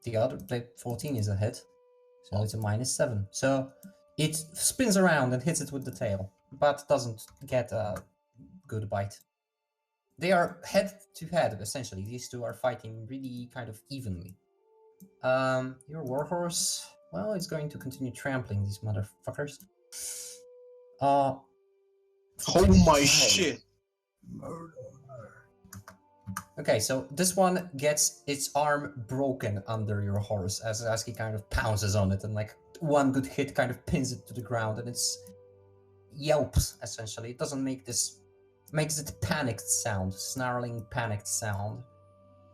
The 14 is a hit. So it's a -7. So it spins around and hits it with the tail, but doesn't get a good bite. They are head to head, essentially. These two are fighting really kind of evenly. Your warhorse, well, it's going to continue trampling these motherfuckers. Oh my shit! Okay, so this one gets its arm broken under your horse as he kind of pounces on it, and like one good hit kind of pins it to the ground, and it's yelps essentially. It doesn't make this, makes it panicked sound, snarling panicked sound.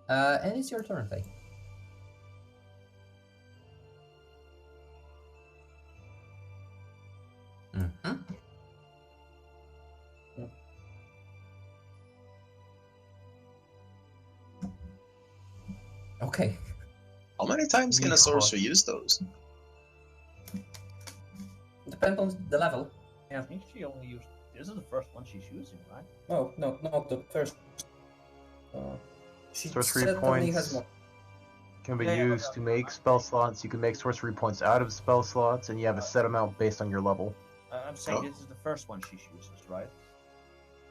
And it's your turn, Faye. Mm-hmm. Okay. How many times can a sorcerer use those? Depends on the level. I think she only used. This is the first one she's using, right? Oh, no, not the first. She Sorcery certainly points has more. can be Yeah, yeah, used to make spell slots. You can make sorcery points out of spell slots, and you have a set amount based on your level. I'm saying Oh. this is the first one she uses, right?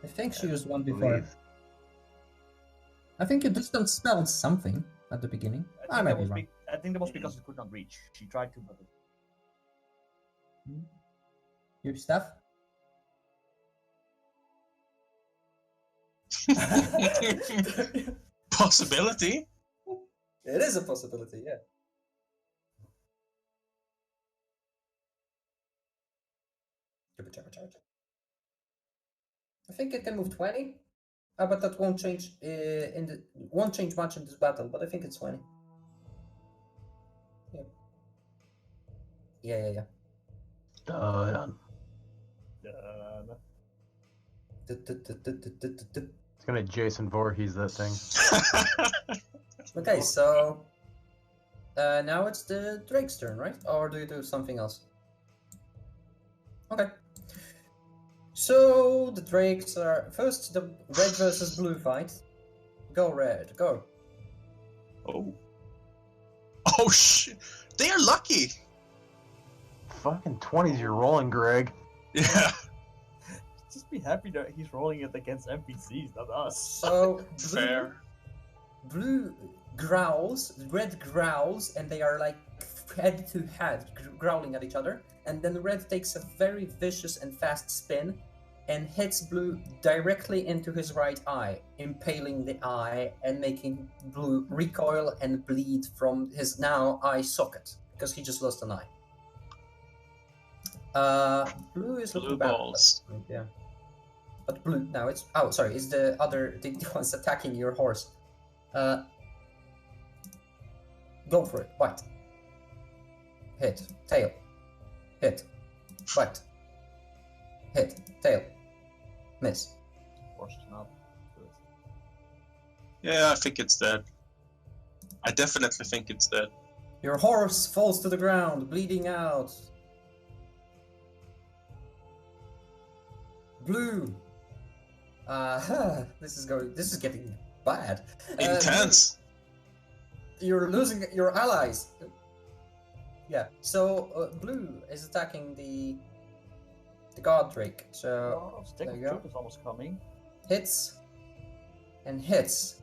I think she used one Please. before. I think you just don't spell something at the beginning. I might be wrong. I think that was because it could not reach. She tried to, but it... Your stuff? Possibility. It is a possibility, yeah. I think it can move 20. But that won't change won't change much in this battle, but I think it's 20. Yeah. Done. It's gonna Jason Voorhees that thing. Okay, so now it's the Drake's turn, right? Or do you do something else? Okay. So the Drakes are first the red versus blue fight. Go red, go. Oh. Oh shit! They are lucky. Fucking 20s you're rolling, Greg. Yeah. Just be happy that he's rolling it against NPCs, not us. So Fair. blue growls, red growls, and they are like head to head growling at each other. And then red takes a very vicious and fast spin and hits blue directly into his right eye, impaling the eye and making blue recoil and bleed from his now eye socket because he just lost an eye. Blue is looking Blue bad. balls. Yeah. But blue now it's it's the other the ones attacking your horse. Go for it. Bite. Hit. Tail. Hit. Bite. Hit. Tail. Miss. Horse is not good. Yeah, I think it's dead. I definitely think it's dead. Your horse falls to the ground, bleeding out. Blue. This is getting bad. Intense. You're losing your allies. Yeah. So blue is attacking the god drake. So Oh, Stick there of you go. Truth is almost coming. hits and hits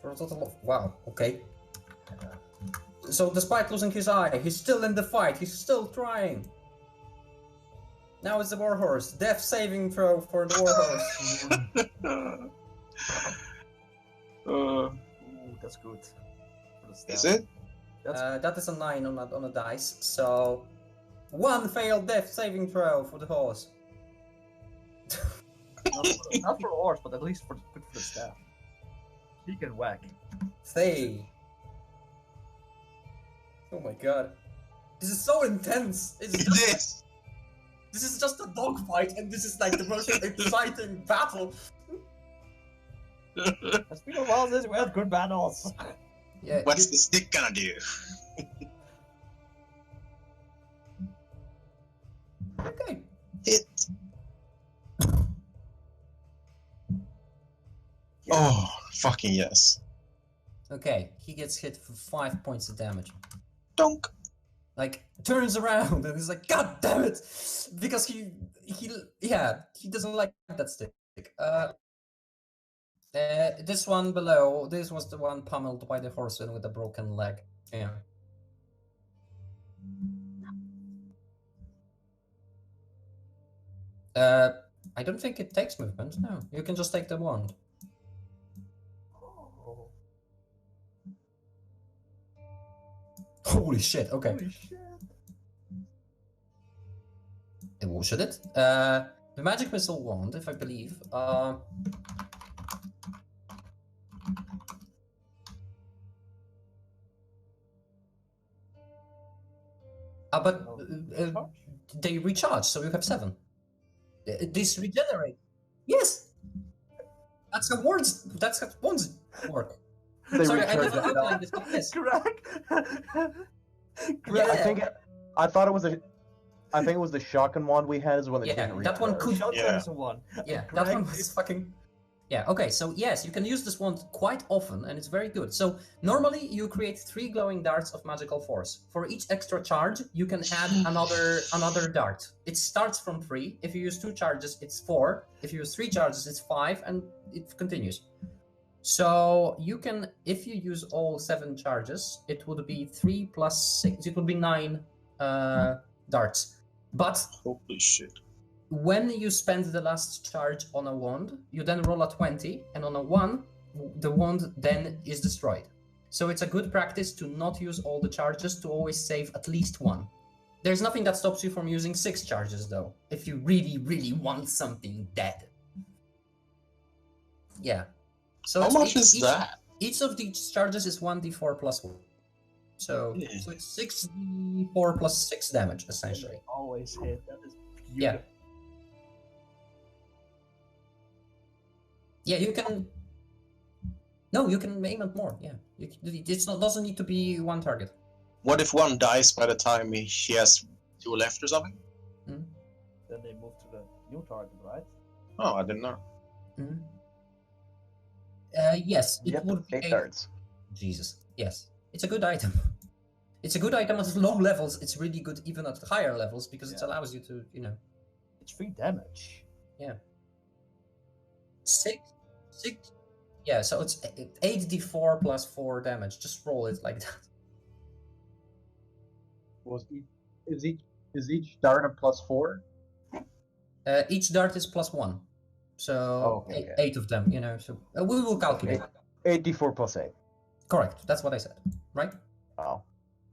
for a total of wow. Okay. So despite losing his eye, he's still in the fight. He's still trying. Now it's the warhorse. Death saving throw for the warhorse. Ooh, that's good. For the Is staff. it? That is a 9 on a dice. So one failed death saving throw for the horse. Not for the horse, but at least good for the staff. He can whack. Thay. Oh my god. This is so intense. This is just a dogfight, and this is like the most exciting battle. It's been a while since we had good battles. Yeah. What's the stick gonna do? Okay. Hit. Oh, fucking yes. Okay. He gets hit for 5 points of damage. Donk. Like turns around and he's like, "God damn it!" Because he doesn't like that stick. This one below, this was the one pummeled by the horseman with a broken leg. Yeah. I don't think it takes movement. No, you can just take the wand. Oh, Holy shit! Okay. holy shit. Should it? The magic missile wand, if I believe. But they recharge, so you have 7. This regenerate. Yes. That's how wands. That's how wands work. They Sorry, I recharge never it. outlined this. Yes. Yeah. I thought it was I think it was the shotgun wand we had is when it Yeah, didn't that one recharge. could. Yeah. One. Yeah, that one was fucking. Yeah, okay, so yes, you can use this wand quite often, and it's very good. So normally you create 3 glowing darts of magical force. For each extra charge, you can add another dart. It starts from 3. If you use 2 charges, it's 4. If you use 3 charges, it's 5, and it continues. So you can, if you use all 7 charges, it would be 3 plus 6. It would be 9 darts. But Holy shit. when you spend the last charge on a wand, you then roll a 20, and on a 1, the wand then is destroyed. So it's a good practice to not use all the charges, to always save at least 1. There's nothing that stops you from using 6 charges, though, if you really, really want something dead. Yeah. So How much is that? Each of these charges is 1d4 plus 1. So, Yeah. so it's 6d4 plus 6 damage, essentially. Always hit. That is beautiful. Yeah. Yeah, you can. No, you can aim at more. Yeah, it's not doesn't need to be one target. What if one dies by the time he has 2 left or something? Then they move to the new target, right? Oh, I didn't know. Mm-hmm. Yes, it Yep, would be 8 darts. Jesus, yes, it's a good item. It's a good item at low levels. It's really good even at higher levels because it allows you to, It's 3 damage. Yeah. 6. Yeah, so it's 8d4 plus 4 damage. Just roll it like that. Is each dart a plus 4? Each dart is plus 1. So okay. 8 of them, So we will calculate. 8d4 plus 8. Correct. That's what I said. Right? Oh.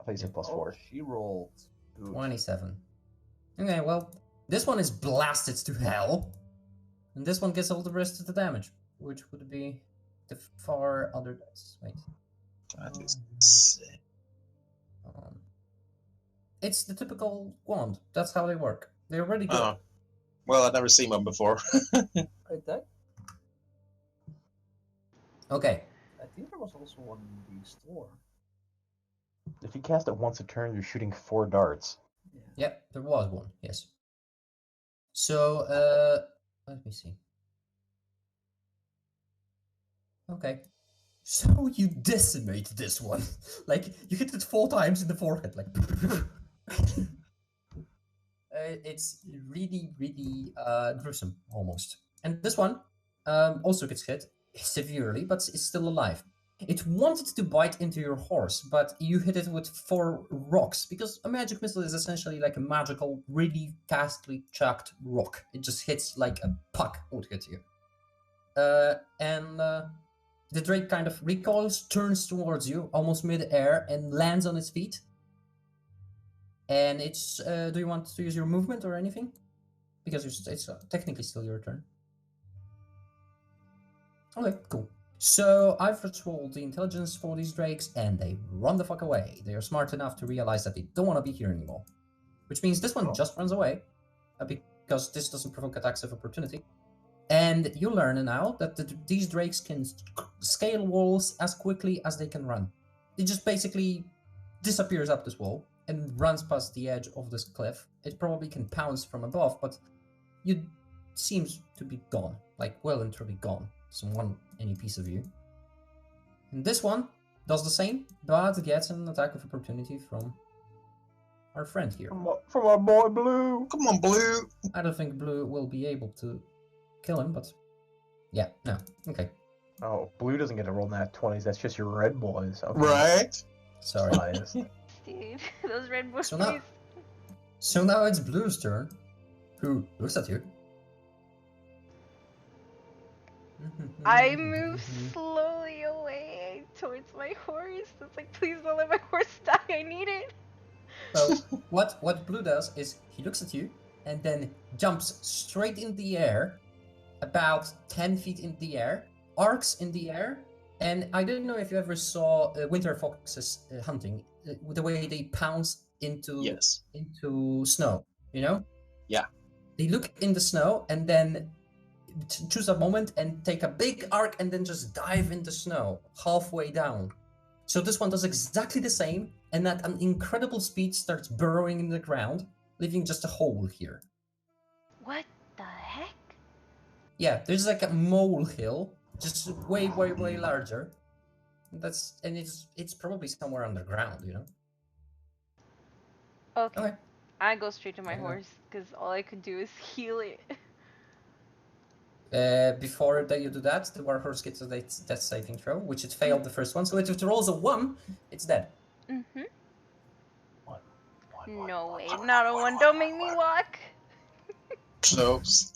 I thought you said plus 4. She rolled. Good. 27. Okay, well, this one is blasted to hell. And this one gets all the rest of the damage, which would be the far other dice. Wait. That is sick. It's the typical wand. That's how they work. They're really good. Oh. Well, I've never seen one before. Right there. Okay. I think there was also one in the store. If you cast it once a turn, you're shooting 4 darts. Yep, there was one, yes. So, let me see. Okay. So you decimate this one. Like, you hit it 4 times in the forehead, like... it's really, really gruesome, almost. And this one also gets hit severely, but it's still alive. It wanted to bite into your horse, but you hit it with 4 rocks, because a magic missile is essentially like a magical, really fastly chucked rock. It just hits like a puck would hit you. The drake kind of recoils, turns towards you, almost mid-air, and lands on its feet. And it's, do you want to use your movement or anything? Because it's technically still your turn. Okay, cool. So I've rolled the intelligence for these drakes, and they run the fuck away. They are smart enough to realize that they don't want to be here anymore. Which means this one just runs away, because this doesn't provoke attacks of opportunity. And you learn now that these drakes can scale walls as quickly as they can run. It just basically disappears up this wall and runs past the edge of this cliff. It probably can pounce from above, but it seems to be gone, like well and truly gone. Any piece of you. And this one does the same, but gets an attack of opportunity from our friend here. From our boy Blue! Come on, Blue! I don't think Blue will be able to kill him, but yeah, no, okay. Oh, Blue doesn't get to roll nat 20s, that's just your red boys. Okay. Right? Sorry. Biased. Steve, those red boys. So now it's Blue's turn, who looks at you. I move slowly away towards my horse. It's like, please don't let my horse die. I need it. So what Blue does is he looks at you and then jumps straight in the air, about 10 feet in the air, arcs in the air, and I don't know if you ever saw winter foxes hunting, the way they pounce into snow, Yeah. They look in the snow and then choose a moment and take a big arc and then just dive in the snow halfway down. So this one does exactly the same, and at an incredible speed starts burrowing in the ground, leaving just a hole here. What the heck? Yeah, there's like a molehill, just way, way, way larger. And it's probably somewhere underground, you know. Okay. Okay. I go straight to my Yeah. horse because all I could do is heal it. Before that you do that, the warhorse gets a death saving throw, which it failed the first one. So if it rolls a 1, it's dead. Mm-hmm. One, No way. one, Not a one. Don't make me walk. Close.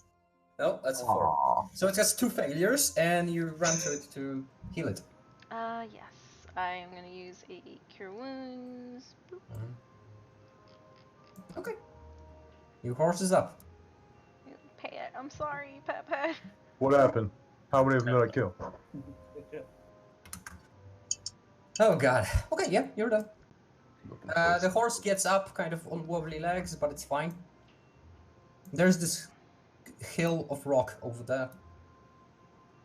No, that's a 4. Aw. So it has 2 failures, and you run to it to heal it. Yes. I am gonna use a cure wounds. Boop. Okay. Your horse is up. Pat, I'm sorry, Pat. What happened? How many of them did I kill? Oh god. Okay, yeah, you're done. The horse gets up, kind of on wobbly legs, but it's fine. There's this hill of rock over there.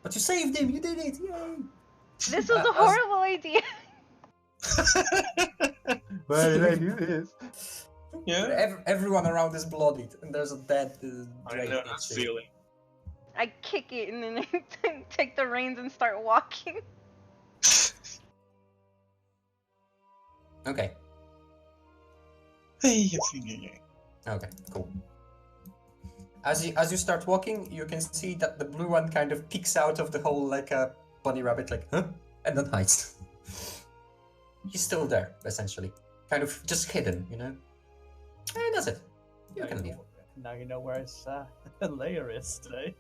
But you saved him! You did it! Yay! This was a horrible idea. But it is. Yeah. Everyone around is bloodied, and there's a dead I Drake know that next to you. feeling. I kick it and then I take the reins and start walking. Okay. Hey, Okay, cool. As you start walking, you can see that the blue one kind of peeks out of the hole like a bunny rabbit, like, huh? And then hides. He's still there, essentially. Kind of just hidden, you know? And that's it. You can leave. Now you know where his lair is today.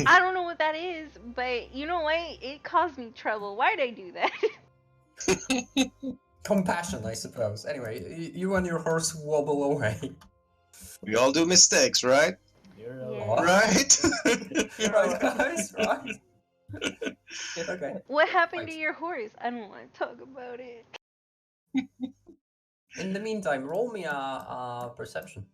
I don't know what that is, but you know what? It caused me trouble. Why'd I do that? Compassion, I suppose. Anyway, you and your horse wobble away. We all do mistakes, right? Yeah. Right? Right, guys? Right? Okay. What happened to Right. your horse? I don't want to talk about it. In the meantime, roll me a perception.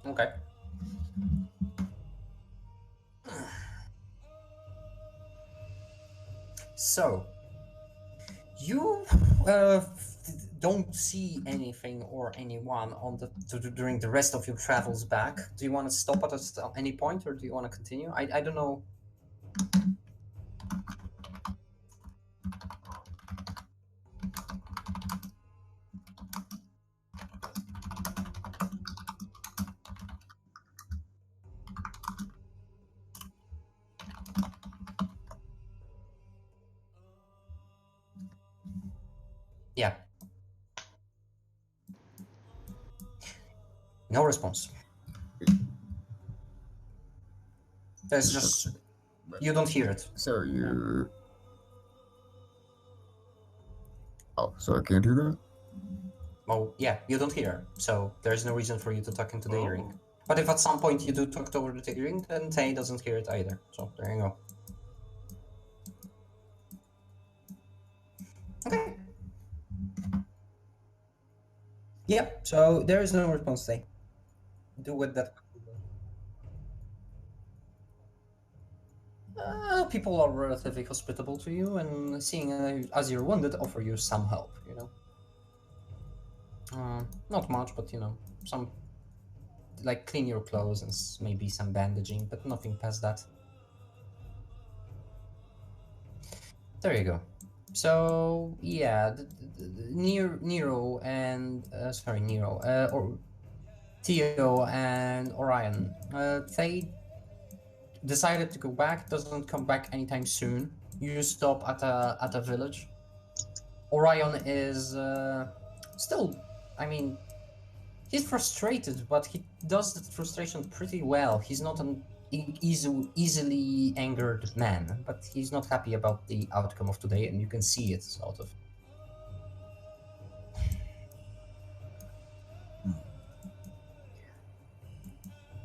Okay. So, you don't see anything or anyone on during the rest of your travels back. Do you want to stop at any point, or do you want to continue? I don't know. Yeah. No response. There's just you don't hear it. So you. Oh, so I can't do that? Oh, yeah, you don't hear. So there's no reason for you to talk into the earring. But if at some point you do talk over the earring, then Tay doesn't hear it either. So there you go. Okay. Yeah, so there is no response, Tay. Do with that. People are relatively hospitable to you, and seeing as you're wounded, offer you some help, you know. Not much, but you know, some, like clean your clothes and maybe some bandaging, but nothing past that. There you go. So yeah, Nero and or Theo and Orion, they decided to go back. Doesn't come back anytime soon. You stop at a village. Orion is still, I mean, he's frustrated, but he does the frustration pretty well. He's not an easily angered man, but he's not happy about the outcome of today, and you can see it, sort of.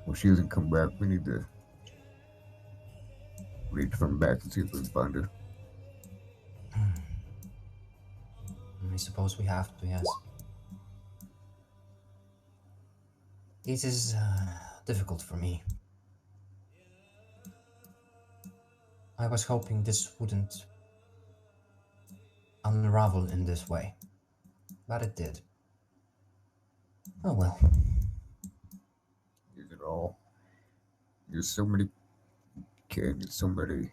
Well, she doesn't come back. We need to We need to turn back and see if we can find her. I suppose we have to, yes. It is difficult for me. I was hoping this wouldn't unravel in this way, but it did. Oh well. Is it all? There's so many canyons, so many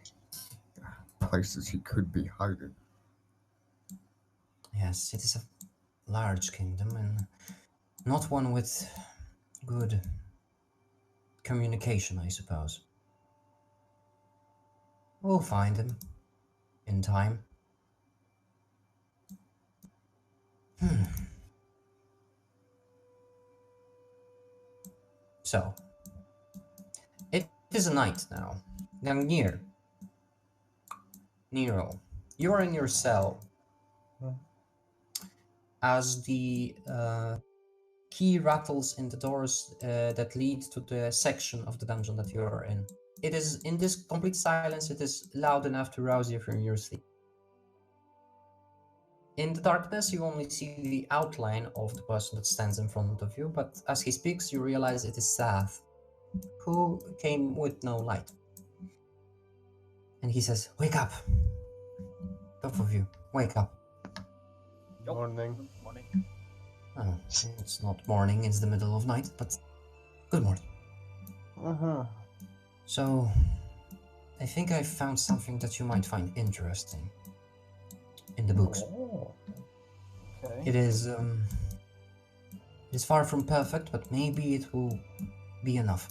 places he could be hiding. Yes, it is a large kingdom and not one with good communication, I suppose. We'll find him in time. So, it is a night now. Gangnir, Nero, you're in your cell as the key rattles in the doors that lead to the section of the dungeon that you are in. It is in this complete silence, it is loud enough to rouse you from your sleep. In the darkness, you only see the outline of the person that stands in front of you, but as he speaks, you realize it is Sath, who came with no light. And he says, "Wake up! Both of you, wake up." Yup. Morning. Good morning. Oh, it's not morning, it's the middle of night, but good morning. So, I think I found something that you might find interesting in the books. Oh. Okay. It is far from perfect, but maybe it will be enough.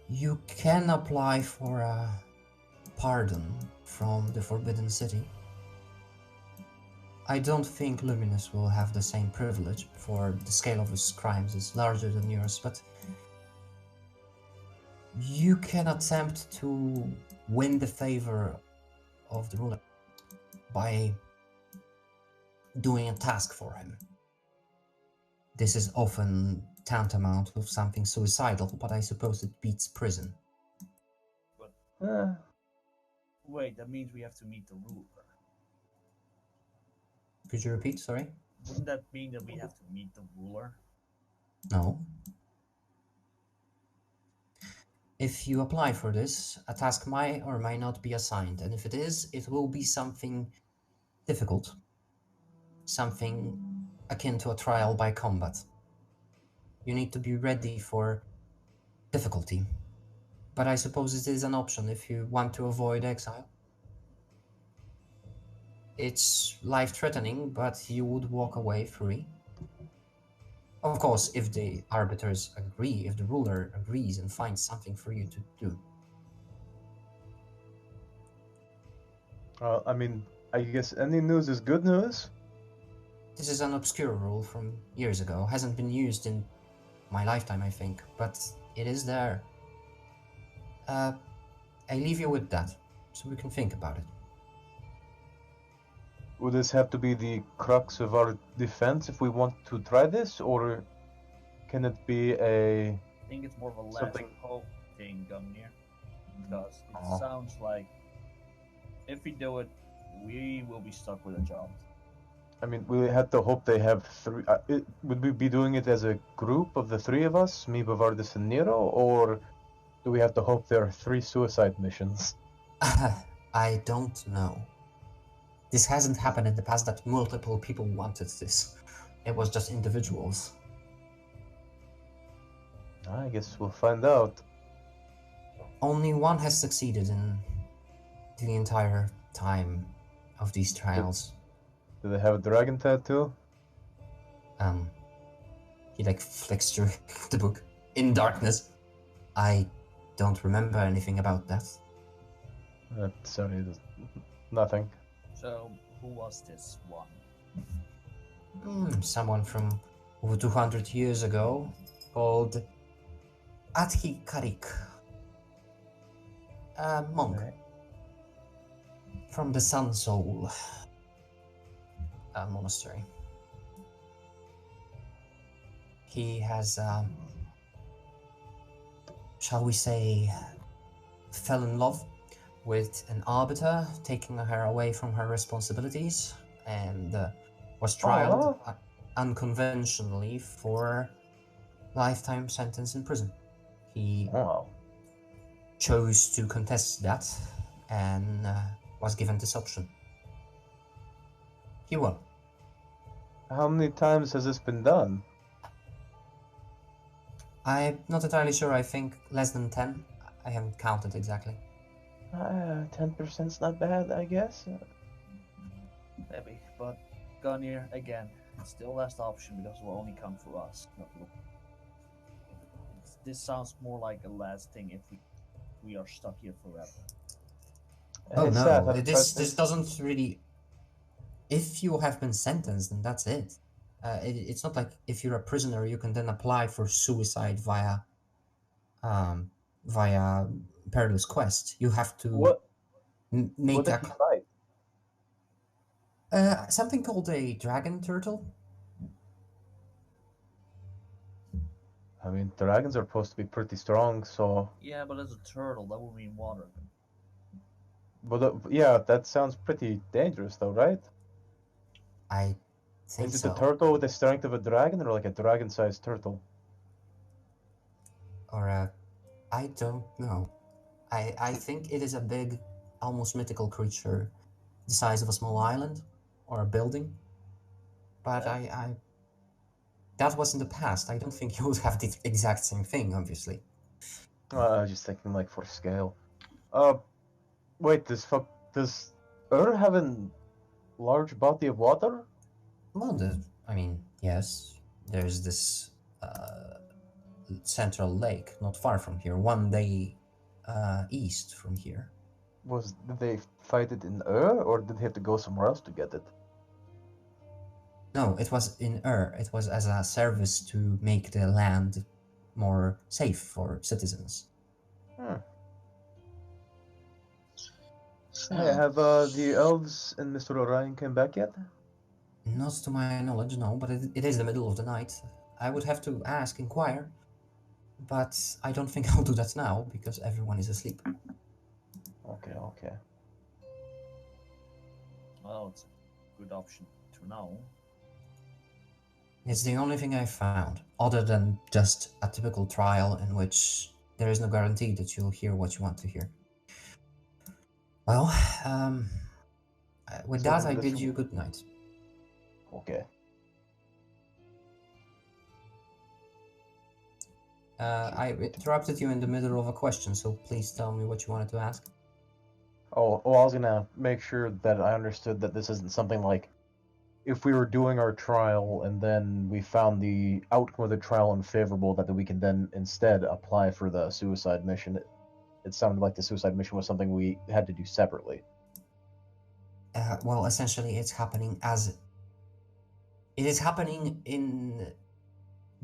You can apply for a pardon from the Forbidden City. I don't think Luminous will have the same privilege, for the scale of his crimes is larger than yours, but you can attempt to win the favor of the ruler by doing a task for him. This is often tantamount with something suicidal, but I suppose it beats prison. Wait, that means we have to meet the ruler. Could you repeat, sorry? Wouldn't that mean that we have to meet the ruler? No. If you apply for this, a task might or might not be assigned, and if it is, it will be something difficult. Something akin to a trial by combat. You need to be ready for difficulty. But I suppose it is an option if you want to avoid exile. It's life-threatening, but you would walk away free. Of course, if the arbiters agree, if the ruler agrees and finds something for you to do. I mean, I guess any news is good news. This is an obscure rule from years ago. Hasn't been used in my lifetime, I think, but it is there. I leave you with that, so we can think about it. Would this have to be the crux of our defense if we want to try this, or can it be a... I think it's more of a last Something- hope thing, Gumnir. Because it Oh. sounds like if we do it, we will be stuck with a job. I mean, we had to hope they have three... would we be doing it as a group of the three of us, me, Bavardis, and Nero, or do we have to hope there are 3 suicide missions? I don't know. This hasn't happened in the past that multiple people wanted this. It was just individuals. I guess we'll find out. Only one has succeeded in the entire time of these trials. Do they have a dragon tattoo? He like flicks through the book in darkness. I don't remember anything about that. Sorry, nothing. So, who was this one? Someone from over 200 years ago called Atki Karik. A monk from the Sun Soul monastery. He has shall we say, fell in love with an arbiter, taking her away from her responsibilities, and was trialed unconventionally for lifetime sentence in prison. He Wow. chose to contest that and was given this option. He won. How many times has this been done? I'm not entirely sure. I think less than 10. I haven't counted exactly. 10%'s not bad, I guess. Maybe, but Gunir, again, it's still last option because it will only come for us. This sounds more like a last thing if we are stuck here forever. Oh It's no, sad, this doesn't really. If you have been sentenced, then that's it. It's not like if you're a prisoner, you can then apply for suicide via perilous quest. You have to What make did he fight? something called a dragon turtle. I mean, dragons are supposed to be pretty strong, so. Yeah, but as a turtle, that would mean water. But yeah, that sounds pretty dangerous, though, right? I think Is it so. a turtle with the strength of a dragon, or like a dragon-sized turtle? Or I don't know. I think it is a big, almost mythical creature, the size of a small island or a building. But I that was in the past. I don't think you would have the exact same thing, obviously. I was just thinking, like, for scale. Wait, does Ur have a large body of water? Well, I mean, yes, there's this central lake not far from here, one day east from here. Did they fight it in Ur, or did they have to go somewhere else to get it? No, it was in Ur. It was as a service to make the land more safe for citizens. Hey, have the elves and Mr. Orion came back yet? Not to my knowledge, no, but it is the middle of the night. I would have to inquire, but I don't think I'll do that now because everyone is asleep. Okay. Well, it's a good option to know. It's the only thing I found, other than just a typical trial in which there is no guarantee that you'll hear what you want to hear. Well, with So that, then I this bid you good night. Okay. I interrupted you in the middle of a question, so please tell me what you wanted to ask. Oh, I was gonna make sure that I understood that this isn't something like if we were doing our trial and then we found the outcome of the trial unfavorable, that we can then instead apply for the suicide mission. It sounded like the suicide mission was something we had to do separately. Well, essentially, it is happening in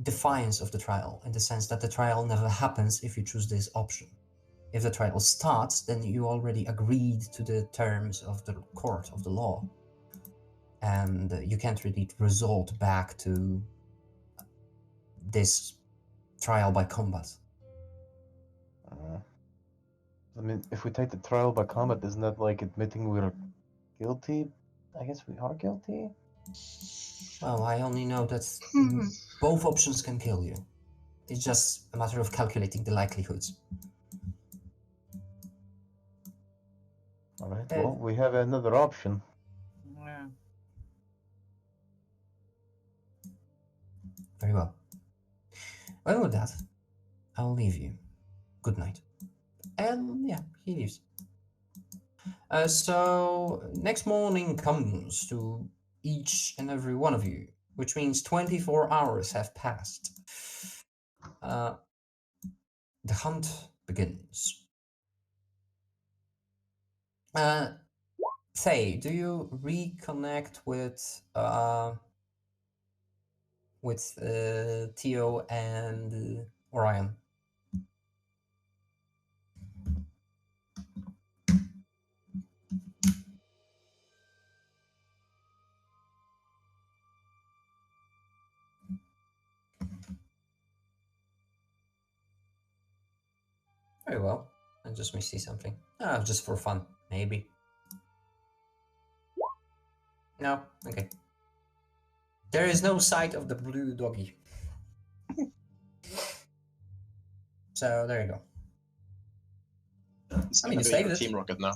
defiance of the trial, in the sense that the trial never happens if you choose this option. If the trial starts, then you already agreed to the terms of the court of the law, and you can't really resort back to this trial by combat. I mean, if we take the trial by combat, isn't that like admitting we're guilty? I guess we are guilty. Well, I only know that both options can kill you. It's just a matter of calculating the likelihoods. All right. Well, we have another option. Yeah. Very well. Well, with that, I'll leave you. Good night. And yeah, he leaves. So next morning comes to each and every one of you, which means 24 hours have passed. The hunt begins. Faye, do you reconnect with Theo and Orion? Very well. I just may see something. Just for fun, maybe. No? Okay. There is no sight of the blue doggy. So there you go. It's I mean, gonna you be saved your it. team rocket now.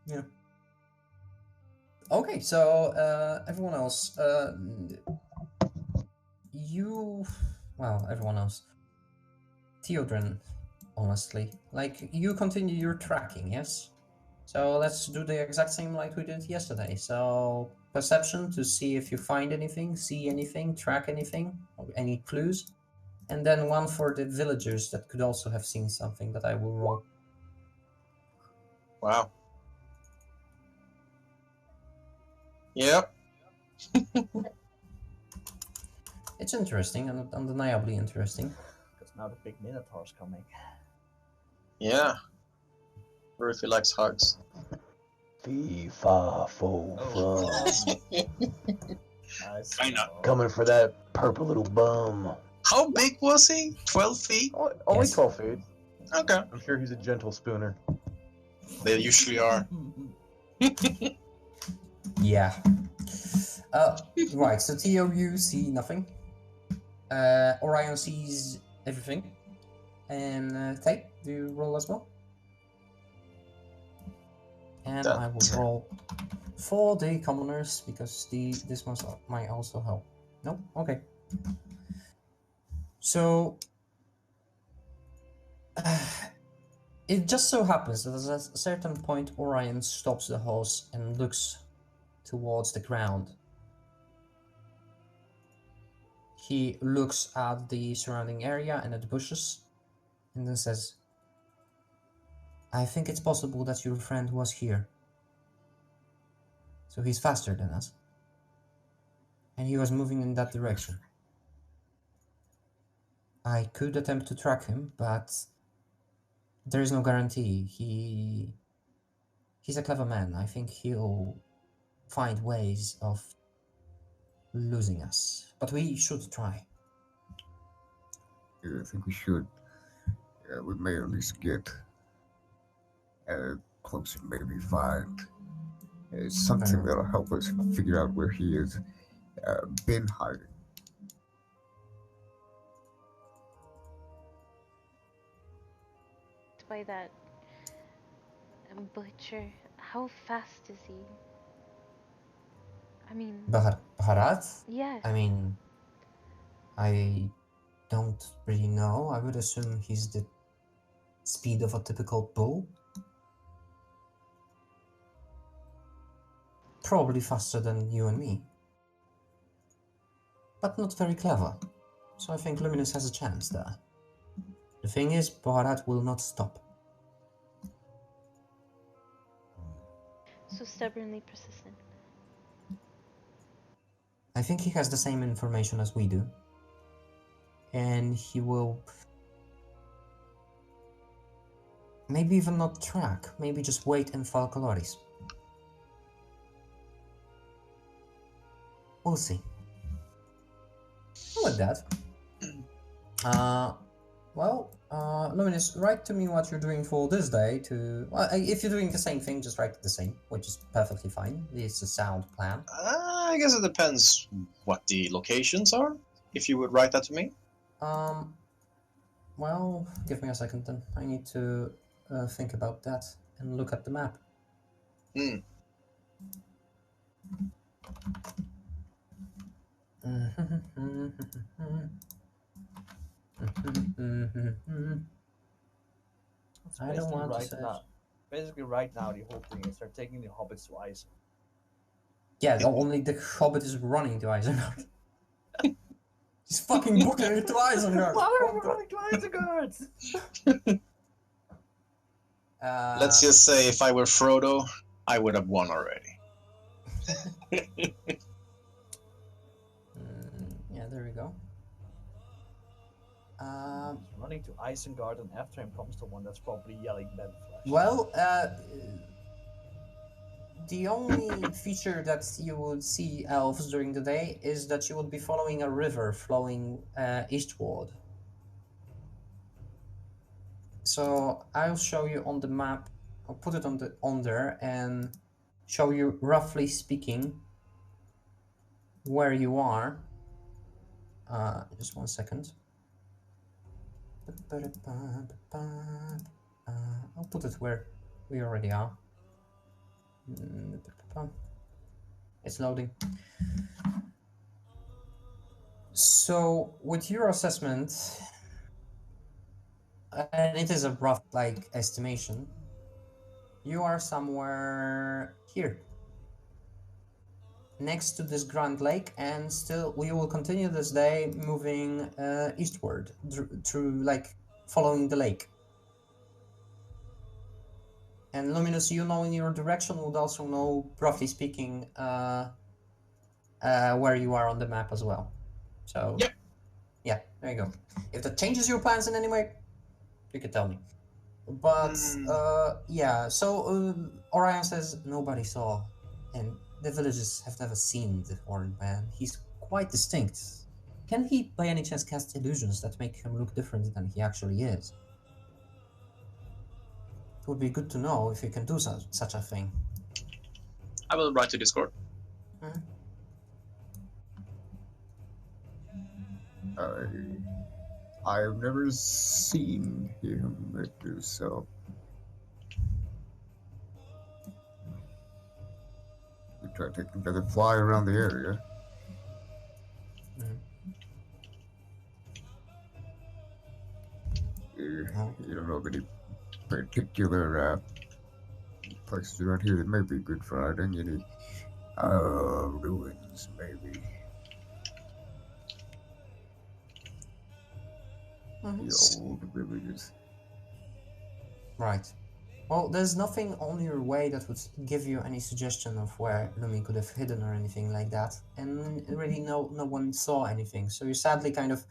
Yeah. Okay, so everyone else, everyone else. Theodrin, honestly, like you continue your tracking, yes? So let's do the exact same like we did yesterday. So perception to see if you find anything, see anything, track anything, or any clues, and then one for the villagers that could also have seen something that I will roll. Wow. Yep. It's interesting and undeniably interesting. Because now the big Minotaur's coming. Yeah. Ruthie likes hugs. Fee, fa, fo, Oh, fum. Nice. Kinda. Coming for that purple little bum. How big was he? 12 feet? Only Yes. 12 feet. Okay. I'm sure he's a gentle spooner. They usually are. Yeah. Right, so Theo, you see nothing. Orion sees everything. And Tay, do you roll as well? And I will roll for the commoners because this one might also help. No? Okay. So it just so happens that at a certain point Orion stops the horse and looks towards the ground. He looks at the surrounding area and at the bushes and then says, I think it's possible that your friend was here. So he's faster than us. And he was moving in that direction. I could attempt to track him, but there is no guarantee. He's a clever man. I think he'll find ways of losing us. But we should try. Yeah, I think we should. We may at least get close and maybe find something that'll help us figure out where he has been hiding. By that butcher, how fast is he? I mean, Bharat? yes. I mean, I don't really know. I would assume he's the speed of a typical bull. Probably faster than you and me. But not very clever. So I think Luminous has a chance there. The thing is, Bharat will not stop. So stubbornly persistent. I think he has the same information as we do. And he will maybe even not track, maybe just wait in Falcaloris. We'll see. With that, Luminous, write to me what you're doing for this day. If you're doing the same thing, just write the same, which is perfectly fine. It's a sound plan. I guess it depends what the locations are. If you would write that to me. Well, give me a second then. I need to think about that and look at the map. I don't want to say. Basically, right now, the whole thing is they're taking the hobbits to Ice. Yeah, only the Hobbit is running to Isengard. He's fucking booking it to Isengard. Why are we running to Isengard? Let's just say if I were Frodo, I would have won already. Yeah, there we go. Running to Isengard, and after him comes the one that's probably yelling Benflesh. Well, the only feature that you would see elves during the day is that you would be following a river flowing eastward. So I'll show you on the map. I'll put it on there and show you roughly speaking where you are. Just 1 second. I'll put it where we already are. It's loading. So with your assessment, and it is a rough estimation, you are somewhere here next to this Grand Lake, and still we will continue this day moving eastward through following the lake. And Luminous, you know in your direction would also know, roughly speaking, where you are on the map as well. So Yep. Yeah, there you go. If that changes your plans in any way, you can tell me. But yeah, so Orion says nobody saw, and the villagers have never seen the Horned Man. He's quite distinct. Can he by any chance cast illusions that make him look different than he actually is? It would be good to know if he can do such a thing. I will write to Discord. I've never seen him do so. We try taking another fly around the area. You don't know of any particular places around here that may be good for hiding? Any ruins, maybe? The old villages. Right. Well, there's nothing on your way that would give you any suggestion of where Lumi could have hidden or anything like that, and really no one saw anything. So you sadly kind of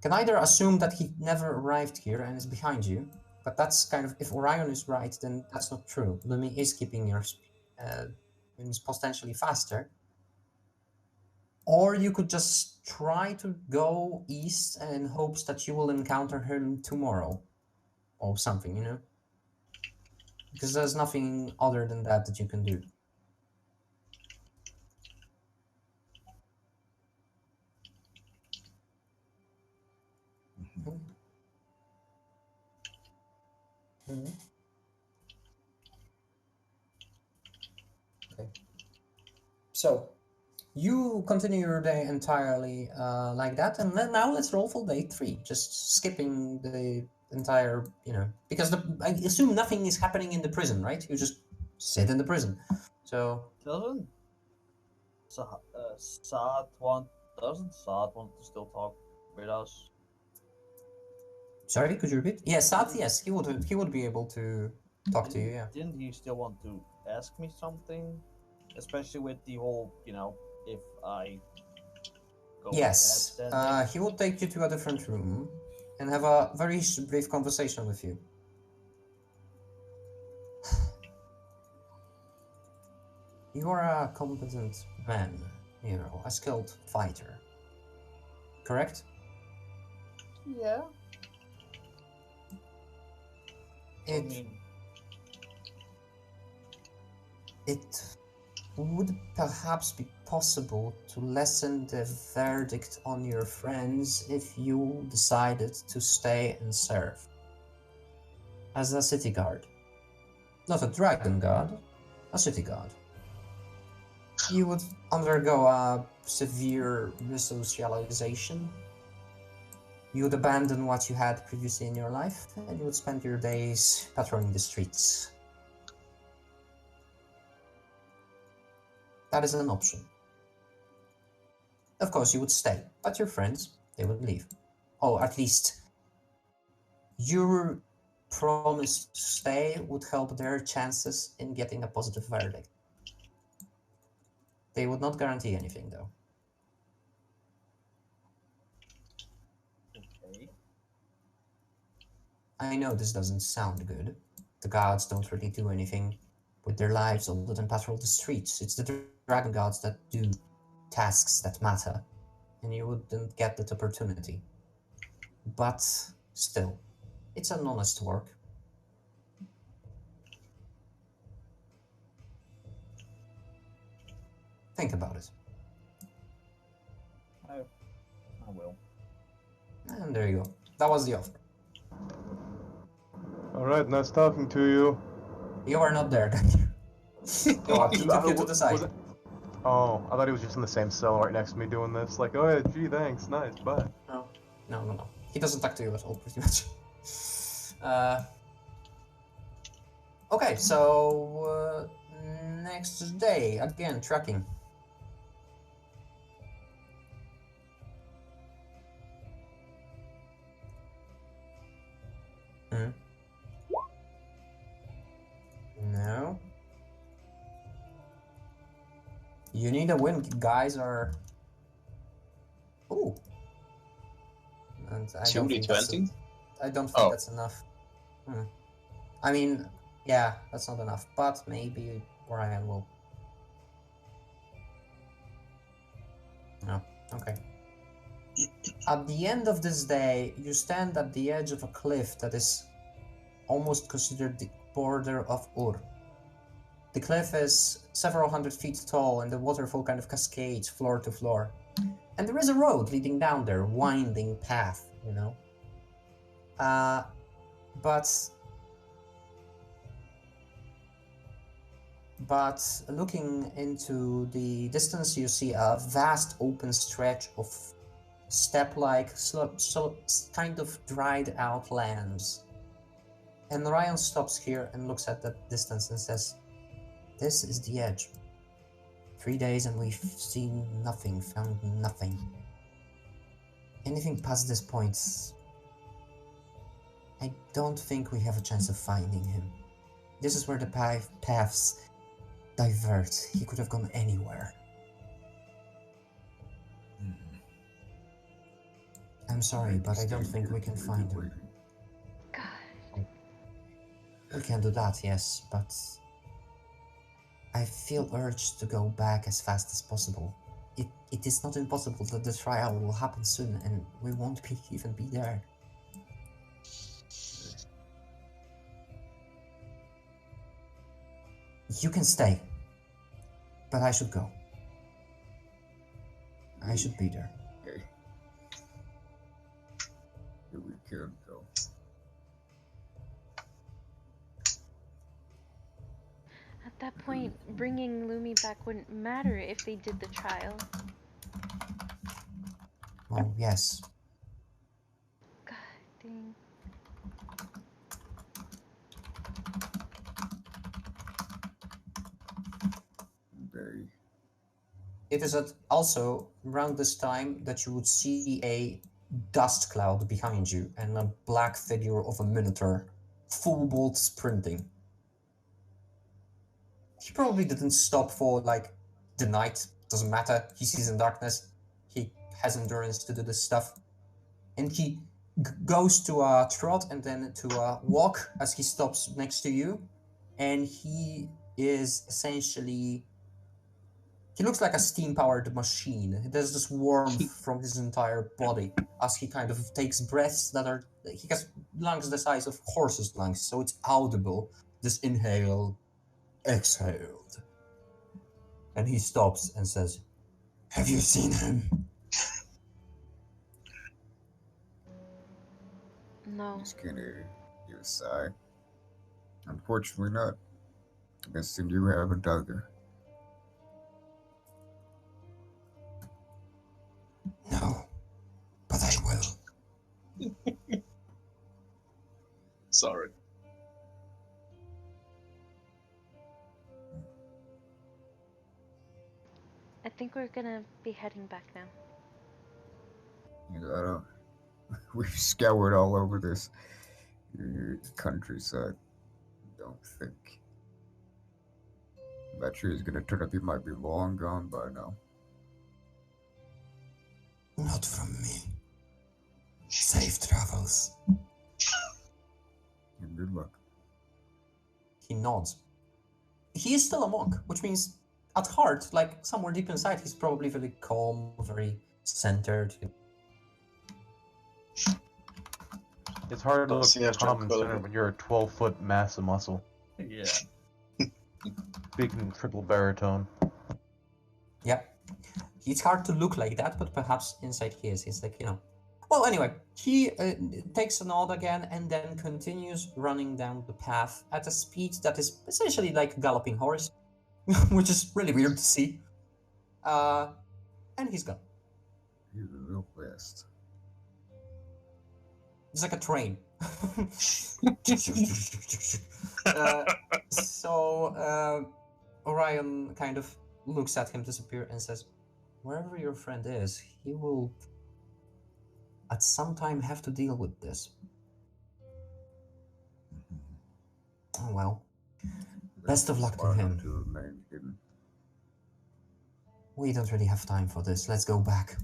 can either assume that he never arrived here and is behind you, but that's kind of, if Orion is right, then that's not true. Lumi is keeping your means potentially faster. Or you could just try to go east in hopes that you will encounter him tomorrow or something, you know? Because there's nothing other than that you can do. Okay. So, you continue your day entirely like that, and then now let's roll for day 3, just skipping the entire, because I assume nothing is happening in the prison, right? You just sit in the prison. So Doesn't Saad want to still talk with us? sorry, could you repeat? Yeah, Sat, yes, he would be able to talk to you, yeah. Didn't he still want to ask me something? Especially with the whole, if I go Yes, bad, then he will take you to a different room and have a very brief conversation with you. You are a competent man, a skilled fighter, correct? yeah. It would perhaps be possible to lessen the verdict on your friends if you decided to stay and serve as a city guard. Not a dragon guard, a city guard. You would undergo a severe resocialization. You would abandon what you had previously in your life, and you would spend your days patrolling the streets. That is an option. Of course, you would stay, but your friends, they would leave. Or at least your promise to stay would help their chances in getting a positive verdict. They would not guarantee anything, though. Okay. I know this doesn't sound good. The guards don't really do anything with their lives other than patrol the streets. It's the dragon guards that do tasks that matter, and you wouldn't get that opportunity. But still, It's an honest work. Think about it. I will. And there you go. That was the offer. Alright, nice talking to you. You are not there, then. Oh, He took you to the side. Oh, I thought he was just in the same cell right next to me doing this. Like, oh yeah, gee, thanks, nice, bye. No. He doesn't talk to you at all, pretty much. Okay, so next day, again, tracking. No. You need a win, guys, or... Ooh. And I don't think that's... I don't think that's enough. I mean, yeah, that's not enough, but maybe Ryan will. No, okay. At the end of this day, you stand at the edge of a cliff that is almost considered the border of Ur. The cliff is several hundred feet tall and the waterfall kind of cascades floor to floor. And there is a road leading down there, winding path, you know. But looking into the distance, you see a vast open stretch of steppe-like, kind of dried out lands. And Ryan stops here and looks at that distance and says, "This is the edge. 3 days and we've seen nothing, found nothing. Anything past this point, I don't think we have a chance of finding him. This is where the paths divert. He could have gone anywhere." I'm sorry, but I don't think we can find him. God. We can do that, yes, but I feel urged to go back as fast as possible. It is not impossible that the trial will happen soon and we won't even be there. You can stay, but I should go. I should be there. Okay. Here we can go. At that point, bringing Lumi back wouldn't matter if they did the trial. Well, yes. God dang. Very. It is also around this time that you would see a dust cloud behind you and a black figure of a minotaur, full bolt sprinting. He probably didn't stop for like the night, doesn't matter, he sees in darkness, he has endurance to do this stuff. And he goes to a trot and then to a walk as he stops next to you. And he is essentially... He looks like a steam-powered machine. There's this warmth from his entire body as he kind of takes breaths that are... He has lungs the size of horses' lungs, so it's audible. This inhale, exhaled. And he stops and says, "Have you seen him?" No. He's gonna give a sigh. Unfortunately not. I guess then you have a dagger. No, but I will. Sorry. I think we're gonna be heading back now. You know, I don't. We've scoured all over this countryside. Don't think that tree is gonna turn up. He might be long gone by now. Not from me. Safe travels. And good luck. He nods. He is still a monk, which means at heart, like somewhere deep inside, he's probably very calm, very centered. It's hard to look Sí, es calm and centered tranquilo. when you're a 12-foot mass of muscle. Yeah. Speaking in triple baritone. Yeah. It's hard to look like that, but perhaps inside he is. He's like, you know. Well, anyway, he takes a nod again and then continues running down the path at a speed that is essentially like a galloping horse, which is really weird to see. And he's gone. He's real fast. It's like a train. Orion kind of looks at him disappear and says, wherever your friend is, he will at some time have to deal with this. Oh well. Best of luck to Smart him. enough to remain hidden. We don't really have time for this. Let's go back.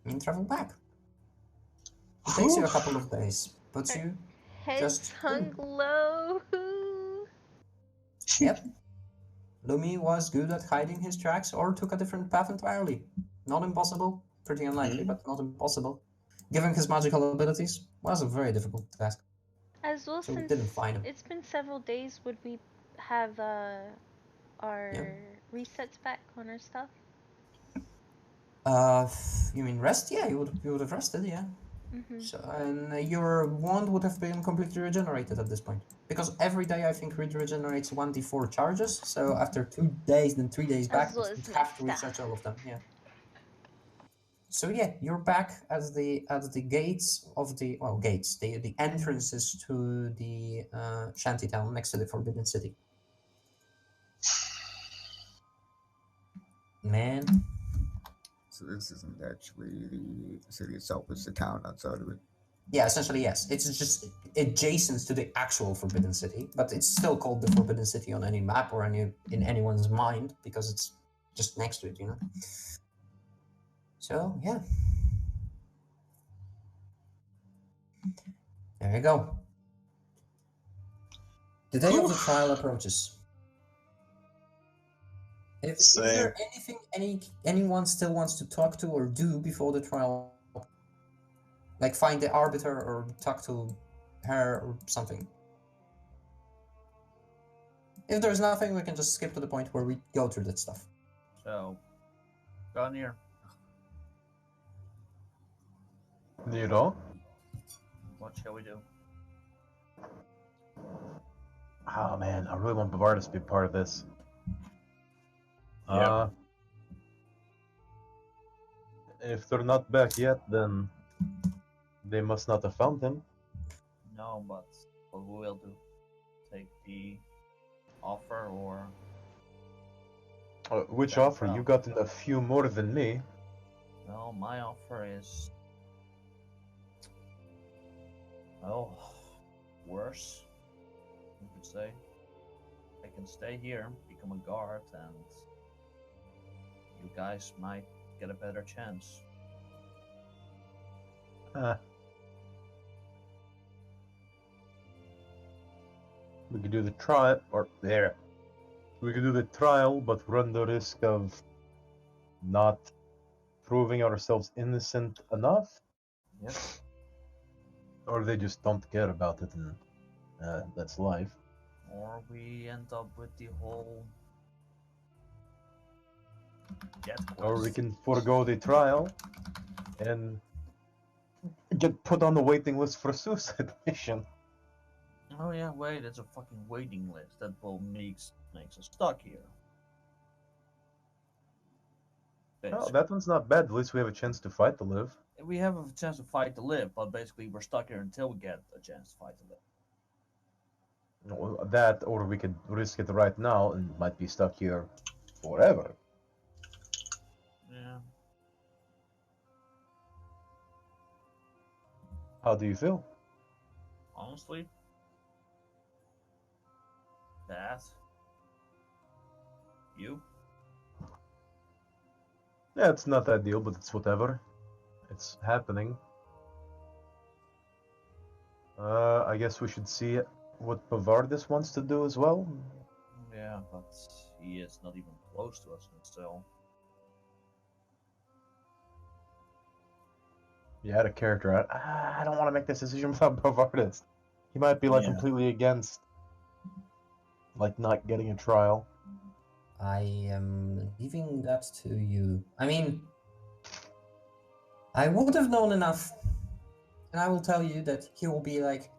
And travel back. It takes you a couple of days, but you Heads just hung low. Yep. Lumi was good at hiding his tracks or took a different path entirely. Not impossible, pretty unlikely, but not impossible. Given his magical abilities, was a very difficult task. As well, So we since didn't find him. it's been several days, would we have our resets back on our stuff? You mean rest? Yeah, you would have rested, yeah. Mm-hmm. So, and your wand would have been completely regenerated at this point. Because every day I think regenerates 1d4 charges, so after 2 days, then 3 days back, As well you as would my have to recharge staff. all of them, yeah. So yeah, you're back at the gates of the the entrances to the shantytown next to the Forbidden City. Man, So this isn't actually the city itself, it's the town outside of it. yeah, essentially yes. It's just adjacent to the actual Forbidden City, but it's still called the Forbidden City on any map or in anyone's mind because it's just next to it, you know. So yeah, there you go. The day of the trial approaches. Is there anything anyone still wants to talk to or do before the trial? Like find the arbiter or talk to her or something? If there's nothing, we can just skip to the point where we go through that stuff. So, Gunir, You know? what shall we do? Oh man, I really want Bavardis to be part of this. Yeah. If they're not back yet, then they must not have found him. No, but what we will do? Take the offer or Which Yeah, offer? well. You got a few more than me. well, my offer is worse. You could say. I can stay here, become a guard, and you guys might get a better chance. We could do the trial, or there. We could do the trial, but run the risk of not proving ourselves innocent enough. Yep. Or they just don't care about it, and that's life. Or we end up with the whole jet quest. Or we can forego the trial and get put on the waiting list for a suicide mission. Oh yeah, wait, it's a fucking waiting list that will makes us stuck here. Oh, Basically. that one's not bad. At least we have a chance to fight to live. We have a chance to fight to live, but basically we're stuck here until we get a chance to fight to live. Well, that, or we could risk it right now and might be stuck here forever. Yeah. How do you feel? Honestly, that you Yeah, it's not ideal, but it's whatever. It's happening. I guess we should see what Pavardis wants to do as well. yeah, but he is not even close to us still. you had a character. I don't want to make this decision without Bavardis. He might be like Yeah. completely against, like, not getting a trial. I am leaving that to you. I mean, I would have known enough, and I will tell you that he will be like,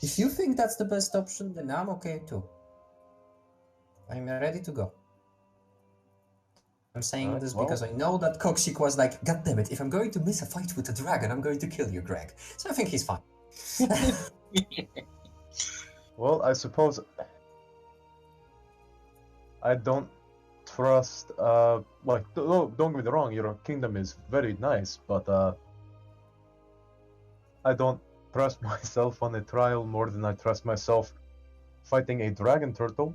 if you think that's the best option, then I'm okay too. I'm ready to go. I'm saying Alright, this well. because I know that Koksik was like, God damn it, if I'm going to miss a fight with a dragon, I'm going to kill you, Greg. So I think he's fine. Well, I suppose I don't trust. Like, don't get me wrong. Your kingdom is very nice, but I don't trust myself on a trial more than I trust myself fighting a dragon turtle.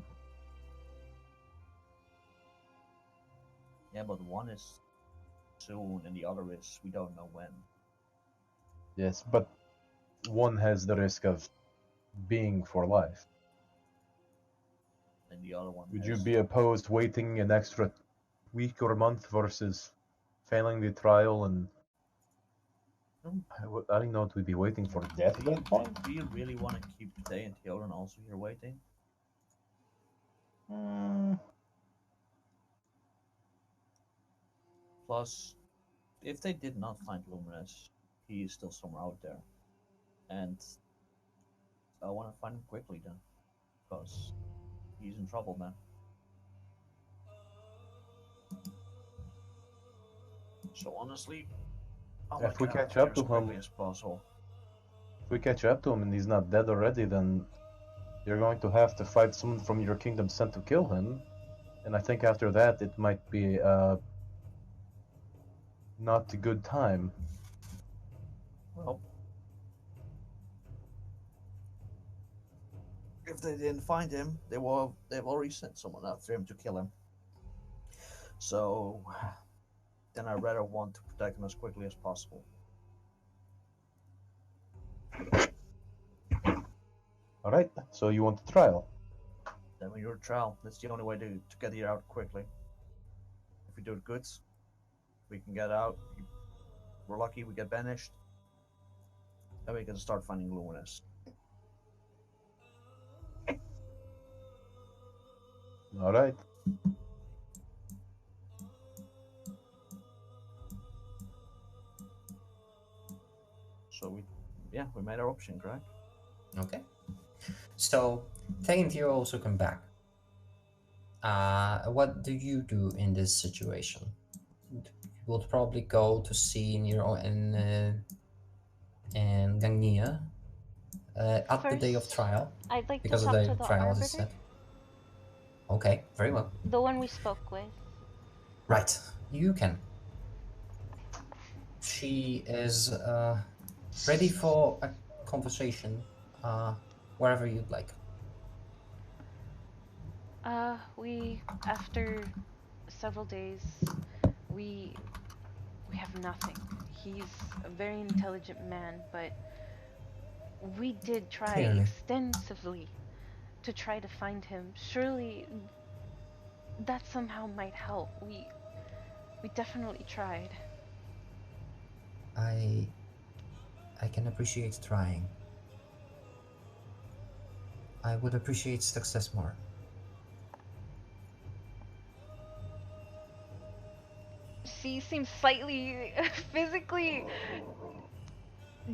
Yeah, but one is soon and the other is we don't know when. Yes, but one has the risk of being for life. And the other one Would has... you be opposed waiting an extra week or month versus failing the trial and I don't know what we'd be waiting for death at that point? Do you really want to keep Day and Theoden also here waiting? Plus, if they did not find Luminous, he is still somewhere out there. And I want to find him quickly then. Because he's in trouble then. So honestly, I want If to we get out of catch here up as to quickly him, as possible. if we catch up to him and he's not dead already, then you're going to have to fight someone from your kingdom sent to kill him. And I think after that, it might be not a good time. Well, if they didn't find him, they've already sent someone after him to kill him. So then I'd rather want to protect him as quickly as possible. Alright, so you want the trial? Then when you're a trial, that's the only way to get here out quickly. If we do it good, we can get out. We're lucky, we get banished. Then we can start finding Luminous. Alright. So we made our option, correct? Okay. So, Tain you also come back. What do you do in this situation? You would probably go to see in Gangnia at the day of First, trial, I'd like to because the talk day to of the trial is arbiter, set. Okay, very well. the one we spoke with. Right, you can. She is ready for a conversation wherever you'd like. After several days, we have nothing. He's a very intelligent man, but we did try Clearly. extensively to try to find him. Surely that somehow might help. We definitely tried. I can appreciate trying. I would appreciate success more. She seems slightly physically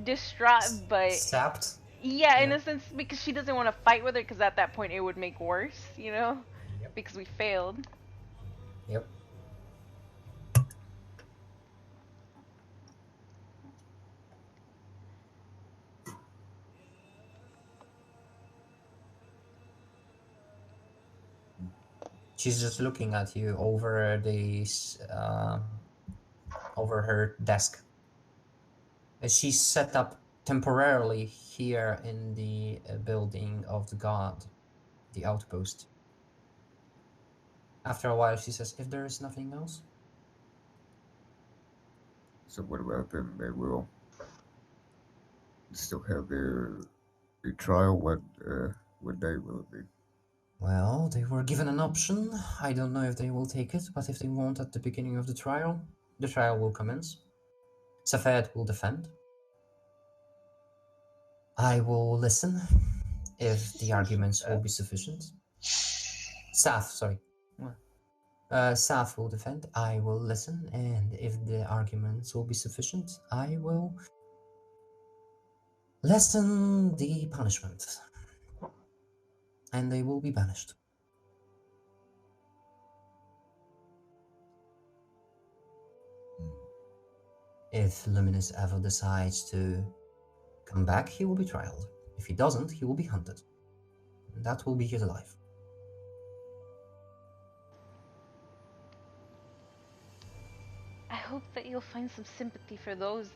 distraught, but Sapped? yeah, in Yeah. a sense, because she doesn't want to fight with her, because at that point it would make worse, you know? Yep. Because we failed. Yep. She's just looking at you over over her desk. She's set up temporarily here in the building of the guard, the outpost. After a while, she says, "If there is nothing else." So what about them? They will still have their trial. What day will it be? Well, they were given an option. I don't know if they will take it, but if they want at the beginning of the trial will commence. Safed will defend. I will listen if the arguments will be sufficient. Saf, sorry. Saf will defend. I will listen, and if the arguments will be sufficient, I will lessen the punishment, and they will be banished. If Luminous ever decides to come back, he will be trialed. If he doesn't, he will be hunted. And that will be his life. I hope that you'll find some sympathy for those.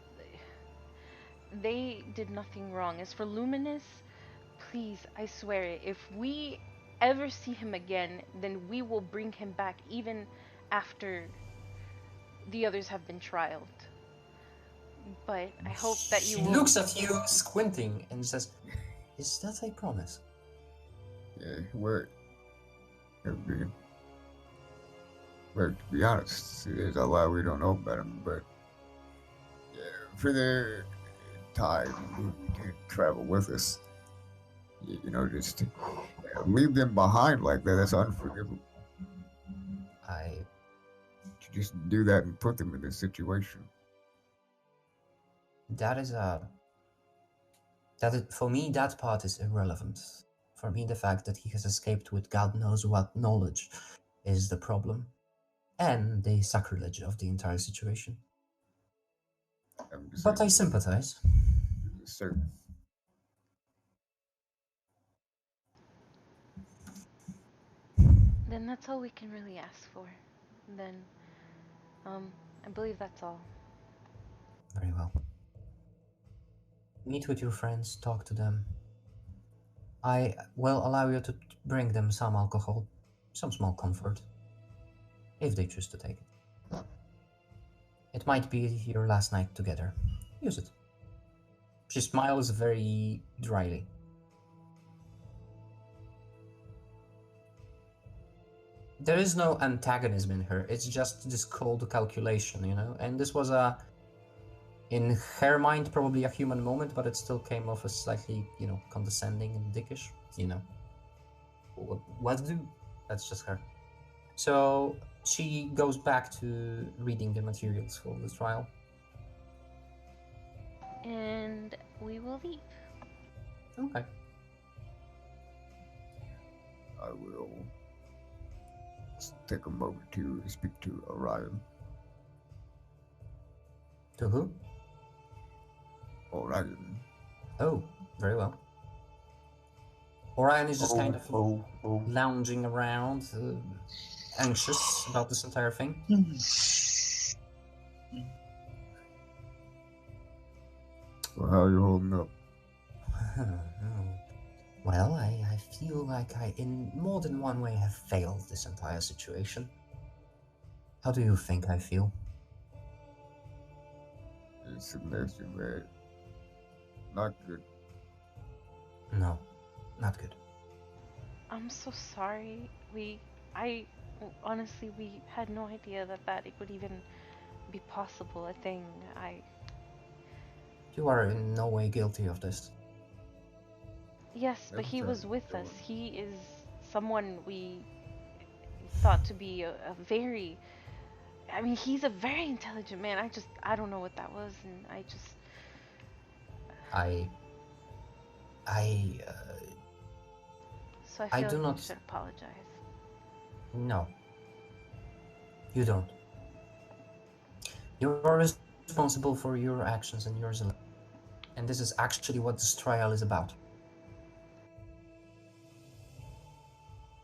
They did nothing wrong. As for Luminous, please, I swear it, if we ever see him again, then we will bring him back even after the others have been trialed. But I hope that you She will... looks at you, squinting, and says, "Is that a promise?" Yeah, well, to be honest, there's a lot we don't know about him, but yeah, for the time he did travel with us, just leave them behind like that, that's unforgivable. To just do that and put them in this situation. For me, that part is irrelevant. For me, the fact that he has escaped with God knows what knowledge is the problem, and the sacrilege of the entire situation. But I sympathize. Sir. Then that's all we can really ask for. Then, I believe that's all. Very well. Meet with your friends, talk to them. I will allow you to bring them some alcohol, some small comfort, if they choose to take it. It might be your last night together. Use it. She smiles very dryly. There is no antagonism in her, it's just this cold calculation, and this was in her mind, probably a human moment, but it still came off as slightly, condescending and dickish, What do? That's just her. So she goes back to reading the materials for the trial. And we will leave. Okay. I will take a moment to speak to Orion. To who? Orion. Oh, very well. Orion is just kind of lounging around, anxious about this entire thing. Well, how are you holding up? Well, I feel like I, in more than one way, have failed this entire situation. How do you think I feel? It's a mess, man. Not good. No, not good. I'm so sorry. Honestly, we had no idea that it would even be possible, a thing. You are in no way guilty of this. Yes, but he was with us. He is someone we thought to be a very... I mean, he's a very intelligent man. I don't know what that was, and So I feel like you should apologize. No. You don't. You are responsible for your actions and yours alone. And this is actually what this trial is about.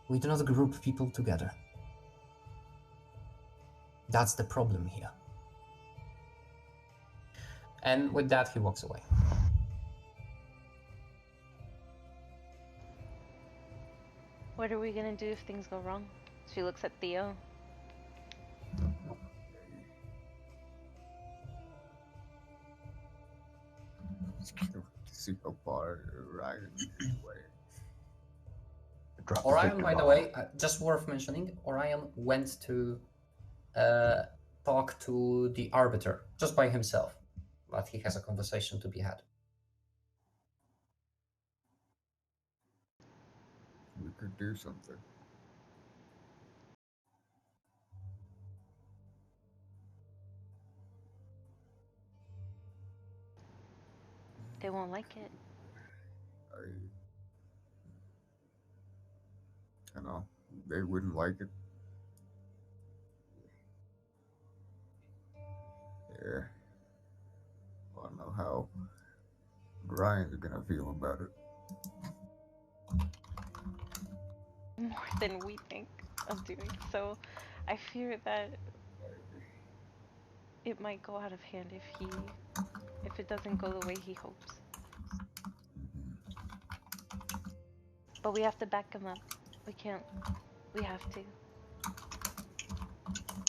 We do not group people together. That's the problem here. And with that, he walks away. What are we gonna do if things go wrong? She looks at Theo. See how far Orion is away. Orion, by the way, just worth mentioning, Orion went to talk to the Arbiter, just by himself. but he has a conversation to be had. We could do something. They won't like it. I know they wouldn't like it. Yeah. I don't know how Ryan's gonna feel about it. More than we think of doing. So I fear that it might go out of hand if it doesn't go the way he hopes. But we have to back him up. We can't. We have to.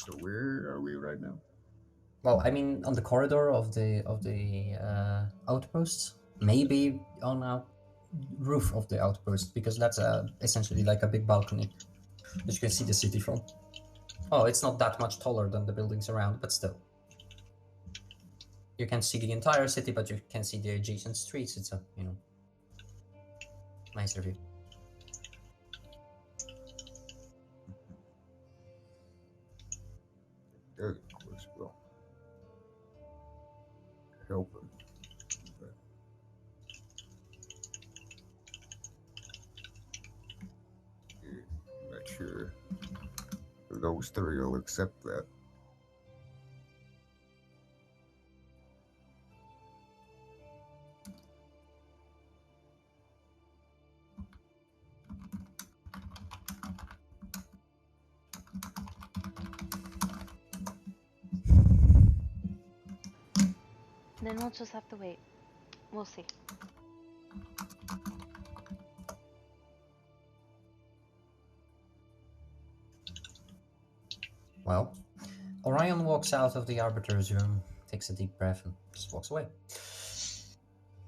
So where are we right now? Well, I mean, on the corridor of the outpost, maybe on a roof of the outpost, because that's essentially like a big balcony that you can see the city from. Oh, it's not that much taller than the buildings around, but still. You can see the entire city, but you can see the adjacent streets. It's a, nicer view. Does, of course, will help him. But I'm not sure those three will accept that. Then we'll just have to wait. We'll see. Well, Orion walks out of the Arbiter's room, takes a deep breath, and just walks away.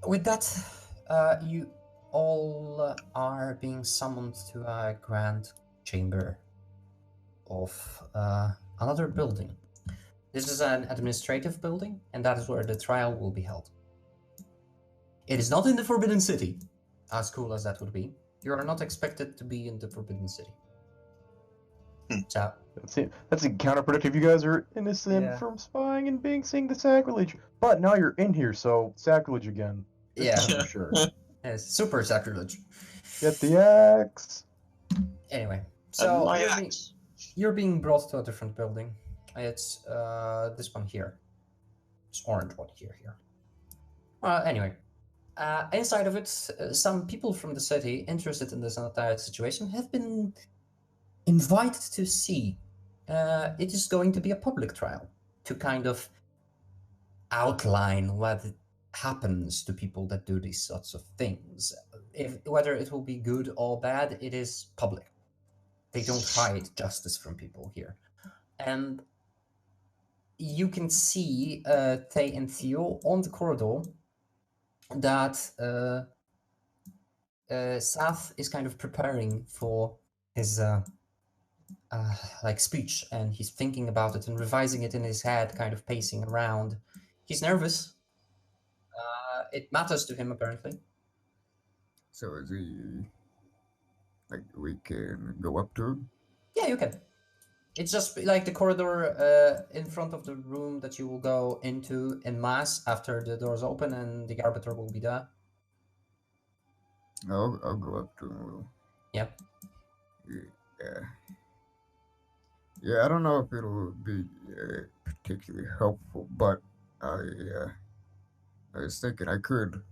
With that, you all are being summoned to a grand chamber of another building. This is an administrative building, and that is where the trial will be held. It is not in the Forbidden City, as cool as that would be. You are not expected to be in the Forbidden City. So, That's counterproductive. You guys are innocent from spying and seeing the sacrilege, but now you're in here, so sacrilege again. This yeah, time for sure. it's super sacrilege. Get the axe. Anyway, And so my axe. you're being brought to a different building. It's this one here. This orange one here. Anyway, inside of it, some people from the city interested in this entire situation have been invited to see. It is going to be a public trial to kind of outline what happens to people that do these sorts of things. Whether it will be good or bad, it is public. They don't hide justice from people here. And you can see Thay and Theo on the corridor that Saf is kind of preparing for his speech, and he's thinking about it and revising it in his head, kind of pacing around. He's nervous. It matters to him, apparently. So is he like we can go up to him? Yeah, you can. It's just like the corridor in front of the room that you will go into en masse after the doors open and the arbiter will be there. I'll go up to him. Yep. Yeah, I don't know if it'll be particularly helpful, but I was thinking I could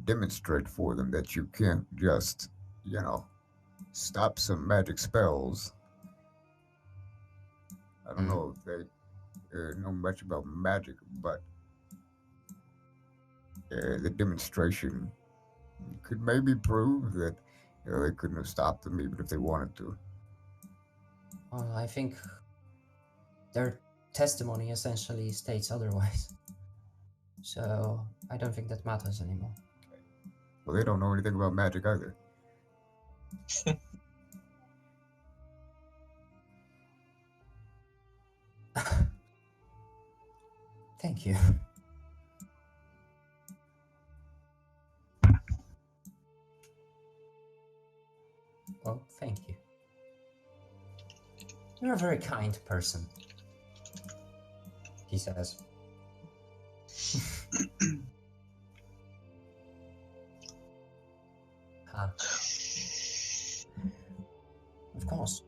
demonstrate for them that you can't just, stop some magic spells. I don't know if they know much about magic, but the demonstration could maybe prove that they couldn't have stopped them even if they wanted to. Well, I think their testimony essentially states otherwise. So I don't think that matters anymore. Well, they don't know anything about magic either. Thank you. Well, thank you. You're a very kind person, he says. Of course.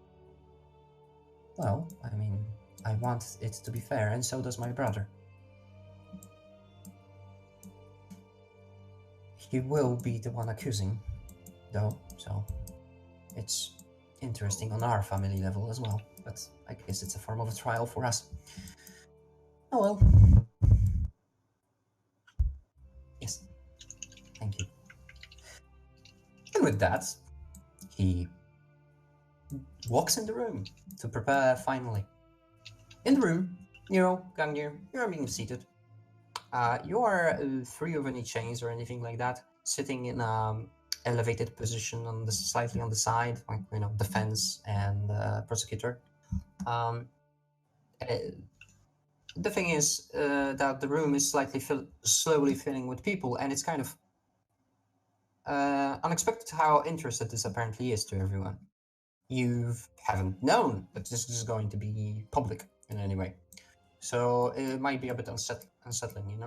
Well, I mean, I want it to be fair, and so does my brother. He will be the one accusing, though, so it's interesting on our family level as well, but I guess it's a form of a trial for us. Oh well. Yes. Thank you. And with that, he walks in the room to prepare finally. In the room, Gangnir, you're being seated. You are free of any chains or anything like that, sitting in elevated position on the slightly on the side, like defense and prosecutor. The thing is that the room is slowly filling with people, and it's kind of unexpected how interested this apparently is to everyone. You haven't known that this is going to be public in any way, so it might be a bit unsettling.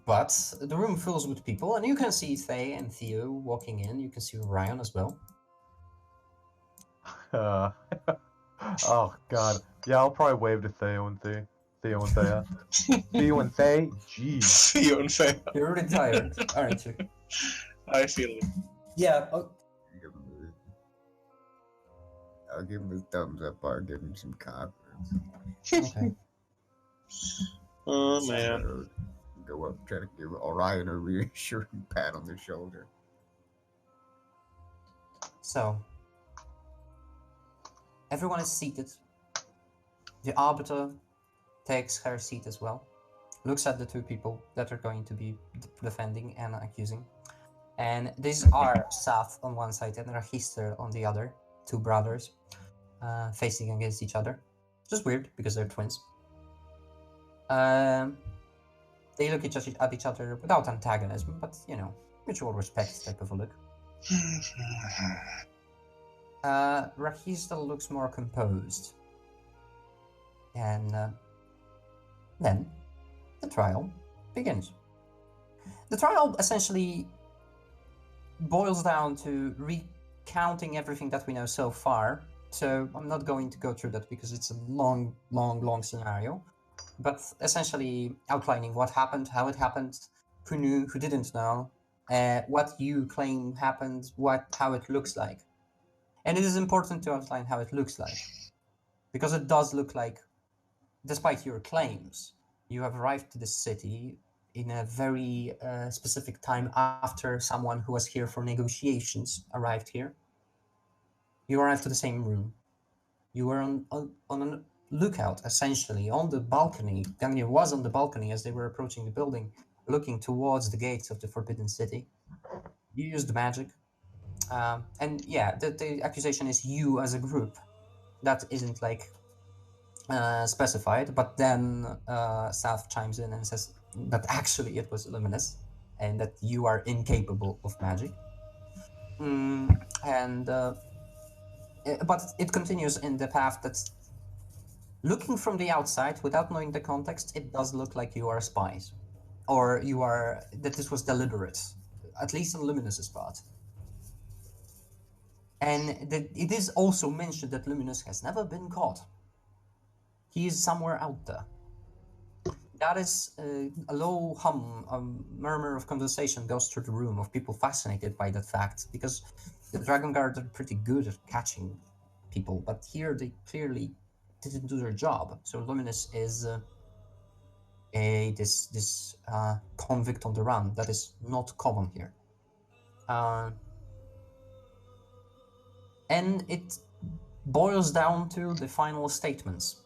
But the room fills with people, and you can see Faye and Theo walking in. You can see Ryan as well. Oh god. Yeah, I'll probably wave to Theo and Thea. Theo and Thea. Theo and Thay? Jeez. Theo and Faye. You're already tired, aren't you? I feel it. Yeah. I'll give him a thumbs up. I'll give him some confidence. Okay. Oh man. Go up, try to give Orion a reassuring pat on the shoulder. So, everyone is seated. The arbiter takes her seat as well, looks at the two people that are going to be defending and accusing. And these are Saf on one side and Rahister on the other, two brothers, facing against each other. Just weird, because they're twins. They look at each other without antagonism, but, mutual respect type of a look. Rahister looks more composed. And then the trial begins. The trial essentially boils down to recounting everything that we know so far. So I'm not going to go through that because it's a long scenario. But essentially outlining what happened, how it happened, who knew, who didn't know, what you claim happened, how it looks like. And it is important to outline how it looks like. Because it does look like, despite your claims, you have arrived to this city in a very specific time after someone who was here for negotiations arrived here. You arrived to the same room. You were on a lookout, essentially, on the balcony. Gangnir was on the balcony as they were approaching the building, looking towards the gates of the Forbidden City. You used magic. And yeah, the accusation is you as a group. That isn't specified, but then Saf chimes in and says that actually it was luminous and that you are incapable of magic. But it continues in the path that's looking from the outside without knowing the context. It does look like you are spies, or that this was deliberate, at least on Luminous's part. And it is also mentioned that Luminous has never been caught. He is somewhere out there. That is a low hum, a murmur of conversation goes through the room of people fascinated by that fact, because the Dragon Guard are pretty good at catching people, but here they clearly didn't do their job. So Luminous is this convict on the run that is not common here. And it boils down to the final statements.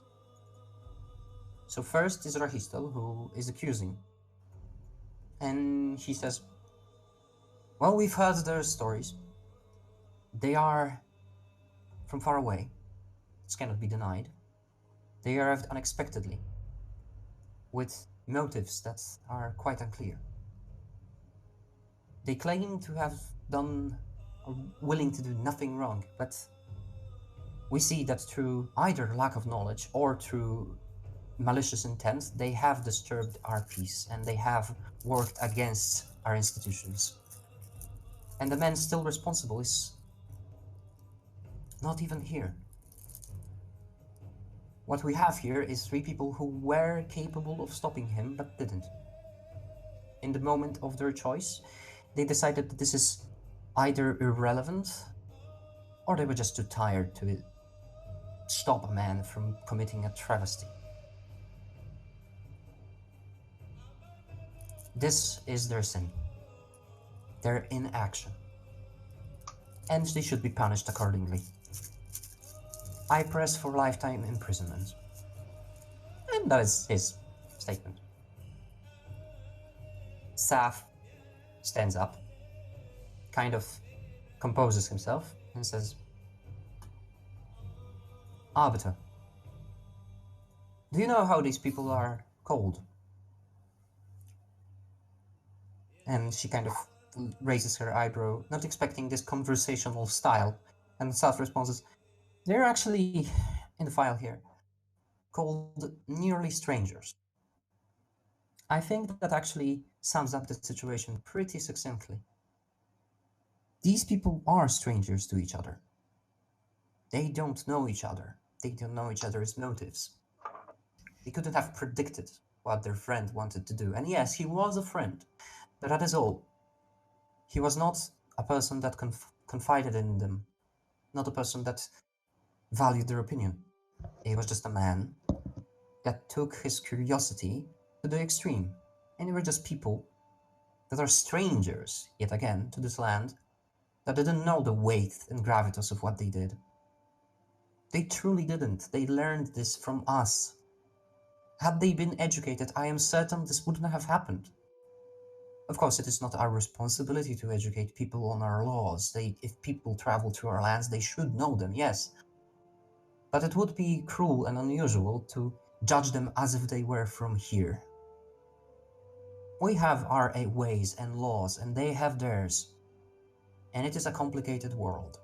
So first is Rahistel, who is accusing. And he says, well, we've heard their stories. They are from far away. This cannot be denied. They arrived unexpectedly. with motives that are quite unclear. They claim to have done or willing to do nothing wrong, but we see that through either lack of knowledge or through malicious intent, they have disturbed our peace and they have worked against our institutions. And the man still responsible is not even here. What we have here is 3 people who were capable of stopping him but didn't. In the moment of their choice, they decided that this is either irrelevant or they were just too tired to stop a man from committing a travesty. This is their sin, their inaction, and they should be punished accordingly. I press for lifetime imprisonment. And that is his statement. Saf stands up, kind of composes himself, and says, Arbiter, do you know how these people are called? And she kind of raises her eyebrow, not expecting this conversational style, and Saf responds, they're actually, in the file here, called nearly strangers. I think that actually sums up the situation pretty succinctly. These people are strangers to each other. They don't know each other. They don't know each other's motives. They couldn't have predicted what their friend wanted to do. And yes, he was a friend, but that is all. He was not a person that confided in them, not a person that valued their opinion. He was just a man that took his curiosity to the extreme. And they were just people that are strangers, yet again, to this land, that didn't know the weight and gravitas of what they did. They truly didn't. They learned this from us. Had they been educated, I am certain this wouldn't have happened. Of course, it is not our responsibility to educate people on our laws. If people travel through our lands, they should know them, yes. But it would be cruel and unusual to judge them as if they were from here. We have our ways and laws, and they have theirs. And it is a complicated world.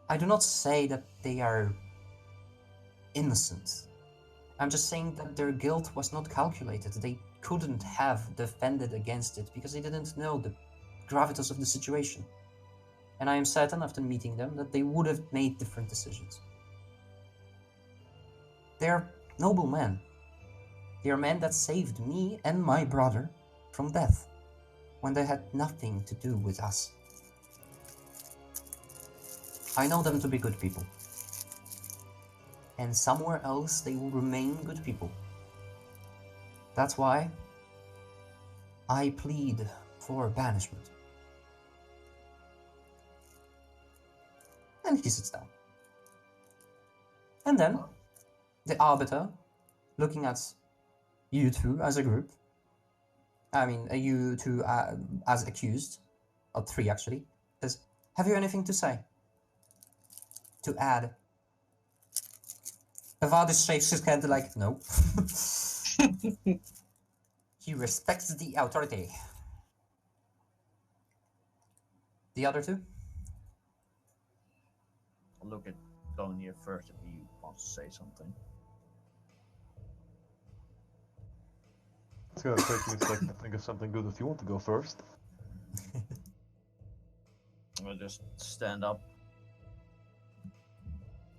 I do not say that they are innocent. I'm just saying that their guilt was not calculated. They couldn't have defended against it because they didn't know the gravitas of the situation. And I am certain after meeting them that they would have made different decisions. They are noble men. They are men that saved me and my brother from death when they had nothing to do with us. I know them to be good people. And somewhere else they will remain good people. That's why I plead for banishment. And he sits down. And then the Arbiter, looking at you two as a group, you two as accused, or 3 actually, says, have you anything to say? To add? Avadis shakes his head like, no. He respects the authority. The other 2? I'll look at Donia first if he wants to say something. It's gonna take me a second to think of something good if you want to go first. I'm gonna just stand up.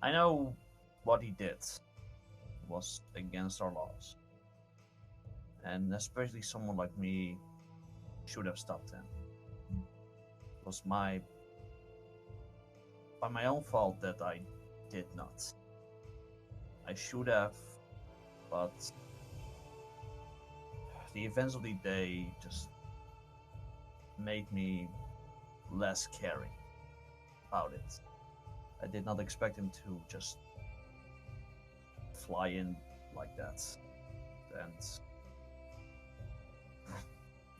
I know what he did was against our laws. And especially someone like me should have stopped him. It was by my own fault that I did not. I should have, but the events of the day just made me less caring about it. I did not expect him to just fly in like that. And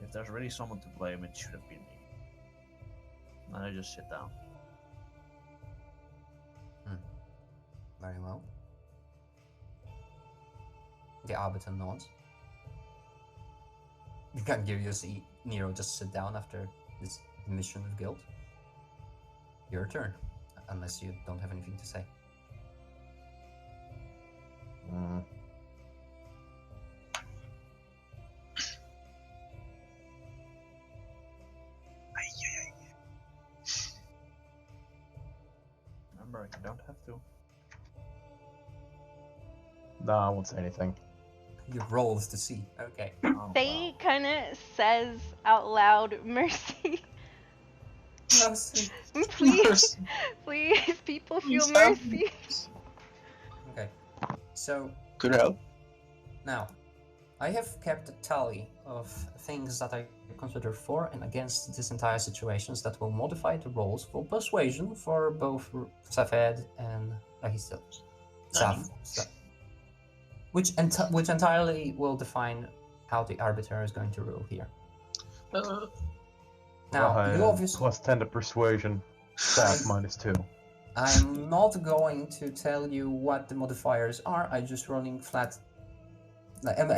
if there's really someone to blame, it should have been me. And I just sit down. Very well. The arbiter nods. You can hear you see Nero just sit down after this admission of guilt. Your turn, unless you don't have anything to say. Remember, you don't have to. Nah, I won't say anything. You rolls to see. Okay. Oh, Faye kind of says out loud, "Mercy, Mercy. please, please, people feel Please help mercy." Okay. So Could help. now, I have kept a tally of things that I consider for and against this entire situations that will modify the rolls for persuasion for both Safed and Rahistel. Which entirely will define how the arbiter is going to rule here. Now, Ryan, you obviously... plus 10 to persuasion. Staff minus 2. I'm not going to tell you what the modifiers are, I'm just rolling flat.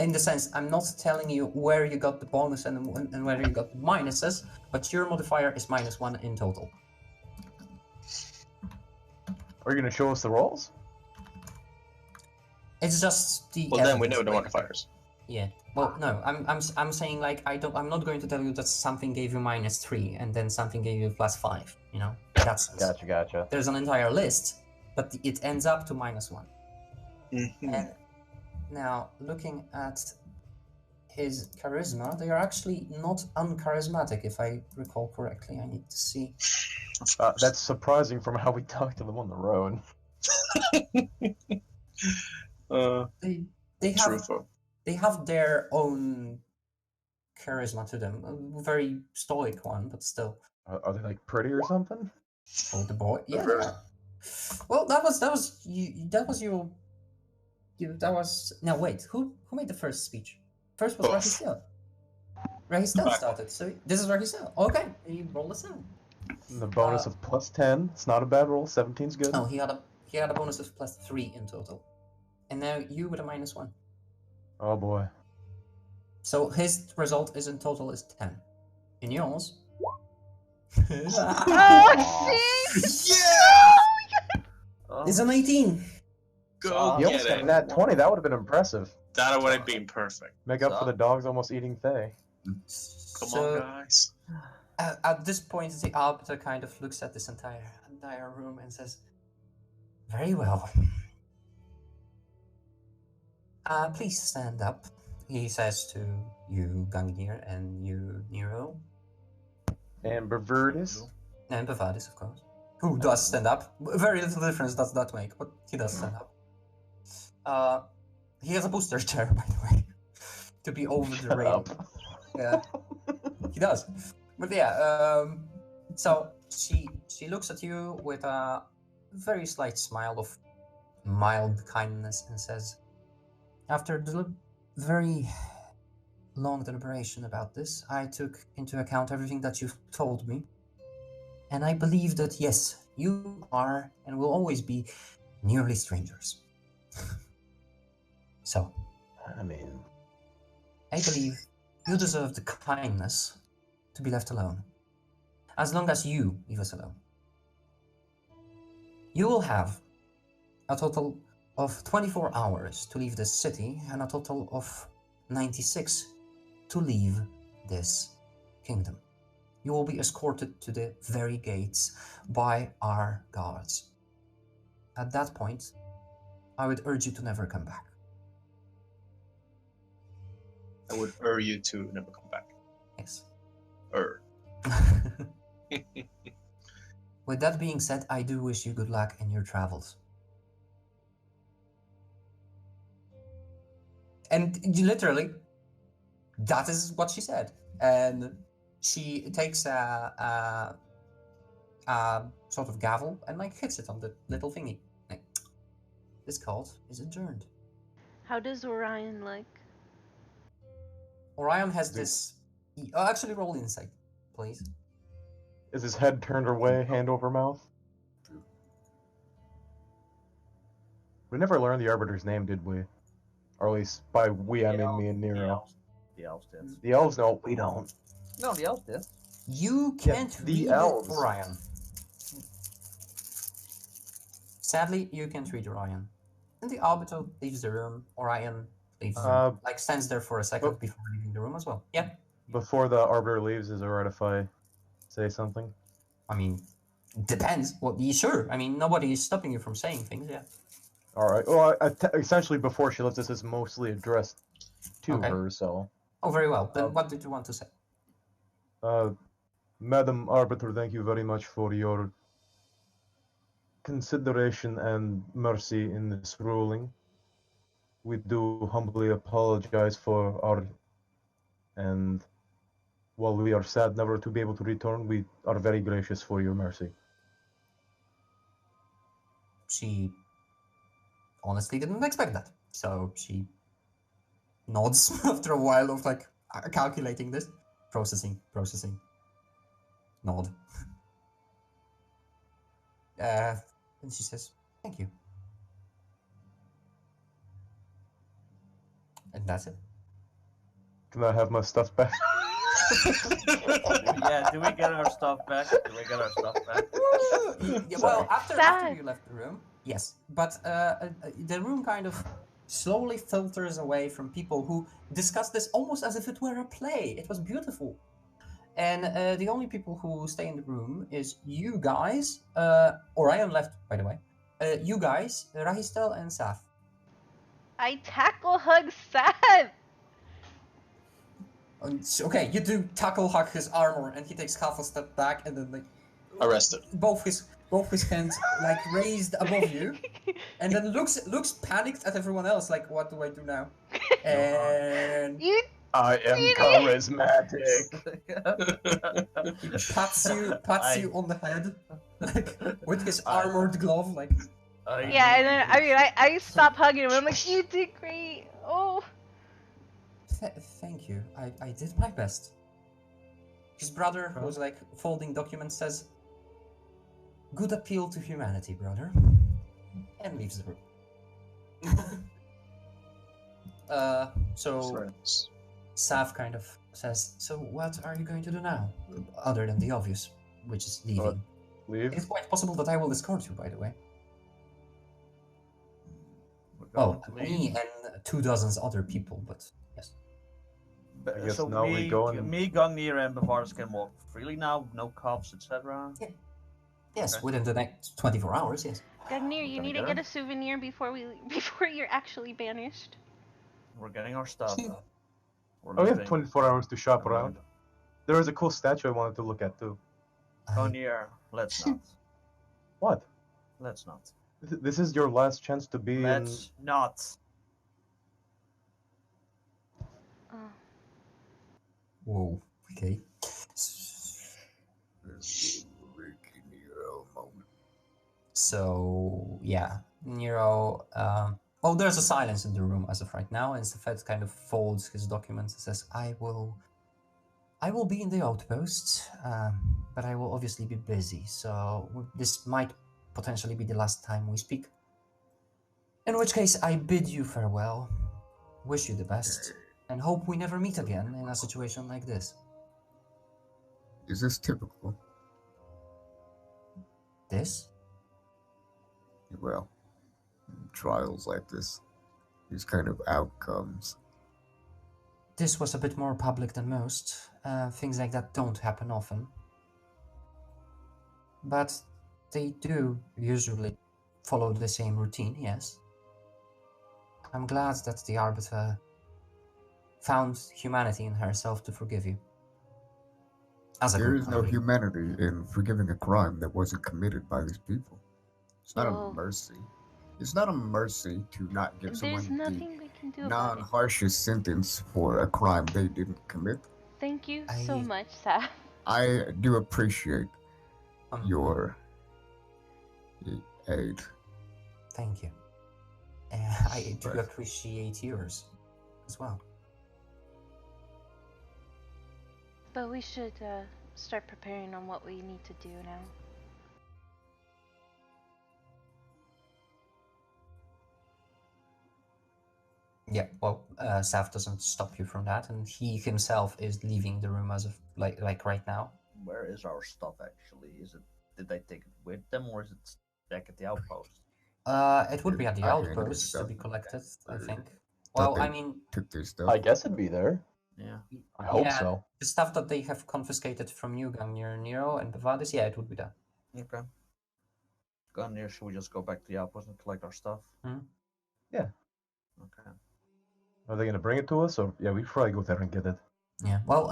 In the sense, I'm not telling you where you got the bonus and where you got the minuses, but your modifier is -1 in total. Are you going to show us the rolls? It's just the. Well, then we know the evidence, modifiers. Yeah. Well, no, I'm saying like I'm not going to tell you that something gave you -3 and then something gave you +5. You know, that's Gotcha. There's an entire list, but it ends up to -1. Mhm. And now looking at his charisma, they are actually not uncharismatic, if I recall correctly. I need to see. That's surprising from how we talked to them on the road. They have their own charisma to them, a very stoic one, but still. Are they like pretty or something? Oh, the boy, yeah. They are. Well, that was your. That was no wait. Who made the first speech? First was Rahistel. Rahistel started. So this is Rahistel. Okay, you roll this out. The bonus of plus 10. It's not a bad roll. 17's good. Oh, he had a bonus of +3 in total, and now you with a -1. Oh boy. So his result is in total is 10. In yours. Oh, see? Yeah! It's an 18. Go You get almost got it. that 20. That would have been impressive. That would have been perfect. Make up for the dogs almost eating Thay. Come on, guys. At this point, the arbiter kind of looks at this entire room and says, "Very well. Please stand up," he says to you, Gangnir, and you, Nero. And Bavardis. And Bavardis, of course. Who does stand up. Very little difference does that make, but he does stand up. He has a booster chair, by the way, to be over the railing. Yeah, he does. But yeah, so she looks at you with a very slight smile of mild kindness and says, "After very long deliberation about this, I took into account everything that you've told me, and I believe that yes, you are and will always be nearly strangers. So, I mean, I believe you deserve the kindness to be left alone. As long as you leave us alone. You will have a total of 24 hours to leave this city and a total of 96 to leave this kingdom. You will be escorted to the very gates by our guards. At that point, I would urge you to never come back." I would urge you to never come back. Yes. With that being said, I do wish you good luck in your travels. And literally, that is what she said. And she takes a sort of gavel and like hits it on the little thingy. Like, this call is adjourned. How does Orion look? Orion has this. Actually, roll insight, please. is his head turned away, hand over mouth? We never learned the Arbiter's name, did we? Or at least by we, I mean me and Nero. The elves did. The elves know, we don't. No, the elves did. You Yeah, can't the read elves. Orion. Sadly, you can't read Orion. And the Arbiter leaves the room. Orion leaves, like stands there for a second before leaving the room as well. Yeah. Before the Arbiter leaves, is it alright if I say something? I mean, depends. Well, sure. I mean, nobody is stopping you from saying things. Yeah. Alright, well, essentially before she left, this is mostly addressed to Okay. her, so... Oh, very well. Then what did you want to say? Madam Arbiter, thank you very much for your consideration and mercy in this ruling. We do humbly apologize for our... And while we are sad never to be able to return, we are very gracious for your mercy. She honestly didn't expect that. So she nods after a while of like calculating this. Processing. Nod. And she says, thank you. And that's it. Can I have my stuff back? Yeah, do we get our stuff back? Yeah, well, after you left the room, yes. But the room kind of slowly filters away from people who discuss this almost as if it were a play. It was beautiful. And the only people who stay in the room is you guys, Orion left, by the way, you guys, Rahistel and Saf. I tackle hug Saf! Okay, you do tackle hug his armor, and he takes half a step back, and then like Arrested. Both his hands like raised above you, and then looks panicked at everyone else. Like, what do I do now? And I am charismatic. He pats you on the head, like with his armored glove, like. Yeah, and then I stop hugging him. I'm like, you did great. Oh. Thank you. I did my best. His brother, who's like folding documents, says, "Good appeal to humanity, brother," and leaves the room. So Saf kind of says, "So what are you going to do now, other than the obvious, which is leaving?" Leave? It's quite possible that I will escort you, by the way. Me and 24 other people, but yes. I guess So now we go and... me, Gungnir, and Bavardus can walk freely now, no cuffs, etc. Yeah. Yes, within the next 24 hours, yes. Gungnir, you need to get a souvenir before you're actually banished. We're getting our stuff. We have 24 hours to shop around. There is a cool statue I wanted to look at too. Gungnir, let's not. What? Let's not. This is your last chance to be Let's not. Whoa, okay. So, yeah, Nero, well, there's a silence in the room as of right now, and Safed kind of folds his documents and says, I will be in the outpost, but I will obviously be busy, so this might potentially be the last time we speak. In which case, I bid you farewell, wish you the best, and hope we never meet again in a situation like this. Is this typical? This? Well, trials like this, these kind of outcomes. This was a bit more public than most. Things like that don't happen often. But they do usually follow the same routine, yes. I'm glad that the Arbiter found humanity in herself to forgive you. There is no humanity in forgiving a crime that wasn't committed by these people. It's not a mercy. It's not a mercy to not give someone the non-harshest sentence for a crime they didn't commit. Thank you so much, Saf. I do appreciate your aid. Thank you. I do appreciate yours as well. But we should start preparing on what we need to do now. Yeah, well, Saf doesn't stop you from that, and he himself is leaving the room as of like right now. Where is our stuff actually? Did they take it with them, or is it back at the outpost? It would be at the I handed his outpost to stuff. be collected, I think. Thought Well, I they mean, took their stuff. I guess it'd be there. Yeah. I hope yeah, so. the stuff that they have confiscated from you, Gangnir, Nero, and Bavadis, yeah, it would be there. Okay. Gone near. Should we just go back to the outpost and collect our stuff? Yeah. Okay. Are they gonna bring it to us, or yeah, we probably go there and get it. Yeah. Well,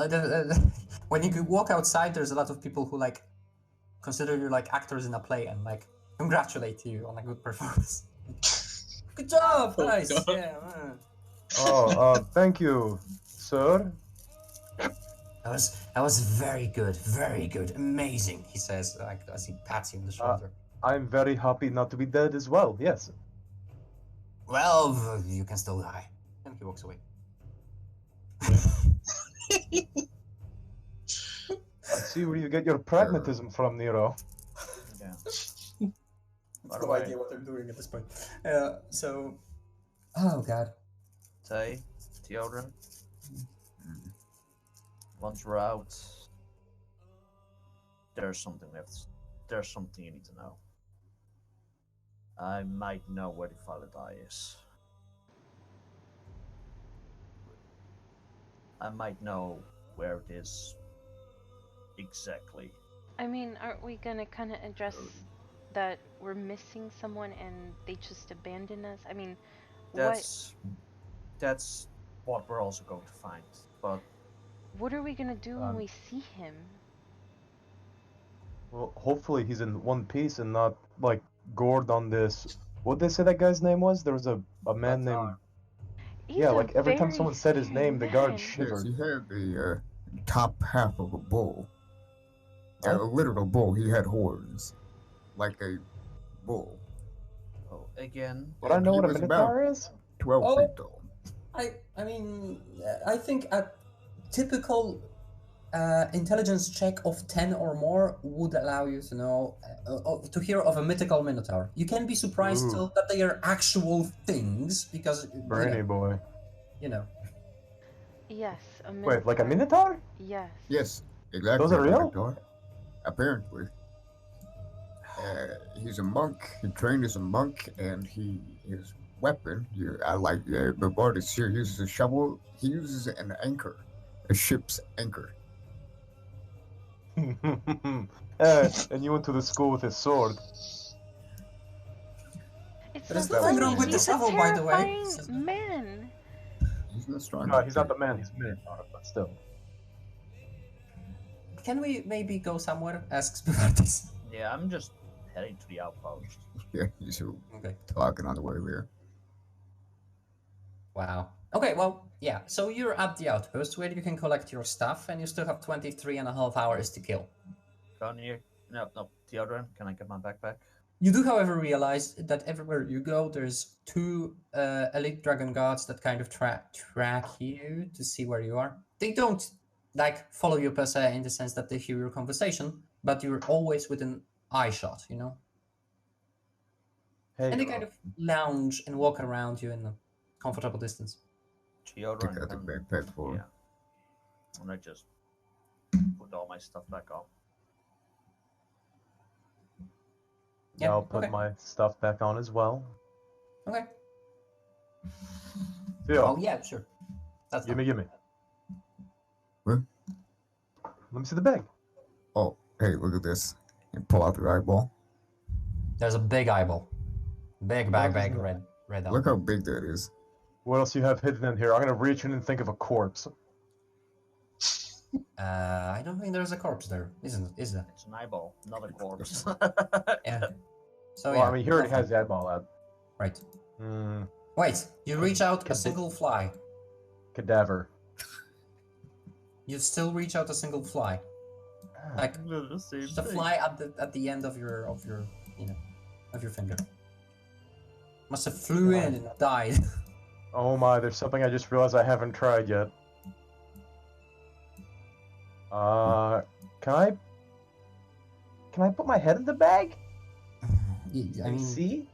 when you walk outside, there's a lot of people who like consider you like actors in a play and like congratulate you on a good performance. Good job, nice. Yeah. Oh, thank you, sir. That was very good, amazing. He says like as he pats you on the shoulder. I'm very happy not to be dead as well. Yes. Well, you can still die. And he walks away. I see where you get your pragmatism from, Nero. Yeah. No idea what they're doing at this point. Oh god. Tay, Theodrin. Once we're out, there's something left. There's something you need to know. I might know where the Violet Eye is. I might know where it is exactly. I mean, aren't we gonna kind of address that we're missing someone and they just abandon us? I mean, That's what we're also going to find. But what are we gonna do when we see him? Well, hopefully he's in one piece and not like gored on this. What did they say that guy's name was? There was a man named. He's Yeah, a like every time very someone said his scary name, the guard man. Yes, shivered. he had the top half of a bull. A Oh. literal bull. He had horns, like a bull. oh, again, Would I know He what a was minotaur is? 12 Oh. feet tall. I mean, I think a typical intelligence check of 10 or more would allow you to know, to hear of a mythical minotaur. You can be surprised Ooh. still that they are actual things because, Brainy boy. you know. Yes, a minotaur. Wait, like a minotaur? Yes. Yes, exactly. Those are real? Minotaur. Apparently. He's a monk. He trained as a monk, and his weapon. I like the artist here uses a shovel. He uses an anchor, a ship's anchor. And you went to the school with his sword. It's There's so nothing funny. wrong with the He's a shovel, by the way. terrifying man. He's not strong. No, he's not the man. He's a minotaur, but still. Can we maybe go somewhere? Asks Bavardis. yeah, I'm just heading to the outpost. Yeah, he's Okay. talking on the way there. Wow. Okay, well, yeah. So you're at the outpost where you can collect your stuff, and you still have 23.5 hours to kill. Gone here. No, Theodrin, can I get my backpack? You do, however, realize that everywhere you go, there's two elite dragon guards that kind of track you to see where you are. They don't like follow you per se in the sense that they hear your conversation, but you're always within eye shot, you know. Hey, And they kind of lounge and walk around you in a comfortable distance. Theodrin, Take out the backpack for him. Yeah. And I just put all my stuff back on. Yeah, I'll put okay. my stuff back on as well. Okay. Theo, Oh yeah, sure. That's fine. gimme. What? Let me see the bag. Oh, hey, look at this. And pull out the eyeball. There's a big eyeball. Big What bag, is that? red Look eyeball. how big that is. What else you have hidden in here? I'm gonna reach in and think of a corpse. I don't think there's a corpse there, isn't it? Is there? It's an eyeball, not a corpse. Yeah. So Well, yeah. I mean, he already nothing. has the eyeball out. Right. Hmm. Wait, you reach out a single fly. Cadaver. You still reach out a single fly. Like just a fly at the end of your you know of your finger. Must have flew in and died. Oh my, there's something I just realized I haven't tried yet. Can I put my head in the bag? I And mean, see?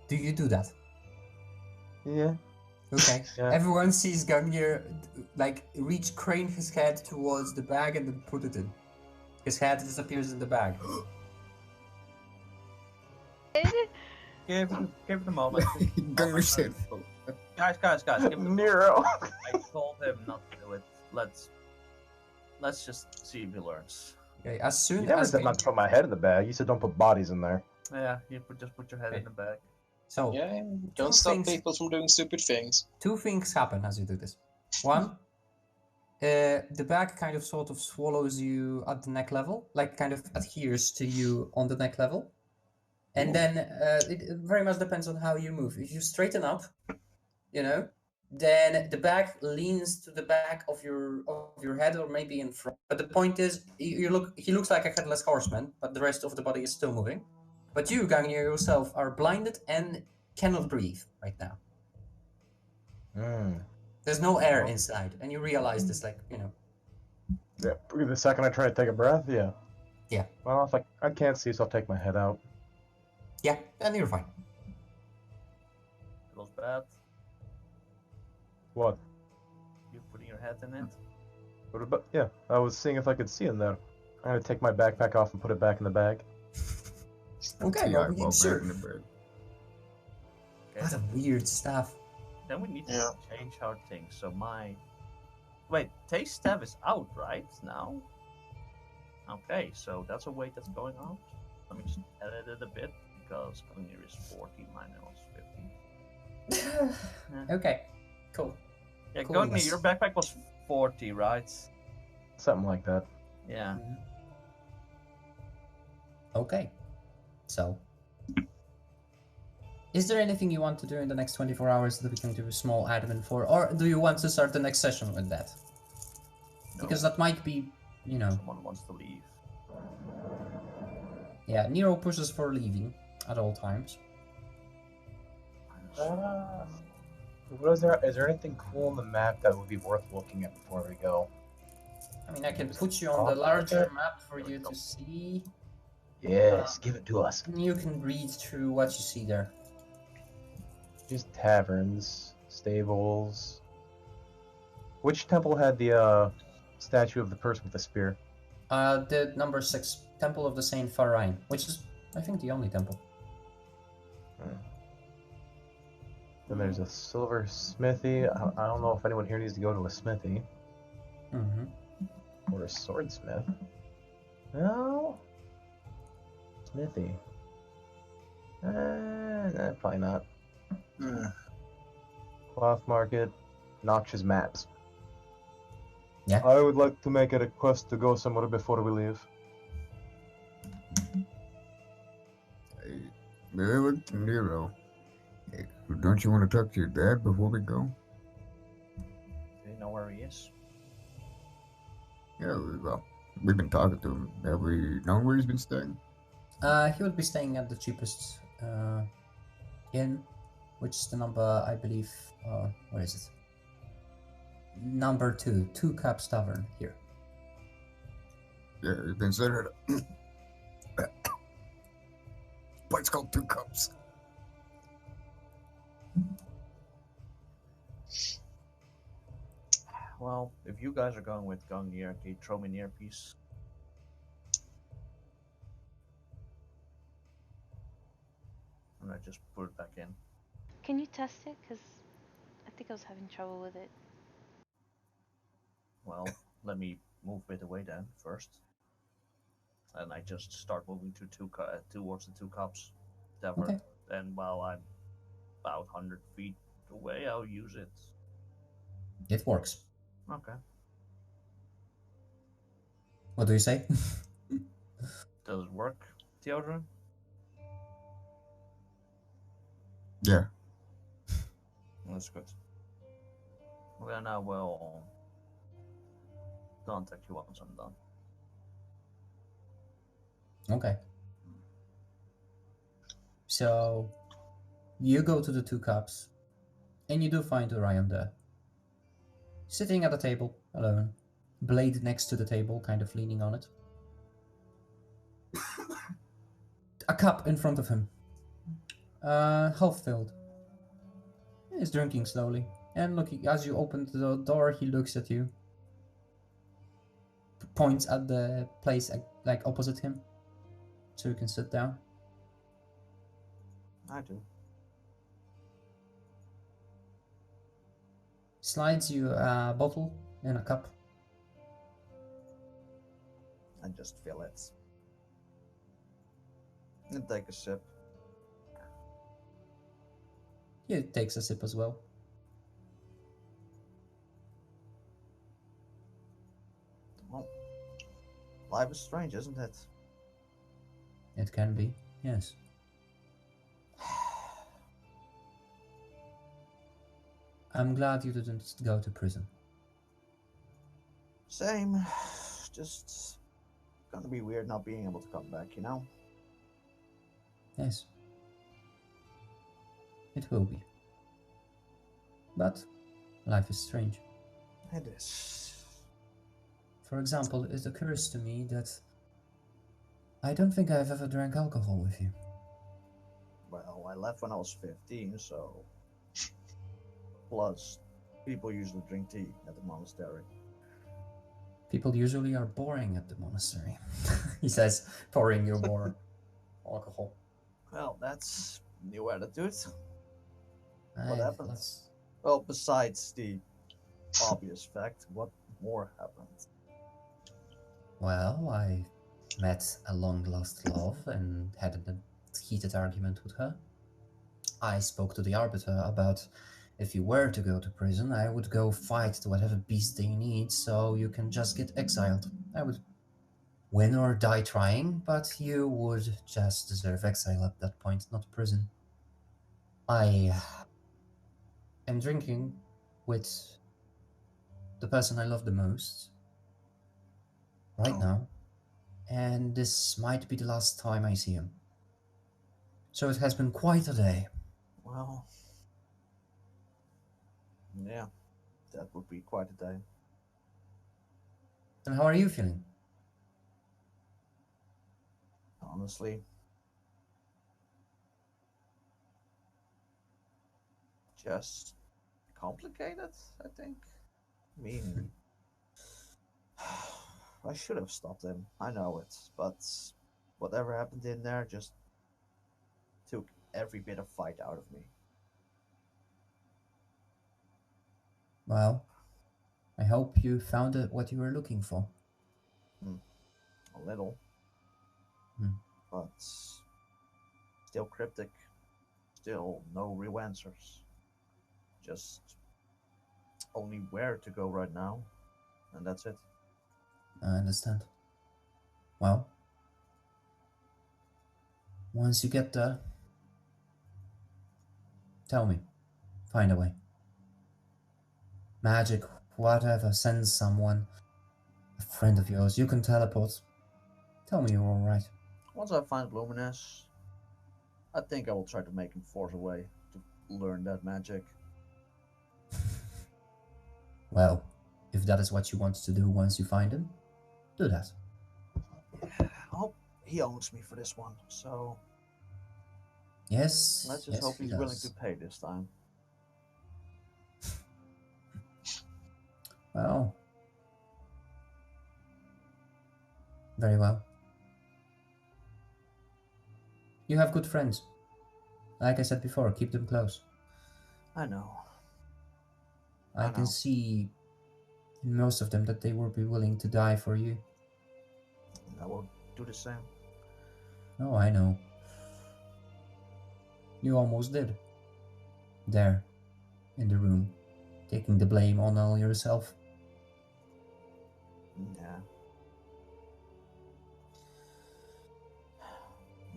do you do that? Yeah. Okay. Yeah. Everyone sees Gungnir like crane his head towards the bag and then put it in. His head disappears in the bag. Give it a moment. Gunner said, Guys, give it a moment. Nero. I told him not to do it. Let's just see if he learns. Okay, as soon You never as said not to put my head in the bag. You said don't put bodies in there. Yeah, just put your head Okay. in the bag. So Yeah, Two don't stop things- people from doing stupid things. two things happen as you do this. One, the bag kind of sort of swallows you at the neck level, like kind of adheres to you on the neck level. And then it very much depends on how you move. If you straighten up, then the bag leans to the back of your head or maybe in front. But the point is, he looks like a headless horseman, but the rest of the body is still moving. But you, Gagnir, yourself are blinded and cannot breathe right now. There's no air inside, and you realize this, Yeah, the second I try to take a breath, yeah. Yeah. Well, if I can't see, so I'll take my head out. Yeah, and you're fine. Feels bad. What? You putting your head in it. What about? Yeah, I was seeing if I could see in there. I'm gonna take my backpack off and put it back in the bag. Okay, yeah, well, well, sure. back in the bed. Okay. What a weird stuff. Then we need to Yeah. change our things. So wait, taste staff is out right now. Okay, so that's a weight that's going out. Let me just edit it a bit because Gungnir is 40 minus 15. Okay, cool. Yeah, Cool, Gungnir, yes. your backpack was 40, right? Something like that. Yeah. Okay, so is there anything you want to do in the next 24 hours that we can do a small admin for, or do you want to start the next session with that? No, Because that might be, someone wants to leave. yeah, Nero pushes for leaving at all times. What is there? Is there anything cool on the map that would be worth looking at before we go? I mean, I can put you on the larger map for you to see, Yes, give it to us. and you can read through what you see there. Just taverns, stables. Which temple had the statue of the person with the spear? The number 6, Temple of the Saint Pharaon, which is, I think, the only temple. Then there's a silver smithy. I don't know if anyone here needs to go to a smithy. Mm-hmm. Or a swordsmith. No? Smithy. Nah, probably not. Cloth market. Noxious maps. Yeah. I would like to make a request to go somewhere before we leave. Hey, look, Nero. Hey, don't you want to talk to your dad before we go? Do you know where he is? Yeah, well, we've been talking to him. Have we known where he's been staying? He would be staying at the cheapest inn, which is the number, I believe, where is it? Number 2, Two Cups Tavern here. Yeah, he's been staying at a place called Two Cups. Well, if you guys are going with Gungnir, can you throw me an earpiece? And I just put it back in. Can you test it? Because I think I was having trouble with it. Well, let me move it away then first. And I just start moving towards the Two Cups Tavern. Okay. Then while I'm about 100 feet away, I'll use it. It works. Okay. What do you say? Does it work, Theodore? Yeah. That's good. Then I will contact you once I'm done. Okay. So, you go to the Two Cups, and you do find Orion there. Sitting at a table, alone. Blade next to the table, kind of leaning on it. A cup in front of him. Half filled. He's drinking slowly. And looking as you open the door, he looks at you, points at the place like opposite him, so you can sit down. I do. Slides you a bottle and a cup. I just fill it. And take a sip. He takes a sip as well. Well, life is strange, isn't it? It can be, yes. I'm glad you didn't go to prison. Same. Just gonna be weird not being able to come back, you know? Yes. It will be. But life is strange. It is. For example, it occurs to me that I don't think I've ever drank alcohol with you. Well, I left when I was 15, so. Plus, people usually drink tea at the monastery. People usually are boring at the monastery, he says, pouring you more alcohol. Well, that's new attitude. Aye, What happened? let's- Well, besides the obvious fact, what more happened? Well, I met a long-lost love and had a heated argument with her. I spoke to the arbiter about if you were to go to prison, I would go fight to whatever beast they need, so you can just get exiled. I would win or die trying, but you would just deserve exile at that point, not prison. I am drinking with the person I love the most right now, and this might be the last time I see him. So it has been quite a day. Well, yeah, that would be quite a day. And how are you feeling? Honestly. Just complicated, I think. I mean, I should have stopped him. I know it, but whatever happened in there just took every bit of fight out of me. Well, I hope you found what you were looking for. A little. Hmm. But still cryptic. Still no real answers. Just only where to go right now, and that's it. I understand. Well, once you get there, tell me. Find a way. Magic, whatever, send someone. A friend of yours, you can teleport. Tell me you're alright. Once I find Luminous, I think I will try to make him force a way to learn that magic. Well, if that is what you want to do once you find him, do that. I hope he owns me for this one, so Yes. let's just yes, hope he he's willing does. to pay this time. Well. Very well. You have good friends. Like I said before, keep them close. I know. I I can know. see in most of them that they will be willing to die for you. I will do the same. Oh, I know. You almost did. There, in the room, taking the blame on all yourself. Yeah.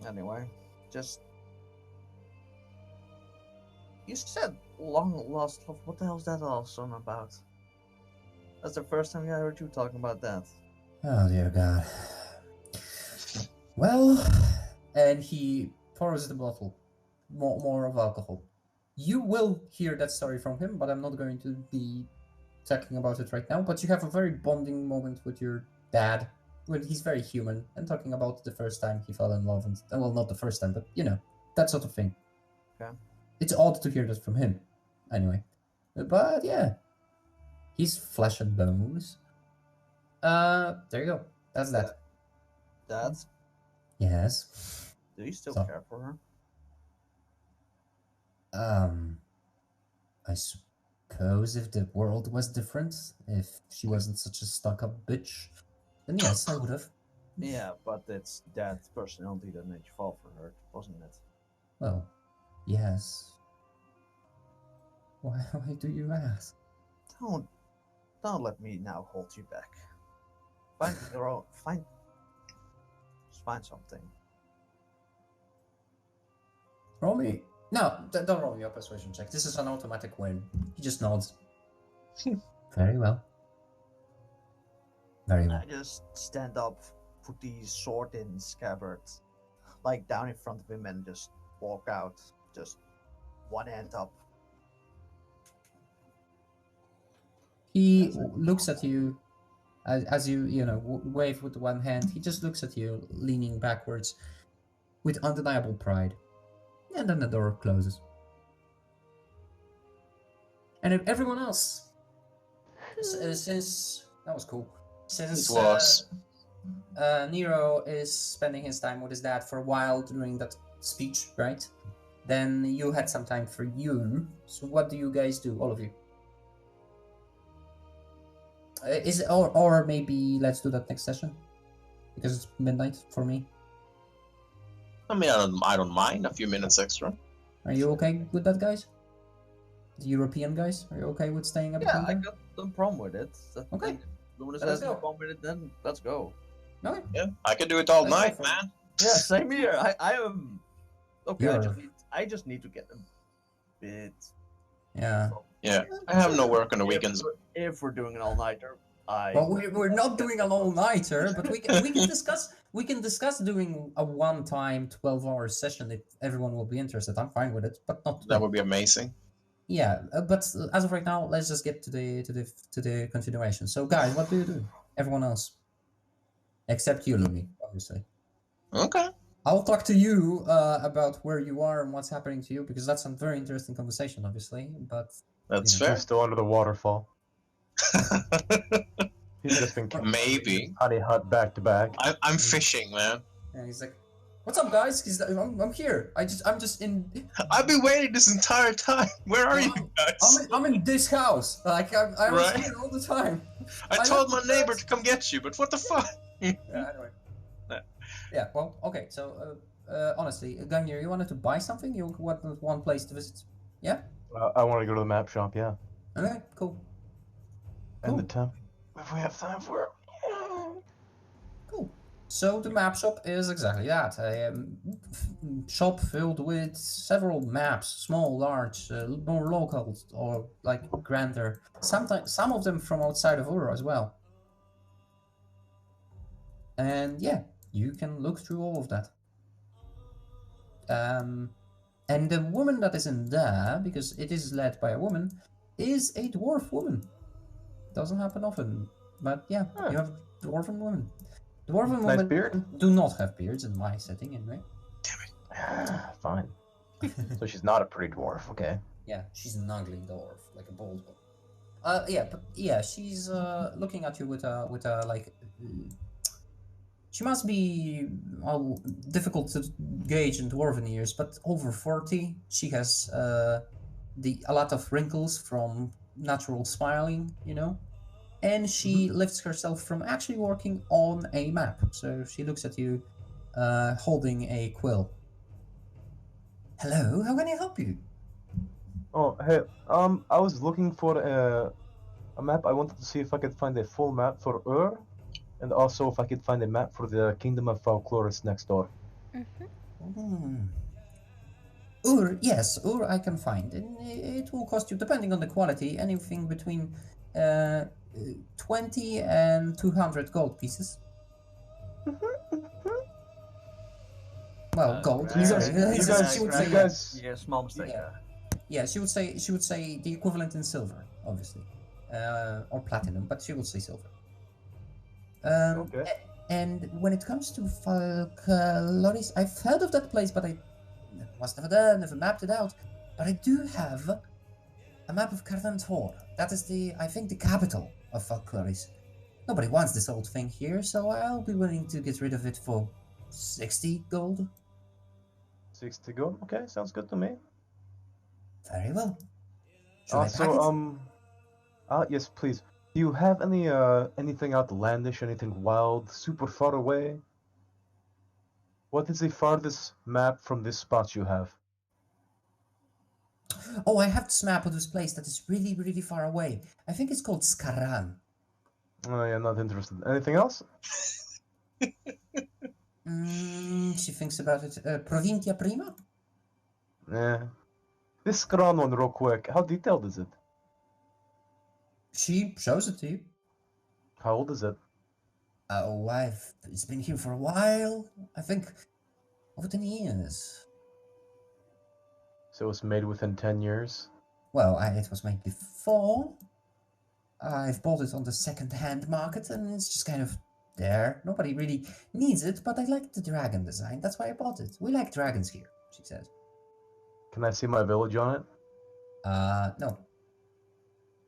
Anyway, just. You said long lost love. What the hell's that all song about? That's the first time I heard you talking about that. Oh, dear God. Well, and he pours the bottle. More of alcohol. You will hear that story from him, but I'm not going to be talking about it right now. But you have a very bonding moment with your dad, when he's very human, and talking about the first time he fell in love, and well, not the first time, but you know, that sort of thing. Okay. It's odd to hear that from him. Anyway, But yeah, he's flesh and bones. There you go. That's that. Dad, Yes. do you still So- care for her? I suppose if the world was different, if she wasn't such a stuck-up bitch, then yes, I would have. Yeah, but it's Dad's personality that made you fall for her, wasn't it? Well, yes. Why do you ask? Don't let me now hold you back. Find your own. Just find something. Roll me. No, don't roll me a persuasion check. This is an automatic win. He just nods. Very well. Very well. I just stand up, put the sword in scabbard, like down in front of him, and just walk out. Just one hand up. He looks at you as you wave with one hand. He just looks at you, leaning backwards with undeniable pride. And then the door closes. And if everyone else, since that was cool, since It was. Nero is spending his time with his dad for a while during that speech, right? Then you had some time for you. So what do you guys do, all of you? Or maybe let's do that next session because it's midnight for me. I mean, I don't mind a few minutes extra. Are you okay with that, guys? The European guys, are you okay with staying up? Yeah, I got no problem with it. Okay. Luminous Let's has no go. problem with it, then let's go. Okay. Yeah, I can do it all Let's go night, for it. man. Yeah, same here. I am okay. You're- I just need to get a bit. Yeah. Yeah, I have no work on the weekends. If we're doing an all nighter, Well, we're not doing an all-nighter, but we can discuss doing a one-time 12-hour session if everyone will be interested. I'm fine with it, but not today. That would be amazing. Yeah, but as of right now, let's just get to the continuation. So, guys, what do you do? Everyone else, except you, Lumi, obviously. Okay. I'll talk to you about where you are and what's happening to you because that's a very interesting conversation, obviously. But That's Yeah. He's still under the waterfall. fair. He's just been Maybe. honey hut back to back. I'm fishing, man. yeah, he's like, "What's up, guys? I'm here. I'm just in. I've been waiting this entire time. Where are you guys? I'm in this house. Like I was Right. here all the time. I I told know my neighbor to come get you, but what the fuck? Yeah, anyway. Yeah. Yeah. Well, okay. So, honestly, Gangnir, you wanted to buy something? You wanted one place to visit? Yeah. I want to go to the map shop, yeah. Okay. Cool. And the Cool. temple. If we have time for it. Cool. So the map shop is exactly that. A shop filled with several maps, small, large, more local or like grander. Sometimes some of them from outside of Ur as well. And yeah, you can look through all of that. And the woman that is in there, because it is led by a woman, is a dwarf woman. Doesn't happen often, but yeah, Huh. you have a dwarven woman. Dwarven Nice women beard. do not have beards in my setting, anyway. Fine. So she's not a pretty dwarf, okay. Yeah, she's an ugly dwarf, like a bald one. Yeah, she's looking at you with a like. She must be difficult to gauge in dwarven years, but over 40. She has a lot of wrinkles from natural smiling, and she lifts herself from actually working on a map. So she looks at you, holding a quill. Hello, how can I help you? Oh, hey, I was looking for a map. I wanted to see if I could find a full map for Ur, and also if I could find a map for the Kingdom of Valkloris next door. Ur, yes, Ur I can find. And it will cost you, depending on the quality, anything between 20 and 200 gold pieces. Well, gold. You Sorry, guys- she would you say guys- Yeah, small mistake. Yeah. Yeah, she would say the equivalent in silver, obviously, or platinum, but she would say silver. Okay. And when it comes to Valkloris, I've heard of that place, but I was never there, never mapped it out. But I do have A map of Cardantor. That is I think, the capital of Valkyries. Nobody wants this old thing here, so I'll be willing to get rid of it for 60 gold. 60 gold? Okay, sounds good to me. Very well. Should I pack So, it? yes, please. Do you have anything outlandish, anything wild, super far away? What is the farthest map from this spot you have? Oh, I have this map of this place that is really, really far away. I think it's called Skaran. Oh, yeah, not interested. Anything else? She thinks about it. Provincia Prima? Yeah. This Scran one, real quick. How detailed is it? She shows it to you. How old is it? Oh, it's been here for a while. I think over 10 years. So it was made within 10 years? Well, it was made before. I've bought it on the second-hand market, and it's just kind of there. Nobody really needs it, but I like the dragon design. That's why I bought it. We like dragons here, she said. Can I see my village on it? No.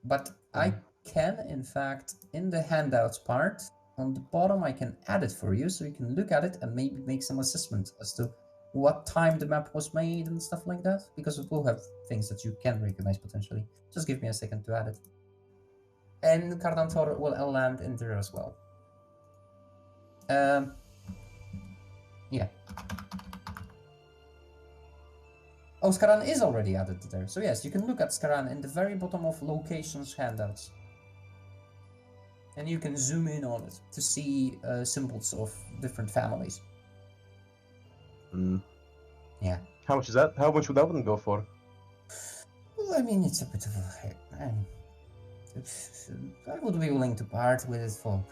But I can, in fact, in the handouts part, on the bottom, I can add it for you, so you can look at it and maybe make some assessment as to what time the map was made and stuff like that, because it will have things that you can recognize potentially. Just give me a second to add it. And Cardantor will land in there as well. Yeah. Oh, Skaran is already added there. So yes, you can look at Skaran in the very bottom of locations handouts. And you can zoom in on it to see symbols of different families. Yeah. How much is that? How much would that one go for? Well, I mean, it's a bit of a... I would be willing to part with it for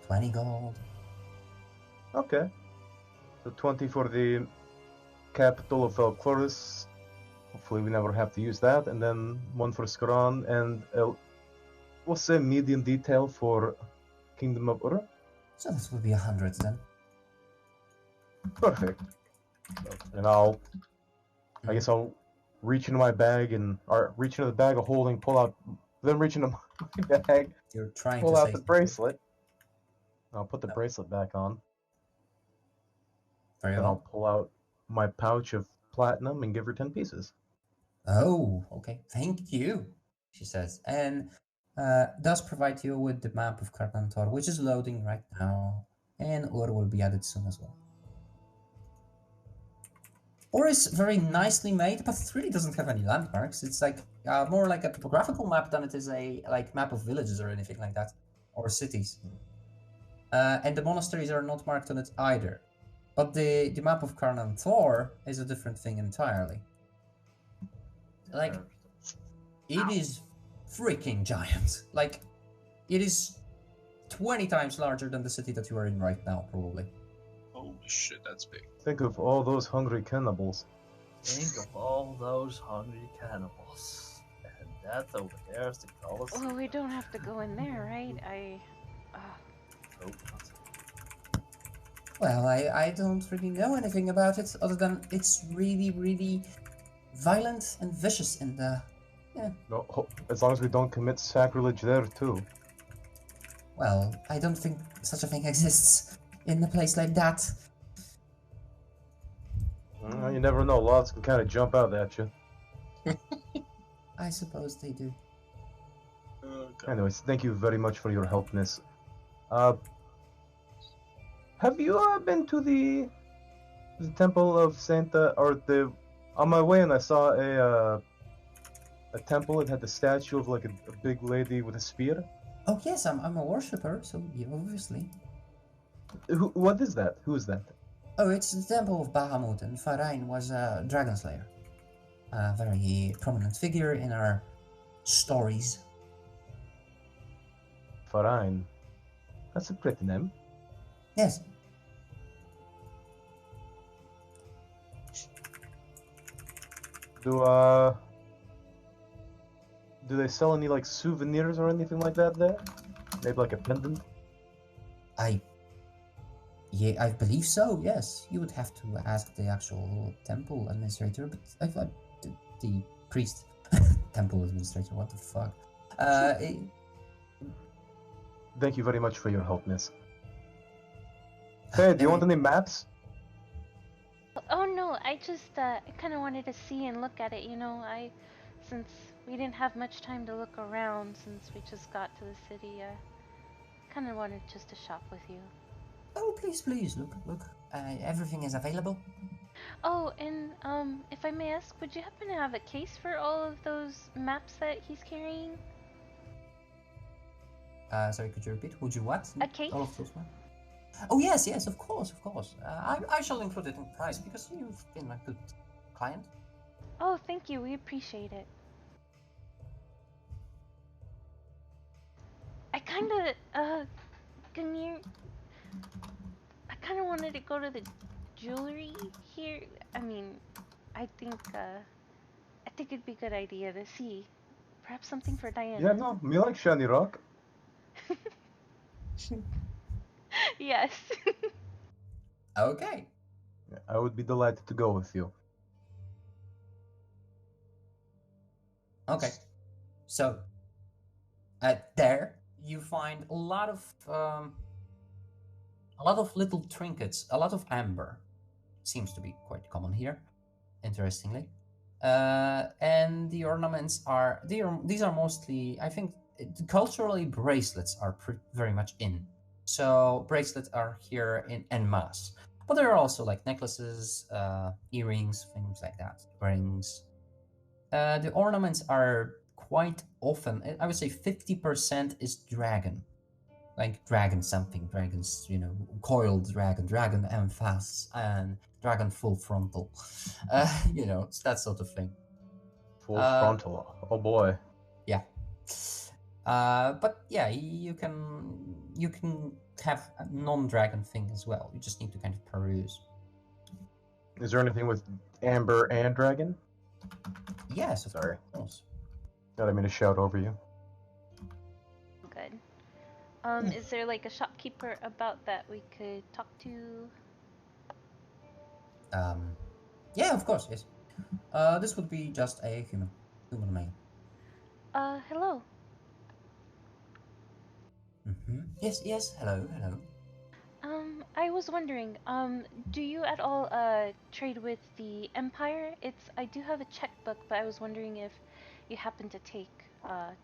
20 gold. Okay. So 20 for the capital of Valkyries. Hopefully we never have to use that. And then one for Skaran, and we'll say medium detail for Kingdom of Ur. So this would be 100 then. Perfect. And I guess I'll reach into my bag or reach into the bag of holding, pull out, then reach into my bag, You're trying pull to out say the something. bracelet. I'll put the bracelet back on. Very Then well. I'll pull out my pouch of platinum and give her 10 pieces. Oh, okay. Thank you, she says. And does provide you with the map of Cardantor, which is loading right now. And Ur will be added soon as well. Ur is very nicely made, but it really doesn't have any landmarks. It's like more like a topographical map than it is a map of villages or anything like that, or cities. And the monasteries are not marked on it either. But the map of Cardantor is a different thing entirely. Like, it is freaking giant. Like, it is 20 times larger than the city that you are in right now, probably. Holy shit, that's big. Think of all those hungry cannibals. Think of all those hungry cannibals. And that over there is the Colosseum. Well, we don't have to go in there, right? Hope not. Well, I don't really know anything about it, other than it's really, really violent and vicious in the... Yeah. No, as long as we don't commit sacrilege there too. Well, I don't think such a thing exists in a place like that. Well, you never know. Laws can kind of jump out at you. I suppose they do. Okay. Anyways, thank you very much for your helpness. Have you been to the temple of Santa, or the... On my way, and I saw a temple. It had the statue of like a big lady with a spear. Oh yes, I'm a worshipper, so yeah, obviously. What is that? Who is that? Oh, it's the temple of Bahamut, and Farain was a dragon slayer. A very prominent figure in our stories. Farain. That's a pretty name. Yes. Do they sell any like souvenirs or anything like that there? Maybe like a pendant? Yeah, I believe so, yes. You would have to ask the actual temple administrator, but I thought the priest. temple administrator. What the fuck? Thank you very much for your help, miss. Hey, do you want any maps? Oh no, I just kind of wanted to see and look at it. Since we didn't have much time to look around since we just got to the city, kind of wanted just to shop with you. Oh, please, look. Everything is available. Oh, and if I may ask, would you happen to have a case for all of those maps that he's carrying? Sorry, could you repeat? Would you what? A case? All of those ones? Oh yes, of course. I shall include it in the price because you've been a good client. Oh, thank you. We appreciate it. I kind of, can you... I kind of wanted to go to the jewelry here. I mean, I think it'd be a good idea to see. Perhaps something for Diana. Yeah, no, me like shiny rock. Yes. Okay. I would be delighted to go with you. Okay. So, there you find a lot of little trinkets, a lot of amber. Seems to be quite common here, interestingly. And the ornaments these are mostly, I think, culturally bracelets are very much in. So bracelets are here en masse. But there are also like necklaces, earrings, things like that, rings. The ornaments are quite often, I would say 50% is dragon. Like dragon something, dragons, coiled dragon emphasis, and dragon full frontal. It's that sort of thing. Full frontal. Oh boy. Yeah. But yeah, you can have a non-dragon thing as well. You just need to kind of peruse. Is there anything with amber and dragon? Yes, of Sorry. course. I didn't mean to shout over you. Good. Is there like a shopkeeper about that we could talk to? Yeah, of course, yes. This would be just a human male. Hello. Yes, hello. I was wondering, do you at all trade with the Empire? I do have a checkbook, but I was wondering if you happen to take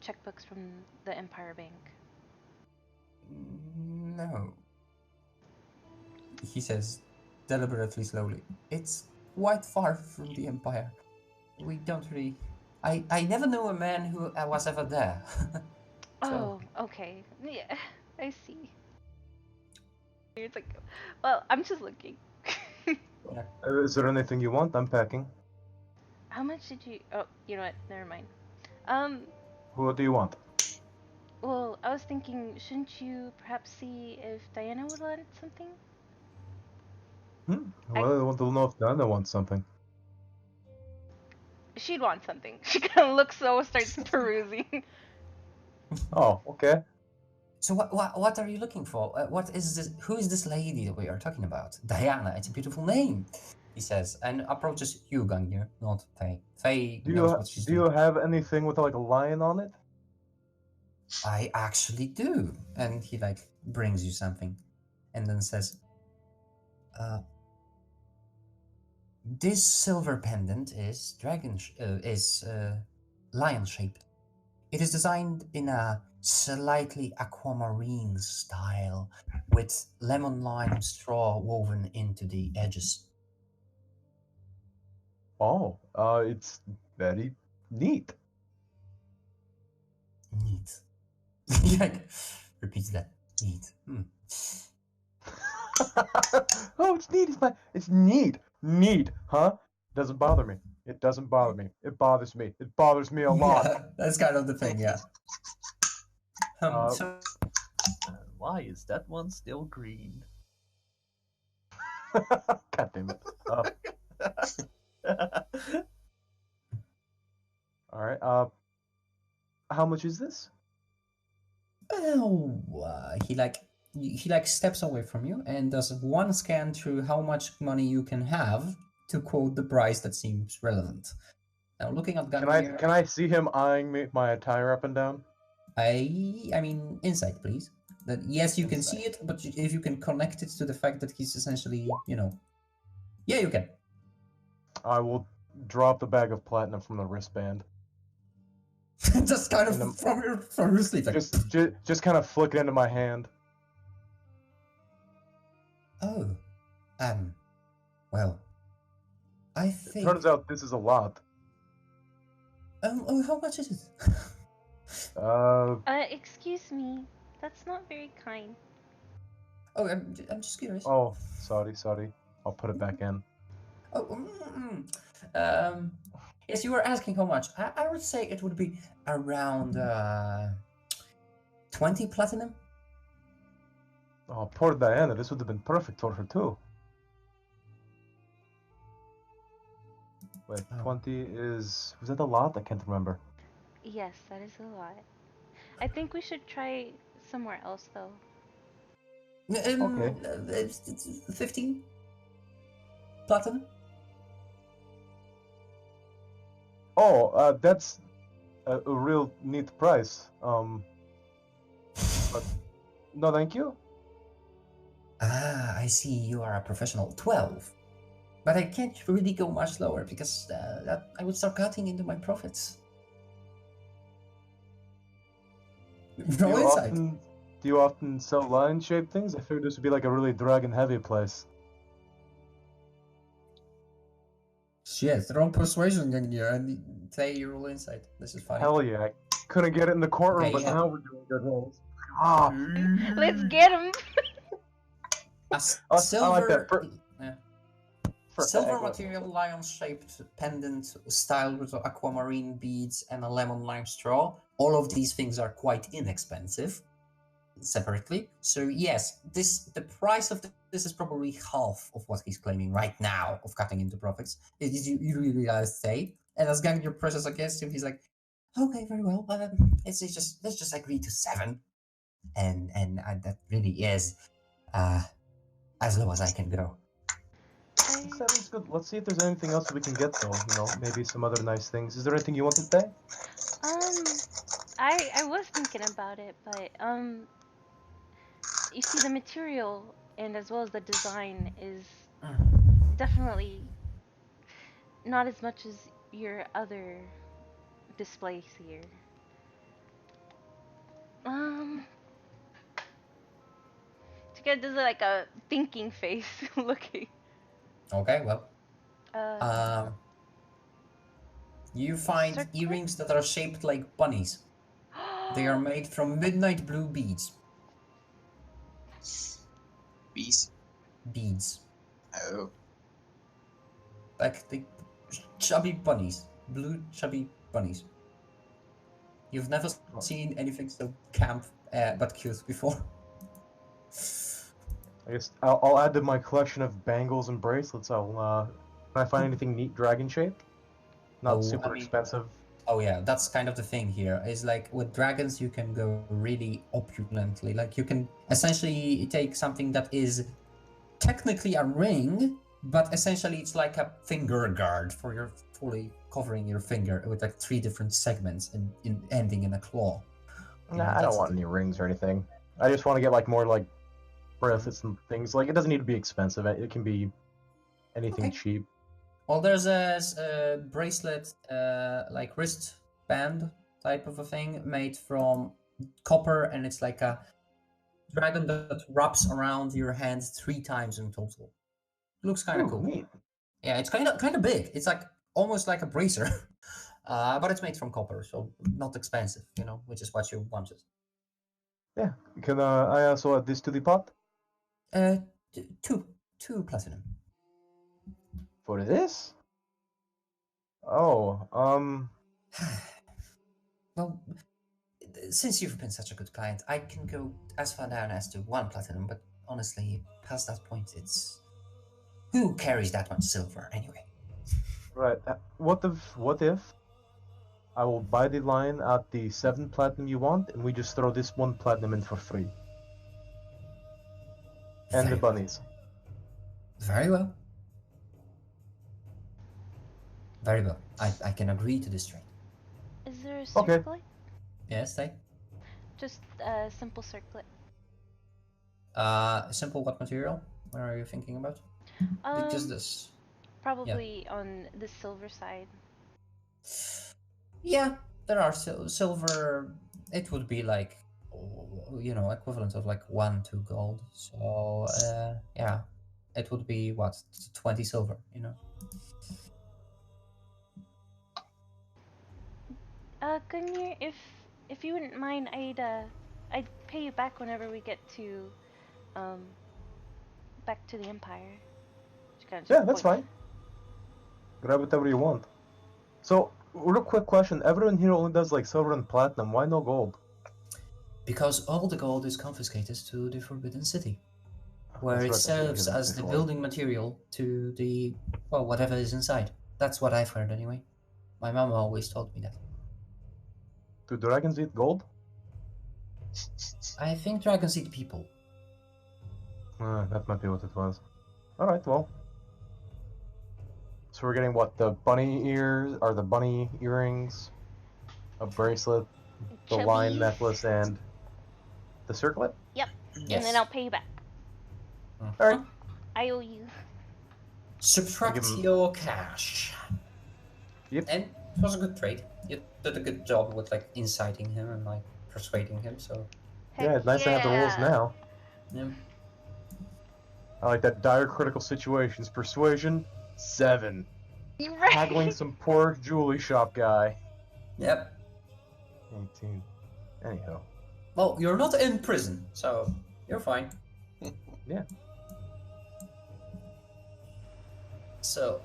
checkbooks from the Empire Bank. No. He says deliberately slowly. It's quite far from the Empire. We don't really... I never knew a man who was ever there. Oh, okay. Yeah, I see. It's like, well, I'm just looking. Is there anything you want? I'm packing. How much did you... Oh, you know what? Never mind. What do you want? Well, I was thinking, shouldn't you perhaps see if Diana would want something? Well, I want to know if Diana wants something. She'd want something. She kind of looks so, starts perusing. Oh, okay. So what are you looking for? What is this? Who is this lady that we are talking about? Diana. It's a beautiful name, he says, and approaches you, Gangnir, not Faye. Faye knows what she's doing. Do you have anything with like a lion on it? I actually do. And he like brings you something, and then says, "This silver pendant is lion shaped. It is designed in a slightly aquamarine style with lemon lime straw woven into the edges." Oh, it's very neat. Neat. He like repeats that. Neat. Oh, it's neat. It's neat. Neat, huh? Doesn't bother me. It doesn't bother me. It bothers me. It bothers me a lot. Yeah, that's kind of the thing, yeah. And why is that one still green? God damn it. All right. How much is this? Oh, he steps away from you and does one scan through how much money you can have to quote the price that seems relevant. Now, looking at Can I Ganymede, see him eyeing my attire up and down? I mean, insight, please. That yes, you can Insight. see it, but if you can connect it to the fact that he's essentially, yeah, you can. I will drop the bag of platinum from the wristband. Just kind In the- of from your sleeve. Like, Just kind of flick it into my hand. oh, well, I It think. turns out this is a lot. Oh, how much is it? Excuse me. That's not very kind. Oh, I'm just curious. Oh, sorry. I'll put it back in. Oh, yes, you were asking how much. I would say it would be around 20 platinum. Oh, poor Diana. This would have been perfect for her too. Wait, Oh. 20 is... Was that a lot? I can't remember. Yes, that is a lot. I think we should try somewhere else, though. Okay. It's 15 platinum. Oh, that's a real neat price. But no, thank you. Ah, I see. You are a professional. 12. But I can't really go much lower because I would start cutting into my profits. Do No you insight. often sell lion-shaped things? I figured this would be like a really dragon-heavy place. Shit, throw persuasion in here and say you roll insight. This is funny. Hell yeah! I couldn't get it in the courtroom, Okay, but yeah. now we're doing good rolls. Ah, Let's get him! A I silver, like that. silver material lion-shaped pendant styled with aquamarine beads and a lemon lime straw. All of these things are quite inexpensive separately. So yes, the price of this is probably half of what he's claiming right now of cutting into profits. It is you really say. And as gang your presses against him, he's like, okay, very well, but let's just agree to 7, and that really is as low as I can go. 7's good. Let's see if there's anything else we can get, though. You know, maybe some other nice things. Is there anything you want to say? I was thinking about it, but you see, the material and as well as the design is definitely not as much as your other displays here. Tika does like a thinking face, looking. Okay, well, you find circlet? earrings that are shaped like bunnies. They are made from midnight blue beads. Bees. Beads. Oh. Like the chubby bunnies. Blue chubby bunnies. You've never seen anything so camp but cute before. I guess I'll add to my collection of bangles and bracelets. Can I find anything neat dragon-shaped? Not super expensive. Oh yeah, that's kind of the thing here. Is like with dragons you can go really opulently. Like you can essentially take something that is technically a ring, but essentially it's like a finger guard for your fully covering your finger with like 3 different segments and ending in a claw. Nah, I don't want any rings or anything. I just want to get like more like bracelets and things. Like it doesn't need to be expensive. It can be anything cheap. Well, there's a bracelet, like wristband type of a thing made from copper, and it's like a dragon that wraps around your hand 3 times in total. Looks kind of cool. Neat. Yeah, it's kind of big. It's like almost like a bracer, but it's made from copper, so not expensive, which is what you wanted. Yeah. Can I also add this to the pot? 2 platinum. For this? Oh, Well, since you've been such a good client, I can go as far down as to 1 platinum, but honestly, past that point, it's... Who carries that much silver, anyway? right. What if I will buy the line at the 7 platinum you want, and we just throw this 1 platinum in for free? And the bunnies. Very well. Very well. I can agree to this trade. Is there a Okay. circlet? Yes, they. Just a simple circlet. Simple what material? What are you thinking about? Just this. Probably on the silver side. Yeah, there are silver. It would be like, equivalent of like 1-2 gold. So yeah, it would be what 20 silver. Gungnir, if you wouldn't mind, I'd pay you back whenever we get to back to the Empire. Just kinda Yeah, that's fine. Grab whatever you want. So, real quick question: everyone here only does like silver and platinum. Why no gold? Because all the gold is confiscated to the Forbidden City, where That's it right, I should hear serves that as the before. building material to the whatever is inside. That's what I've heard anyway. My mom always told me that. Do dragons eat gold? I think dragons eat people. That might be what it was. Alright, well. So we're getting what? The bunny ears, or the bunny earrings, a bracelet, the lion Chubbies. necklace, and the circlet? Yep. Yes. And then I'll pay you back. Alright. I owe you. Subtract give him- your cash. Yep. And it was a good trade. You did a good job with like inciting him and like persuading him. So Yeah, it's nice to have the rules now. yeah. I like that. Dire critical situations. Persuasion, 7. Right. Haggling some poor jewelry shop guy. Yep. 18. Anyhow. Well, you're not in prison, so you're fine. Yeah. So,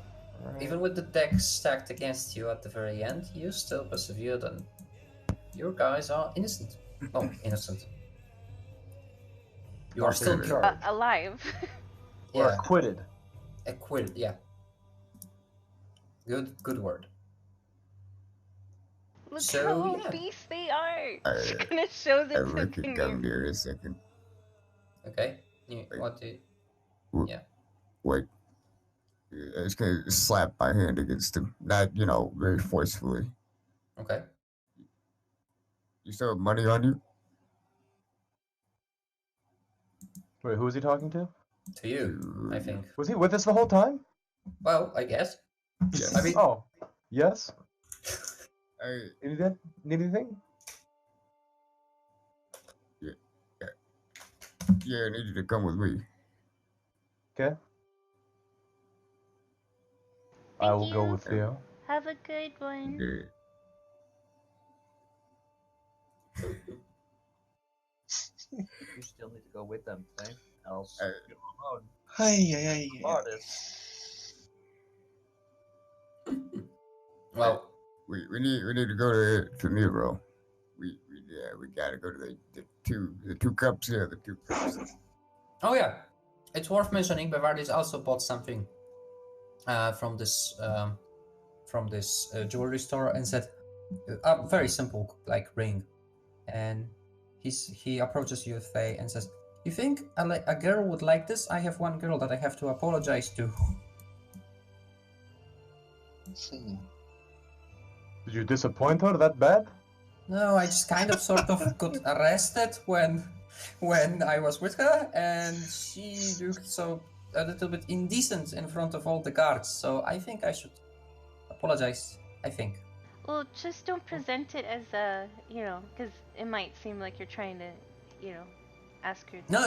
Alright. even with the deck stacked against you at the very end, you still persevered, and your guys are innocent. Oh, innocent. You are still Acquitted. Alive. We're yeah, acquitted. acquitted. Yeah. Good word. Look So, how yeah. obese they are. I- Just gonna show I them to look at down Gungnir. there a second. Okay. Wait. What do you... Wait. I just gonna slap my hand against him. Not, very forcefully. Okay. You still have money on you? Wait, who is he talking to? To you, I think. Was he with us the whole time? Well, I guess. Yes. I mean, Oh, yes. I, Need anything? yeah, I need you to come with me. Okay. I will go you. with Theo. Have a good one. Yeah. You still need to go with them, okay? Else Uh, you're alone. Hey. Artist. well, We need to go to Nero. We gotta go to the two cups here, the 2 cups. oh yeah, it's worth mentioning. Bavardis also bought something from this jewelry store and said a very simple like ring, and he approaches you, Faye, and says, "You think a girl would like this? I have one girl that I have to apologize to." Did you disappoint her that bad? No, I just kind of sort of got arrested when I was with her, and she looked so a little bit indecent in front of all the guards. So I think I should apologize. I think. Well, just don't present it as a, because it might seem like you're trying to, ask her. No.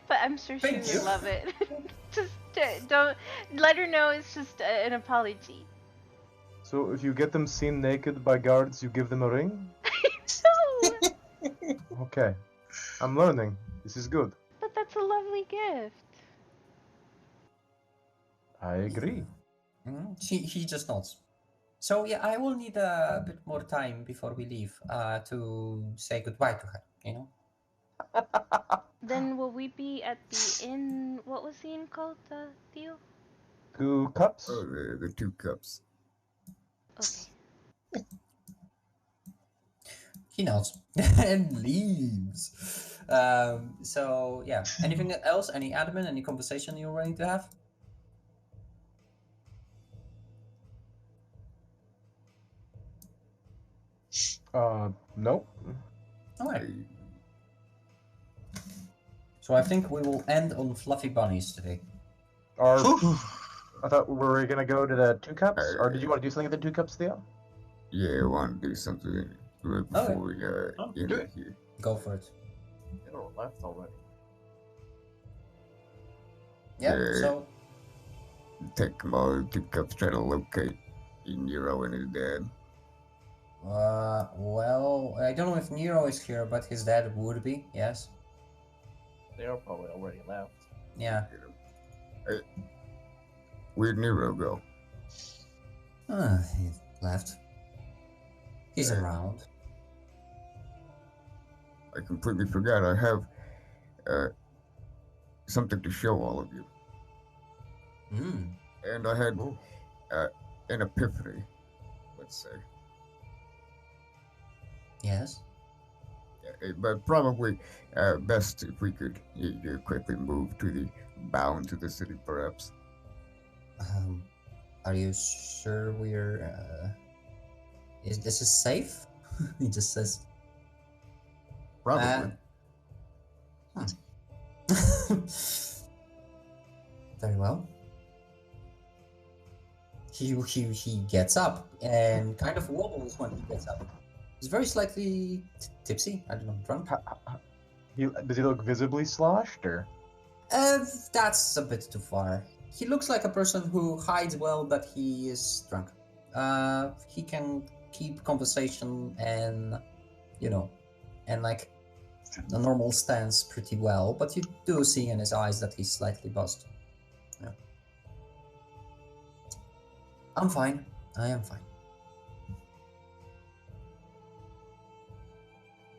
But I'm sure she Thank would you. love it. Just don't let her know it's just an apology. So if you get them seen naked by guards, you give them a ring? No, Okay. I'm learning. This is good. but that's a lovely gift. I agree. He just nods. So yeah, I will need a bit more time before we leave to say goodbye to her. Then will we be at the inn? What was the inn called, Theo? 2 cups? Oh, the 2 cups. Okay. He nods and leaves. So yeah, anything else? Any admin? Any conversation you're willing to have? Nope. All right. So I think we will end on fluffy bunnies today. Are Whew. I thought we were gonna go to the two cups, or did you want to do something at the two cups, Theo? Yeah, I want to do something right before we Oh, end do it it. here. Go for it. They were left already. Yeah. Yeah. So Take them all the two cups, try to locate Nero and his dad. well, I don't know if Nero is here, but his dad would be. Yes. They are probably already left. Yeah. Hey, where'd Nero go? He left. He's Yeah. around. I completely forgot. I have something to show all of you. Hmm. And I had an epiphany, let's say. Yes. But probably best if we could quickly move to the bounds of the city, perhaps. Are you sure we're? Is this is safe? He just says. Probably. Very well. He gets up and kind of wobbles when he gets up. He's very slightly tipsy. I don't know, drunk. Does he look visibly sloshed, or? That's a bit too far. He looks like a person who hides well, but he is drunk. He can keep conversation and, and like a normal stance pretty well, but you do see in his eyes that he's slightly buzzed. Yeah. I'm fine. I am fine.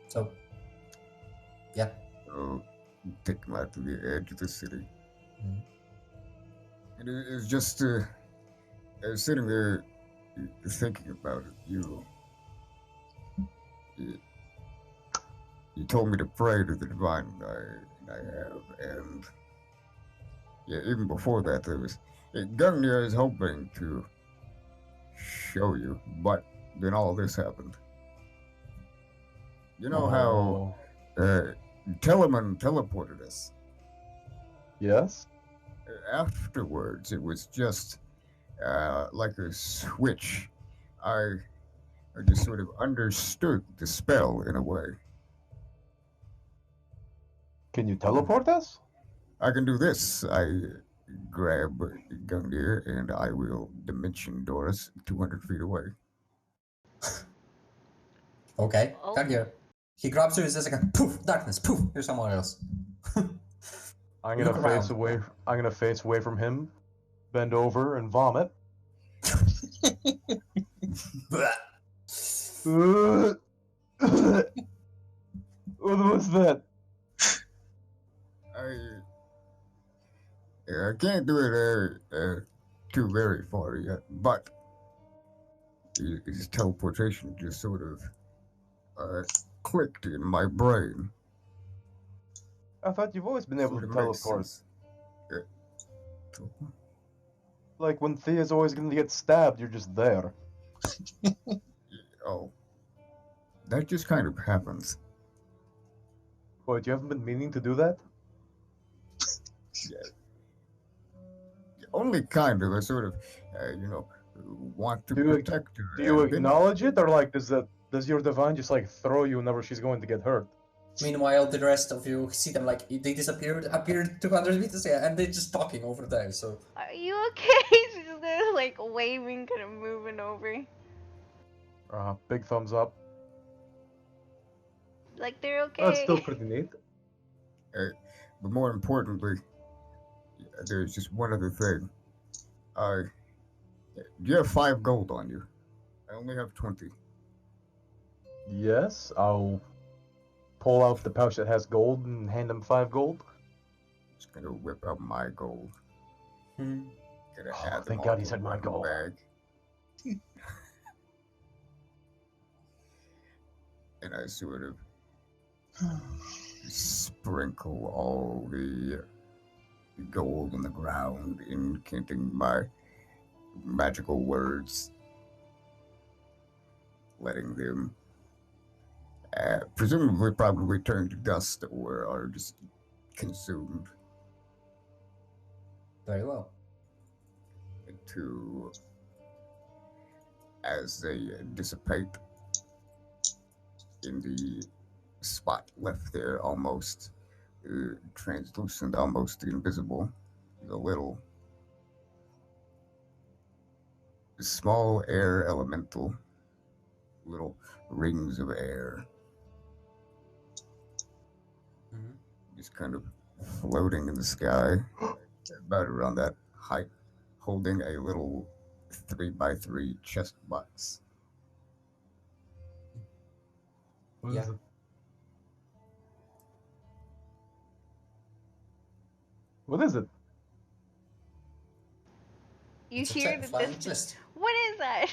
So, yeah. So, take him out to the edge of the city. Mhm. And it's just I was sitting there thinking about it. You told me to pray to the divine, and I have. And yeah, even before that, there was Gungnir is hoping to show you, but then all this happened. You know how Telemann teleported us. Yes. Afterwards, it was just like a switch. I just sort of understood the spell in a way. Can you teleport us? I can do this. I grab Gungnir and I will dimension Doris 200 feet away. Okay, Oh. come here. He grabs her and says like a poof, darkness, poof, here's someone else. I'm Look gonna face around. away. I'm gonna face away from him, bend over and vomit. What was that? I can't do it too very far yet, but his teleportation just sort of clicked in my brain. I thought you've always been able Sort to of makes teleport. sense. Like when Thea's always gonna get stabbed, you're just there. Oh, that just kind of happens. What, you haven't been meaning to do that? Yeah. Only kind of. I sort of, want to Do you- protect her. Do you and then- acknowledge it, or like does your divine just like throw you whenever she's going to get hurt? Meanwhile, the rest of you see them like they appeared 200 meters, yeah, and they're just talking over there. So Are you okay? She's just like waving, kind of moving over. Big thumbs up. Like they're okay. That's still pretty neat. But more importantly, there's just one other thing. You have 5 gold on you. I only have 20. Yes, I'll pull out the pouch that has gold and hand him 5 gold. Just gonna whip out my gold. Gonna Oh, add them thank all God he to said my one gold. bag. And I sort of sprinkle all the gold on the ground, incanting my magical words, letting them presumably probably turn to dust or are just consumed Very well. to as they dissipate in the spot left there, almost translucent, almost invisible. The little small air elemental, little rings of air, Mhm. just kind of floating in the sky, about around that height, holding a little 3x3 chest box. What Yeah. is it? What is it? You It's a hear that flying this. chest. What is that?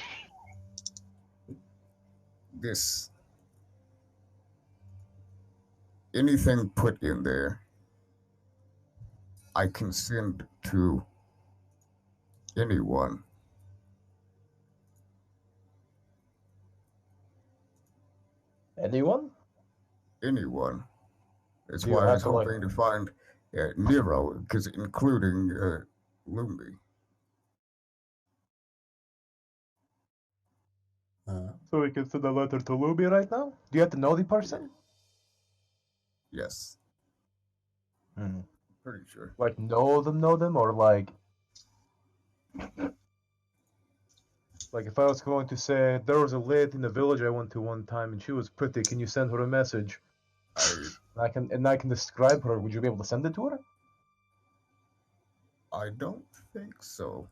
This anything put in there, I can send to anyone. Anyone? Anyone. That's Do you why I have was to, like- hoping to find Nero, because including Lumi. So we can send a letter to Luby right now? Do you have to know the person? Yes, Hmm. pretty sure. Like know them, or like if I was going to say there was a lady in the village I went to one time and she was pretty, can you send her a message? I can describe her. Would you be able to send it to her? I don't think so.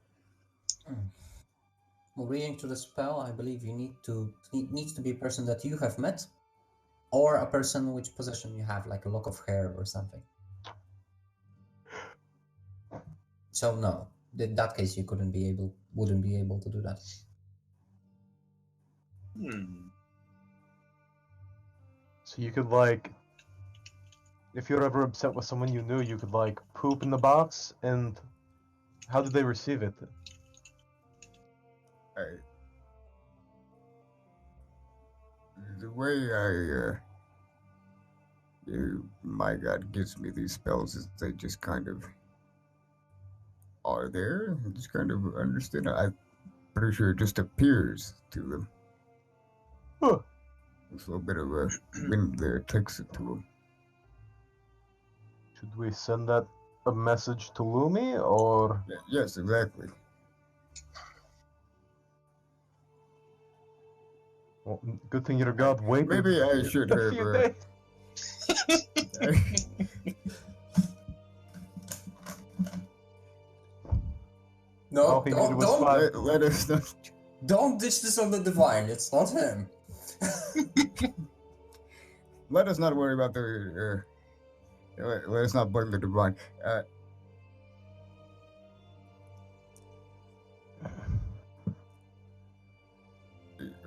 Well, reading to the spell, I believe you needs to be a person that you have met, or a person which possession you have, like a lock of hair or something. So no, in that case you wouldn't be able to do that. So you could if you're ever upset with someone you knew, you could poop in the box, and how did they receive it? The way my god gives me these spells is they just kind of are there, and just kind of understand. I'm pretty sure it just appears to them. Huh. There's a little bit of a wind there takes it to them. Should we send that a message to Lumi, or? Yes, exactly. Well, good thing your god waited. Maybe I should a few have. days. No, All he needed was five. Let us know. Don't ditch this on the divine. It's not him. Let us not worry about the. Let us not blame the divine.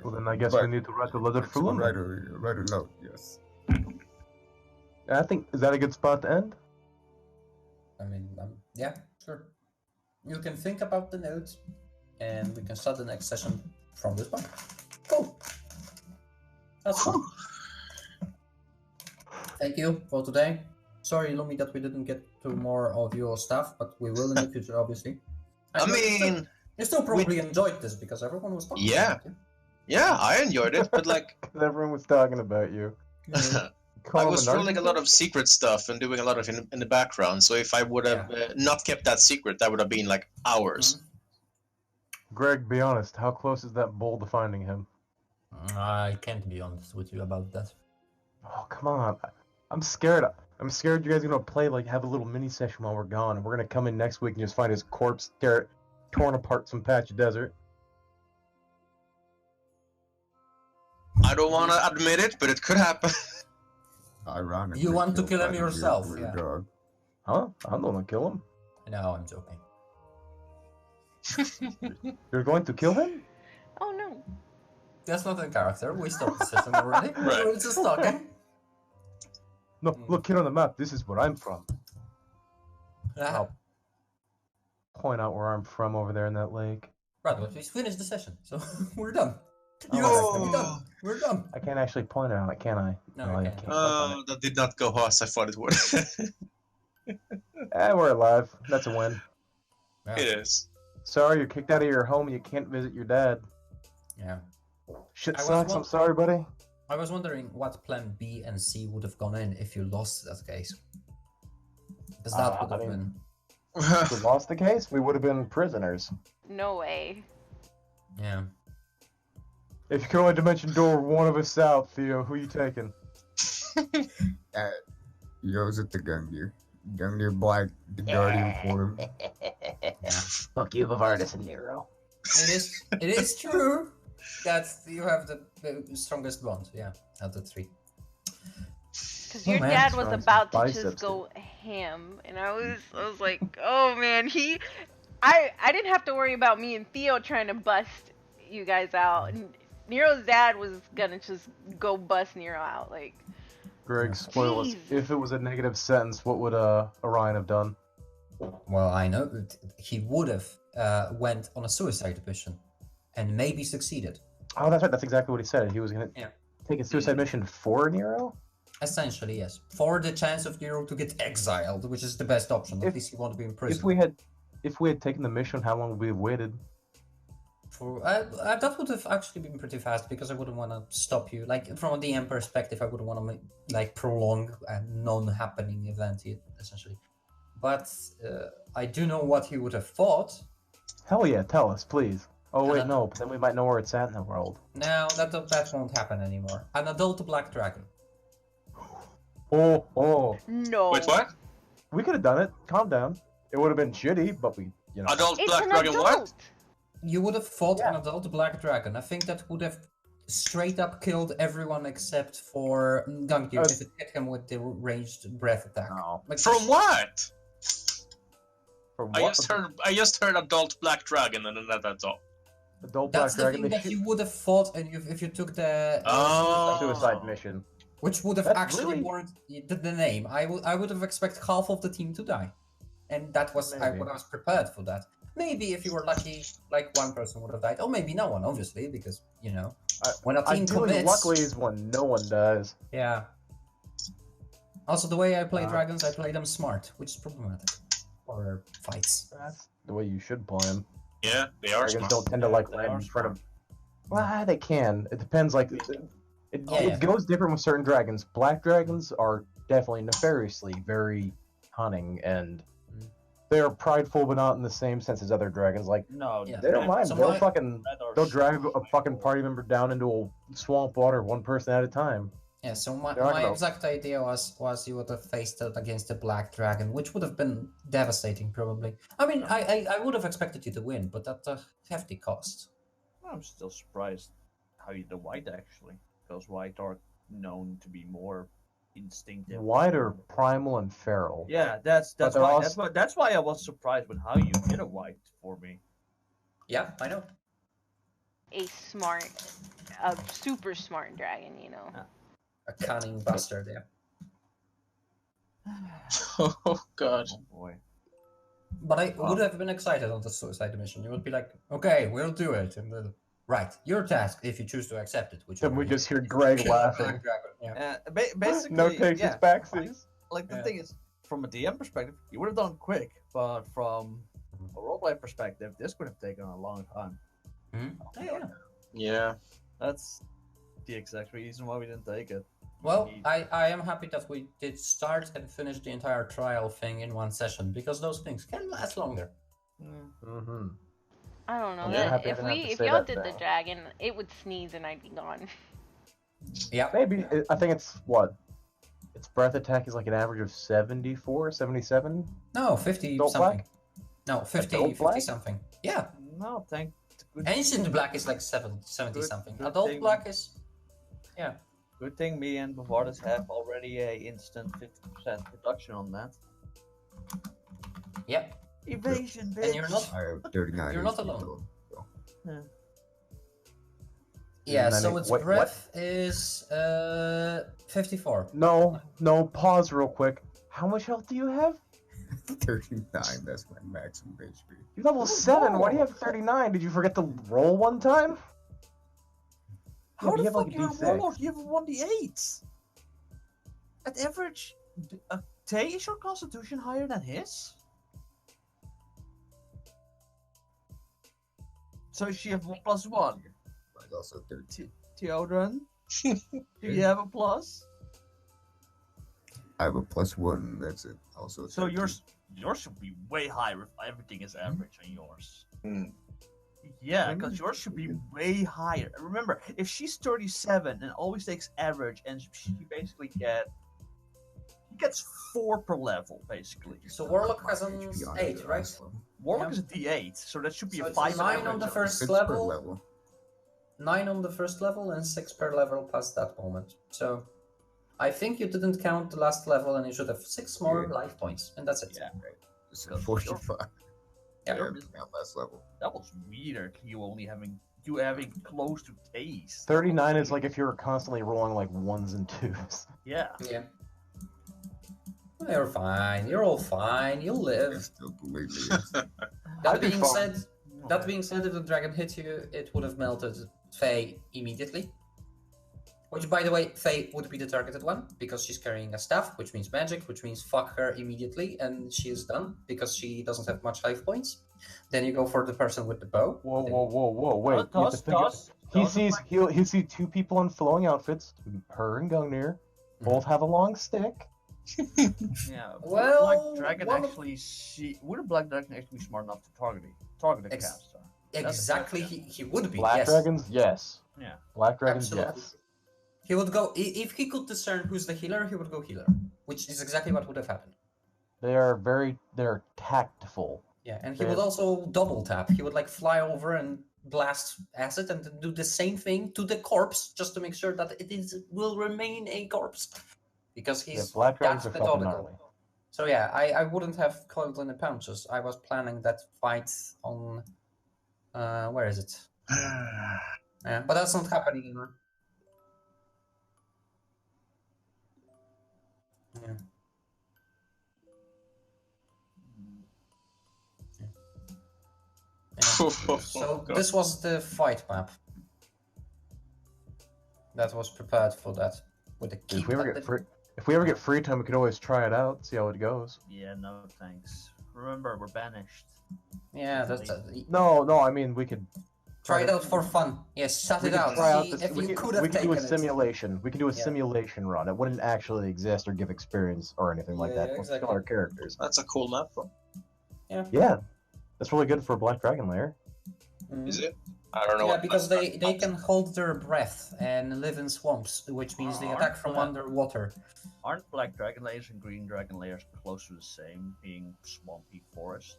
Well, then I guess we need to write a letter for Lumi. Write a note, yes. I think, is that a good spot to end? I mean, yeah, sure. You can think about the notes, and we can start the next session from this point. Cool. That's fun. Thank you for today. Sorry, Lumi, that we didn't get to more of your stuff, but we will in the future, obviously. You still probably enjoyed this because everyone was talking about it. Yeah, I enjoyed it, but everyone was talking about you. I was rolling a lot of secret stuff and doing a lot of in the background. So if I would have not kept that secret, that would have been like hours. Greg, be honest. How close is that bull to finding him? I can't be honest with you about that. Oh, come on. I'm scared. I'm scared you guys are gonna play, have a little mini session while we're gone, and we're gonna come in next week and just find his corpse torn apart some patch of desert. I don't want to admit it, but it could happen. Ironically, you want to kill him yourself, yeah. Dog. Huh? I don't want to kill him. No, I'm joking. You're going to kill him? Oh no. That's not in character. We stopped the session already. Right. We're just talking. No, look here on the map. This is where I'm from. Ah, Point out where I'm from over there in that lake. right, but we finished the session, so we're done. You Oh, guys, we're done. We're done. I can't actually point it out, can I? No, I you can't. can't click on it. That did not go as I thought it would. We're alive. That's a win. Yeah. It is. Sorry, you're kicked out of your home and you can't visit your dad. Yeah. Shit I was sucks. I'm sorry, buddy. I was wondering what plan B and C would have gone in if you lost that case. Because that would have been. If we lost the case, we would have been prisoners. No way. Yeah. If you can only dimension door one of us out, Theo, who you taking? Yours at the Gungear. Gungear Black, the guardian form. Fuck you, Bavardis and Nero. It is true that you have the strongest bond, yeah, out of the three. Because Oh, your man, dad was throwing some about to biceps, just go ham, and I was like, oh man, I didn't have to worry about me and Theo trying to bust you guys out. And Nero's dad was gonna just go bust Nero out, like. Greg, spoil us. Jeez. If it was a negative sentence, what would Orion have done? Well, I know he would have went on a suicide mission, and maybe succeeded. Oh, that's right. That's exactly what he said. He was gonna Yeah. take a suicide mission for Nero. Essentially, yes. For the chance of Nero to get exiled, which is the best option. At least he won't be in prison. If we had taken the mission, how long would we have waited? For that would have actually been pretty fast because I wouldn't want to stop you. Like from a DM perspective, I wouldn't want to like prolong a non-happening event essentially. But I do know what he would have thought. Hell yeah, tell us, please. Oh wait, Uh, no, but then we might know where it's at in the world. Now that won't happen anymore. An adult black dragon. Oh, No. Wait, what? we could have done it. Calm down. It would have been shitty, but we, Adult It's Black an Dragon, adult. what? You would have fought an Yeah. adult black dragon. I think that would have straight up killed everyone except for Gungear if it hit him with the ranged breath attack. No. Like, From what? For I what? I just heard Adult Black Dragon, and then that's all. Adult Black That's the Dragon. thing They that shoot you would have fought, and if you took the Oh. suicide mission. which would have That's actually really- warranted the name. I would have expected half of the team to die, and that was Maybe. what I was prepared for that. Maybe if you were lucky, like one person would have died, or maybe no one, obviously, because you know when a team Ideally, commits. luckily is when no one dies. Yeah. Also, the way I play Uh, dragons, I play them smart, which is problematic for fights. That's the way you should play them. Yeah, they are Dragons smart. don't tend to Yeah, like they land are in front of. Well, they can. It depends. Like, it Yeah. goes different with certain dragons. Black dragons are definitely nefariously very cunning, and they're prideful, but not in the same sense as other dragons. Like, No, Yeah. they don't mind. So They'll my- fucking red or they'll drive silver a fucking party member down into a swamp water, one person at a time. Yeah, so my They're not gonna- exact idea was you would have faced it against a black dragon, which would have been devastating, probably. I mean, I would have expected you to win, but at a hefty cost. I'm still surprised how you did white actually, because white are known to be more instinctive. White are primal and feral. Yeah, that's they're why also- that's why I was surprised with how you did a white for me. Yeah, I know. A super smart dragon, you know. A cunning bastard, yeah. Oh god. Oh boy. But I would have been excited on the suicide mission. You would be like, okay, we'll do it. And then, right, your task if you choose to accept it. Which Then we would be just hear Greg kill a laughing. black dragon. Yeah. Basically, No takes yeah, his backsies. like the Yeah. thing is, from a DM perspective, you would have done quick, but from a roleplay perspective, this would have taken a long time. Yeah. Yeah. That's the exact reason why we didn't take it. Well, Indeed. I am happy that we did start and finish the entire trial thing in one session because those things can last longer. Mm-hmm. I don't know. I'm that- happy I if didn't have to if say y'all that did the now. dragon, it would sneeze and I'd be gone. Yeah. Maybe. I think it's what? Its breath attack is like an average of 74, 77? No, 50 Adult something. black? No, 50, Adult 50 black? something. Yeah. No, thank. Good, Ancient black is like 70 Good- something. good Adult thing. black is. Yeah. good thing me and Bavardis have already a instant 50% reduction on that. Yep. Evasion, bitch. And you're not I have 39. You're not HP alone. though, so. Yeah, And then so it- its wait, what? breath is 54. No, pause real quick. How much health do you have? 39, that's my maximum HP. You're level 7, why do you have 39? Did you forget to roll one time? How but the you have, fuck like, a you're a D6. warlock? You have a 1d8. At average, Tay, is your constitution higher than his? So she have +1. Mine's also 13. Theodran, do you have a plus? I have a +1, that's it. Also So 13. yours should be way higher if everything is average on yours. Hmm. Yeah, because yours should be way higher. Remember, if she's 37 and always takes average, and she basically gets 4 per level, basically. So Warlock has My an HP on 8, the right? last level. Warlock Yeah. is a D8, so that should be So a it's 5 9 average. on the first 6 level, per level. 9 on the first level, and 6 per level past that moment. So I think you didn't count the last level, and you should have 6 more Yeah. life points, and that's it. Yeah. It's a 45. Yeah. Yeah, not last level. That was weird. You having close to taste. 39 is like if you were constantly rolling like 1s and 2s. Yeah. Yeah. Well, you're fine. You're all fine. You'll I live. still believe me. I'd be fine. That being said, if the dragon hit you, it would have melted Faye immediately. Which, by the way, Faye would be the targeted one, because she's carrying a staff, which means magic, which means fuck her immediately, and she is done, because she doesn't have much life points. Then you go for the person with the bow. Whoa, wait. You have to Toss, think of- toss. He toss sees a he sees 2 people in flowing outfits, her and Gungnir. Both have a long stick. Yeah. Well, Black Dragon one of- actually would a Black Dragon actually be smart enough to target the Ex- caster? Exactly, That's- he would be, Black yes. dragons, yes. Yeah. Black dragons, Absolutely. yes. He would go, if he could discern who's the healer, he would go healer, which is exactly what would have happened. They're tactful. Yeah, and he Yeah. would also double tap. He would like fly over and blast acid and then do the same thing to the corpse just to make sure that will remain a corpse. Because Yeah, he's black dragons that are fucking methodical. gnarly. So yeah, I wouldn't have coiled in the pouches. I was planning that fight on where is it? Yeah, but that's not happening anymore. Yeah. Yeah. So this was the fight map that was prepared for that with the key. If we ever get free time, we could always try it out, see how it goes. Yeah, no thanks. Remember, we're banished. Yeah, that's No, I mean we could try it out for fun. Yes, shut we it could out. try out See this. if We you could, could have we could do taken a it. simulation. We could do a Yeah. simulation run. It wouldn't actually exist or give experience or anything like Yeah, that. We'll exactly. kill our characters. That's a cool map, though. Yeah, that's really good for a Black Dragon lair. Mhm. Is it? I don't know. Yeah, what because map they that can hold their breath and live in swamps, which means they attack from underwater. Aren't Black Dragon layers and Green Dragon layers close to the same, being swampy forest?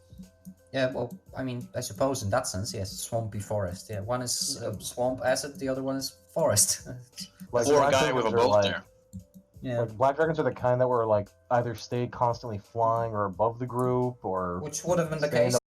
Yeah, well, I mean, I suppose in that sense, yes, swampy forest. Yeah, one is swamp acid, the other one is forest. Like Or a Black guy with a Dragons are boat like, there. Yeah, like Black Dragons are the kind that were like either stay constantly flying or above the group or which would have been the stay in case